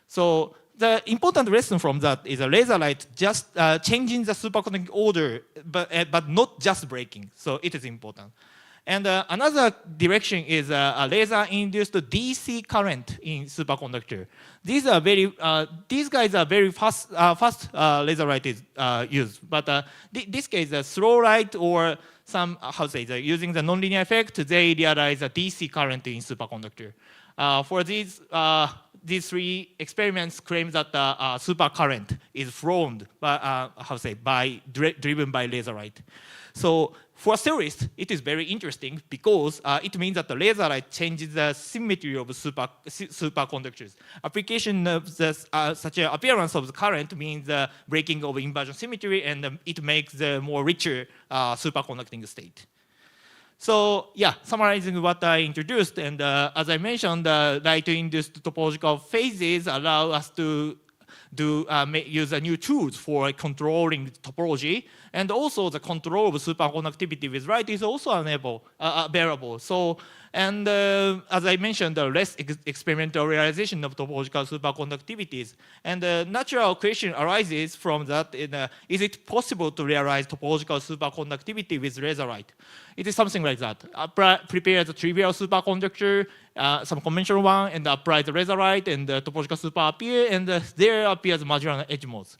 So the important lesson from that is a laser light just changing the superconducting order, but not just breaking. So it is important. And another direction is a laser-induced DC current in superconductor. These guys are very fast laser light is used. But this case, a slow light or some, using the nonlinear effect, they realize a DC current in superconductor. For these three experiments claim that supercurrent is formed by, driven by laser light. So for theorists, it is very interesting because it means that the laser light changes the symmetry of superconductors. Application of such an appearance of the current means the breaking of inversion symmetry, and it makes the more richer superconducting state. So yeah, summarizing what I introduced, and as I mentioned, light-induced topological phases allow us to use new tools for controlling topology, and also the control of superconductivity with light is also available. So, and as I mentioned, the less experimental realization of topological superconductivities. And the natural question arises from that, is it possible to realize topological superconductivity with laser light? It is something like that. Prepare the trivial superconductor, some conventional one, and apply the laser light, and the topological super appear, and there appears marginal edge modes.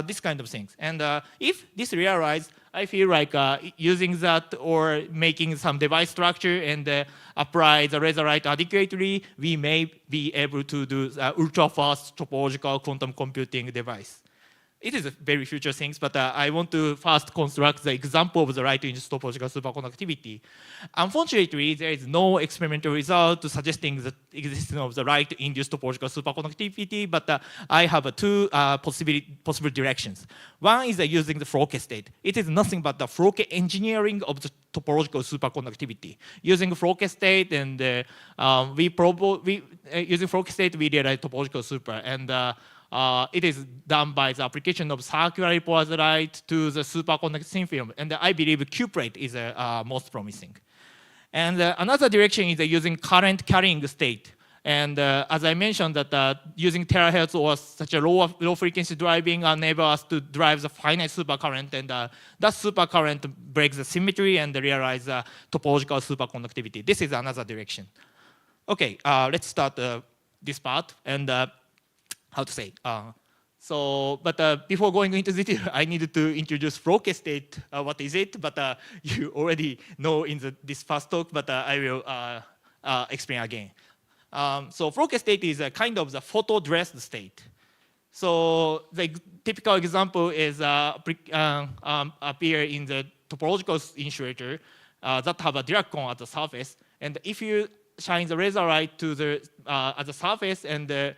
This kind of things. And if this realized, I feel like using that or making some device structure and apply the laser light adequately, we may be able to do ultra-fast topological quantum computing device. It is a very future things, but I want to first construct the example of the light-induced topological superconductivity. Unfortunately, there is no experimental result suggesting the existence of the light-induced topological superconductivity, but I have two possible directions. One is using the Floquet state. It is nothing but the Floquet engineering of the topological superconductivity. Using Floquet state, and using Floquet state, we realize topological super, and it is done by the application of circularly polarized light to the superconducting thin film, and I believe cuprate is most promising. And another direction is using current carrying state. And as I mentioned, that using terahertz or such a low frequency driving enable us to drive the finite supercurrent, and that supercurrent breaks the symmetry and realize topological superconductivity. This is another direction. Okay, let's start this part. And how to say? But before going into detail, I needed to introduce Floquet state. What is it? But you already know in this first talk, but I will explain again. So Floquet state is a kind of the photo-dressed state. So the typical example is appear in the topological insulator that have a Dirac cone at the surface. And if you shine the laser light to the at the surface, and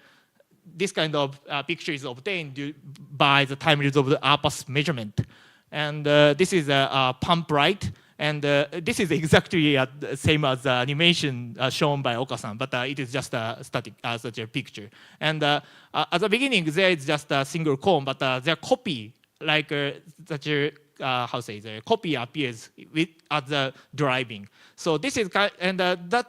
this kind of picture is obtained by the time resolution of the ARPAS measurement. And this is a pump light. And this is exactly the same as the animation shown by Oka-san, but it is just a static, such a picture. And at the beginning, there is just a single cone, but their copy, like such a how say the copy appears at the driving. So this is and that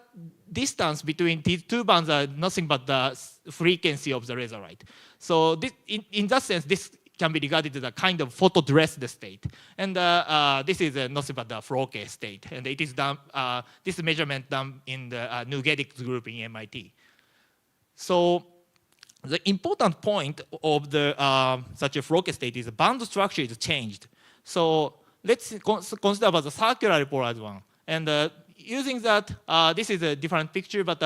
distance between these two bands are nothing but the frequency of the laser light. So this, in that sense, this can be regarded as a kind of photo-dressed state. And this is nothing but the Froke state. And it is done, this measurement done in the Nugetics group in MIT. So the important point of the such a Froke state is the band structure is changed. So let's consider about the circular polarized one. And using that, this is a different picture, but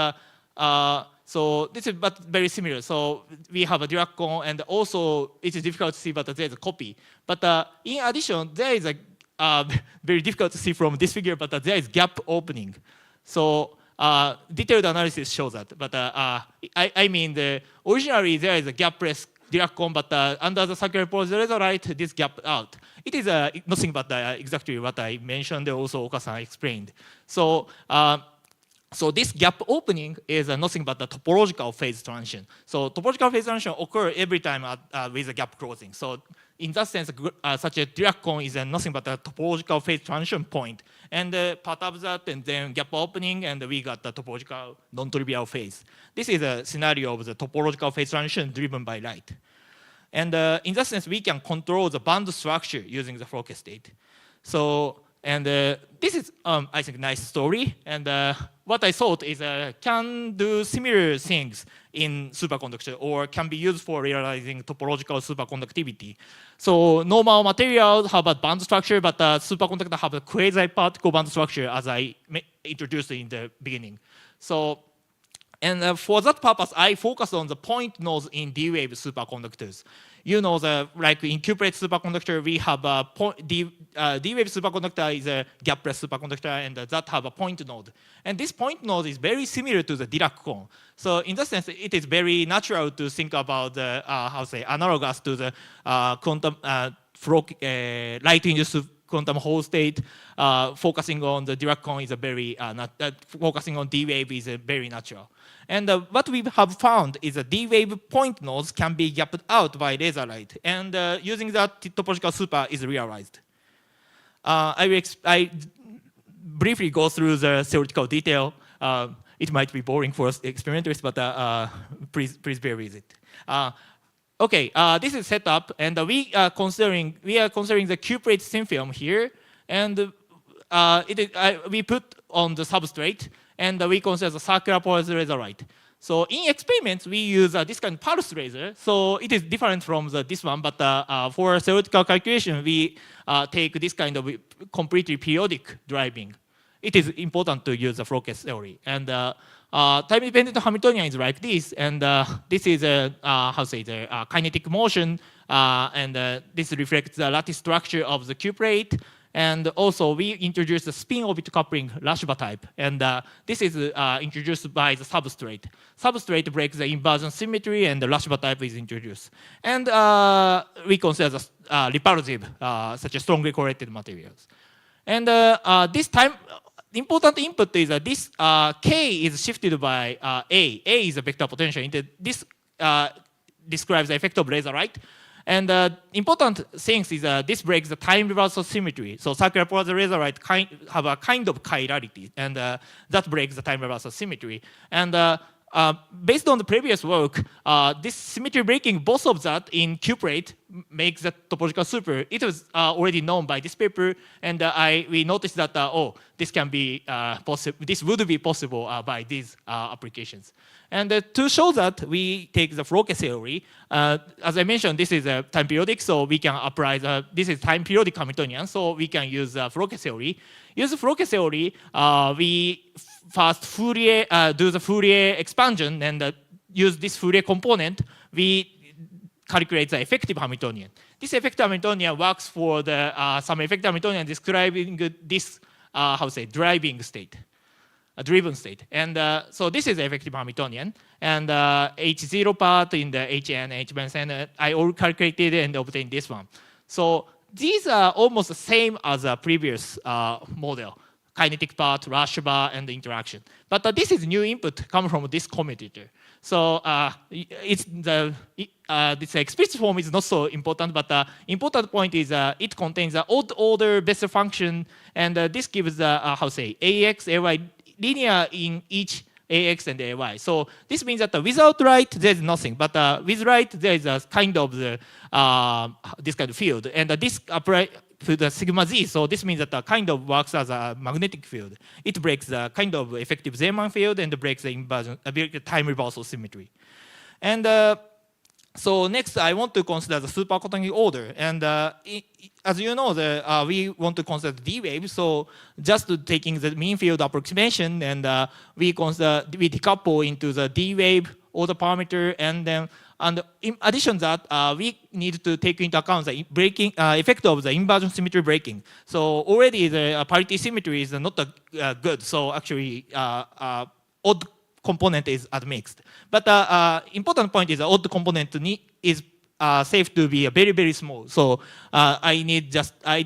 so this is but very similar. So we have a Dirac cone, and also it is difficult to see, but there is a copy. But in addition, there is a very difficult to see from this figure, but there is gap opening. So detailed analysis shows that. But I mean, originally there is a gapless Dirac cone, but under the circular polarized laser light, this gap out. It is nothing but exactly what I mentioned, also Oka-san explained. So so this gap opening is nothing but the topological phase transition. So topological phase transition occur every time with a gap closing. So in that sense, such a Dirac cone is nothing but a topological phase transition point. And part of that, and then gap opening, and we got the topological non-trivial phase. This is a scenario of the topological phase transition driven by light. And in that sense, we can control the band structure using the Froke state. So, and this is, I think, a nice story. And what I thought is can do similar things in superconductor, or can be used for realizing topological superconductivity. So normal materials have a band structure, but superconductor have a quasi-particle band structure, as I introduced in the beginning. So, and for that purpose, I focus on the point nodes in D-wave superconductors. You know, like in cuprate superconductor, we have a D-wave superconductor is a gapless superconductor, and that have a point node. And this point node is very similar to the Dirac cone. So in that sense, it is very natural to think about the how say analogous to the quantum light-induced quantum Hall state. Focusing on the Dirac cone is a very focusing on D-wave is very natural. And what we have found is that D-wave point nodes can be gapped out by laser light, and using that, topological super is realized. I briefly go through the theoretical detail. It might be boring for experimenters, but please bear with it. Okay, this is set up, and we are considering the cuprate thin film here, and we put on the substrate, and we consider the circular polarized laser light. So in experiments, we use this kind of pulse laser. So it is different from this one, but for theoretical calculation, we take this kind of completely periodic driving. It is important to use the Froke theory. And time-dependent Hamiltonian is like this, and this is how say the kinetic motion, and this reflects the lattice structure of the cuprate. And also, we introduced the spin-orbit coupling Rashba type, and this is introduced by the substrate. Substrate breaks the inversion symmetry, and the Rashba type is introduced. And we consider the repulsive, such as strongly correlated materials. And this time, the important input is that this K is shifted by A. A is a vector potential. This describes the effect of laser light. And important things is this breaks the time reversal symmetry. So circular polarized laser light have a kind of chirality, and that breaks the time reversal symmetry. And based on the previous work, this symmetry breaking, both of that in cuprate, makes the topological super. It was already known by this paper, and we noticed that oh, this can be possible. This would be possible by these applications. And to show that, we take the Froke theory. As I mentioned, this is a time periodic, so we can apply this is time periodic Hamiltonian, so we can use Froke theory. Use Froke theory, we first Fourier, do the Fourier expansion, and use this Fourier component, we calculate the effective Hamiltonian. This effective Hamiltonian works for the some effective Hamiltonian describing this how say driving state, a driven state. And so this is the effective Hamiltonian, and H0 part in the Hn, H-N, I all calculated and obtained this one. So these are almost the same as a previous model. Kinetic part, rush bar, and the interaction. But this is new input coming from this commutator. So this explicit form is not so important, but the important point is it contains an odd order Bessel function, and this gives AX, AY linear in each AX and AY. So this means that without right, there's nothing, but with right, there is a kind of this kind of field, and this applies to the sigma z. So this means that kind of works as a magnetic field. It breaks the kind of effective Zeeman field and breaks the inversion, time reversal symmetry. And so next, I want to consider the superconducting order. And as you know, we want to consider the D-wave. So just taking the mean field approximation, and we decouple into the D-wave order parameter, and then in addition to that, we need to take into account the breaking effect of the inversion symmetry breaking. So already the parity symmetry is not good. So actually, odd component is admixed. But important point is the odd component is safe to be very, very small. So I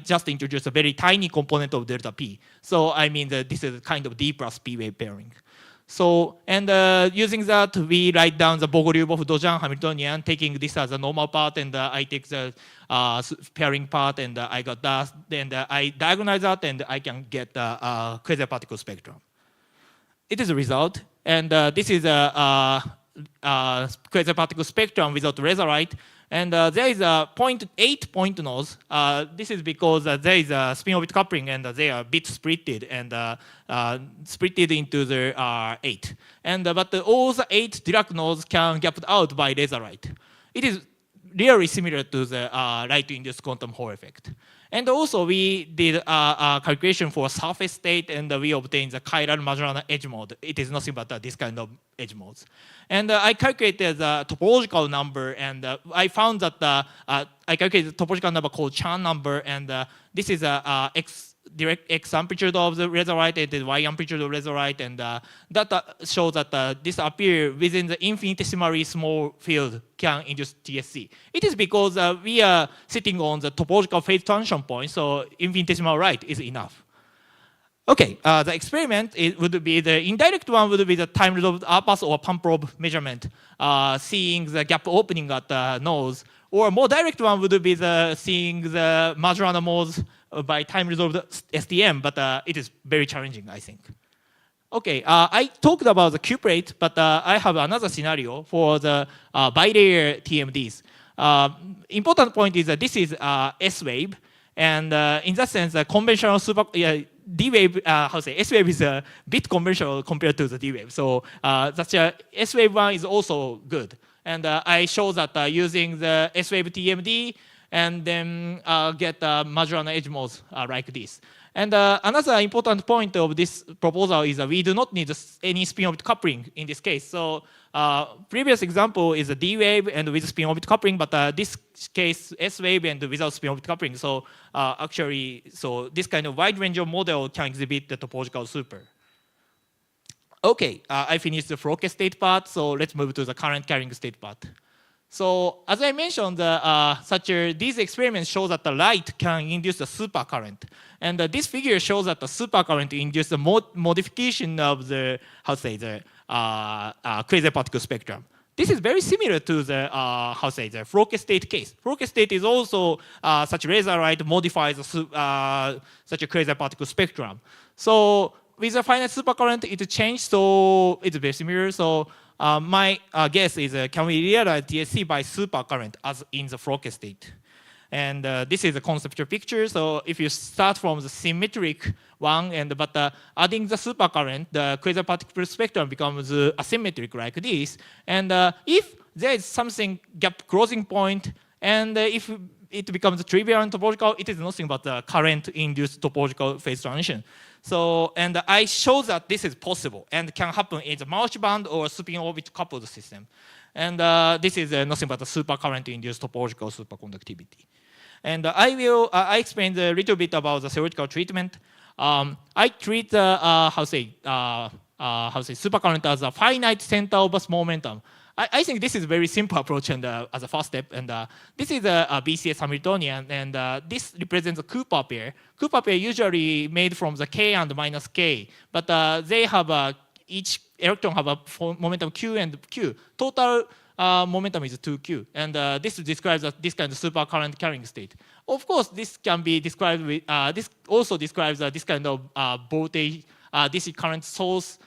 just introduced a very tiny component of delta p. So I mean that this is kind of D plus P wave pairing. So, and using that, we write down the Bogoliubov-Dojan Hamiltonian, taking this as a normal part, and I take the pairing part, and I got that, then I diagonalize that, and I can get the quasi-particle spectrum. It is a result, and this is a quasi-particle spectrum without Razorite, and there is a 0.8 point nodes. This is because there is a spin-orbit coupling, and they are bit splitted and splitted into the 8. And but all the 8 Dirac nodes can gapped out by Razorite. It is really similar to the light-induced quantum Hall effect. And also we did a calculation for surface state, and we obtained the chiral Majorana edge mode. It is nothing but this kind of edge modes. And I calculated the topological number, and I found that I calculated the topological number called Chan number, and this is a direct X amplitude of the Razorite and the Y amplitude of Razorite, and that shows that this appear within the infinitesimally small field can induce TSC. It is because we are sitting on the topological phase transition point, so infinitesimal right is enough. Okay, the experiment would be the indirect one would be the time resolved R-pass or pump probe measurement, seeing the gap opening at the nodes, or more direct one would be the seeing the Majorana modes by time resolved STM, but it is very challenging, I think. Okay, I talked about the cuprate, but I have another scenario for the bilayer TMDs. Important point is that this is S-wave, and in that sense, the conventional D-wave, S-wave is a bit conventional compared to the D-wave. So that's S-wave one is also good. And I show that using the S-wave TMD, and then get Majorana edge modes like this. And another important point of this proposal is that we do not need any spin-orbit coupling in this case. So previous example is a D-wave and with spin-orbit coupling, but this case S-wave and without spin-orbit coupling. So actually, so this kind of wide range of model can exhibit the topological super. Okay, I finished the Floquet state part, so let's move to the current carrying state part. So as I mentioned, these experiments show that the light can induce a supercurrent. And this figure shows that the supercurrent induces a modification of the, quasi-particle spectrum. This is very similar to the, the Floquet state case. Floquet state is also such Razorite modifies such a quasi-particle spectrum. So with a finite supercurrent, it changed, so it's very similar. So my guess is, can we realize TSC by supercurrent as in the Floquet state? And this is a conceptual picture. So if you start from the symmetric one, but adding the supercurrent, the quasi-particle spectrum becomes asymmetric like this. And if there is something gap closing point, and if it becomes trivial and topological, it is nothing but the current-induced topological phase transition. So, and I show that this is possible and can happen in the March band or spin-orbit coupled system. And this is nothing but a supercurrent-induced topological superconductivity. And I explained a little bit about the theoretical treatment. I treat supercurrent as a finite center of mass momentum. I think this is a very simple approach and as a first step. And this is a BCS Hamiltonian, and this represents a Cooper pair. Cooper pair usually made from the k and minus k, but they have each electron have a momentum q and q. Total momentum is 2q, and this describes this kind of supercurrent carrying state. Of course, this can be described with this also describes this kind of voltage DC current source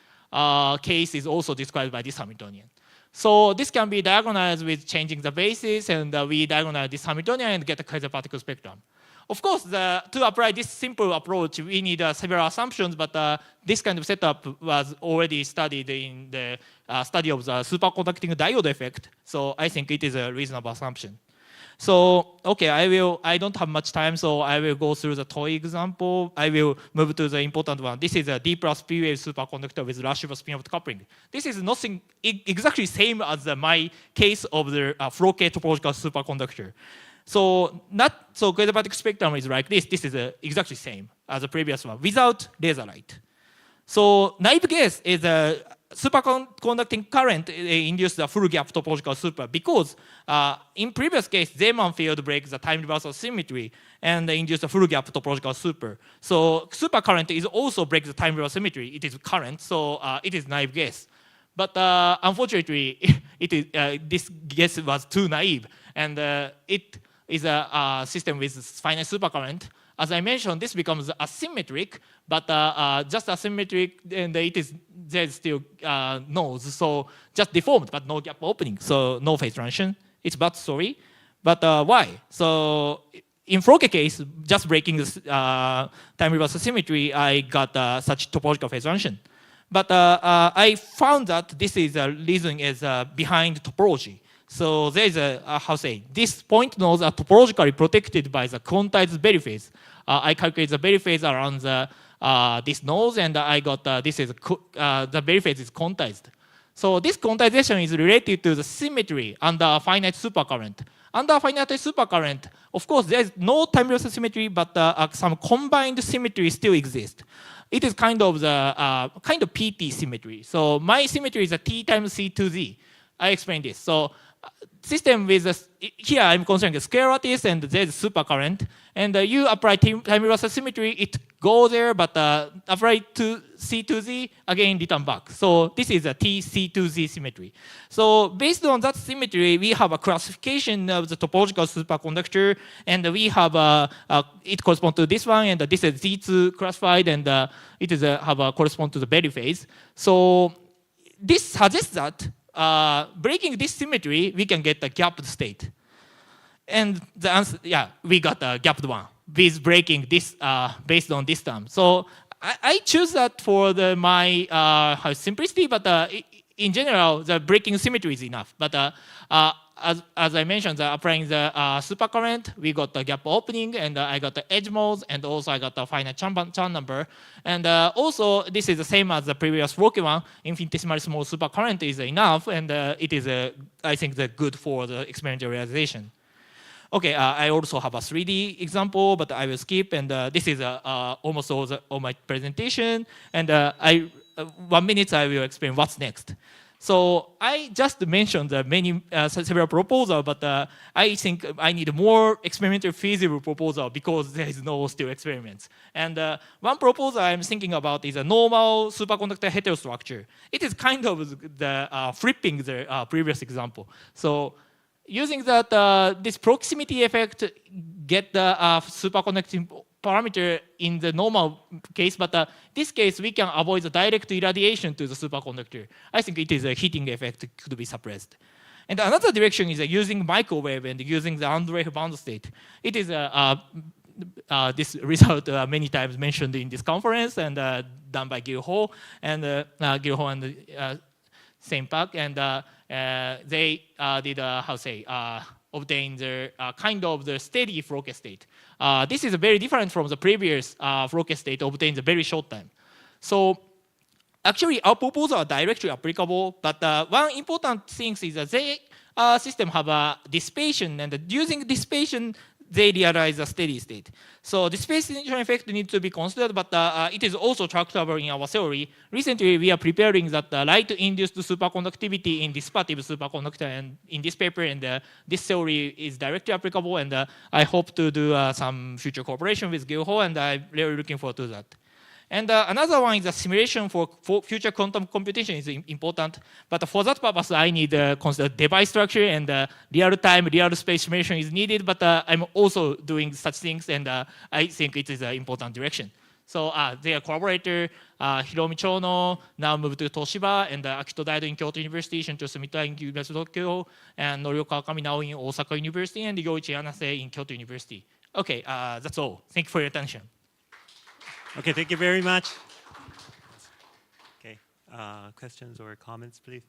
case is also described by this Hamiltonian. So this can be diagonalized with changing the basis, and we diagonalize this Hamiltonian and get a quasar particle spectrum. Of course, to apply this simple approach, we need several assumptions, but this kind of setup was already studied in the study of the superconducting diode effect. So I think it is a reasonable assumption. So, okay, I don't have much time, so I will go through the toy example. I will move to the important one. This is a D plus P wave superconductor with Rashomon spin-off coupling. This is nothing exactly same as my case of the Floquet topological superconductor. So quasar particle spectrum is like this. This is exactly same as the previous one without laser light. So naive guess is a superconducting current induces a full gap topological super because in previous case, Zeeman field breaks the time reversal symmetry and induces a full gap topological super. So supercurrent is also breaks the time reversal symmetry. It is current, so it is naive guess. But unfortunately, this guess was too naive, and it is a system with finite supercurrent. As I mentioned, this becomes asymmetric, but just asymmetric, and there's still nodes, so just deformed, but no gap opening, so no phase transition. It's bad story, but why? So in Floquet case, just breaking this time reversal symmetry, I got such topological phase transition. But I found that this is reason is behind topology. So there is these point nodes are topologically protected by the quantized Berry phase. I calculate the Berry phase around these nodes, and I got the Berry phase is quantized. So this quantization is related to the symmetry under finite supercurrent. Under finite supercurrent, of course, there is no time reversal symmetry, but some combined symmetry still exists. It is kind of the PT symmetry. So my symmetry is a T times C to Z. I explained this. So system with here I'm considering a square lattice and there's supercurrent, and you apply time reversal symmetry, it goes there, but apply to C to Z, again return back. So this is a T C to Z symmetry. So based on that symmetry, we have a classification of the topological superconductor, and we have it corresponds to this one, and this is Z2 classified, and it is correspond to the Berry phase. So this suggests that breaking this symmetry, we can get a gapped state. And the answer, yeah, we got a gapped one with breaking this based on this term. So I choose that for my simplicity, but in general, the breaking symmetry is enough. But as I mentioned, applying the supercurrent, we got the gap opening, and I got the edge modes, and also I got the finite Chern number. And also, this is the same as the previous Floquet one. Infinitesimally small supercurrent is enough, and it is, I think, good for the experimental realization. Okay, I also have a 3D example, but I will skip, and this is almost all my presentation. And 1 minute, I will explain what's next. So I just mentioned several proposals, but I think I need more experimental feasible proposal because there is no still experiments. And one proposal I'm thinking about is a normal superconductor heterostructure. It is kind of the flipping the previous example. So using that this proximity effect, get the superconducting parameter in the normal case, but this case we can avoid the direct irradiation to the superconductor. I think it is a heating effect could be suppressed. And another direction is using microwave and using the Andreev bound state. It is this result many times mentioned in this conference and done by Gil Ho and Saint Park, and they did obtain the kind of the steady Floquet state. This is very different from the previous Floquet state obtained a very short time. So actually our proposals are directly applicable, but one important thing is that they system have a dissipation, and using dissipation they realize a steady state. So dissipation effect needs to be considered, but it is also tractable in our theory. Recently, we are preparing that light-induced superconductivity in dissipative superconductor, and in this paper, and this theory is directly applicable, and I hope to do some future cooperation with Gil Ho, and I'm really looking forward to that. And another one is a simulation for future quantum computation is important. But for that purpose, I need consider device structure, and real-time, real-space simulation is needed. But I'm also doing such things, and I think it is an important direction. So their collaborator, Hiromi Chono, now moved to Toshiba, and Akito Daido in Kyoto University, Shunto Sumita in University of Tokyo, and Norioka Akami now in Osaka University, and Yoichi Anase in Kyoto University. Okay, that's all. Thank you for your attention. Okay, thank you very much. Okay, questions or comments, please?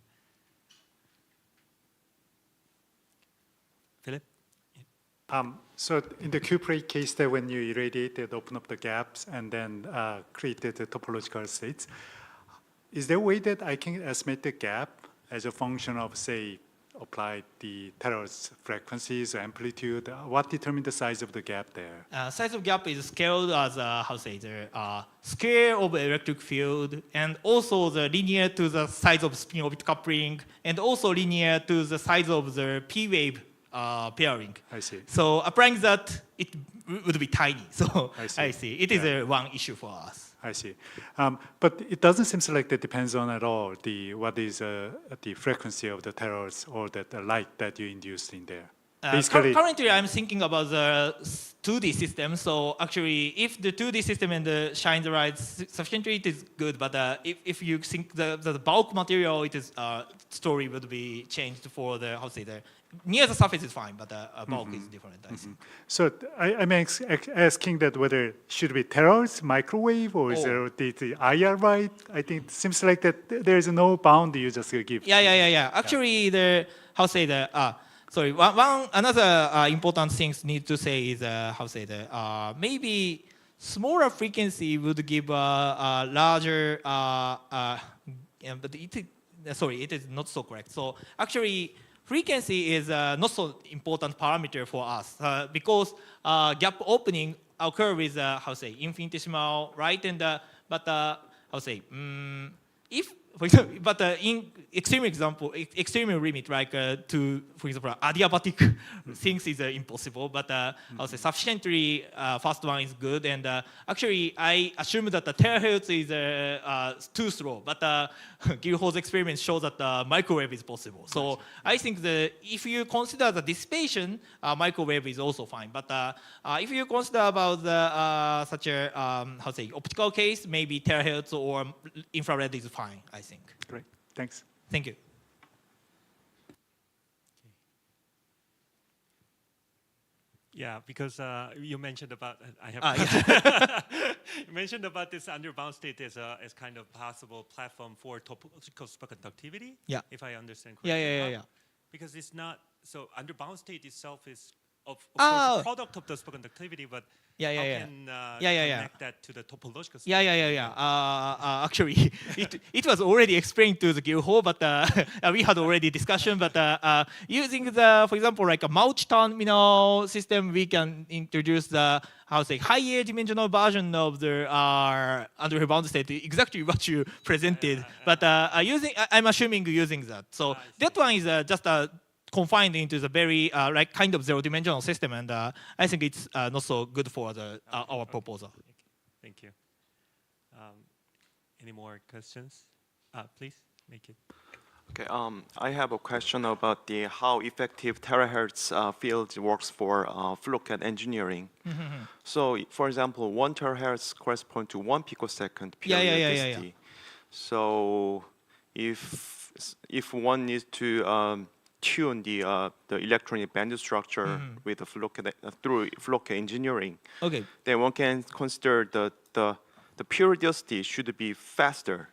Philip? So in the Q-Plate case, that when you irradiated, open up the gaps, and then created the topological states, is there a way that I can estimate the gap as a function of, say, apply the Taylor's frequencies, amplitude? What determines the size of the gap there? Size of gap is scaled as the square of electric field, and also the linear to the size of spin orbit coupling, and also linear to the size of the p wave pairing. I see. So applying that, it would be tiny. So I see. It is one issue for us. I see. But it doesn't seem like that depends on at all what is the frequency of the terrors or the light that you induced in there. Currently, I'm thinking about the 2D system. So actually, if the 2D system and the shine the light sufficiently, it is good. But if you think the bulk material, it is story would be changed for the near the surface is fine, but bulk is different. I think. So I'm asking that whether should be terrors, microwave, or is there the IR right? I think it seems like that there is no bound you just give. Yeah. Actually, another important things need to say is maybe smaller frequency would give a larger. But it is not so correct. So actually, frequency is not so important parameter for us because gap opening occur with infinitesimal, right? And if, for example, but in extreme limit, like for example, adiabatic things is impossible, but sufficiently fast one is good. And actually, I assume that the terahertz is too slow, but Gil Ho's experiments show that microwave is possible. So I think that if you consider the dissipation, microwave is also fine. But if you consider about the such a optical case, maybe terahertz or infrared is fine, I think. Great, thanks. Thank you. Yeah, because you mentioned about you mentioned about this underbound state as kind of possible platform for topological superconductivity. Yeah. If I understand correctly. Yeah. Because it's not so underbound state itself is of course a product of the superconductivity, but how can connect that to the topological state? Actually, it was already explained to the Gil Ho, but we had already discussion. But using for example, like a multi-terminal system, we can introduce the higher dimensional version of the underbound state, exactly what you presented. But I'm assuming using that. So that one is just confined into the very kind of zero-dimensional system, and I think it's not so good for our proposal. Thank you. Any more questions? Please make it. Okay. I have a question about how effective terahertz field works for flow-cat engineering. So, for example, 1 terahertz corresponds to 1 picosecond periodicity. So, if one needs to tune the electronic band structure with through flow-cat engineering, then one can consider the periodicity should be faster.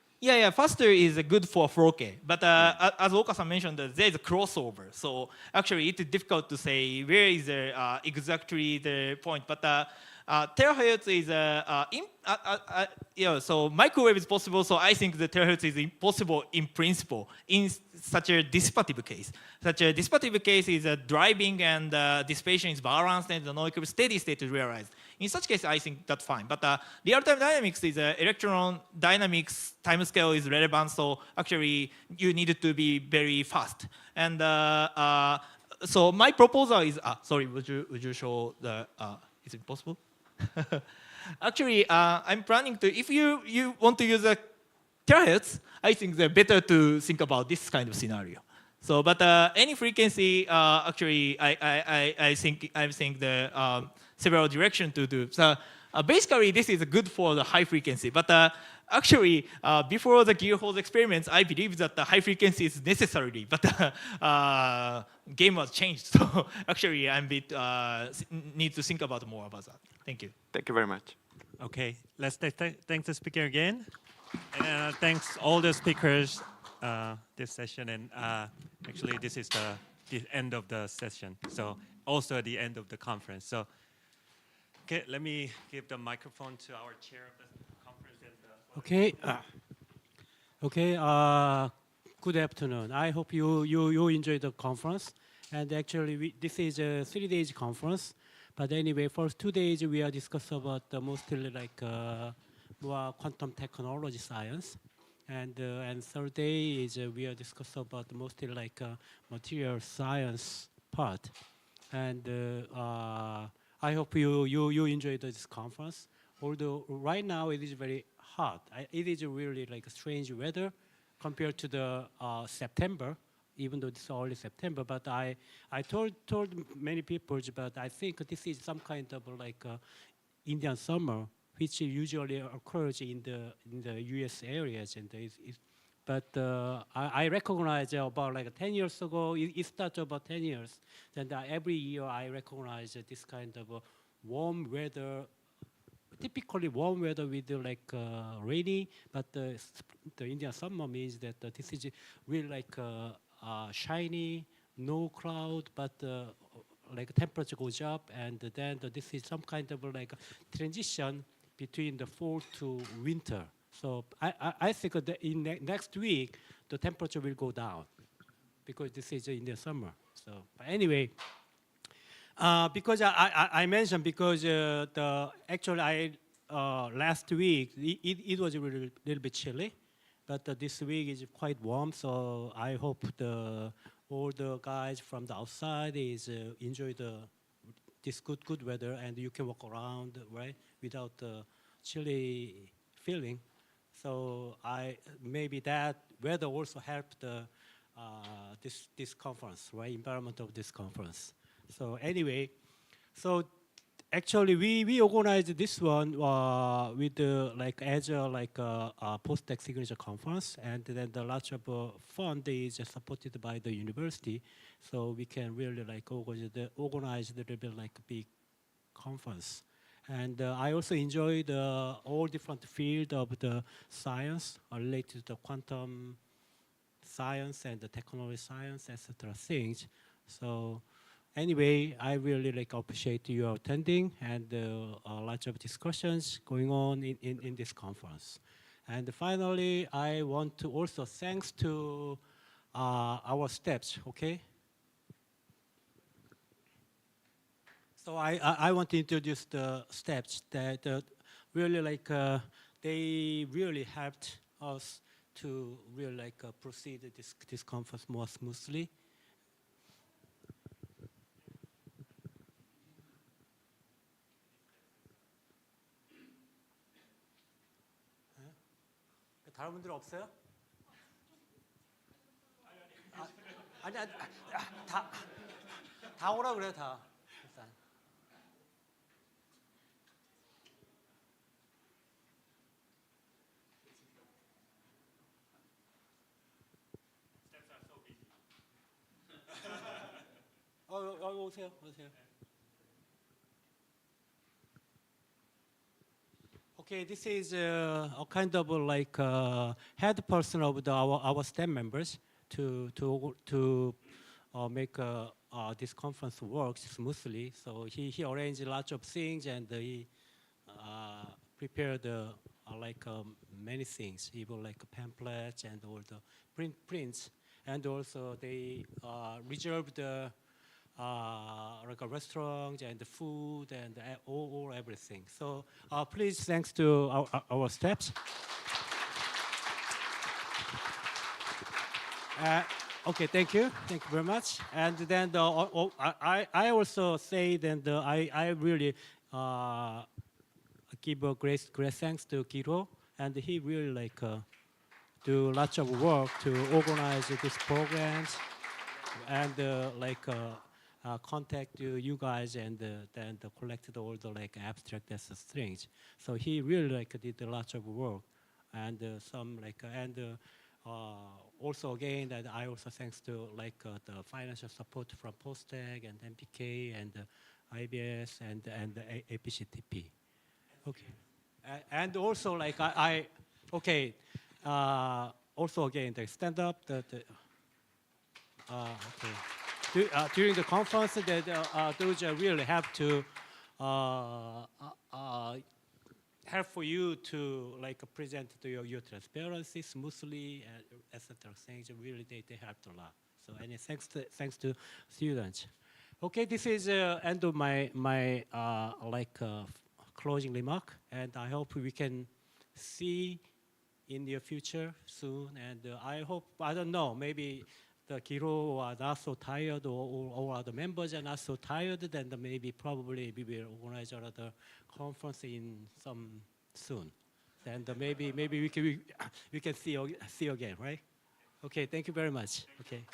Faster is good for flow-cat. But as Oka-san mentioned, there is a crossover. So actually, it is difficult to say where is exactly the point. But terahertz is so microwave is possible. So I think the terahertz is impossible in principle in such a dissipative case. Such a dissipative case is driving and dissipation is balanced and the non-equilibrium steady state is realized. In such case, I think that's fine. But real-time dynamics is electron dynamics timescale is relevant. So actually, you need to be very fast. And so my proposal is sorry. Would you show the? Is it possible? Actually, I'm planning to. If you want to use a terahertz, I think they're better to think about this kind of scenario. So, but any frequency, actually, I think the several directions to do. So basically, this is good for the high frequency. But actually, before the Gearhose experiments, I believe that the high frequency is necessary. But game was changed, so actually, I'm bit need to think about more about that. Thank you. Thank you very much. Okay, let's thank the speaker again. And thanks all the speakers this session. And actually, this is the end of the session. So also the end of the conference. So okay, let me give the microphone to our chair of the conference. And, good afternoon. I hope you enjoyed the conference. And actually, this is a 3 days conference. But anyway, first 2 days we are discussing about mostly like more quantum technology science, and third day is we are discussing about mostly like material science part. And I hope you enjoyed this conference. Although right now it is very hot. It is really like a strange weather compared to the September, even though it's only September. But I told many people, but I think this is some kind of like Indian summer, which usually occurs in the U.S. areas. And but I recognize about like 10 years ago, it started about 10 years. Then every year I recognize this kind of warm weather, typically warm weather with like rainy, but the Indian summer means that this is really like shiny, no cloud, but like temperature goes up, and then this is some kind of like transition between the fall to winter. So I think that in next week the temperature will go down because this is in the summer. So but anyway, because I mentioned because actually last week it was a little bit chilly, but this week is quite warm. So I hope all the guys from the outside is enjoy this good weather, and you can walk around right without chilly feeling. So maybe that weather also helped this conference, right? Environment of this conference. So anyway, so actually we organized this one with like as a Postech signature conference, and then the large of fund is supported by the university, so we can really like organize the little bit like big conference. And I also enjoyed all different field of the science related to quantum science and the technology science, etc. things. So anyway, I really like appreciate you attending, and a lot of discussions going on in this conference. And finally, I want to also thanks to our steps, okay? So I want to introduce the steps that really like, they really helped us to really like proceed this conference more smoothly. 다른 분들 없어요? 아니 다 오라 그래 다. 일단. 오세요. Okay, this is a kind of like head person of our staff members to make this conference work smoothly. So he arranged lots of things, and prepared many things, even like pamphlets and all the prints, and also they reserved like a restaurant and the food and all everything. So please, thanks to our staffs. Okay, thank you very much. And then I also say that I really give a great thanks to Kiro, and he really do lots of work to organize these programs and contact you guys and then collected all the abstract strings. So he really did a lot of work, and also again that I also thanks to the financial support from Postech and MPK and IBS and APCTP. Okay, and also also again the stand up during the conference that those really have to help for you to present to your transparency smoothly, etc. Things really they helped a lot. So and thanks to students. Okay, this is end of my closing remark, and I hope we can see in the future soon. And I hope, I don't know, maybe the Kiro are not so tired, or the members are not so tired, then maybe probably we will organize another conference in some soon. And maybe we can see again, right? Okay, thank you very much. Okay.